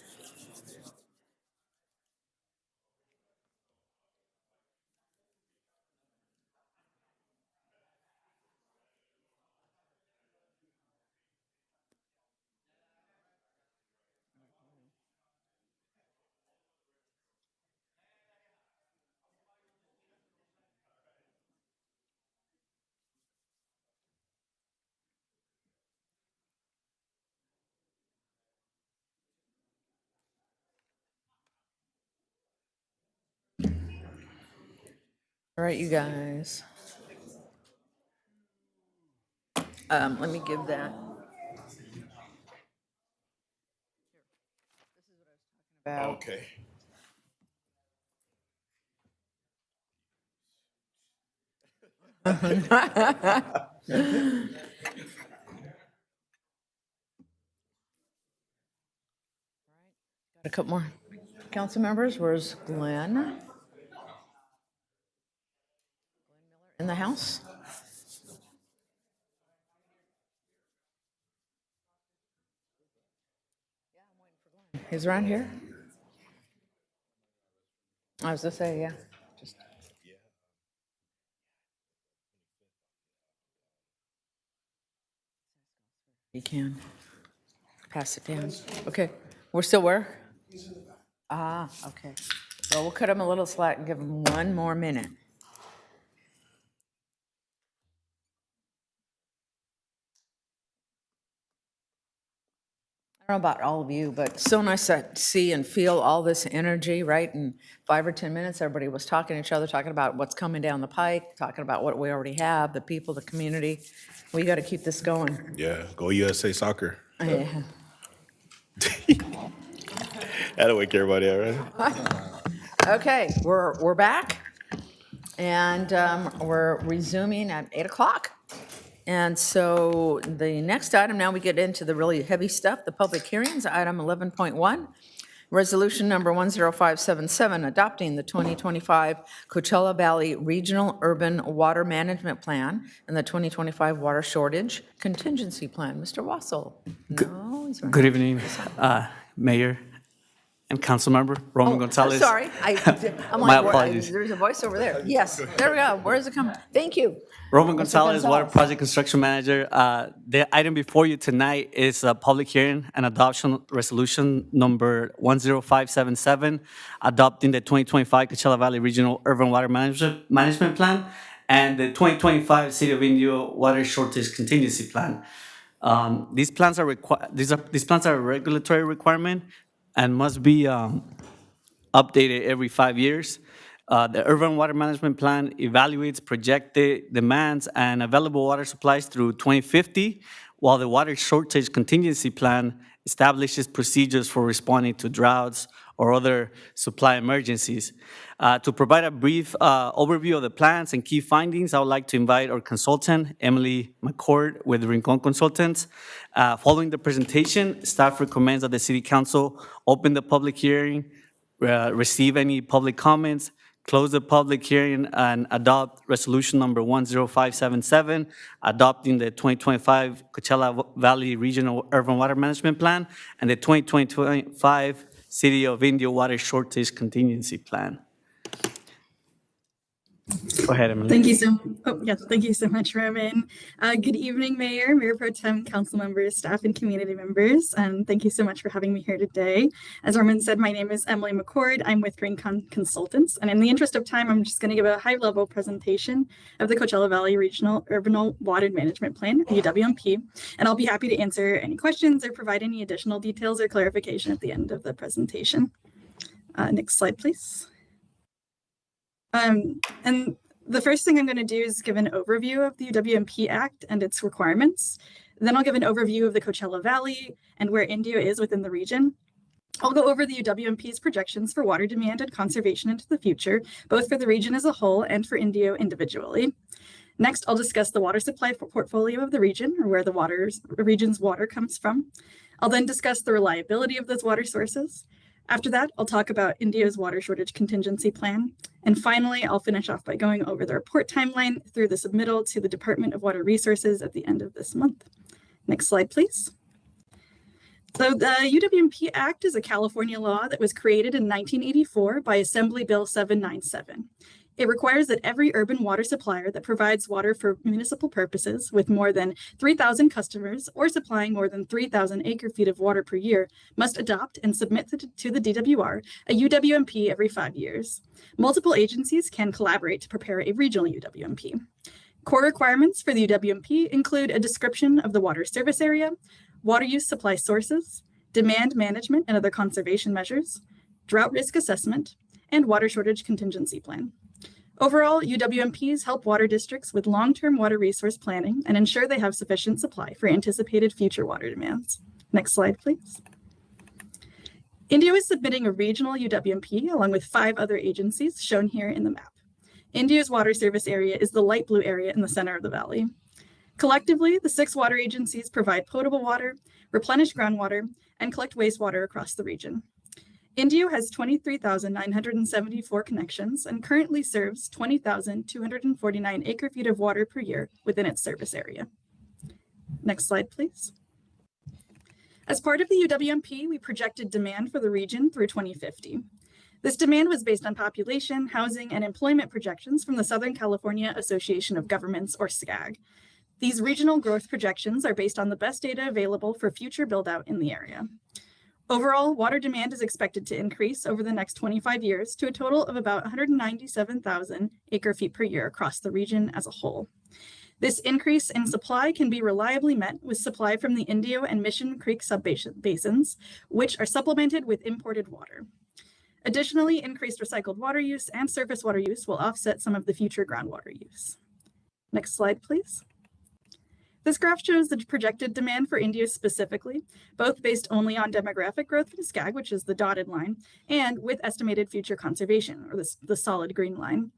All right, you guys. Let me give that. About. Okay. A couple more council members. Where's Glenn? In the house? He's around here? I was gonna say, yeah. Just. You can. Pass it down. Okay, we're still where? Ah, okay. Well, we'll cut him a little slack and give him one more minute. I don't know about all of you, but so nice to see and feel all this energy, right? In 5 or 10 minutes, everybody was talking to each other, talking about what's coming down the pike, talking about what we already have, the people, the community. We got to keep this going. Yeah, go USA Soccer. Yeah. That'll wake everybody up, right? Okay, we're back, and we're resuming at 8 o'clock. And so the next item, now we get into the really heavy stuff, the public hearings, item 11.1, resolution number 10577, adopting the 2025 Coachella Valley Regional Urban Water Management Plan and the 2025 Water Shortage Contingency Plan. Mr. Wassel. No, he's right. Good evening, Mayor and Councilmember Roman Gonzalez. Sorry, I'm My like, apologies. there's a voice over there. Yes, there we go. Where is it coming? Thank you. Roman Mr. Gonzalez, Water Gonzalez. Project Construction Manager. The item before you tonight is a public hearing and adoption resolution number 10577, adopting the 2025 Coachella Valley Regional Urban Water Management Plan and the 2025 City of Indio Water Shortage Contingency Plan. These plans are a regulatory requirement and must be updated every 5 years. The Urban Water Management Plan evaluates projected demands and available water supplies through 2050, while the Water Shortage Contingency Plan establishes procedures for responding to droughts or other supply emergencies. To provide a brief overview of the plans and key findings, I would like to invite our consultant, Emily McCord with Rincon Consultants. Following the presentation, staff recommends that the City Council open the public hearing, receive any public comments, close the public hearing, and adopt resolution number 10577, adopting the 2025 Coachella Valley Regional Urban Water Management Plan and the 2025 City of Indio Water Shortage Contingency Plan. Go ahead, Emily. Thank you so much, Roman. Good evening, Mayor, Mayor Pro Tem, council members, staff, and community members. Thank you so much for having me here today. As Roman said, my name is Emily McCord. I'm with Rincon Consultants. And in the interest of time, I'm just going to give a high-level presentation of the Coachella Valley Regional Urban Water Management Plan, UWMP. And I'll be happy to answer any questions or provide any additional details or clarification at the end of the presentation. Next slide, please. And the first thing I'm going to do is give an overview of the UWMP Act and its requirements. Then I'll give an overview of the Coachella Valley and where Indio is within the region. I'll go over the UWMP's projections for water demand and conservation into the future, both for the region as a whole and for Indio individually. Next, I'll discuss the water supply portfolio of the region, or where the region's water comes from. I'll then discuss the reliability of those water sources. After that, I'll talk about India's water shortage contingency plan. And finally, I'll finish off by going over the report timeline through the submittal to the Department of Water Resources at the end of this month. Next slide, please. So the UWMP Act is a California law that was created in 1984 by Assembly Bill 797. It requires that every urban water supplier that provides water for municipal purposes with more than 3,000 customers or supplying more than 3,000 acre-feet of water per year must adopt and submit to the DWR a UWMP every 5 years. Multiple agencies can collaborate to prepare a regional UWMP. Core requirements for the UWMP include a description of the water service area, water use supply sources, demand management and other conservation measures, drought risk assessment, and water shortage contingency plan. Overall, UWMPs help water districts with long-term water resource planning and ensure they have sufficient supply for anticipated future water demands. Next slide, please. Indio is submitting a regional UWMP along with 5 other agencies shown here in the map. Indio's water service area is the light blue area in the center of the valley. Collectively, the 6 water agencies provide potable water, replenish groundwater, and collect wastewater across the region. Indio has 23,974 connections and currently serves 20,249 acre-feet of water per year within its service area. Next slide, please. As part of the UWMP, we projected demand for the region through 2050. This demand was based on population, housing, and employment projections from the Southern California Association of Governments, or SCAG. These regional growth projections are based on the best data available for future build-out in the area. Overall, water demand is expected to increase over the next 25 years to a total of about 197,000 acre-feet per year across the region as a whole. This increase in supply can be reliably met with supply from the Indio and Mission Creek subbasins, which are supplemented with imported water. Additionally, increased recycled water use and surface water use will offset some of the future groundwater use. Next slide, please. This graph shows the projected demand for Indio specifically, both based only on demographic growth from SCAG, which is the dotted line, and with estimated future conservation, or the solid green line.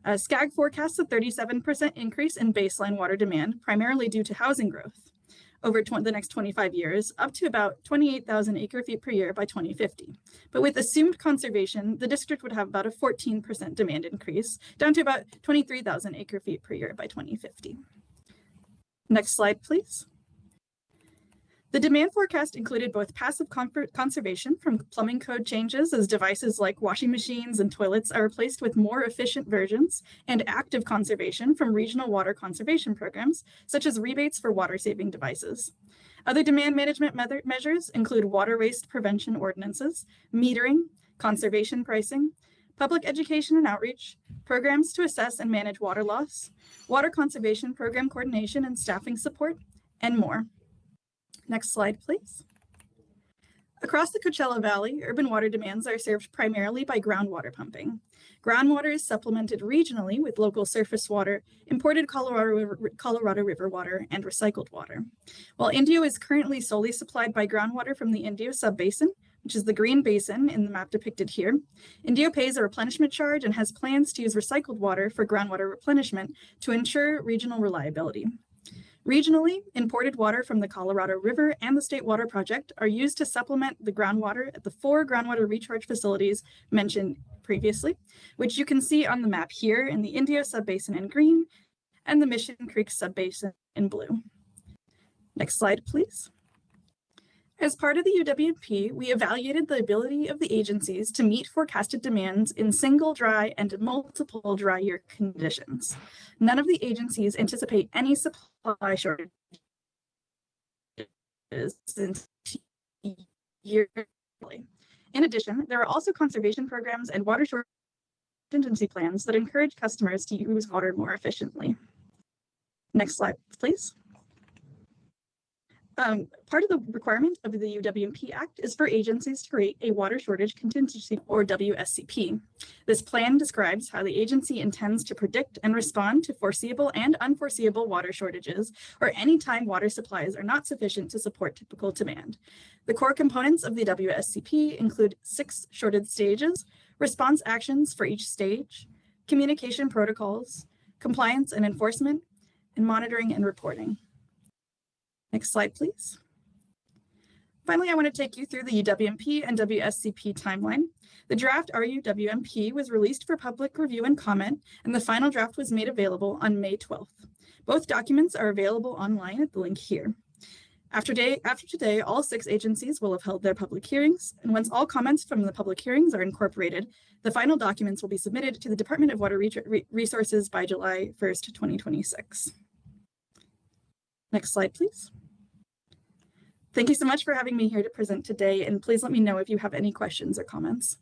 SCAG forecasts a 37% increase in baseline water demand, primarily due to housing growth over the next 25 years, up to about 28,000 acre-feet per year by 2050. But with assumed conservation, the district would have about a 14% demand increase, down to about 23,000 acre-feet per year by 2050. Next slide, please. The demand forecast included both passive conservation from plumbing code changes as devices like washing machines and toilets are replaced with more efficient versions, and active conservation from regional water conservation programs, such as rebates for water-saving devices. Other demand management measures include water waste prevention ordinances, metering, conservation pricing, public education and outreach, programs to assess and manage water loss, water conservation program coordination and staffing support, and more. Next slide, please. Across the Coachella Valley, urban water demands are served primarily by groundwater pumping. Groundwater is supplemented regionally with local surface water, imported Colorado River water, and recycled water. While Indio is currently solely supplied by groundwater from the Indio subbasin, which is the green basin in the map depicted here, Indio pays a replenishment charge and has plans to use recycled water for groundwater replenishment to ensure regional reliability. Regionally, imported water from the Colorado River and the State Water Project are used to supplement the groundwater at the 4 groundwater recharge facilities mentioned previously, which you can see on the map here in the Indio subbasin in green and the Mission Creek subbasin in blue. Next slide, please. As part of the UWMP, we evaluated the ability of the agencies to meet forecasted demands in single dry and multiple dry year conditions. None of the agencies anticipate any supply shortages yearly. In addition, there are also conservation programs and water shortage contingency plans that encourage customers to use water more efficiently. Next slide, please. Part of the requirement of the UWMP Act is for agencies to create a water shortage contingency, or WSCP. This plan describes how the agency intends to predict and respond to foreseeable and unforeseeable water shortages, or any time water supplies are not sufficient to support typical demand. The core components of the WSCP include 6 shortage stages, response actions for each stage, communication protocols, compliance and enforcement, and monitoring and reporting. Next slide, please. Finally, I want to take you through the UWMP and WSCP timeline. The draft RUWMP was released for public review and comment, and the final draft was made available on May 12th. Both documents are available online at the link here. After today, all 6 agencies will have held their public hearings, and once all comments from the public hearings are incorporated, the final documents will be submitted to the Department of Water Resources by July 1st, 2026. Next slide, please. Thank you so much for having me here to present today, and please let me know if you have any questions or comments.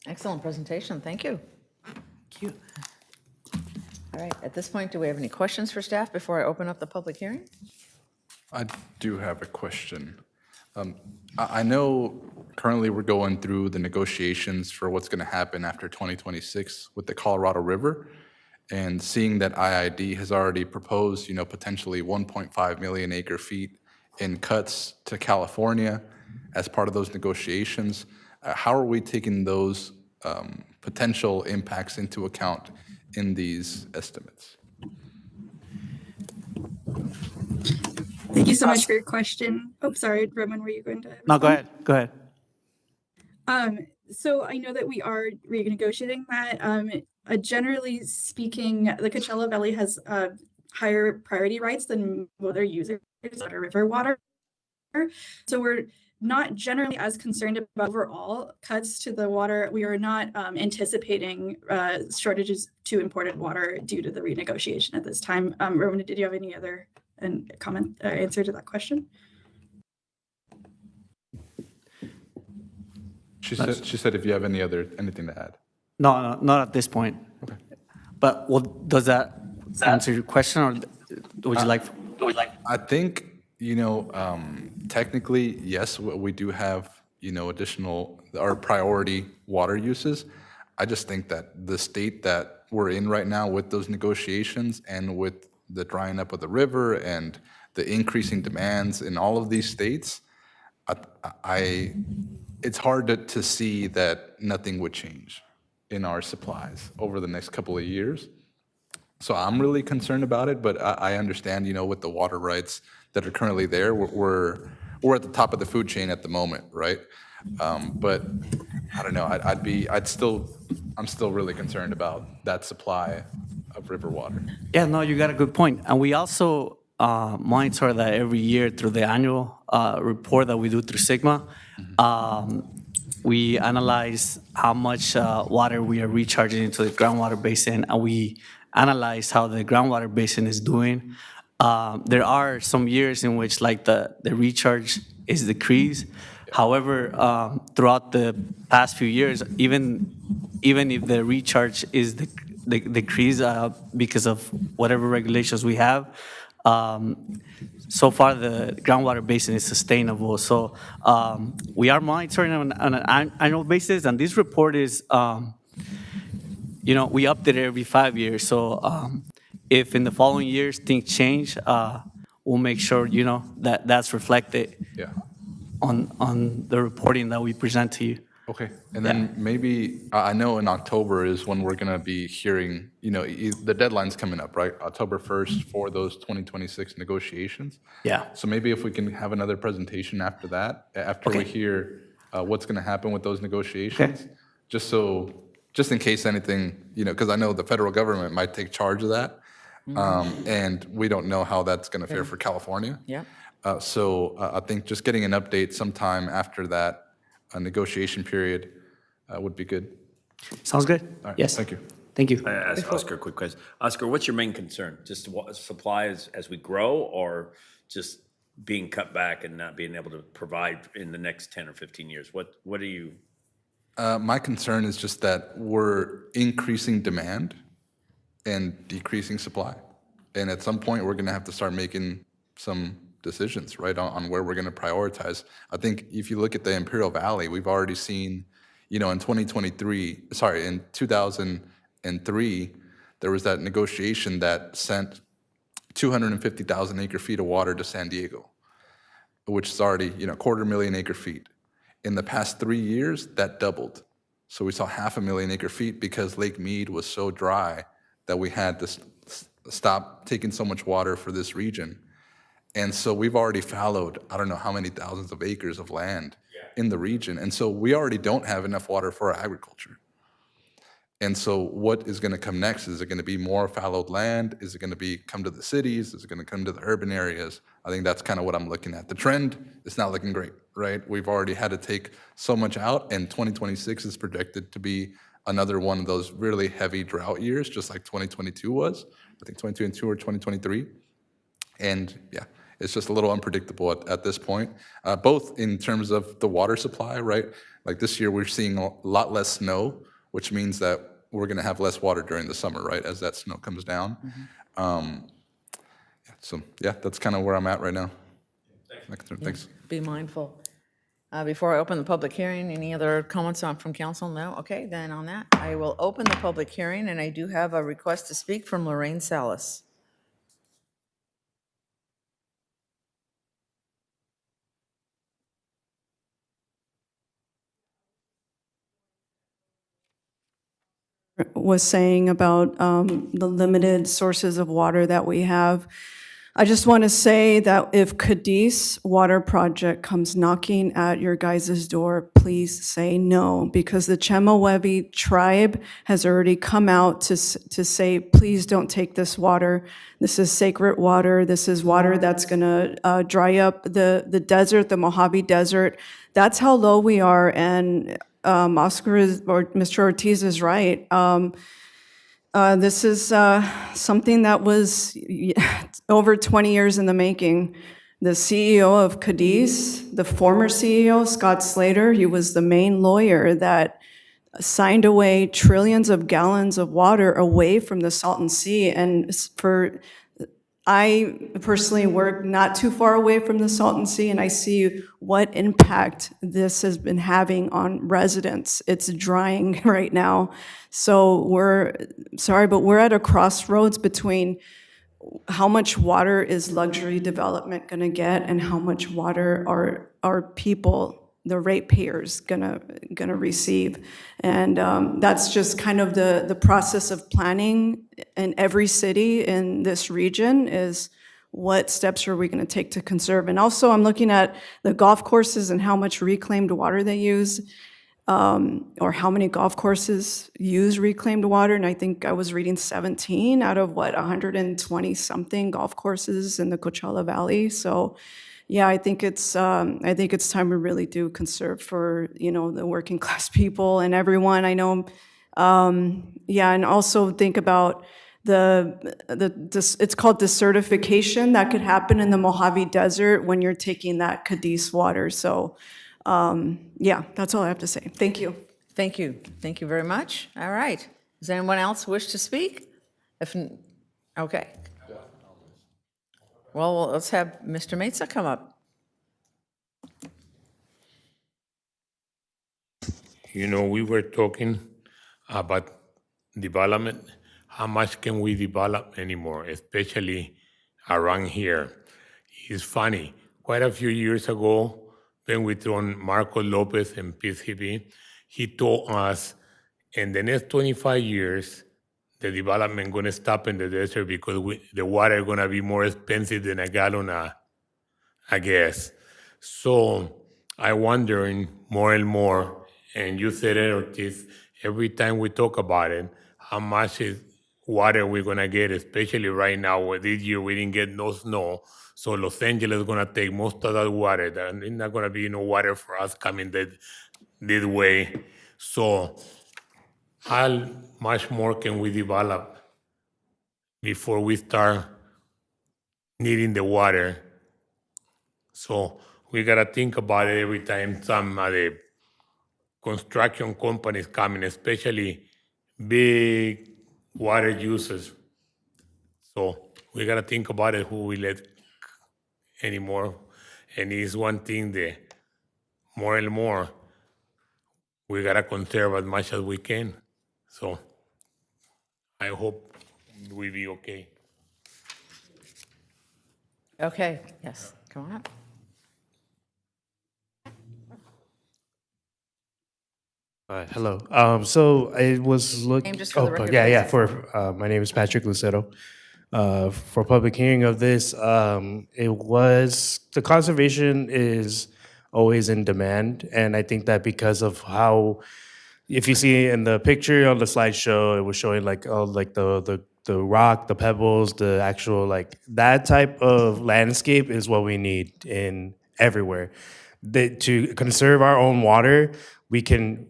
Excellent presentation. Thank you. Thank you. All right, at this point, do we have any questions for staff before I open up the public hearing? I do have a question. I know currently we're going through the negotiations for what's going to happen after 2026 with the Colorado River, and seeing that IID has already proposed, potentially 1.5 million acre feet in cuts to California as part of those negotiations. How are we taking those potential impacts into account in these estimates? Thank you so much for your question. Oh, sorry, Roman, were you going to? No, go ahead. Go ahead. So I know that we are renegotiating that. Generally speaking, the Coachella Valley has higher priority rights than other users of river water. So we're not generally as concerned about overall cuts to the water. We are not anticipating shortages to imported water due to the renegotiation at this time. Roman, did you have any other comment answer to that question? She said if you have anything to add. No, not at this point. Okay. But does that answer your question, or would you like? I think, technically, yes, we do have, additional or priority water uses. I just think that the state that we're in right now with those negotiations and with the drying up of the river and the increasing demands in all of these states, it's hard to see that nothing would change in our supplies over the next couple of years. So I'm really concerned about it, but I understand, with the water rights that are currently there, we're at the top of the food chain at the moment, right? But I don't know, I'm still really concerned about that supply of river water. Yeah, no, you got a good point. And we also monitor that every year through the annual report that we do through Sigma. We analyze how much water we are recharging into the groundwater basin, and we analyze how the groundwater basin is doing. There are some years in which the recharge is decreased. However, throughout the past few years, even if the recharge is decreased because of whatever regulations we have, so far the groundwater basin is sustainable. So we are monitoring on an annual basis, and this report is, we update it every 5 years. So if in the following years things change, we'll make sure, that's reflected on the reporting that we present to you. Okay, and then maybe, I know in October is when we're going to be hearing, the deadline's coming up, right? October 1st for those 2026 negotiations. Yeah. So maybe if we can have another presentation after that, after we hear what's going to happen with those negotiations, just in case anything, because I know the federal government might take charge of that, and we don't know how that's going to fare for California. Yeah. So I think just getting an update sometime after that negotiation period would be good. Sounds good. All right, Yes. Thank you. Thank you. I ask Oscar a quick question. Oscar, what's your main concern? Just supply as we grow, or just being cut back and not being able to provide in the next 10 or 15 years? What are you? My concern is just that we're increasing demand and decreasing supply. And at some point, we're going to have to start making some decisions, right, on where we're going to prioritize. I think if you look at the Imperial Valley, we've already seen, in 2003, there was that negotiation that sent 250,000 acre feet of water to San Diego, which is already, 250,000 acre feet. In the past 3 years, that doubled. So we saw 500,000 acre feet because Lake Mead was so dry that we had to stop taking so much water for this region. And so we've already fallowed, I don't know how many thousands of acres of land in the region. And so we already don't have enough water for our agriculture. And so what is going to come next? Is it going to be more fallowed land? Is it going to be come to the cities? Is it going to come to the urban areas? I think that's kind of what I'm looking at. The trend is not looking great, right? We've already had to take so much out, and 2026 is projected to be another one of those really heavy drought years, just like 2022 was. I think 2022 or 2023. And yeah, it's just a little unpredictable at this point, both in terms of the water supply, right? Like this year, we're seeing a lot less snow, which means that we're going to have less water during the summer, right, as that snow comes down. So yeah, that's kind of where I'm at right now. Thanks. Be mindful. Before I open the public hearing, any other comments from council? No? Okay, then on that, I will open the public hearing, and I do have a request to speak from Lorraine Salas. Was saying about the limited sources of water that we have. I just want to say that if Cadiz Water Project comes knocking at your guys' door, please say no, because the Chemehuevi tribe has already come out to say, please don't take this water. This is sacred water. This is water that's going to dry up the desert, the Mojave Desert. That's how low we are, and Mr. Ortiz is right. This is something that was over 20 years in the making. The CEO of Cadiz, the former CEO, Scott Slater, he was the main lawyer that signed away trillions of gallons of water away from the Salton Sea. And I personally work not too far away from the Salton Sea, and I see what impact this has been having on residents. It's drying right now. So we're at a crossroads between how much water is luxury development going to get and how much water are people, the ratepayers, gonna receive. And that's just kind of the process of planning in every city in this region, is what steps are we going to take to conserve. And also I'm looking at the golf courses and how much reclaimed water they use, or how many golf courses use reclaimed water. And I think I was reading 17 out of 120 something golf courses in the Coachella Valley. So yeah, I think it's time we really do conserve for, the working class people and everyone. I know, and also think about it's called desertification that could happen in the Mojave Desert when you're taking that Cadiz water. So that's all I have to say. Thank you. Thank you. Thank you very much. All right. Does anyone else wish to speak? Okay. Well, let's have Mr. Mesa come up. We were talking about development. How much can we develop anymore, especially around here? It's funny. Quite a few years ago, when we threw Marco Lopez and PCB, he told us in the next 25 years, the development going to stop in the desert because the water going to be more expensive than a gallon of gas. So I wondering more and more, and you said it, Ortiz, every time we talk about it, how much is water we're going to get, especially right now, where this year we didn't get no snow. So Los Angeles is going to take most of that water. There's not going to be no water for us coming this way. So how much more can we develop before we start needing the water? So we got to think about it every time some of the construction companies coming, especially big water users. So we got to think about it, who we let anymore. And it's one thing that more and more we got to conserve as much as we can. So I hope we'll be okay. Okay, yes, come on up. Hello. So I was looking. Name just for the record, For my name is Patrick Lucero. For public hearing of this, the conservation is always in demand, and I think that because of how if you see in the picture on the slideshow, it was showing like the rock, the pebbles, the actual like that type of landscape is what we need in everywhere. To conserve our own water, we can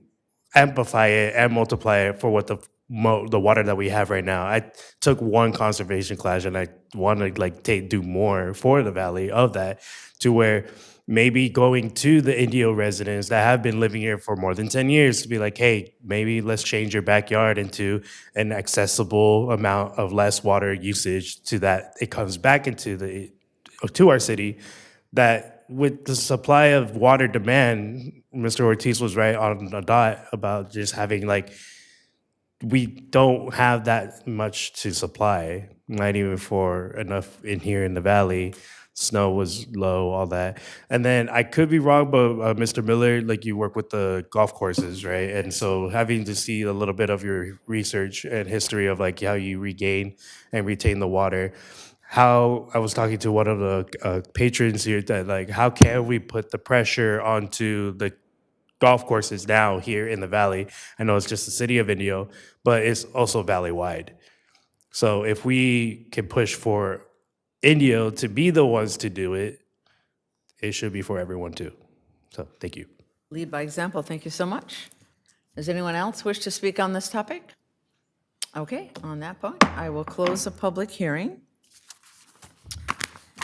amplify it and multiply it for what the water that we have right now. I took one conservation class and I want to like do more for the valley of that, to where maybe going to the Indio residents that have been living here for more than 10 years to be like, hey, maybe let's change your backyard into an accessible amount of less water usage, to that it comes back into to our city. That with the supply of water demand, Mr. Ortiz was right on the dot about just having like, we don't have that much to supply, not even for enough in here in the valley. Snow was low, all that. And then I could be wrong, but Mr. Miller, like you work with the golf courses, right? And so having to see a little bit of your research and history of like how you regain and retain the water, how I was talking to one of the patrons here that like, how can we put the pressure onto the golf courses now here in the valley? I know it's just the city of Indio, but it's also valley-wide. So if we can push for Indio to be the ones to do it, it should be for everyone too. So thank you. Lead by example. Thank you so much. Does anyone else wish to speak on this topic? Okay, on that point, I will close the public hearing.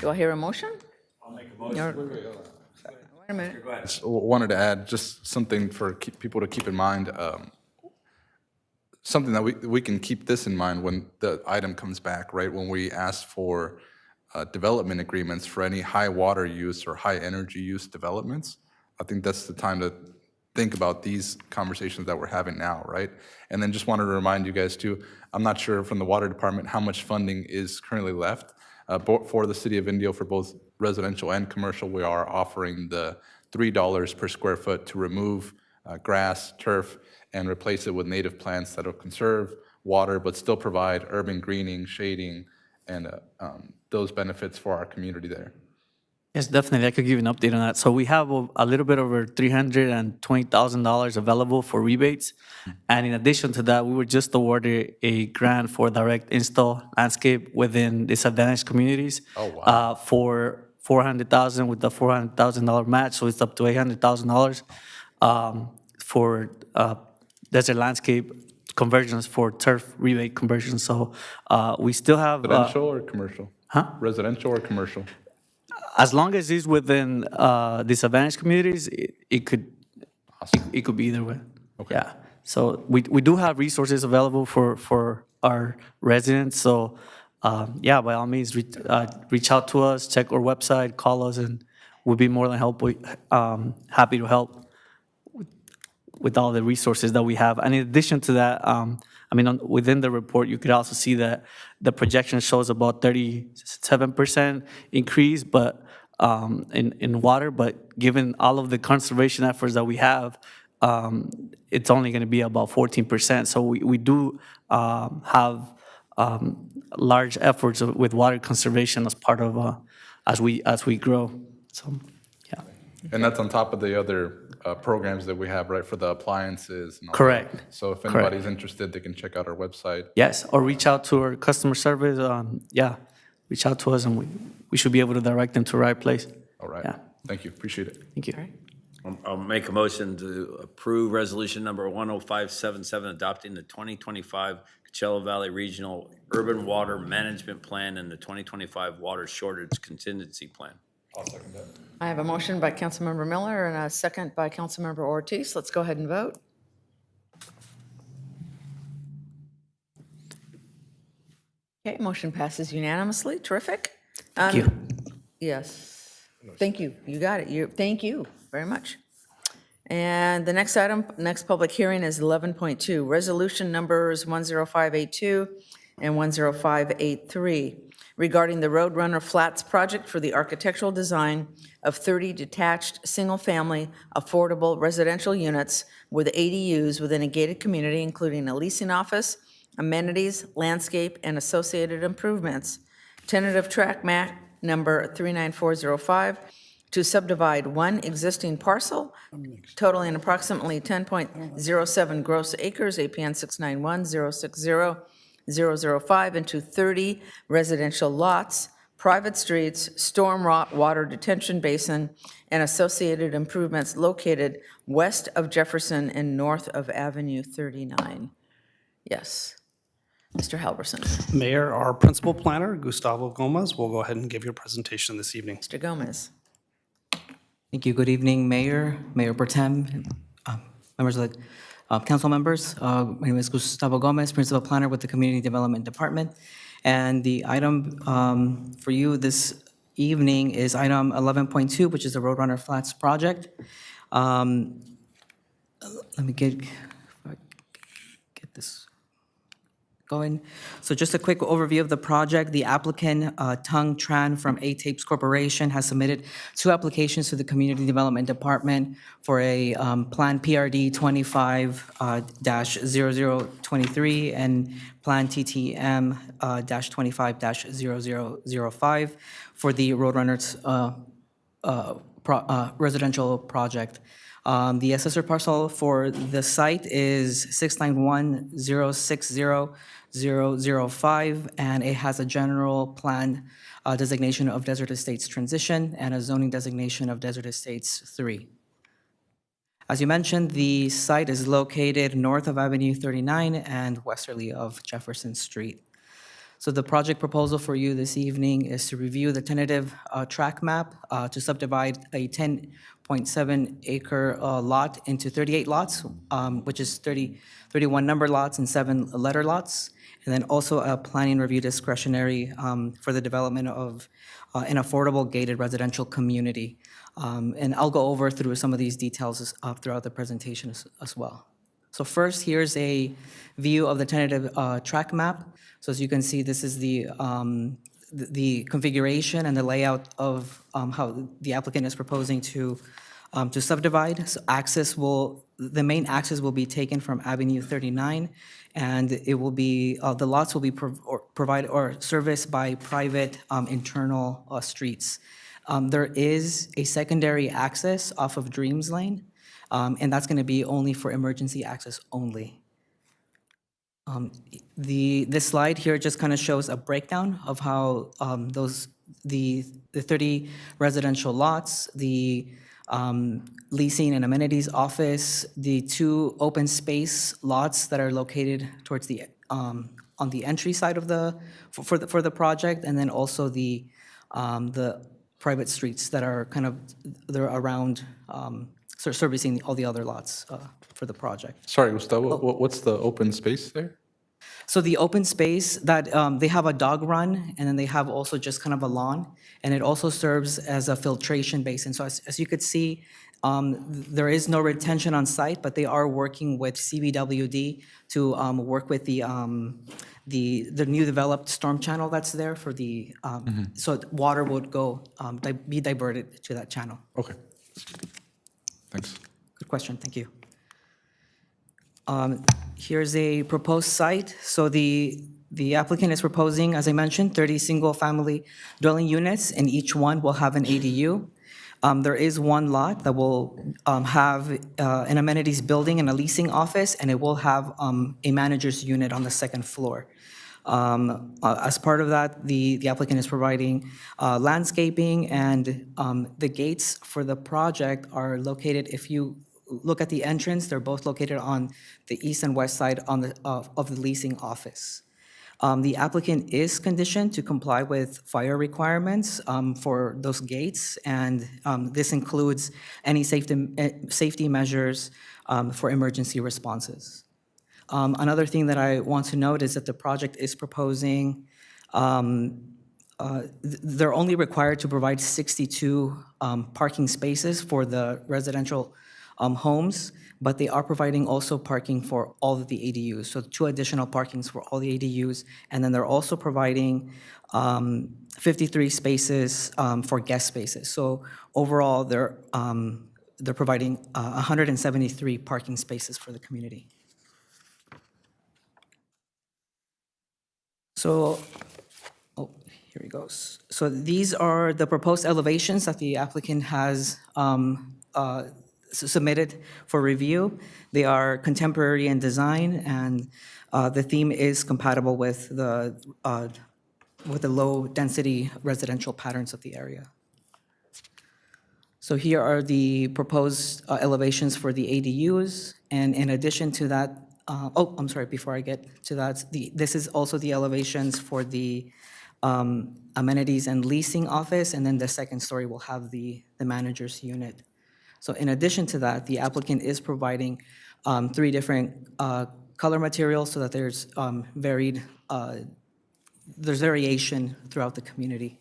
Do I hear a motion? I'll make a motion. Wait a minute. Go ahead. Just wanted to add just something for people to keep in mind. Something that we can keep this in mind when the item comes back, right? When we ask for development agreements for any high water use or high energy use developments, I think that's the time to think about these conversations that we're having now, right? And then just wanted to remind you guys too, I'm not sure from the water department how much funding is currently left for the city of Indio for both residential and commercial. We are offering the $3 per square foot to remove grass, turf, and replace it with native plants that will conserve water but still provide urban greening, shading, and those benefits for our community there. Yes, definitely. I could give you an update on that. So we have a little bit over $320,000 available for rebates. And in addition to that, we were just awarded a grant for direct install landscape within disadvantaged communities. Oh, wow. For $400,000 with the $400,000 match. So it's up to $800,000 for desert landscape conversions for turf rebate conversions. So we still have... Residential or commercial? Huh? Residential or commercial? As long as it's within disadvantaged communities, it could it could be either way. Okay. Yeah. So we do have resources available for our residents. So yeah, by all means, reach out to us, check our website, call us, and we'll be more than happy to help with all the resources that we have. And in addition to that, I mean, within the report, you could also see that the projection shows about 37% increase, but in water. But given all of the conservation efforts that we have, it's only going to be about 14%. So we do have large efforts with water conservation as part of as we grow. So yeah. And that's on top of the other programs that we have, right, for the appliances and all Correct. that. So if Correct. anybody's interested, they can check out our website. Yes, or reach out to our customer service. Yeah, reach out to us, and we should be able to direct them to the right place. All right. Yeah. Thank you. Appreciate it. Thank you. I'll make a motion to approve resolution number 10577, adopting the 2025 Coachella Valley Regional Urban Water Management Plan and the 2025 Water Shortage Contingency Plan. I'll second that. I have a motion by Councilmember Miller and a second by Councilmember Ortiz. Let's go ahead and vote. Okay, motion passes unanimously. Terrific. Thank you. Yes. Thank you. You got it. Thank you very much. And the next item, next public hearing is 11.2, resolution numbers 10582 and 10583 regarding the Roadrunner Flats project for the architectural design of 30 detached, single-family, affordable residential units with ADUs within a gated community, including a leasing office, amenities, landscape, and associated improvements. Tentative track map number 39405 to subdivide one existing parcel totaling approximately 10.07 gross acres, APN 691-060-005, into 30 residential lots, private streets, storm water detention basin, and associated improvements located west of Jefferson and north of Avenue 39. Yes. Mr. Halverson. Mayor, our principal planner, Gustavo Gomez, will go ahead and give your presentation this evening. Mr. Gomez. Thank you. Good evening, Mayor, Mayor Pro Tem, members of the council members. My name is Gustavo Gomez, Principal Planner with the Community Development Department. And the item for you this evening is item 11.2, which is the Roadrunner Flats project. Let me get this going. So just a quick overview of the project. The applicant, Tung Tran from A-Tapes Corporation, has submitted 2 applications to the Community Development Department for a Plan PRD 25-0023 and Plan TTM -25-0005 for the Roadrunners residential project. The assessor parcel for the site is 691-060-005, and it has a general plan designation of Desert Estates Transition and a zoning designation of Desert Estates 3. As you mentioned, the site is located north of Avenue 39 and westerly of Jefferson Street. So the project proposal for you this evening is to review the tentative track map to subdivide a 10.7 acre lot into 38 lots, which is 31 number lots and 7 letter lots, and then also a planning review discretionary for the development of an affordable gated residential community. And I'll go over through some of these details throughout the presentation as well. So first, here's a view of the tentative track map. So as you can see, this is the configuration and the layout of how the applicant is proposing to subdivide. So the main access will be taken from Avenue 39, and it will be, the lots will be provided or serviced by private internal streets. There is a secondary access off of Dreams Lane, and that's going to be only for emergency access only. This slide here just kind of shows a breakdown of how the 30 residential lots, the leasing and amenities office, the 2 open space lots that are located towards the on the entry side of for the project, and then also the private streets that are they're around servicing all the other lots for the project. Sorry, Gustavo, what's the open space there? So the open space that they have a dog run, and then they have also just kind of a lawn, and it also serves as a filtration basin. So as you could see, there is no retention on site, but they are working with CBWD to work with the new developed storm channel that's there for the so water would go be diverted to that channel. Okay. Thanks. Good question. Thank you. Here's a proposed site. So the applicant is proposing, as I mentioned, 30 single-family dwelling units, and each one will have an ADU. There is one lot that will have an amenities building and a leasing office, and it will have a manager's unit on the 2nd floor. As part of that, the applicant is providing landscaping, and the gates for the project are located, if you look at the entrance, they're both located on the east and west side of the leasing office. The applicant is conditioned to comply with fire requirements for those gates, and this includes any safety measures for emergency responses. Another thing that I want to note is that the project is proposing, they're only required to provide 62 parking spaces for the residential homes, but they are providing also parking for all of the ADUs, so 2 additional parkings for all the ADUs, and then they're also providing 53 spaces for guest spaces. So overall, they're providing 173 parking spaces for the community. So, Here we go. So these are the proposed elevations that the applicant has submitted for review. They are contemporary in design, and the theme is compatible with the low-density residential patterns of the area. So here are the proposed elevations for the ADUs, and in addition to that, I'm sorry, before I get to that, this is also the elevations for the amenities and leasing office, and then the second story will have the manager's unit. So in addition to that, the applicant is providing 3 different color materials so that there's variation throughout the community.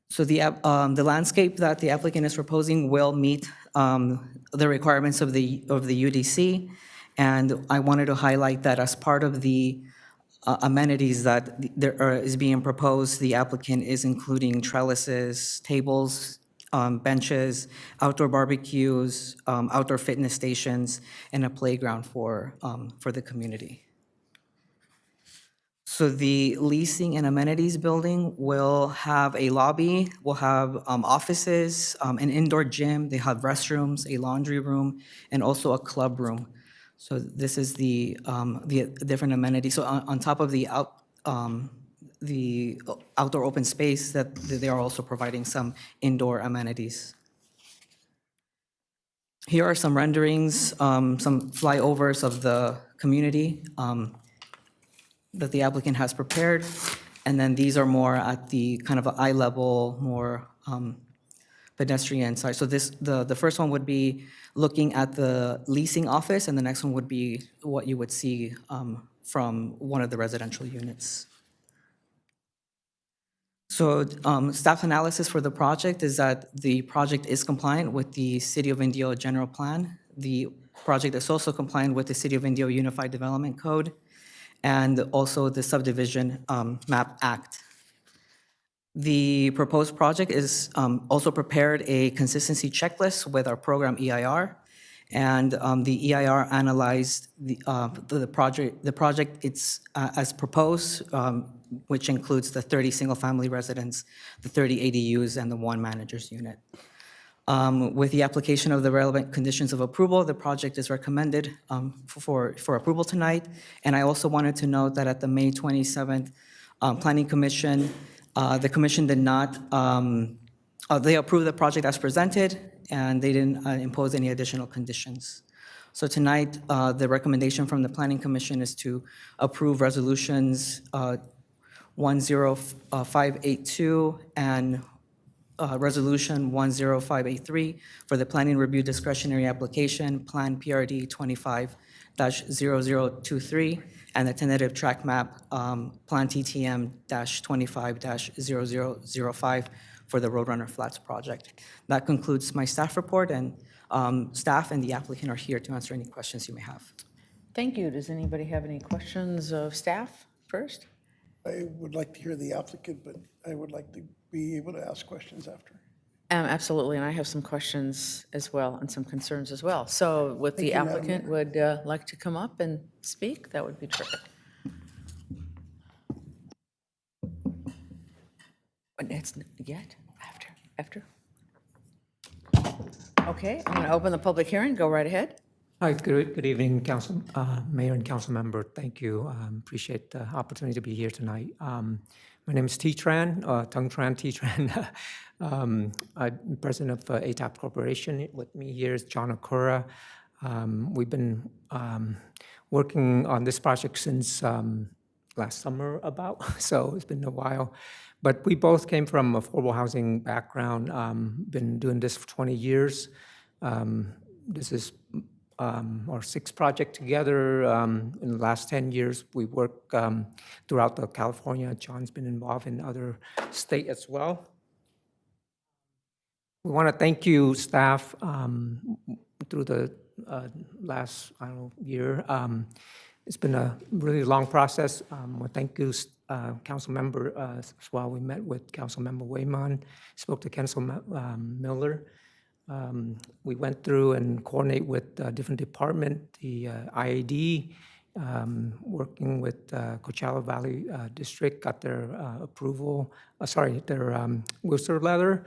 So the landscape that the applicant is proposing will meet the requirements of the UDC, and I wanted to highlight that as part of the amenities that is being proposed, the applicant is including trellises, tables, benches, outdoor barbecues, outdoor fitness stations, and a playground for the community. So the leasing and amenities building will have a lobby, will have offices, an indoor gym, they have restrooms, a laundry room, and also a club room. So this is the different amenities. So on top of the outdoor open space, that they are also providing some indoor amenities. Here are some renderings, some flyovers of the community that the applicant has prepared. And then these are more at the kind of eye level, more pedestrian side. So the first one would be looking at the leasing office, and the next one would be what you would see from one of the residential units. So staff analysis for the project is that the project is compliant with the City of Indio General Plan. The project is also compliant with the City of Indio Unified Development Code and also the Subdivision Map Act. The proposed project is also prepared a consistency checklist with our program EIR, and the EIR analyzed the project it's as proposed, which includes the 30 single-family residents, the 30 ADUs, and the 1 manager's unit. With the application of the relevant conditions of approval, the project is recommended for approval tonight. And I also wanted to note that at the May 27th Planning Commission, the commission did not, they approved the project as presented, and they didn't impose any additional conditions. So tonight, the recommendation from the Planning Commission is to approve resolutions 10582 and Resolution 10583 for the Planning Review Discretionary Application, Plan PRD 25-0023, and the tentative track map, Plan TTM-25-0005 for the Roadrunner Flats project. That concludes my staff report, and staff and the applicant are here to answer any questions you may have. Thank you. Does anybody have any questions of staff first? I would like to hear the applicant, but I would like to be able to ask questions after. Absolutely, and I have some questions as well and some concerns as well. So with the Thank you, Madam applicant would like to come up and speak, that would be terrific. But it's yet, after. Okay, I'm going to open the public hearing. Go right ahead. Hi, good evening, Council, Mayor and Council Member. Thank you. Appreciate the opportunity to be here tonight. My name is T. Tran, Tung Tran, T. Tran. I'm president of ATAP Corporation. With me here is John Okura. We've been working on this project since last summer about, so it's been a while. But we both came from affordable housing background, been doing this for 20 years. This is our 6th project together. In the last 10 years, we worked throughout California. John's been involved in other states as well. We want to thank you, staff, through the last year. It's been a really long process. Well, thank you, Council Member, as well. We met with Council Member Wayman, spoke to Council Miller. We went through and coordinate with different department, the IAD, working with Coachella Valley District, got their approval, their Worcester letter.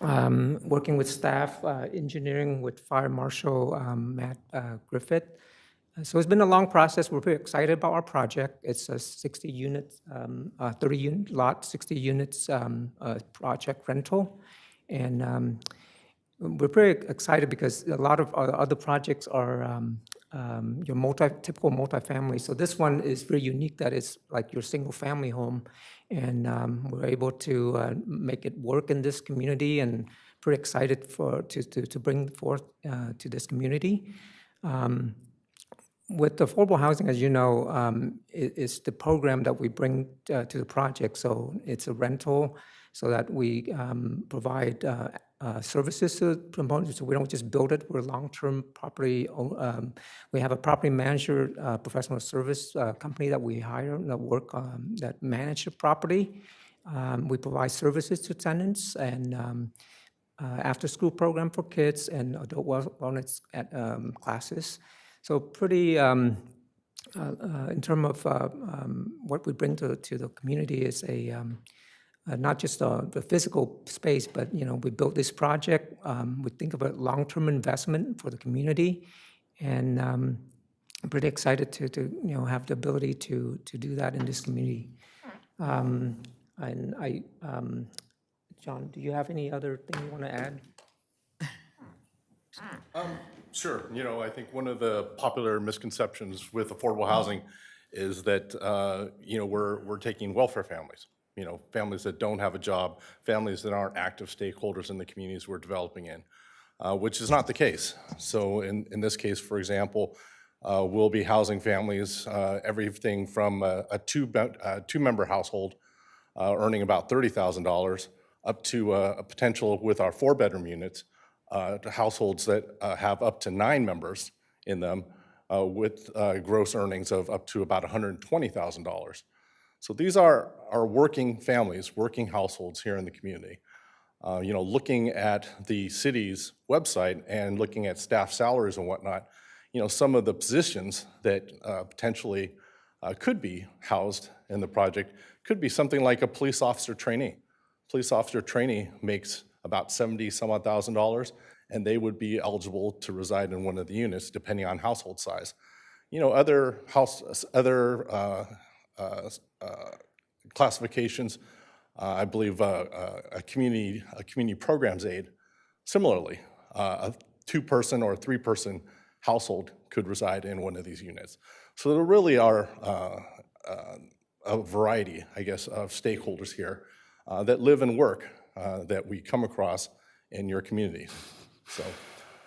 Working with staff, engineering with Fire Marshal Matt Griffith. So it's been a long process. We're pretty excited about our project. It's a 60 units, 30 unit lot, 60 units project rental. And we're pretty excited because a lot of our other projects are your typical multifamily. So this one is very unique that it's like your single family home. And we're able to make it work in this community and pretty excited to bring forth to this community. With affordable housing, as you know, it's the program that we bring to the project. So it's a rental so that we provide services to components. So we don't just build it. We're long-term property. We have a property manager, professional service company that we hire that manage the property. We provide services to tenants and after-school program for kids and adult wellness classes. So pretty, in terms of what we bring to the community is not just the physical space, but we built this project. We think of a long-term investment for the community, and I'm pretty excited to have the ability to do that in this community. And John, do you have any other thing you want to add? Sure. I think one of the popular misconceptions with affordable housing is that, we're taking welfare families, families that don't have a job, families that aren't active stakeholders in the communities we're developing in, which is not the case. So in this case, for example, we'll be housing families, everything from a two-member household earning about $30,000 up to a potential with our 4-bedroom units, to households that have up to 9 members in them with gross earnings of up to about $120,000. So these are working families, working households here in the community. Looking at the city's website and looking at staff salaries and whatnot, some of the positions that potentially could be housed in the project could be something like a police officer trainee. Police officer trainee makes about $70,000, and they would be eligible to reside in one of the units, depending on household size. Other classifications, I believe a community programs aide, similarly, a 2-person or a 3-person household could reside in one of these units. So there really are a variety, I guess, of stakeholders here that live and work that we come across in your community. So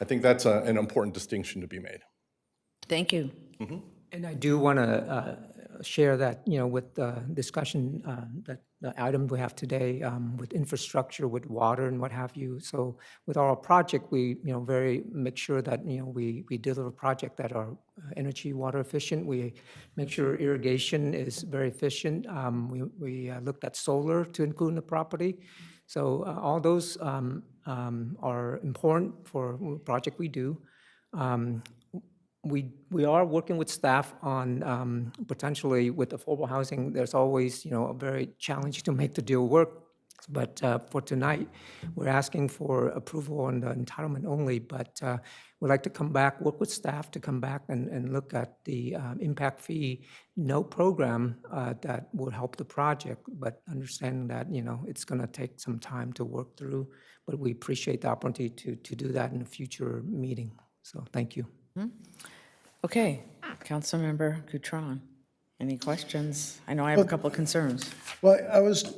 I think that's an important distinction to be made. Thank you. Mm-hmm. And I do want to share that, with the discussion, that the item we have today with infrastructure, with water and what have you. So with our project, we, make sure that, we deliver a project that are energy, water efficient. We make sure irrigation is very efficient. We looked at solar to include in the property. So all those are important for the project we do. We are working with staff on potentially with affordable housing. There's always, a very challenge to make the deal work. But for tonight, we're asking for approval on the entitlement only. But we'd like to come back, work with staff to come back and look at the impact fee note program that will help the project. But understanding that, it's going to take some time to work through. But we appreciate the opportunity to do that in a future meeting. So thank you. Mm-hmm. Okay, Councilmember Goutron, any questions? I know I have a couple of concerns. Well, I was,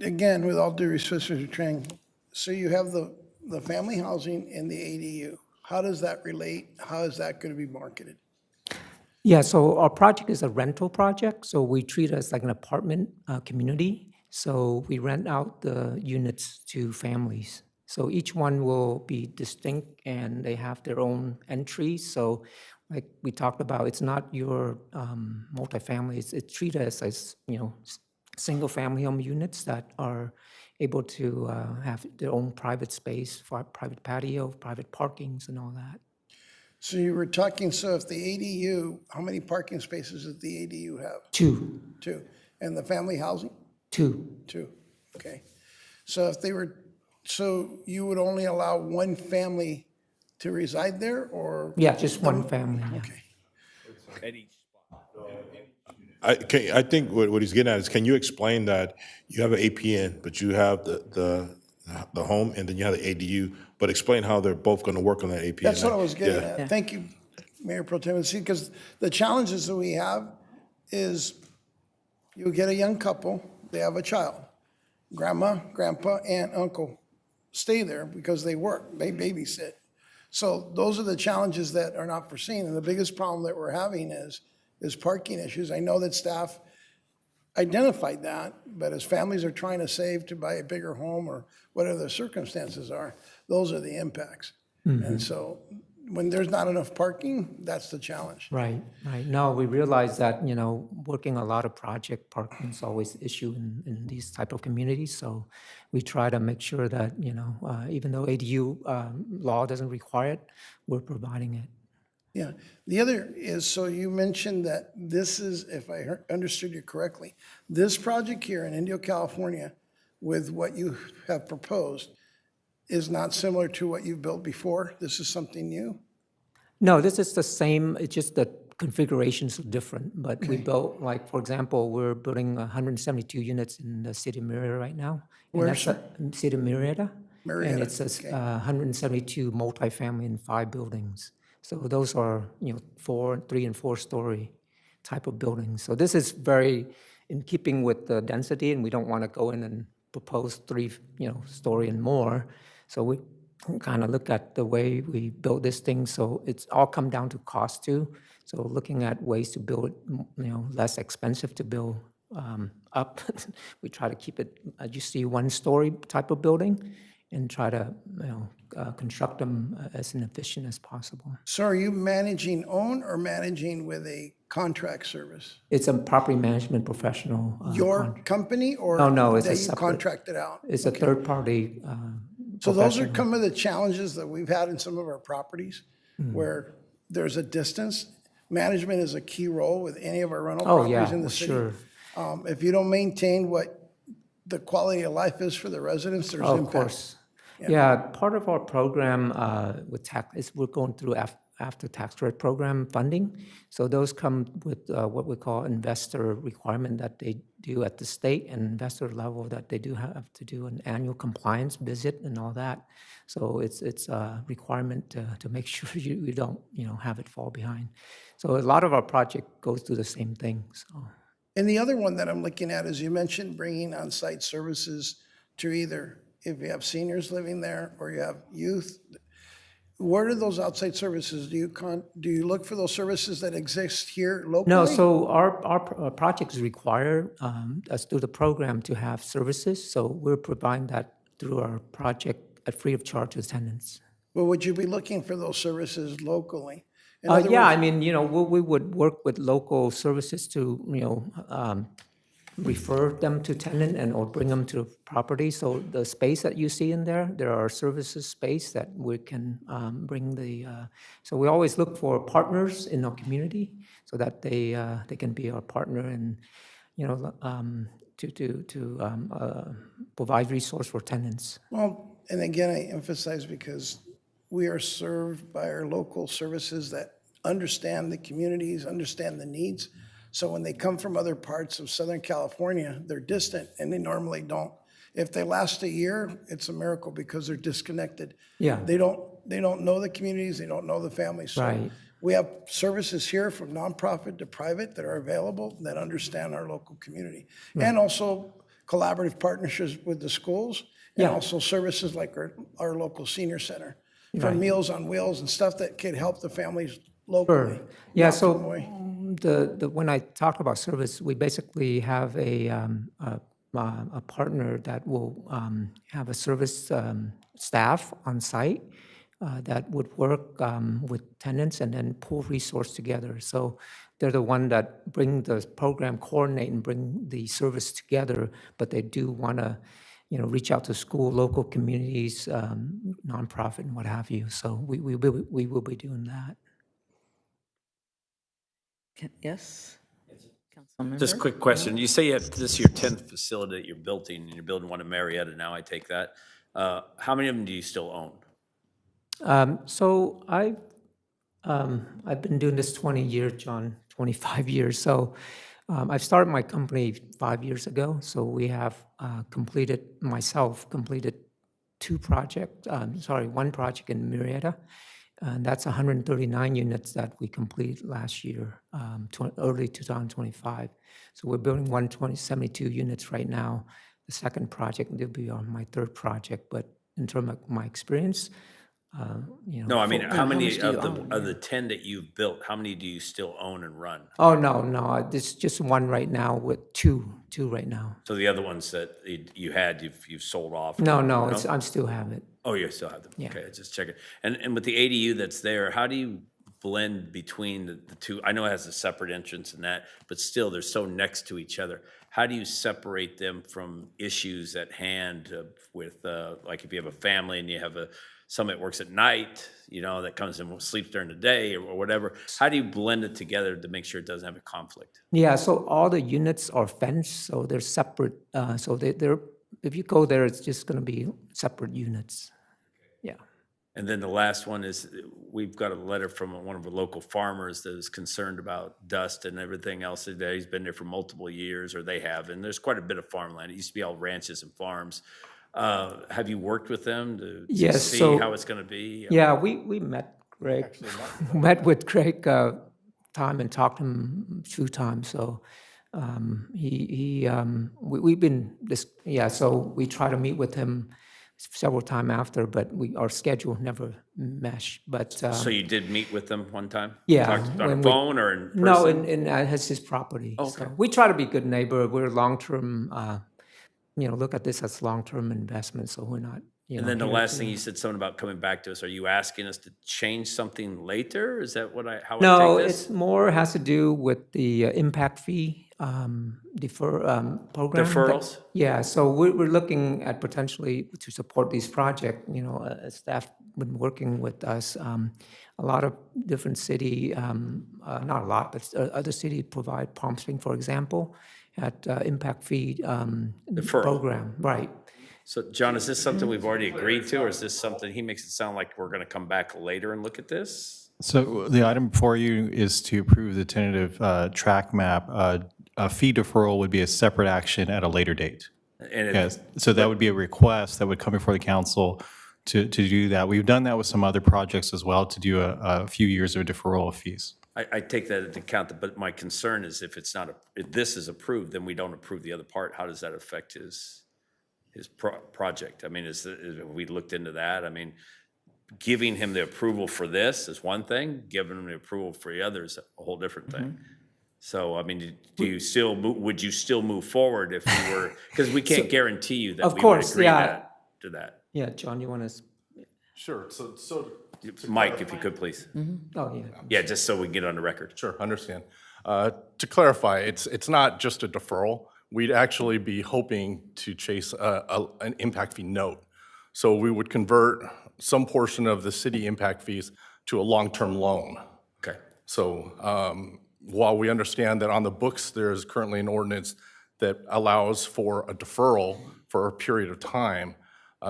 again, with all due respect to Trang, so you have the family housing and the ADU. How does that relate? How is that going to be marketed? Yeah, so our project is a rental project, so we treat it as like an apartment community. So we rent out the units to families. So each one will be distinct and they have their own entries. So like we talked about, it's not your multifamily. It's treated as single family home units that are able to have their own private space, for private patio, private parkings and all that. So you were talking, so if the ADU, how many parking spaces does the ADU have? 2, Two. And the family housing? 2. Two. Okay. So if they were, so you would only allow one family to reside there, or? Yeah, just one family. Yeah. Okay. I think what he's getting at is, can you explain that you have an APN, but you have the home, and then you have the ADU, but explain how they're both going to work on that APN. That's what I was getting Yeah. at. Thank you, Mayor Pro Tem. See, because the challenges that we have is you get a young couple, they have a child. Grandma, grandpa, aunt, uncle stay there because they work, they babysit. So those are the challenges that are not foreseen. And the biggest problem that we're having is parking issues. I know that staff identified that, but as families are trying to save to buy a bigger home or whatever the circumstances are, those are the impacts. And so when there's not enough parking, that's the challenge. Right, right. No, we realize that, working a lot of project parking is always an issue in these type of communities. So we try to make sure that, even though ADU law doesn't require it, we're providing it. Yeah. The other is, so you mentioned that this is, if I understood you correctly, this project here in Indio, California, with what you have proposed, is not similar to what you've built before? This is something new? No, this is the same, it's just the configurations are different. But we built, like, for example, we're building 172 units in the city of Murrieta right now. Where, And that's sir? city of Murrieta. Murrieta, And it's 172 multifamily in 5 buildings. So those are, 3 and 4 story type of buildings. So this is very in keeping with the density, and we don't want to go in and propose 3, story and more. So we kind of look at the way we build this thing. So it's all come down to cost too. So looking at ways to build it, less expensive to build up. We try to keep it, you see, 1-story type of building, and try to, construct them as efficient as possible. So are you managing own or managing with a contract service? It's a property management professional. Your company, or No, it's that a you separate. contracted out? It's a third-party So those are professional. some of the challenges that we've had in some of our properties, where there's a distance. Management is a key role with any of our rental Oh, properties yeah, in the for city. sure. If you don't maintain what the quality of life is for the residents, there's Of impact. course. Yeah, part of our program with tax is we're going through after tax credit program funding. So those come with what we call investor requirement that they do at the state and investor level, that they do have to do an annual compliance visit and all that. So it's a requirement to make sure you don't have it fall behind. So a lot of our project goes through the same thing. So. And the other one that I'm looking at is, you mentioned bringing on-site services to either, if you have seniors living there or you have youth. What are those outside services? Do you look for those services that exist here locally? No, so our projects require us through the program to have services. So we're providing that through our project at free of charge to tenants. But would you be looking for those services locally? In Yeah, other words- I mean, we would work with local services to, refer them to tenant and or bring them to property. So the space that you see in there are services space that we can bring the. So we always look for partners in our community so that they can be our partner and, to provide resource for tenants. Well, and again, I emphasize because we are served by our local services that understand the communities, understand the needs. So when they come from other parts of Southern California, they're distant and they normally don't. If they last a year, it's a miracle because they're disconnected. Yeah. They don't know the communities, they don't know the families. So Right. we have services here from nonprofit to private that are available that understand our local community. Right. And also collaborative partnerships with the schools, and Yeah. also services like our local senior center for Right. Meals on Wheels and stuff that could help the families locally. Sure. Yeah, not so from away. when I talk about service, we basically have a partner that will have a service staff on site that would work with tenants and then pull resource together. So they're the one that bring the program, coordinate and bring the service together, but they do want to, reach out to school, local communities, nonprofit and what have you. So we will be doing that. Yes? Councilmember? Just a quick question. You say you have, this is your 10th facility that you're building, and you're building one in Marietta now, I take that. How many of them do you still own? So I've been doing this 20 years, John, 25 years. So I started my company 5 years ago. So we have completed one project in Marietta. And that's 139 units that we completed last year, early 2025. So we're building 172 units right now. The second project will be on my third project. But in terms of my experience, No, I mean, how many much do you of own? the 10 that you've built, how many do you still own and run? Oh, no, there's just one right now with two right now. So the other ones that you had, you've sold off? No, I still have it. Oh, you still have them? Yeah. Okay, just check it. And with the ADU that's there, how do you blend between the two? I know it has a separate entrance and that, but still, they're so next to each other. How do you separate them from issues at hand with, like if you have a family and you have somebody that works at night, that comes and sleeps during the day or whatever? How do you blend it together to make sure it doesn't have a conflict? Yeah, so all the units are fenced, so they're separate. So they're if you go there, it's just going to be separate units. Yeah. And then the last one is, we've got a letter from one of our local farmers that is concerned about dust and everything else. That he's been there for multiple years, or they have, and there's quite a bit of farmland. It used to be all ranches and farms. Have you worked with them to Yes, see so- how it's going to be? Yeah, we met Greg, met with Greg time and talked to him a few times. So we've been this. Yeah, so we try to meet with him several times after, but our schedule never meshed. But So you did meet with them one time? yeah, Talked on when the we- phone or in person? No, in his property. Okay. So we try to be good neighbor. We're long-term, look at this as long-term investment, so we're not, And then the here last to- thing you said something about coming back to us. Are you asking us to change something later? Is that how No, I take this? it's more has to do with the impact fee program. Deferrals? Yeah, so we're looking at potentially to support these projects. Staff been working with us. A lot of different city, not a lot, but other cities provide Palm Springs, for example, at impact fee Deferral. program. Right. So, John, is this something we've already agreed to, or is this something, he makes it sound like we're going to come back later and look at this? So the item before you is to approve the tentative track map. A fee deferral would be a separate action at a later date. And it- Yes, so that would be a request that would come before the council to do that. We've done that with some other projects as well, to do a few years of deferral of fees. I take that into account, but my concern is if this is approved, then we don't approve the other part. How does that affect his project? I mean, have we looked into that? I mean, giving him the approval for this is one thing, giving him the approval for the other is a whole different thing. So, I mean, would you still move forward if we were, because we can't guarantee you that Of we would course, agree yeah. to that. Yeah, John, you want to? Sure, so. Mike, if you could, please. Oh, yeah. Yeah, just so we can get on the record. Sure, understand. To clarify, it's not just a deferral. We'd actually be hoping to chase an impact fee note. So we would convert some portion of the city impact fees to a long-term loan. Okay. So while we understand that on the books, there is currently an ordinance that allows for a deferral for a period of time,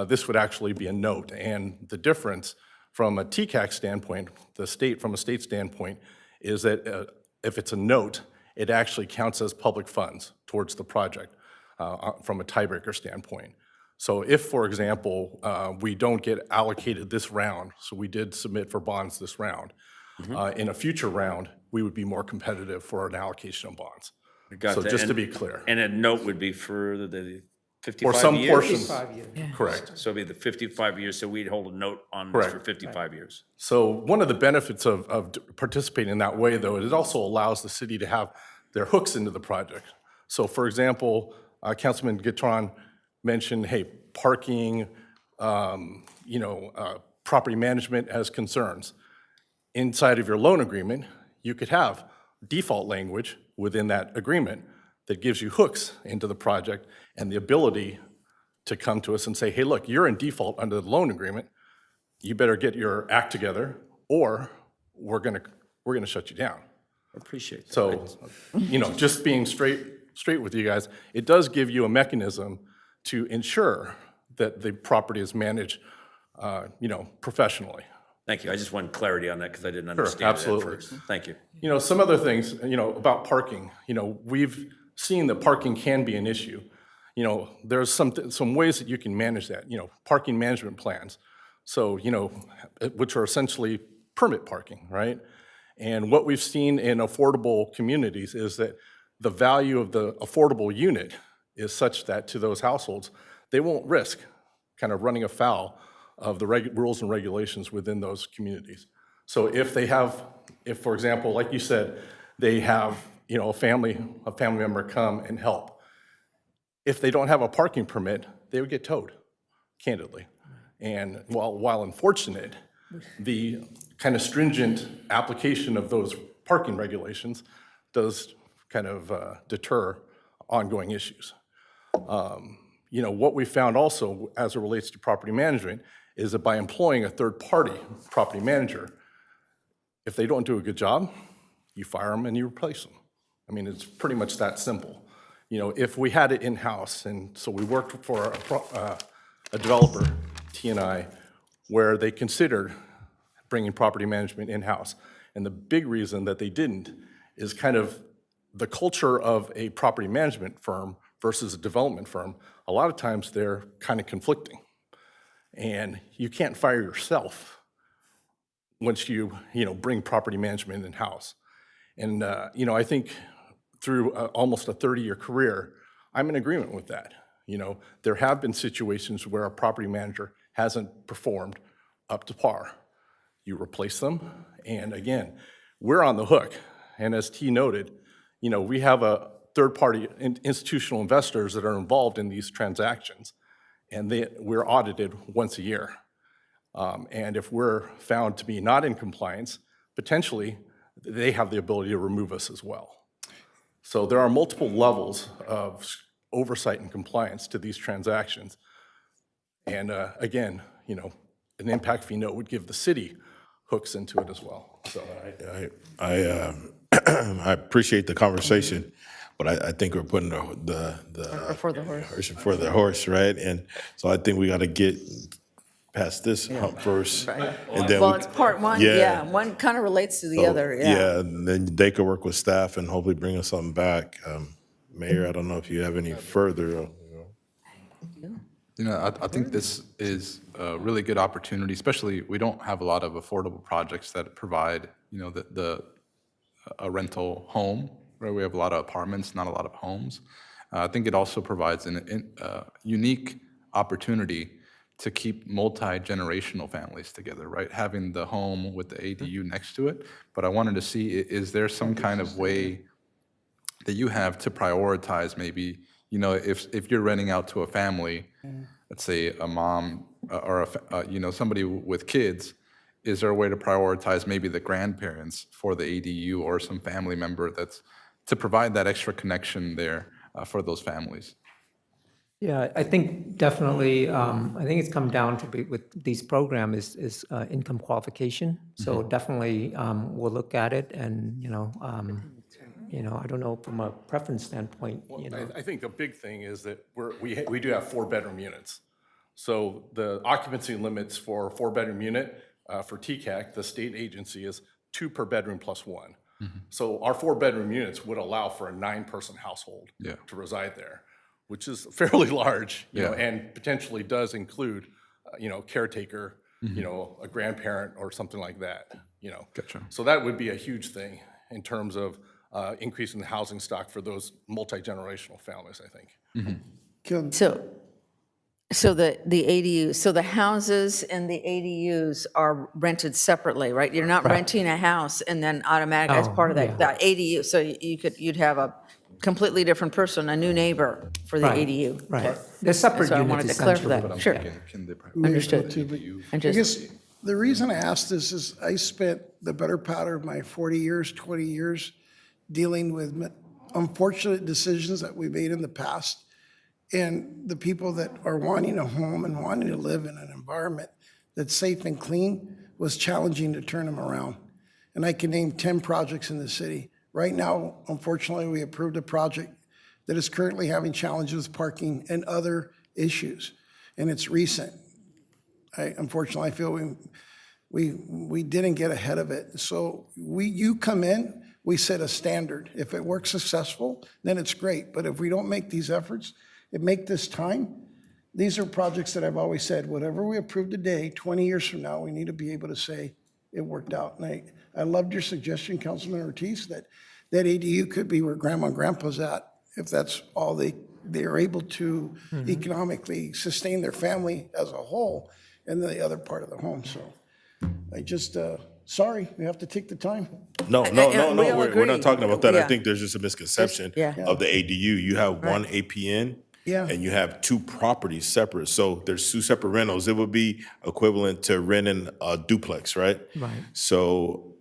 this would actually be a note. And the difference from a TCAC standpoint, from a state standpoint, is that if it's a note, it actually counts as public funds towards the project from a tiebreaker standpoint. So if, for example, we don't get allocated this round, so we did submit for bonds this round, in a future round, we would be more competitive for an allocation of bonds. Got So that. just to And- be clear. And a note would be for the 55 Or some years? portion. 55 years. Correct. So it'd be the 55 years, so we'd hold a note on this for Correct. 55 years. So one of the benefits of participating in that way, though, it also allows the city to have their hooks into the project. So for example, Councilman Guitron mentioned, hey, parking, property management as concerns. Inside of your loan agreement, you could have default language within that agreement that gives you hooks into the project and the ability to come to us and say, hey, look, you're in default under the loan agreement. You better get your act together, or we're gonna shut you down. Appreciate that. So, just being straight with you guys, it does give you a mechanism to ensure that the property is managed, professionally. Thank you. I just wanted clarity on that because I didn't Sure, understand it at absolutely. first. Thank you. Some other things, about parking, we've seen that parking can be an issue. There's some ways that you can manage that, parking management plans. So, which are essentially permit parking, right? And what we've seen in affordable communities is that the value of the affordable unit is such that to those households, they won't risk kind of running afoul of the rules and regulations within those communities. So if, for example, like you said, they have, a family member come and help. If they don't have a parking permit, they would get towed, candidly. And while unfortunate, the kind of stringent application of those parking regulations does kind of deter ongoing issues. What we found also as it relates to property management is that by employing a third-party property manager, if they don't do a good job, you fire them and you replace them. I mean, it's pretty much that simple. If we had it in-house, and so we worked for a developer, T&I, where they considered bringing property management in-house. And the big reason that they didn't is kind of the culture of a property management firm versus a development firm. A lot of times they're kind of conflicting. And you can't fire yourself once you bring property management in-house. And I think through almost a 30-year career, I'm in agreement with that. There have been situations where a property manager hasn't performed up to par. You replace them, and again, we're on the hook. And as T noted, we have a third-party institutional investors that are involved in these transactions, and we're audited once a year. And if we're found to be not in compliance, potentially they have the ability to remove us as well. So there are multiple levels of oversight and compliance to these transactions. And again, an impact fee note would give the city hooks into it as well. So I appreciate the conversation, but I think we're putting the Before the horse. horse before the horse, right? And so I think we got to get past this hump first, Right. and then Well, it's part one, yeah, one kind of relates to the other, yeah. and then they could work with staff and hopefully bring us something back. Mayor, I don't know if you have any further. I think this is a really good opportunity, especially we don't have a lot of affordable projects that provide, a rental home, right? We have a lot of apartments, not a lot of homes. I think it also provides a unique opportunity to keep multi-generational families together, right? Having the home with the ADU next to it. But I wanted to see, is there some kind of way that you have to prioritize maybe, if you're renting out to a family, let's say a mom or somebody with kids, is there a way to prioritize maybe the grandparents for the ADU or some family member to provide that extra connection there for those families? Yeah, I think definitely, I think it's come down to with these programs is income qualification. So definitely we'll look at it and, I don't know from a preference standpoint, I think the big thing is that we do have 4-bedroom units. So the occupancy limits for a 4-bedroom unit for TCAC, the state agency, is 2 per bedroom plus 1. So our 4-bedroom units would allow for a 9-person household to reside there, which is fairly large, and potentially does include, caretaker, a grandparent or something like that, Gotcha. So that would be a huge thing in terms of increasing the housing stock for those multi-generational families, I think. So the ADU, so the houses and the ADUs are rented separately, right? You're not renting a house and then automatic as part of that ADU. So you'd have a completely different person, a new neighbor for the ADU. Right. They're separate So I units, wanted to clarify that. essentially. Sure. Understood. I guess the reason I asked this is I spent the better part of my 40 years, 20 years dealing with unfortunate decisions that we made in the past. And the people that are wanting a home and wanting to live in an environment that's safe and clean was challenging to turn them around. And I can name 10 projects in the city Right now, unfortunately, we approved a project that is currently having challenges with parking and other issues, and it's recent. Unfortunately, I feel we didn't get ahead of it. So you come in, we set a standard. If it works successful, then it's great. But if we don't make these efforts, make this time, these are projects that I've always said, whatever we approve today, 20 years from now, we need to be able to say it worked out. And I loved your suggestion, Councilman Ortiz, that ADU could be where grandma and grandpa's at, if that's all they're able to economically sustain their family as a whole and the other part of the home. So I just, sorry, we have to take the time. No, we're not talking about that. Yeah. I think there's just a misconception of the ADU. You have one APN. Yeah. And you have two properties separate. So there's two separate rentals. It would be equivalent to renting a duplex, right? Right. So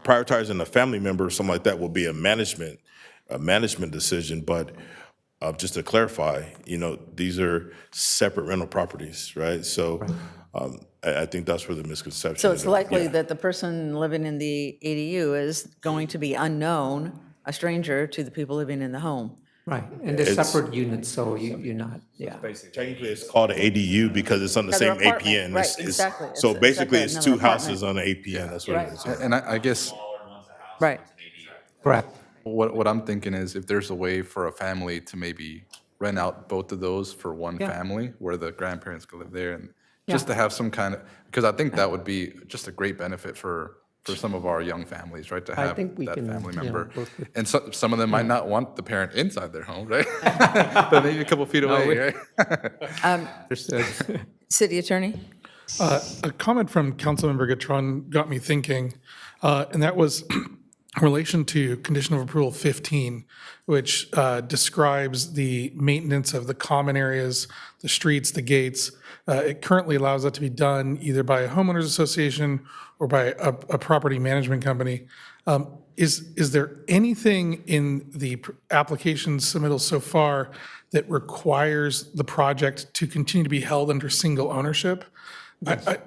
prioritizing a family member or something like that will be a management decision. But just to clarify, these are separate rental properties, right? So I think that's where the misconception So is. it's likely that the person living in the ADU is going to be unknown, a stranger to the people living in the home. Right, and they're separate units, so you're not, yeah. Technically, it's called an ADU because it's on the same Another apartment. APN. Right, exactly. So It's basically, like it's another two houses on an APN. That's what it is. And I guess Right. Correct. what I'm thinking is if there's a way for a family to maybe rent out both of those for one family where the grandparents could live there and just to have some kind of, because I think that would be just a great benefit for some of our young families, right? To I have think we that can, family you know, member. work with- And some of them might not want the parent inside their home, right? But maybe a couple feet away, right? City Attorney? A comment from Councilmember Gatron got me thinking, and that was in relation to condition of approval 15, which describes the maintenance of the common areas, the streets, the gates. It currently allows that to be done either by a homeowners association or by a property management company. Is there anything in the application submittal so far that requires the project to continue to be held under single ownership? I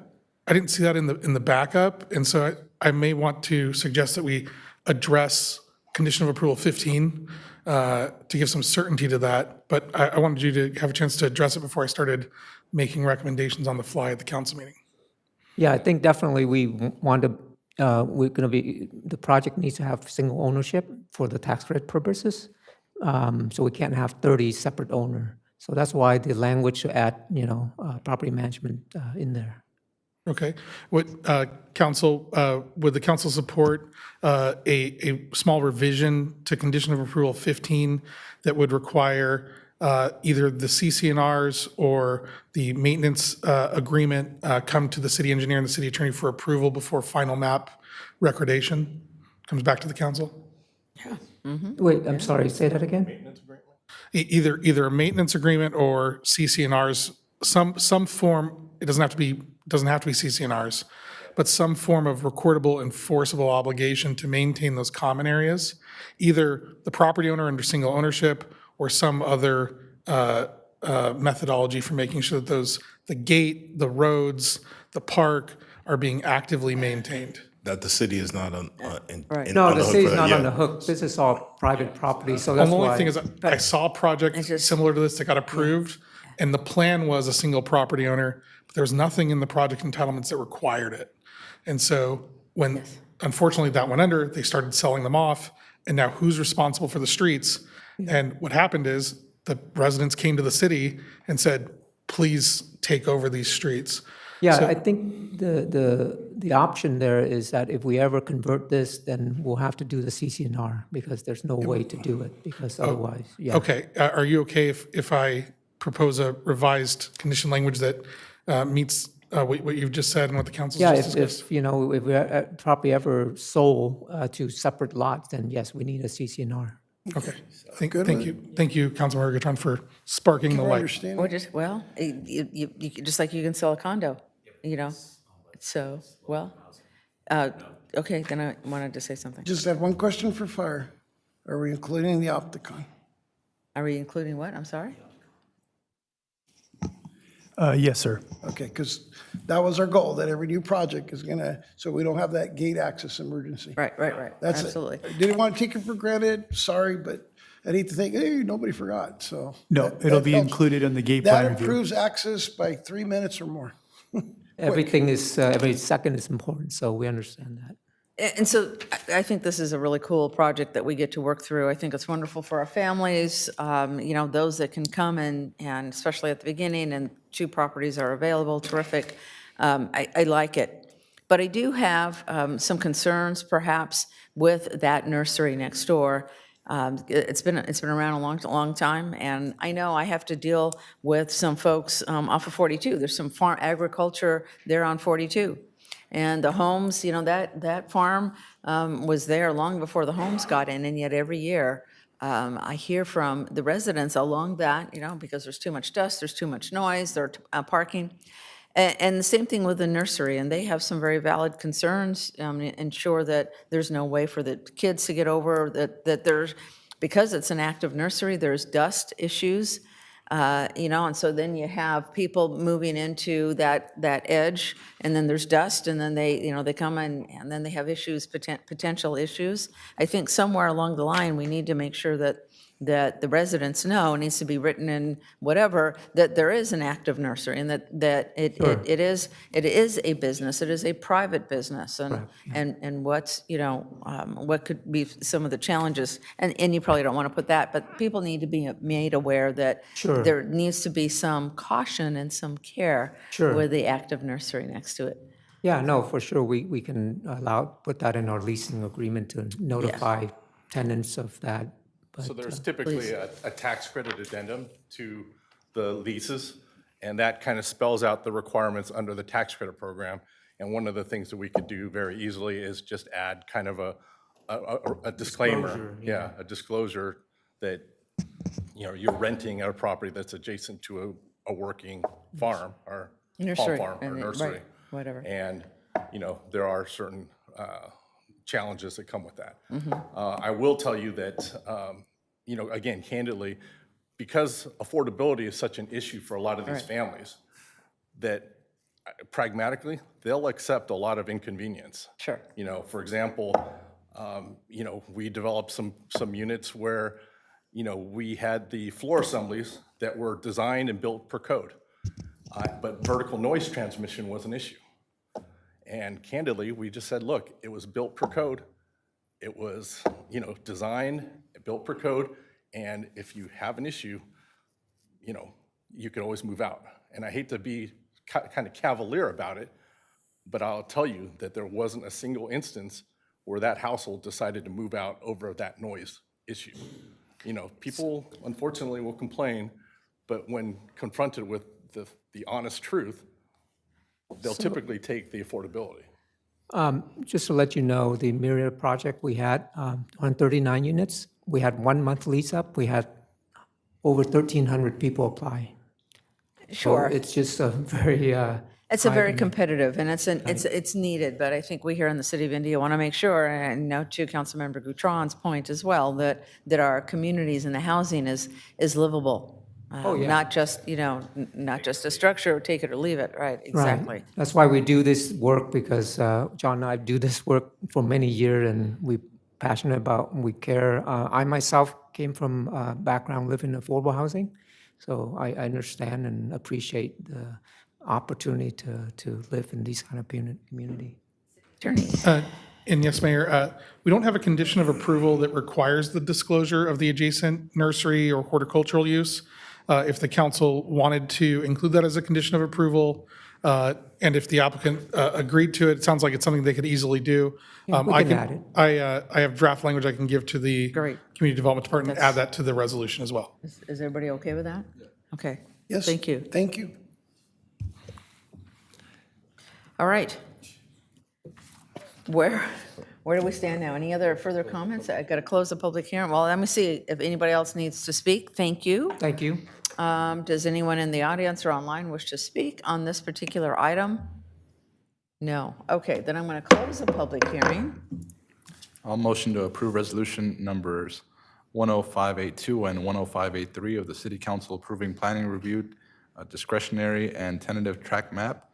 didn't see that in the backup, and so I may want to suggest that we address condition of approval 15 to give some certainty to that. But I wanted you to have a chance to address it before I started making recommendations on the fly at the council meeting. Yeah, I think definitely we want to, the project needs to have single ownership for the tax credit purposes. So we can't have 30 separate owner. So that's why the language to add, property management in there. Okay. Would the council support a small revision to condition of approval 15 that would require either the CC&Rs or the maintenance agreement come to the city engineer and the city attorney for approval before final map recordation comes back to the council? Wait, I'm sorry, say that again? Either a maintenance agreement or CC&Rs, some form. It doesn't have to be CC&Rs, but some form of recordable enforceable obligation to maintain those common areas, either the property owner under single ownership or some other methodology for making sure that the gate, the roads, the park are being actively maintained. That the city is not on No, the the hook city's for that, not yeah. on the hook. This is all private property, so that's The why. only thing is, I saw a project similar to this that got approved, and the plan was a single property owner, but there was nothing in the project entitlements that required it. And so when, unfortunately, that went under, they started selling them off, and now who's responsible for the streets? And what happened is the residents came to the city and said, please take over these streets. Yeah, So- I think the option there is that if we ever convert this, then we'll have to do the CC&R because there's no way to do it because otherwise, yeah. Okay, are you okay if I propose a revised condition language that meets what you've just said and what the council's Yeah, just discussed? if we're property ever sold to separate lots, then yes, we need a CC&R. Okay, thank you. Thank you, Councilmember Gatron, for sparking the light. Or just, you just like you can sell a condo, so, okay, then I wanted to say something. Just have one question for fire. Are we including the Opticon? Are we including what? I'm sorry? Yes, sir. Okay, because that was our goal, that every new project is gonna, so we don't have that gate access emergency. Right, right, right. That's it. Absolutely. I didn't want to take it for granted, sorry, but I'd hate to think, hey, nobody forgot, so. No, that- it'll that be helps. included in the gate plan That review. improves access by 3 minutes or more. Everything is, every second is important, so we understand that. And so I think this is a really cool project that we get to work through. I think it's wonderful for our families, those that can come and especially at the beginning, and 2 properties are available, terrific. I like it. But I do have some concerns perhaps with that nursery next door. It's been around a long time, and I know I have to deal with some folks off of 42. There's some farm agriculture there on 42. And the homes, that farm was there long before the homes got in, and yet every year I hear from the residents along that, because there's too much dust, there's too much noise, they're parking. And the same thing with the nursery, and they have some very valid concerns, ensure that there's no way for the kids to get over, that there's, because it's an active nursery, there's dust issues. And so then you have people moving into that edge, and then there's dust, and then they come in, and then they have issues, potential issues. I think somewhere along the line, we need to make sure that the residents know, it needs to be written in whatever, that there is an active nursery, and that it is a business, it is a private business, and what's, what could be some of the challenges, and you probably don't want to put that, but people need to be made aware that there needs to be some caution and some care with the active nursery next to it. Yeah, no, for sure, we can put that in our leasing agreement to notify tenants of that. But, So there's typically a tax credit addendum to the leases, and that kind of spells out the requirements under the tax credit program. And one of the things that we could do very easily is just add kind of a disclaimer. Yeah, a disclosure that, you're renting a property that's adjacent to a working farm or Nursery, farm or nursery. right, whatever. And, there are certain challenges that come with that. I will tell you that, again, candidly, because affordability is such an issue for a lot of these families, that pragmatically, they'll accept a lot of inconvenience. Sure. For example, we developed some units where, we had the floor assemblies that were designed and built per code, but vertical noise transmission was an issue. And candidly, we just said, look, it was built per code. It was, designed, built per code. And if you have an issue, you could always move out. And I hate to be kind of cavalier about it, but I'll tell you that there wasn't a single instance where that household decided to move out over that noise issue. People unfortunately will complain, but when confronted with the honest truth, they'll typically take the affordability. Just to let you know, the Myriad project we had on 39 units, we had 1 month lease up, we had over 1,300 people apply. Sure. So it's just a very It's a very competitive, and it's needed, but I think we here in the city of Indio want to make sure, and to Councilmember Goutron's point as well, that our communities and the housing is livable. Not just, not just a structure, take it or leave it, right, exactly. Right. That's why we do this work, because John and I do this work for many years, and we're passionate about, we care. I myself came from a background living in affordable housing, so I understand and appreciate the opportunity to live in these kind of community. And yes, Mayor, we don't have a condition of approval that requires the disclosure of the adjacent nursery or horticultural use. If the council wanted to include that as a condition of approval, and if the applicant agreed to it, it sounds like it's something they could easily do. Yeah, we can add it. I have draft language I can give to the Community Development Department, add that to the resolution as well. Is everybody okay with that? Okay. Yes. Thank you. Thank you. All right. Where do we stand now? Any other further comments? I've got to close the public hearing. Well, let me see if anybody else needs to speak. Thank you. Thank you. Does anyone in the audience or online wish to speak on this particular item? No. Okay, then I'm going to close the public hearing. I'll motion to approve resolution numbers 10582 and 10583 of the City Council approving planning review a discretionary and tentative track map,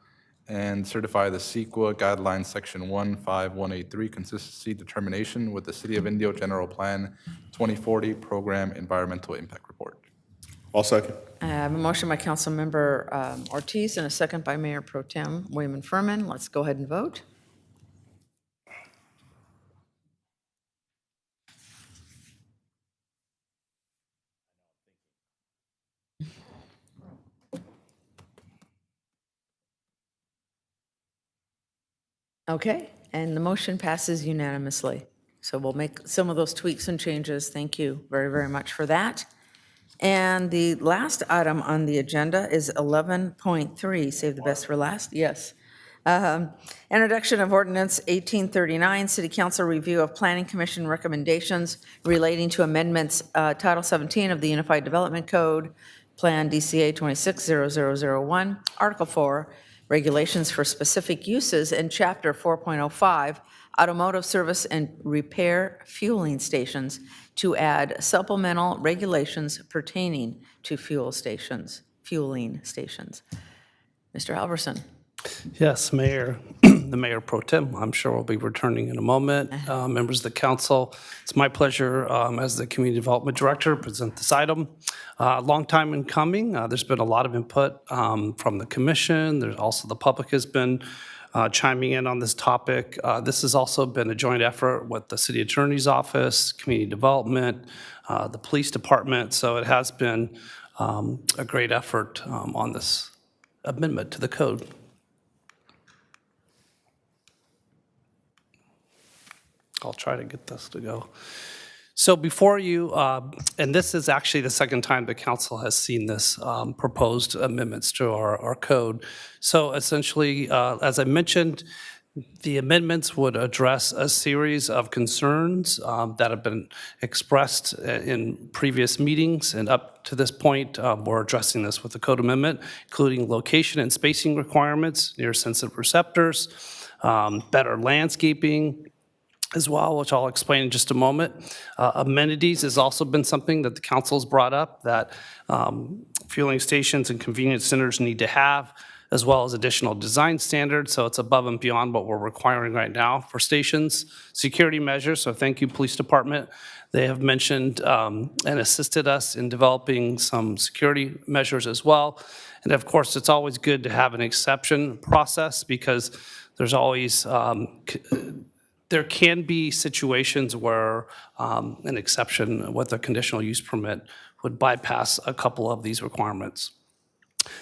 and certify the CEQA Guidelines Section 15183 consistency determination with the City of Indio General Plan 2040 Program Environmental Impact Report. I'll second. I have a motion by Councilmember Ortiz and a second by Mayor Pro Tem William Furman. Let's go ahead and vote. Okay, and the motion passes unanimously. So we'll make some of those tweaks and changes. Thank you very, very much for that. And the last item on the agenda is 11.3, save the best for last, yes. Introduction of Ordinance 1839, City Council review of Planning Commission recommendations relating to amendments, Title 17 of the Unified Development Code, Plan DCA 260001, Article 4, regulations for specific uses, and Chapter 4.05, automotive service and repair fueling stations, to add supplemental regulations pertaining to fueling stations. Mr. Halverson. Yes, Mayor, the Mayor Pro Tem, I'm sure will be returning in a moment. Members of the council, it's my pleasure as the Community Development Director to present this item. Long time in coming. There's been a lot of input from the commission. There's also the public has been chiming in on this topic. This has also been a joint effort with the City Attorney's Office, Community Development, the Police Department. So it has been a great effort on this amendment to the code. I'll try to get this to go. So before you, and this is actually the second time the council has seen this proposed amendments to our code. So essentially, as I mentioned, the amendments would address a series of concerns that have been expressed in previous meetings, and up to this point, we're addressing this with the code amendment, including location and spacing requirements near sensitive receptors, better landscaping, as well, which I'll explain in just a moment. Amenities has also been something that the council's brought up that fueling stations and convenience centers need to have, as well as additional design standards. So it's above and beyond what we're requiring right now for stations. Security measures, so thank you, Police Department. They have mentioned and assisted us in developing some security measures as well. And of course, it's always good to have an exception process because there's always there can be situations where an exception with a conditional use permit would bypass a couple of these requirements.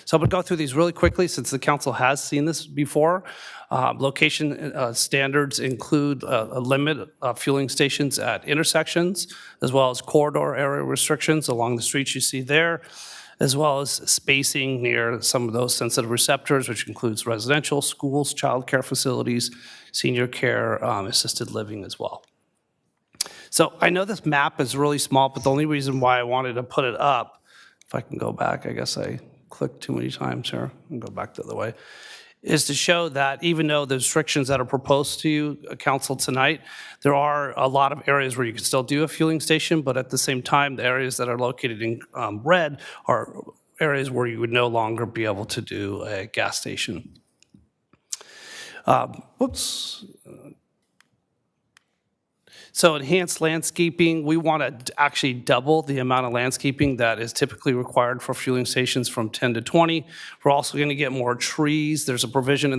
So I'm going to go through these really quickly since the council has seen this before. Location standards include a limit of fueling stations at intersections, as well as corridor area restrictions along the streets you see there, as well as spacing near some of those sensitive receptors, which includes residential, schools, child care facilities, senior care, assisted living as well. So I know this map is really small, but the only reason why I wanted to put it up, if I can go back, I guess I clicked too many times here, and go back the other way, is to show that even though the restrictions that are proposed to you, council, tonight, there are a lot of areas where you can still do a fueling station, but at the same time, the areas that are located in red are areas where you would no longer be able to do a gas station. So enhanced landscaping, we want to actually double the amount of landscaping that is typically required for fueling stations from 10 to 20. We're also going to get more trees. There's a provision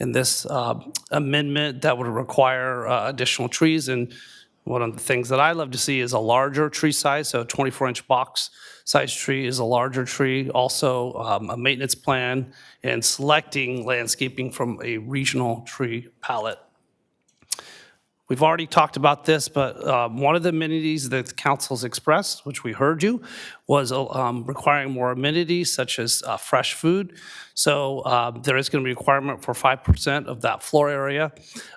in this amendment that would require additional trees. And one of the things that I love to see is a larger tree size. So a 24-inch box size tree is a larger tree. Also a maintenance plan and selecting landscaping from a regional tree palette. We've already talked about this, but one of the amenities that the council's expressed, which we heard you, was requiring more amenities such as fresh food. So there is going to be a requirement for 5% of that floor area.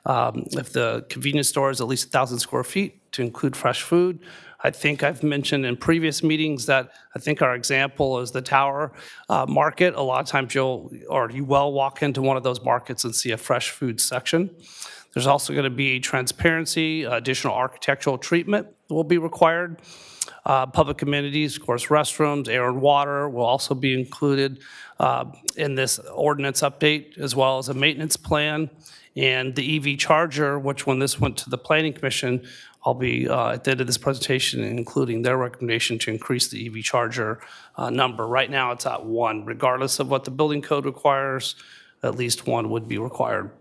If the convenience store is at least 1,000 square feet to include fresh food. I think I've mentioned in previous meetings that I think our example is the Tower Market. A lot of times you will walk into one of those markets and see a fresh food section. There's also going to be transparency, additional architectural treatment will be required. Public amenities, of course, restrooms, air and water will also be included in this ordinance update, as well as a maintenance plan. And the EV charger, which when this went to the Planning Commission, I'll be at the end of this presentation including their recommendation to increase the EV charger number. Right now it's at 1. Regardless of what the building code requires, at least 1 would be required.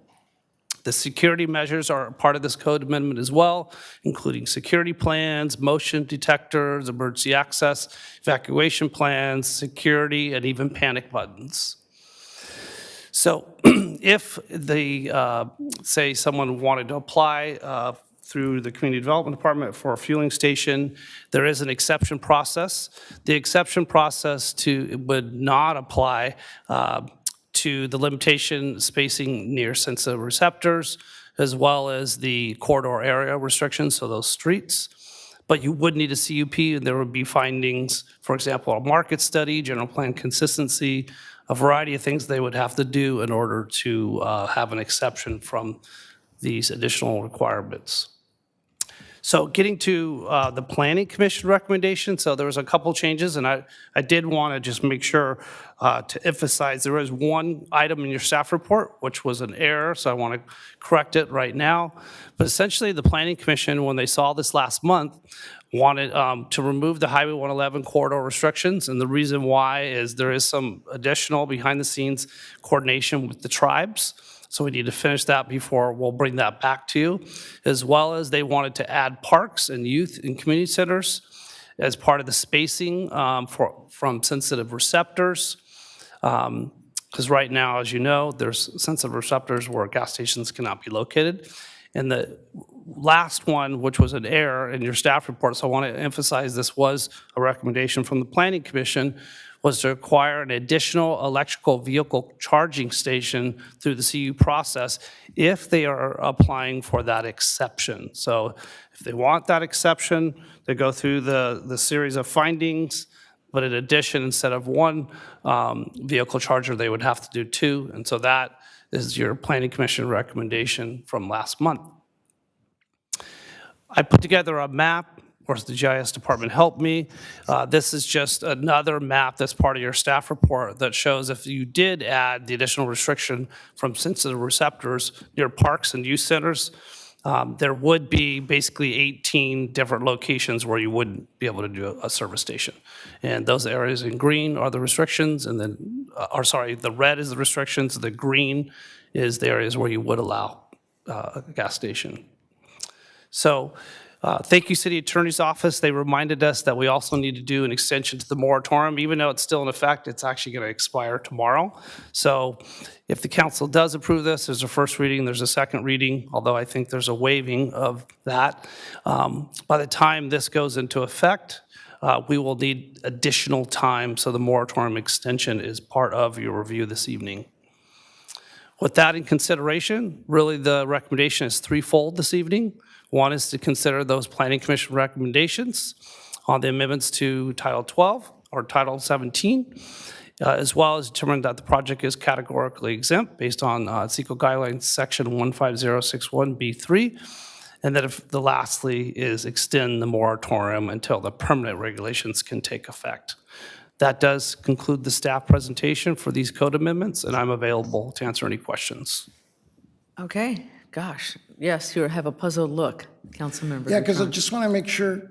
The security measures are part of this code amendment as well, including security plans, motion detectors, emergency access, evacuation plans, security, and even panic buttons. So if say someone wanted to apply through the Community Development Department for a fueling station, there is an exception process. The exception process would not apply to the limitation spacing near sensitive receptors, as well as the corridor area restrictions, so those streets. But you would need a CUP, and there would be findings, for example, a market study, general plan consistency, a variety of things they would have to do in order to have an exception from these additional requirements. So getting to the Planning Commission recommendation, so there was a couple changes, and I did want to just make sure to emphasize there is one item in your staff report, which was an error, so I want to correct it right now. But essentially, the Planning Commission, when they saw this last month, wanted to remove the Highway 111 corridor restrictions, and the reason why is there is some additional behind-the-scenes coordination with the tribes. So we need to finish that before we'll bring that back to you, as well as they wanted to add parks and youth and community centers as part of the spacing from sensitive receptors. Because right now, as you know, there's sensitive receptors where gas stations cannot be located. And the last one, which was an error in your staff report, so I want to emphasize this was a recommendation from the Planning Commission, was to acquire an additional electrical vehicle charging station through the CU process if they are applying for that exception. So if they want that exception, they go through the series of findings, but in addition, instead of 1 vehicle charger, they would have to do 2. And so that is your Planning Commission recommendation from last month. I put together a map. Of course, the GIS department helped me. This is just another map that's part of your staff report that shows if you did add the additional restriction from sensitive receptors near parks and youth centers, there would be basically 18 different locations where you wouldn't be able to do a service station. And those areas in green are the restrictions, and then, the red is the restrictions, the green is the areas where you would allow a gas station. So, thank you, City Attorney's Office. They reminded us that we also need to do an extension to the moratorium. Even though it's still in effect, it's actually going to expire tomorrow. So if the council does approve this, there's a first reading, there's a second reading, although I think there's a waiving of that. By the time this goes into effect, we will need additional time, so the moratorium extension is part of your review this evening. With that in consideration, really the recommendation is threefold this evening. One is to consider those Planning Commission recommendations on the amendments to Title 12 or Title 17, as well as determine that the project is categorically exempt based on CEQA guidelines section 15061B3, and that if the lastly is extend the moratorium until the permanent regulations can take effect. That does conclude the staff presentation for these code amendments, and I'm available to answer any questions. Okay, gosh, yes, you have a puzzled look, Councilmember. Yeah, because I just want to make sure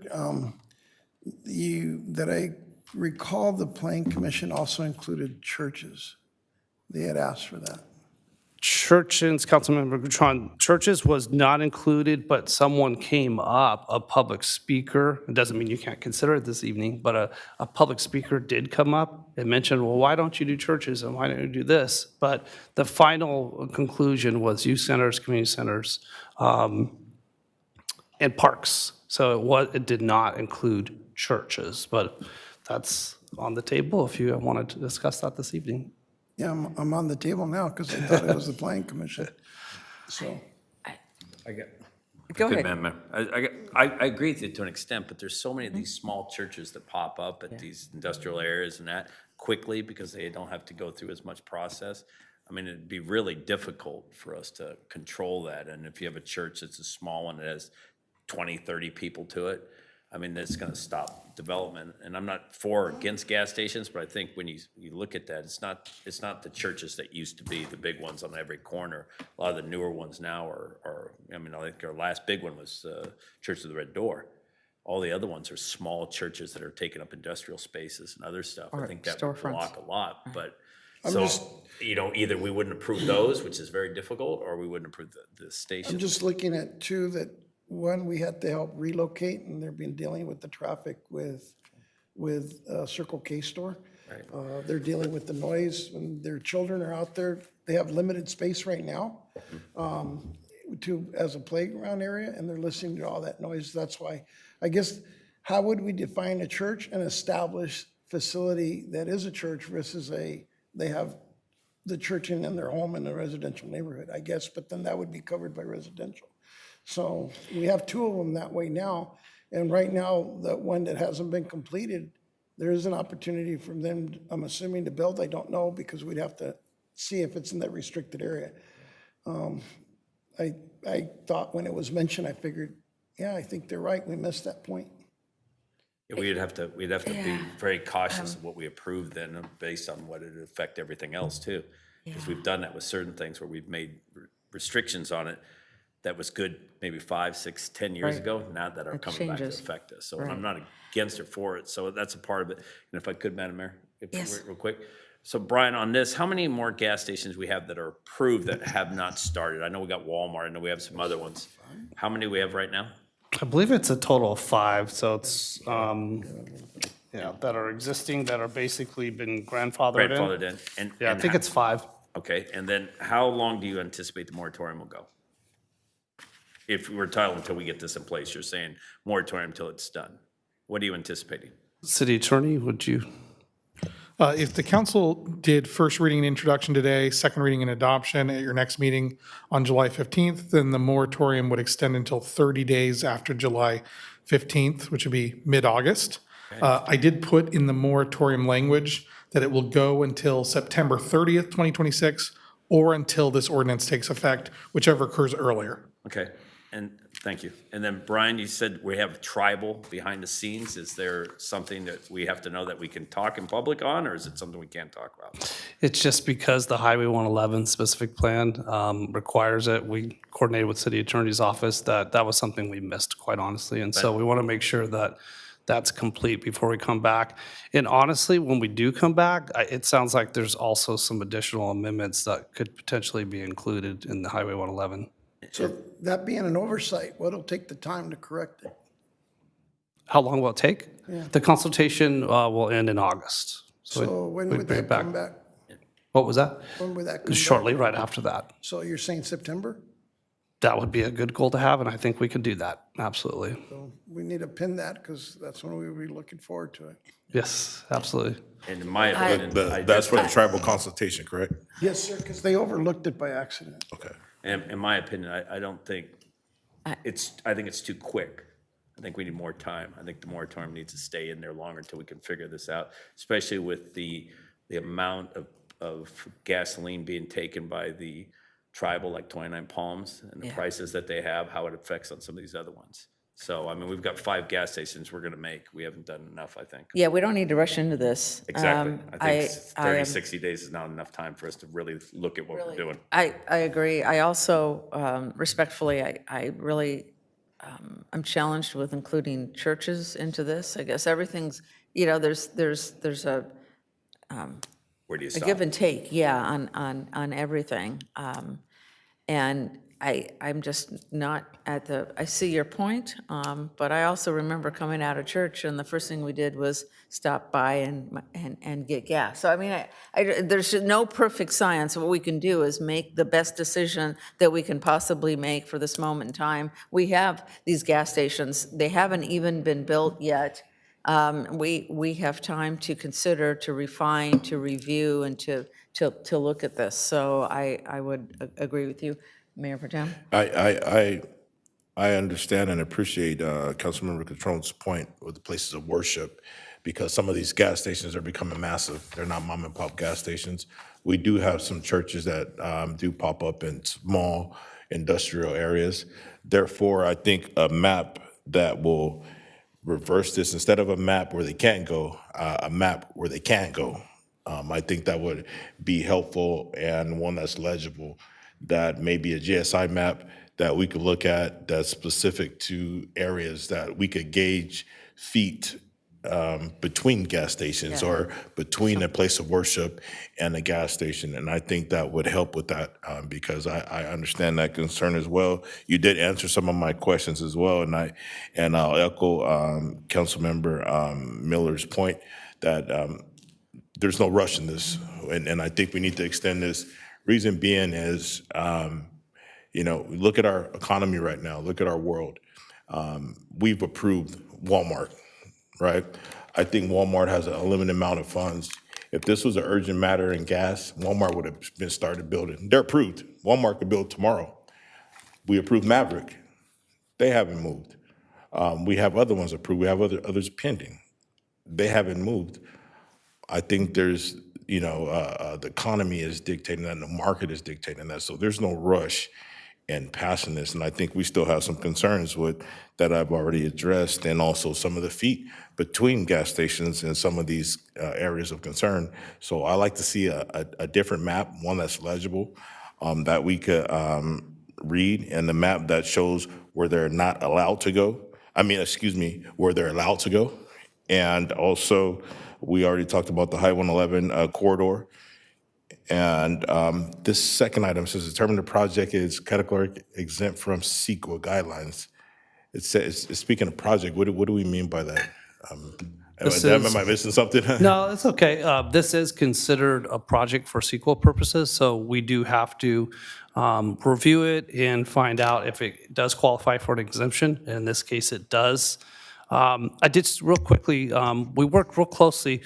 that I recall the Planning Commission also included churches. They had asked for that. Churches, Councilmember Gutron, churches was not included, but someone came up, a public speaker. It doesn't mean you can't consider it this evening, but a public speaker did come up and mentioned, well, why don't you do churches and why don't you do this? But the final conclusion was youth centers, community centers, and parks. So it did not include churches, but that's on the table if you wanted to discuss that this evening. Yeah, I'm on the table now because I thought it was the Planning Commission. So, Go ahead. Amendment. I agree with you to an extent, but there's so many of these small churches that pop up at these industrial areas and that quickly because they don't have to go through as much process. I mean, it'd be really difficult for us to control that. And if you have a church that's a small one that has 20, 30 people to it, I mean, that's gonna stop development. And I'm not for or against gas stations, but I think when you look at that, it's not the churches that used to be, the big ones on every corner. A lot of the newer ones now are I mean, I think our last big one was Church of the Red Door. All the other ones are small churches that are taking up industrial spaces and other stuff. I think that would storefronts. block a lot, but, I'm so, just- either we wouldn't approve those, which is very difficult, or we wouldn't approve the station. I'm just looking at two that, one, we had to help relocate, and they've been dealing with the traffic with Circle K store. Right. They're dealing with the noise when their children are out there. They have limited space right now as a playground area, and they're listening to all that noise. That's why, I guess, how would we define a church, an established facility that is a church versus they have the church in their home in a residential neighborhood, I guess, but then that would be covered by residential. So we have two of them that way now. And right now, the one that hasn't been completed, there is an opportunity for them, I'm assuming, to build. I don't know, because we'd have to see if it's in that restricted area. I thought when it was mentioned, I figured, yeah, I think they're right. We missed that point. Yeah, we'd have to be very cautious of what we approve then, based on what it would affect everything else too. Because we've done that with certain things where we've made restrictions on it that was good maybe 5, 6, 10 years Right. ago, now that are It coming back to changes. affect us. So Right. I'm not against or for it, so that's a part of it. And if I could, Madam Mayor, Yes. real quick. So Brian, on this, how many more gas stations we have that are approved that have not started? I know we got Walmart, I know we have some other ones. How many we have right now? I believe it's a total of 5, so it's, that are existing, that are basically been grandfathered in. Grandfathered in? And Yeah, I and think ho- it's 5. Okay, and then how long do you anticipate the moratorium will go? If we're entitled until we get this in place, you're saying moratorium until it's done. What are you anticipating? City Attorney, would you? If the council did first reading and introduction today, second reading and adoption at your next meeting on July 15th, then the moratorium would extend until 30 days after July 15th, which would be mid-August. I did put in the moratorium language that it will go until September 30th, 2026, or until this ordinance takes effect, whichever occurs earlier. Okay, and thank you. And then Brian, you said we have tribal behind the scenes. Is there something that we have to know that we can talk in public on, or is it something we can't talk about? It's just because the Highway 111 specific plan requires it. We coordinated with City Attorney's office that was something we missed, quite honestly. And so we want to make sure that that's complete before we come back. And honestly, when we do come back, it sounds like there's also some additional amendments that could potentially be included in the Highway 111. So that being an oversight, what'll take the time to correct it? How long will it take? Yeah. The consultation will end in August. So when we'd would bring it that come back? What was that? When would that come back? Shortly, right after that. So you're saying September? That would be a good goal to have, and I think we can do that, absolutely. So we need to pin that, because that's when we'll be looking forward to it. Yes, absolutely. And in my opinion, That's for the tribal consultation, correct? Yes, sir, because they overlooked it by accident. Okay. and in my opinion, I don't think I think it's too quick. I think we need more time. I think the moratorium needs to stay in there longer until we can figure this out, especially with the amount of gasoline being taken by the tribal, like 29 Palms, and the prices that they have, how it affects on some of these other ones. So, I mean, we've got 5 gas stations we're gonna make. We haven't done enough, I think. Yeah, we don't need to rush into this. Exactly. I think 30, am- 60 days is not enough time for us to really look at what we're doing. I agree. I also, respectfully, I really, I'm challenged with including churches into this. I guess everything's, there's a Where do you a stop? give and take, on everything. And I'm just not I see your point, but I also remember coming out of church and the first thing we did was stop by and get gas. So I mean, there's no perfect science. What we can do is make the best decision that we can possibly make for this moment in time. We have these gas stations. They haven't even been built yet. We have time to consider, to refine, to review, and to look at this. So I would agree with you, Mayor Pro Tem. I understand and appreciate Councilmember Catron's point with the places of worship, because some of these gas stations are becoming massive. They're not mom and pop gas stations. We do have some churches that do pop up in small industrial areas. Therefore, I think a map that will reverse this, instead of a map where they can't go, a map where they can go. I think that would be helpful and one that's legible, that maybe a GSI map that we could look at that's specific to areas that we could gauge feet between gas stations or between a place of worship and a gas station. And I think that would help with that because I understand that concern as well. You did answer some of my questions as well, and I'll echo Councilmember Miller's point that there's no rush in this, and I think we need to extend this. Reason being is, look at our economy right now. Look at our world. We've approved Walmart. Right? I think Walmart has a limited amount of funds. If this was an urgent matter in gas, Walmart would have been started building. They're approved. Walmart could build tomorrow. We approved Maverick. They haven't moved. We have other ones approved. We have others pending. They haven't moved. I think there's, the economy is dictating that and the market is dictating that. So there's no rush and passing this. And I think we still have some concerns with that I've already addressed, and also some of the feet between gas stations and some of these areas of concern. So I like to see a different map, one that's legible, that we could read, and the map that shows where they're not allowed to go. Where they're allowed to go. And also, we already talked about the High 111 corridor. And this second item says, determine the project is categorically exempt from CEQA guidelines. It says, speaking of project, what do we mean by that? Am I missing something? No, it's okay. This is considered a project for CEQA purposes, so we do have to review it and find out if it does qualify for an exemption. In this case, it does. I did just real quickly, we worked real closely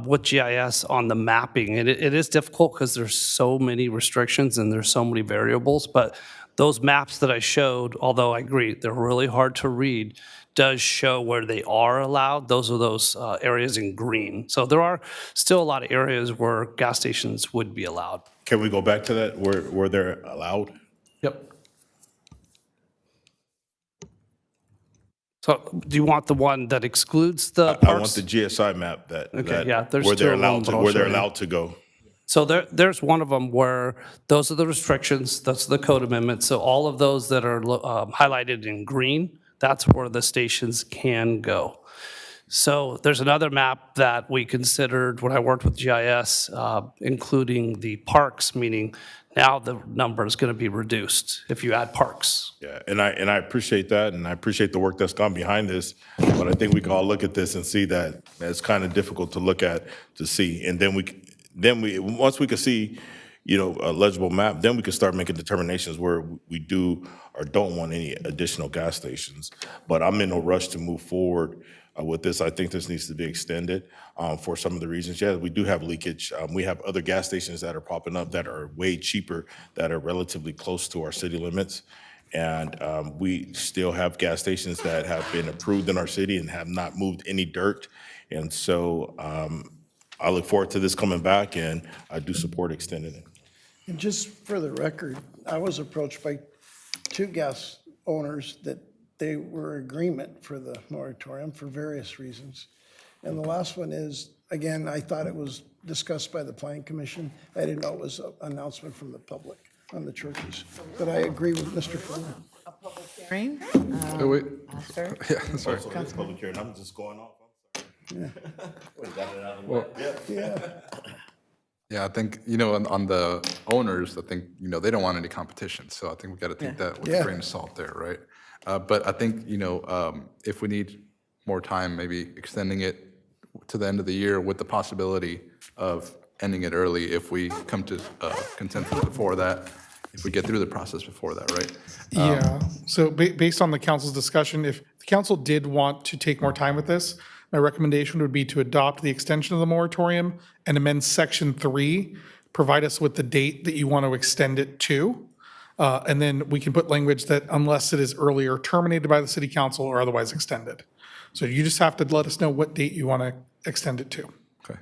with GIS on the mapping. And it is difficult because there's so many restrictions and there's so many variables, but those maps that I showed, although I agree, they're really hard to read, does show where they are allowed. Those are those areas in green. So there are still a lot of areas where gas stations would be allowed. Can we go back to that, where they're allowed? Yep. So do you want the one that excludes the parks? I want the GSI map there's where they're two of them, but I'll where show they're you. allowed to go. So there's one of them where those are the restrictions, that's the code amendment. So all of those that are highlighted in green, that's where the stations can go. So there's another map that we considered when I worked with GIS, including the parks, meaning now the number is going to be reduced if you add parks. Yeah, and I appreciate that, and I appreciate the work that's gone behind this. But I think we can all look at this and see that it's kind of difficult to look at to see, and then we once we can see, a legible map, then we can start making determinations where we do or don't want any additional gas stations. But I'm in no rush to move forward with this. I think this needs to be extended for some of the reasons. Yeah, we do have leakage. We have other gas stations that are popping up that are way cheaper, that are relatively close to our city limits. And we still have gas stations that have been approved in our city and have not moved any dirt. And so I look forward to this coming back, and I do support extending it. And just for the record, I was approached by 2 gas owners that they were in agreement for the moratorium for various reasons. And the last one is, again, I thought it was discussed by the Planning Commission. I didn't know it was an announcement from the public on the churches. But I agree with Mr. Fuller. A public hearing? Wait. Sir? Yeah, sorry. So it's public hearing. I'm just going off. Yeah. Got it out of the Well, way. Yeah. Yeah, I think, on the owners, I think, they don't want any competition. So I think we got to take that with a grain of salt there, right? But I think, if we need more time, maybe extending it to the end of the year with the possibility of ending it early if we come to consensus before that, if we get through the process before that, right? Yeah, so based on the council's discussion, if the council did want to take more time with this, my recommendation would be to adopt the extension of the moratorium and amend section 3, provide us with the date that you want to extend it to. And then we can put language that unless it is earlier terminated by the city council or otherwise extended. So you just have to let us know what date you want to extend it to. Okay.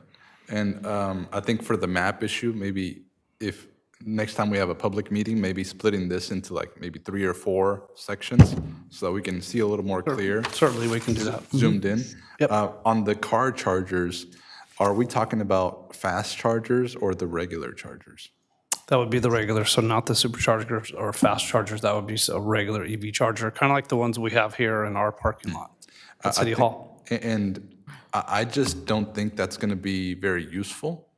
And I think for the map issue, maybe if next time we have a public meeting, maybe splitting this into like maybe 3 or 4 sections so that we can see a little more clear. Certainly, we can do that. Zoomed in. On the car chargers, are we talking about fast chargers or the regular chargers? That would be the regular, so not the superchargers or fast chargers. That would be a regular EV charger, kind of like the ones we have here in our parking lot at City Hall. And I just don't think that's going to be very useful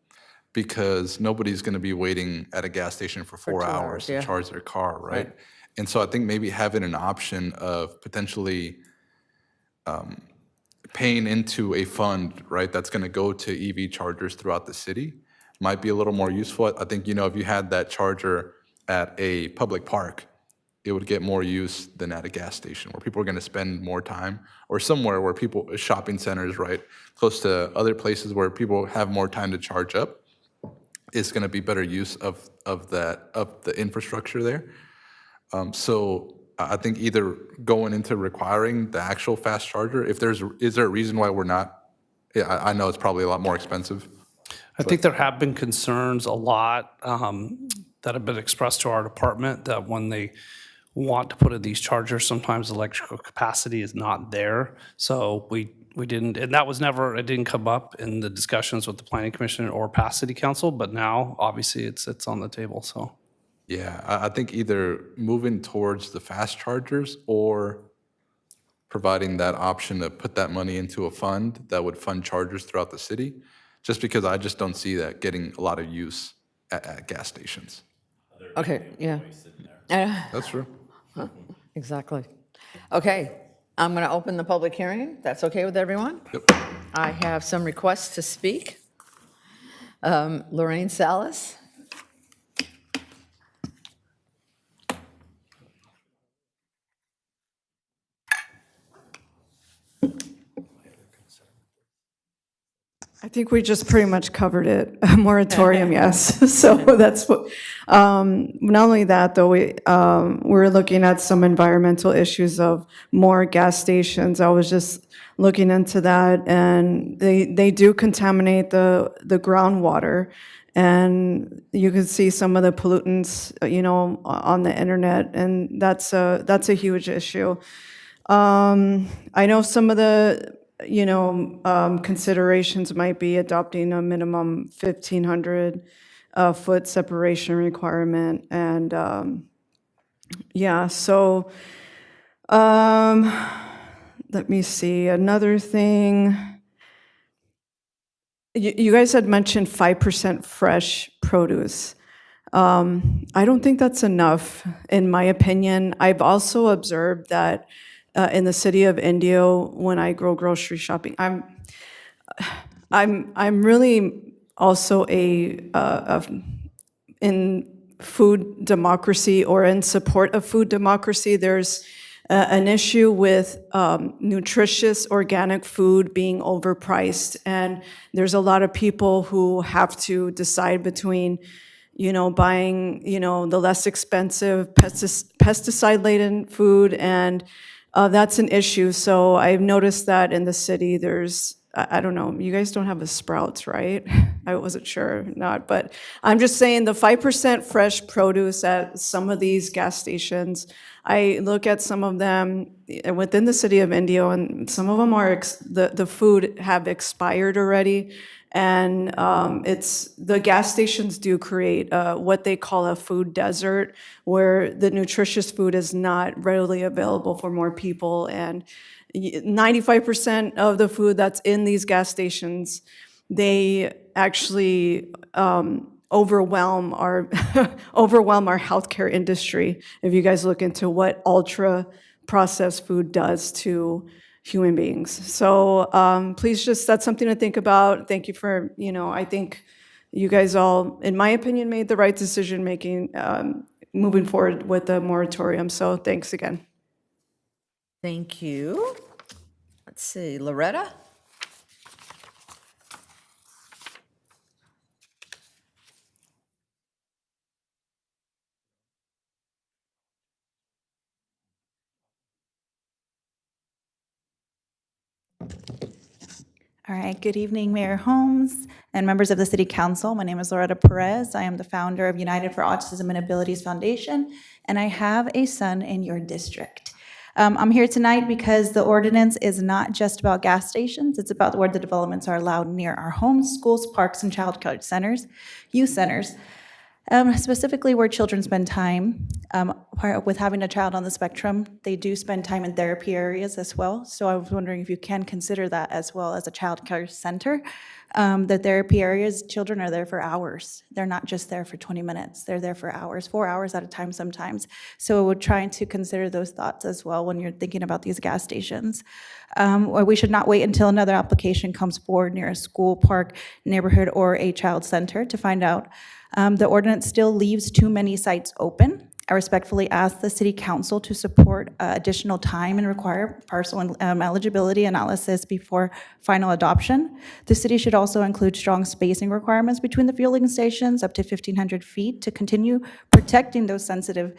because nobody's going to be waiting at a gas station for 4 hours to charge their car, right? And so I think maybe having an option of potentially paying into a fund, right, that's going to go to EV chargers throughout the city might be a little more useful. I think, if you had that charger at a public park, it would get more use than at a gas station where people are going to spend more time, or somewhere where shopping centers, right, close to other places where people have more time to charge up. Is going to be better use of the infrastructure there. So I think either going into requiring the actual fast charger, is there a reason why we're not? Yeah, I know it's probably a lot more expensive. I think there have been concerns a lot that have been expressed to our department that when they want to put in these chargers, sometimes electrical capacity is not there. So we didn't, and that was never, it didn't come up in the discussions with the Planning Commission or past City Council, but now obviously it's on the table, so. Yeah, I think either moving towards the fast chargers or providing that option to put that money into a fund that would fund chargers throughout the city, just because I just don't see that getting a lot of use at gas stations. Okay, yeah. That's true. Exactly. Okay, I'm going to open the public hearing. That's okay with everyone? Yep. I have some requests to speak. Lorraine Salas. I think we just pretty much covered it. A moratorium, yes. So that's what, not only that, though, we're looking at some environmental issues of more gas stations. I was just looking into that, and they do contaminate the groundwater. And you can see some of the pollutants, on the internet, and that's a huge issue. I know some of the considerations might be adopting a minimum 1,500 foot separation requirement. And so let me see, another thing. You guys had mentioned 5% fresh produce. I don't think that's enough, in my opinion. I've also observed that in the city of Indio, when I go grocery shopping, I'm really also in food democracy, or in support of food democracy. There's an issue with nutritious organic food being overpriced, and there's a lot of people who have to decide between buying the less expensive pesticide-laden food, and that's an issue. So I've noticed that in the city, there's, I don't know, you guys don't have a Sprouts, right? I wasn't sure, not, but I'm just saying the 5% fresh produce at some of these gas stations, I look at some of them within the city of Indio, and some of them are, the food have expired already. And the gas stations do create what they call a food desert, where the nutritious food is not readily available for more people. And 95% of the food that's in these gas stations, they actually overwhelm our healthcare industry. If you guys look into what ultra processed food does to human beings. So please that's something to think about. Thank you for, I think you guys all, in my opinion, made the right decision making, moving forward with the moratorium. So thanks again. Thank you. Let's see, Loretta? All right, good evening, Mayor Holmes and members of the City Council. My name is Loretta Perez. I am the founder of United for Autism and Abilities Foundation, and I have a son in your district. I'm here tonight because the ordinance is not just about gas stations. It's about where the developments are allowed near our homes, schools, parks, and child care centers, youth centers. Specifically where children spend time. With having a child on the spectrum, they do spend time in therapy areas as well. So I was wondering if you can consider that as well as a child care center. The therapy areas, children are there for hours. They're not just there for 20 minutes. They're there for hours, 4 hours at a time sometimes. So we're trying to consider those thoughts as well when you're thinking about these gas stations. Or we should not wait until another application comes forward near a school, park, neighborhood, or a child center to find out. The ordinance still leaves too many sites open. I respectfully ask the City Council to support additional time and require parcel eligibility analysis before final adoption. The city should also include strong spacing requirements between the fueling stations up to 1,500 feet to continue protecting those sensitive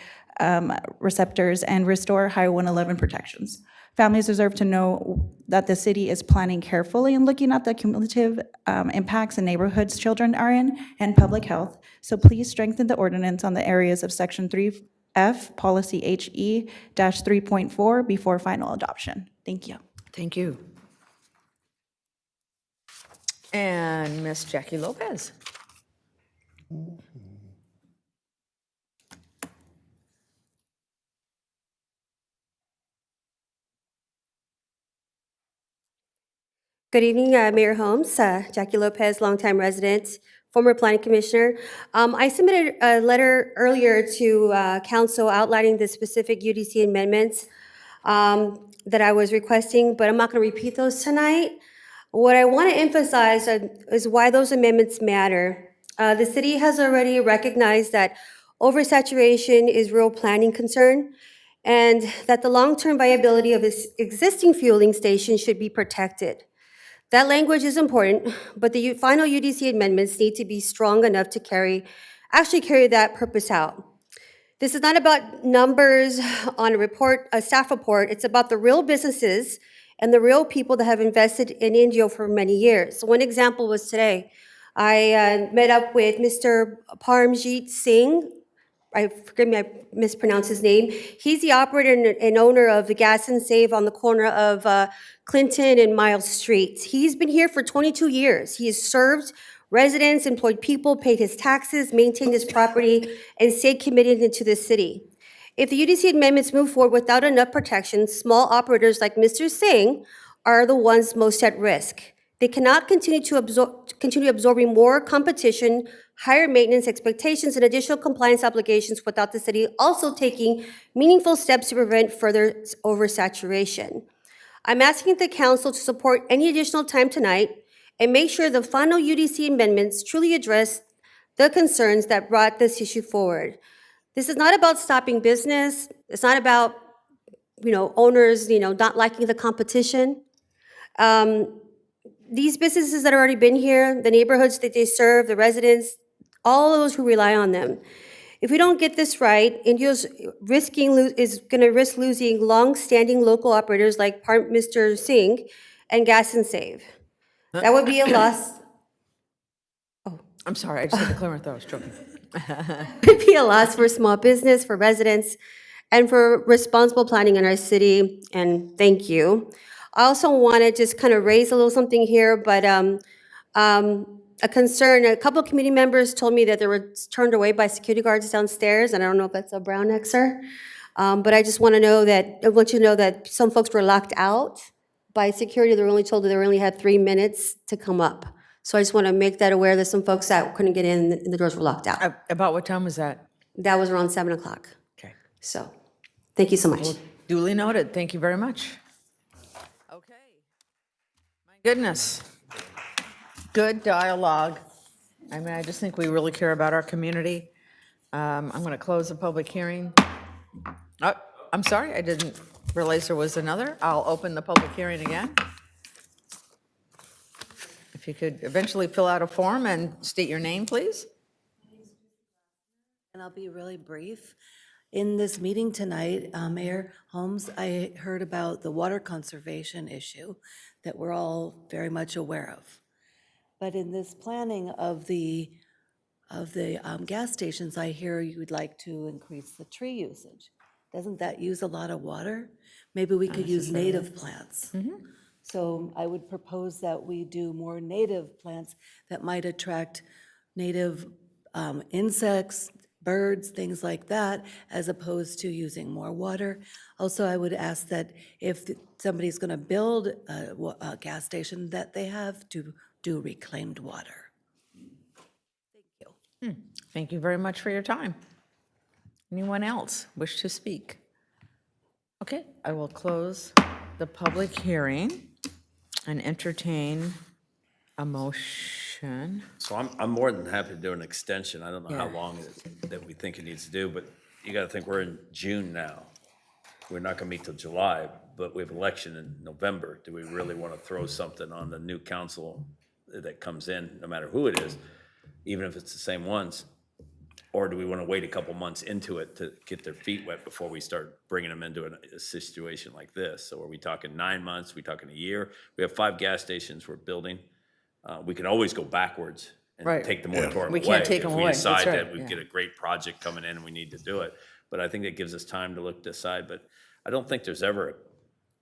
receptors and restore Highway 111 protections. Families deserve to know that the city is planning carefully and looking at the cumulative impacts in neighborhoods children are in and public health. So please strengthen the ordinance on the areas of Section 3F, Policy HE-3.4 before final adoption. Thank you. Thank you. And Miss Jackie Lopez. Good evening, Mayor Holmes, Jackie Lopez, longtime resident, former planning commissioner. I submitted a letter earlier to council outlining the specific UDC amendments that I was requesting, but I'm not going to repeat those tonight. What I want to emphasize is why those amendments matter. The city has already recognized that oversaturation is real planning concern, and that the long-term viability of its existing fueling stations should be protected. That language is important, but the final UDC amendments need to be strong enough to actually carry that purpose out. This is not about numbers on a staff report. It's about the real businesses and the real people that have invested in Indio for many years. So one example was today. I met up with Mr. Parmjit Singh. Forgive me, I mispronounced his name. He's the operator and owner of the Gas and Save on the corner of Clinton and Miles Streets. He's been here for 22 years. He has served residents, employed people, paid his taxes, maintained his property, and stayed committed into the city. If the UDC amendments move forward without enough protection, small operators like Mr. Singh are the ones most at risk. They cannot continue absorbing more competition, higher maintenance expectations, and additional compliance obligations without the city also taking meaningful steps to prevent further oversaturation. I'm asking the council to support any additional time tonight and make sure the final UDC amendments truly address the concerns that brought this issue forward. This is not about stopping business. It's not about, owners, not liking the competition. These businesses that have already been here, the neighborhoods that they serve, the residents, all those who rely on them. If we don't get this right, Indio's is going to risk losing long-standing local operators like Mr. Singh and Gas and Save. That would be a loss. I'm sorry, I just had to clear my throat. I was joking. It would be a loss for small business, for residents, and for responsible planning in our city. And thank you. I also want to just kind of raise a little something here, but a concern. A couple of community members told me that they were turned away by security guards downstairs, and I don't know if that's a Brown Xer, but I just want you to know that some folks were locked out by security. They were only told that they only had 3 minutes to come up. So I just want to make that aware that some folks that couldn't get in, and the doors were locked out. About what time was that? That was around 7 o'clock. Okay. So, thank you so much. Well, duly noted. Thank you very much. Okay. My goodness. Good dialogue. I just think we really care about our community. I'm going to close the public hearing. Oh, I'm sorry, I didn't realize there was another. I'll open the public hearing again. If you could eventually fill out a form and state your name, please. And I'll be really brief. In this meeting tonight, Mayor Holmes, I heard about the water conservation issue that we're all very much aware of. But in this planning of the gas stations, I hear you would like to increase the tree usage. Doesn't that use a lot of water? Maybe we could use native plants. So I would propose that we do more native plants that might attract native insects, birds, things like that, as opposed to using more water. Also, I would ask that if somebody's going to build a gas station, that they have to do reclaimed water. Thank you very much for your time. Anyone else wish to speak? Okay, I will close the public hearing and entertain a motion. So I'm more than happy to do an extension. I don't know how Yeah. long it is that we think it needs to do, but you got to think we're in June now. We're not going to meet till July, but we have election in November. Do we really want to throw something on the new council that comes in, no matter who it is, even if it's the same ones? Or do we want to wait a couple months into it to get their feet wet before we start bringing them into a situation like this? So are we talking 9 months? Are we talking a year? We have 5 gas stations we're building. We can always go backwards and Right. take the moratorium away. We can't take them away. If we That's decide right, that we yeah. get a great project coming in and we need to do it. But I think it gives us time to look decide. But I don't think there's ever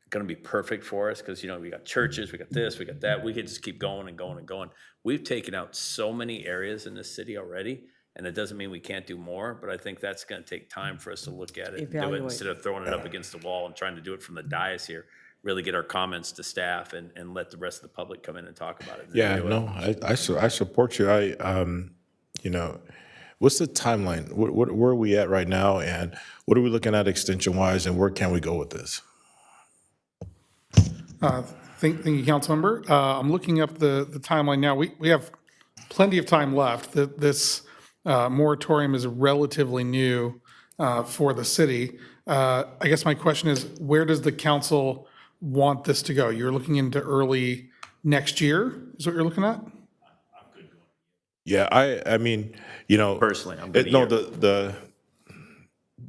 going to be perfect for us because, you know, we got churches, we got this, we got that. We could just keep going and going and going. We've taken out so many areas in this city already, and it doesn't mean we can't do more, but I think that's going to take time for us to look at it and do it Evaluate. instead of throwing it up against the wall and trying to do it from the dais here. Really get our comments to staff and let the rest of the public come in and talk about it. and Yeah, do it. no, I support you. You know, what's the timeline? Where are we at right now, and what are we looking at extension wise, and where can we go with this? Thank you, Councilmember. I'm looking up the timeline now. We have plenty of time left. This moratorium is relatively new for the city. I guess my question is, where does the council want this to go? You're looking into early next year, is what you're looking at? Yeah, I mean, you know, Personally, I'm good a no, year.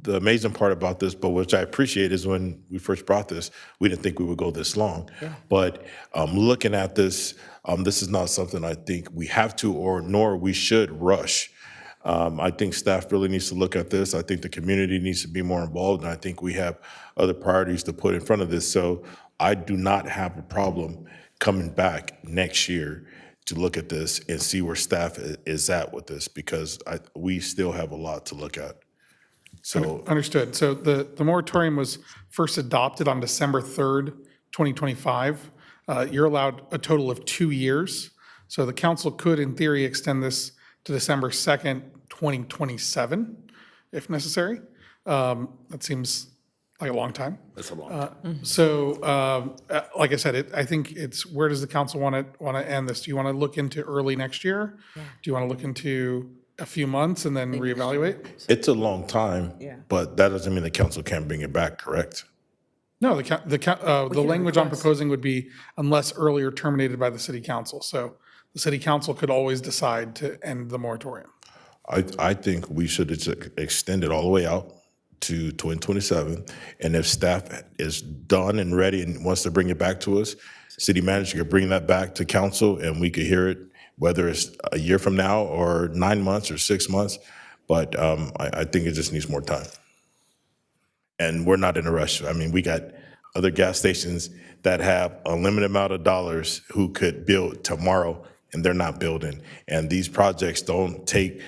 the amazing part about this, but which I appreciate, is when we first brought this, we didn't think we would go this long. But looking at this, this is not something I think we have to or nor we should rush. I think staff really needs to look at this. I think the community needs to be more involved, and I think we have other priorities to put in front of this. So I do not have a problem coming back next year to look at this and see where staff is at with this, because we still have a lot to look at. So Understood. So the moratorium was first adopted on December 3rd, 2025. You're allowed a total of 2 years. So the council could, in theory, extend this to December 2nd, 2027, if necessary. That seems like a long time. That's a long time. So, like I said, I think it's, where does the council want to end this? Do you want to look into early next year? Do you want to look into a few months and then reevaluate? it's a long time, Yeah. but that doesn't mean the council can't bring it back, correct? No, the language I'm request. proposing would be unless earlier terminated by the city council. So the city council could always decide to end the moratorium. I think we should extend it all the way out to 2027. And if staff is done and ready and wants to bring it back to us, city manager could bring that back to council and we could hear it, whether it's a year from now or 9 months or 6 months. But I think it just needs more time. And we're not in a rush. I mean, we got other gas stations that have a limited amount of dollars who could build tomorrow, and they're not building. And these projects don't take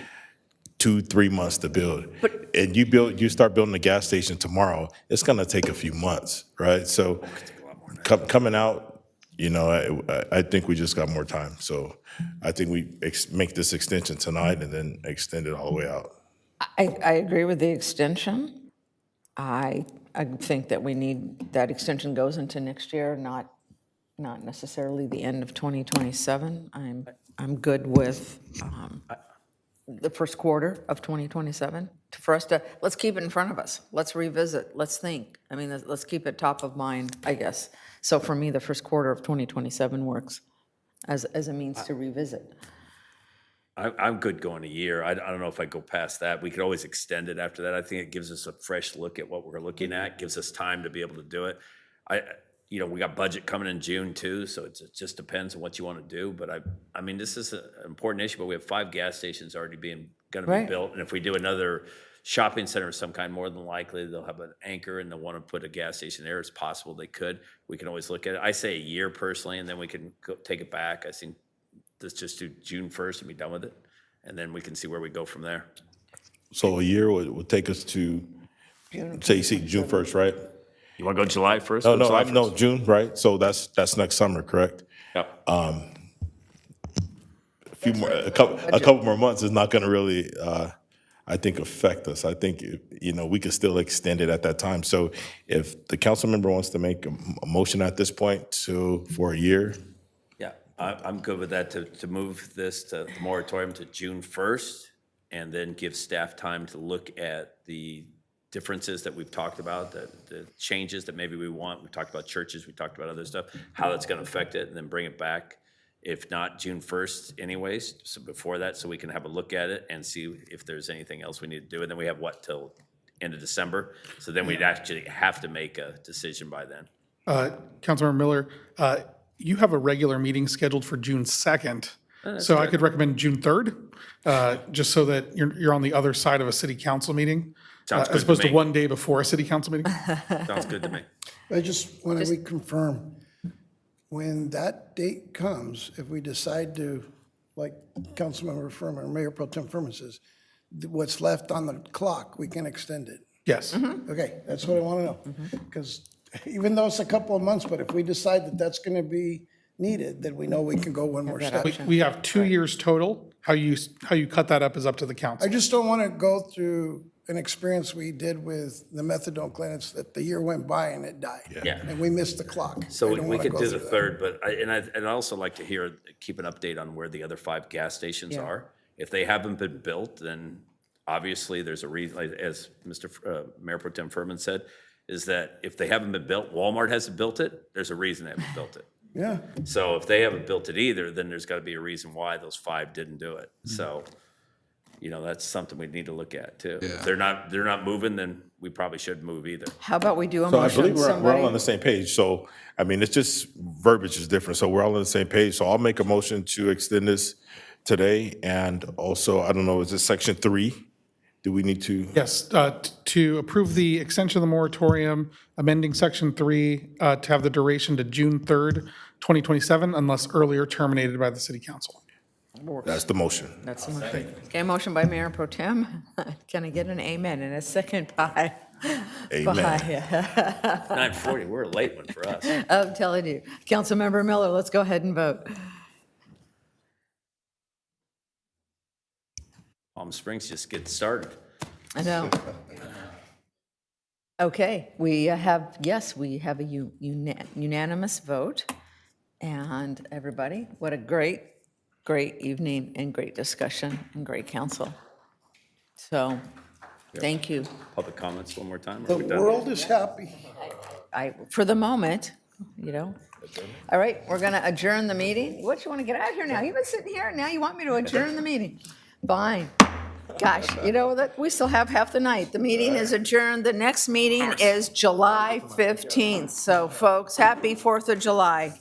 2-3 months to build. And you start building a gas station tomorrow, it's gonna take a few months, right? So coming out, you know, I think we just got more time. So I think we make this extension tonight and then extend it all the way out. I agree with the extension. I think that we need, that extension goes into next year, not necessarily the end of 2027. I'm good with the first quarter of 2027. For us to, let's keep it in front of us. Let's revisit, let's think. I mean, let's keep it top of mind, I guess. So for me, the first quarter of 2027 works as a means to revisit. I'm good going a year. I don't know if I go past that. We could always extend it after that. I think it gives us a fresh look at what we're looking at, gives us time to be able to do it. we got budget coming in June too, so it just depends on what you want to do. But I mean, this is an important issue, but we have 5 gas stations already going to be Right. built. And if we do another shopping center of some kind, more than likely, they'll have an anchor and they'll want to put a gas station there. It's possible they could. We can always look at it. I say a year personally, and then we can take it back. I think let's just do June 1st and be done with it. And then we can see where we go from there. So a year would take us to, say you see June 1st, right? You want to go July 1st? No, Go July no, 1st. June, right? So that's next summer, correct? Yep. A couple more months is not going to really, I think, affect us. I think, we could still extend it at that time. So if the council member wants to make a motion at this point for a year, Yeah, I'm good with that, to move this to the moratorium to June 1st, and then give staff time to look at the differences that we've talked about, the changes that maybe we want. We talked about churches, we talked about other stuff, how that's going to affect it, and then bring it back. If not June 1st anyways, so before that, so we can have a look at it and see if there's anything else we need to do. And then we have till end of December? So then we'd actually have to make a decision by then. Councilmember Miller, you have a regular meeting scheduled for June 2nd. So I could recommend June 3rd, just so that you're on the other side of a city council meeting, Sounds good as opposed to to me. one day before a city council meeting. Sounds good to me. I just want to reconfirm, when that date comes, if we decide to, like Councilmember Furman or Mayor Pro Tem Furman says, what's left on the clock, we can extend it. Yes. Okay, that's what I want to know. Because even though it's a couple of months, but if we decide that that's going to be needed, then we know we can go one more step. We have 2 years total. How you cut that up is up to the council. I just don't want to go through an experience we did with the methadone clinics that the year went by and it died. Yeah. And we missed the clock. So I we don't we wanna could go do the through that. 3rd, but I'd also like to keep an update on where the other 5 gas stations Yeah. are. If they haven't been built, then obviously there's a reason, like, as Mayor Pro Tem Furman said, is that if they haven't been built, Walmart hasn't built it, there's a reason they haven't built it. Yeah. So if they haven't built it either, then there's got to be a reason why those 5 didn't do it. So, that's something we need to look at too. If they're not moving, then we probably shouldn't move either. How about we do a so I motion? believe we're all on Somebody, the same page. So, I mean, it's just verbiage is different. So we're all on the same page. So I'll make a motion to extend this today. And also, I don't know, is this section 3? Do we need to? Yes, to approve the extension of the moratorium, amending Section 3 to have the duration to June 3rd, 2027, unless earlier terminated by the city council. That's the motion. that's the motion. Okay, a motion by Mayor Pro Tem. Can I get an amen? And a second by? Amen. 9:40, we're a late one for us. I'm telling you. Councilmember Miller, let's go ahead and vote. Palm Springs just get started. I know. Okay, we have a unanimous vote. And everybody, what a great evening and great discussion and great council. So, thank you. Public comments one more time? The Are we done? world is happy. For the moment, All right, we're going to adjourn the meeting. What, you want to get out of here now? You've been sitting here, now you want me to adjourn the meeting? Fine. Gosh, that we still have half the night. The meeting is adjourned. The next meeting is July 15th. So folks, happy 4th of July.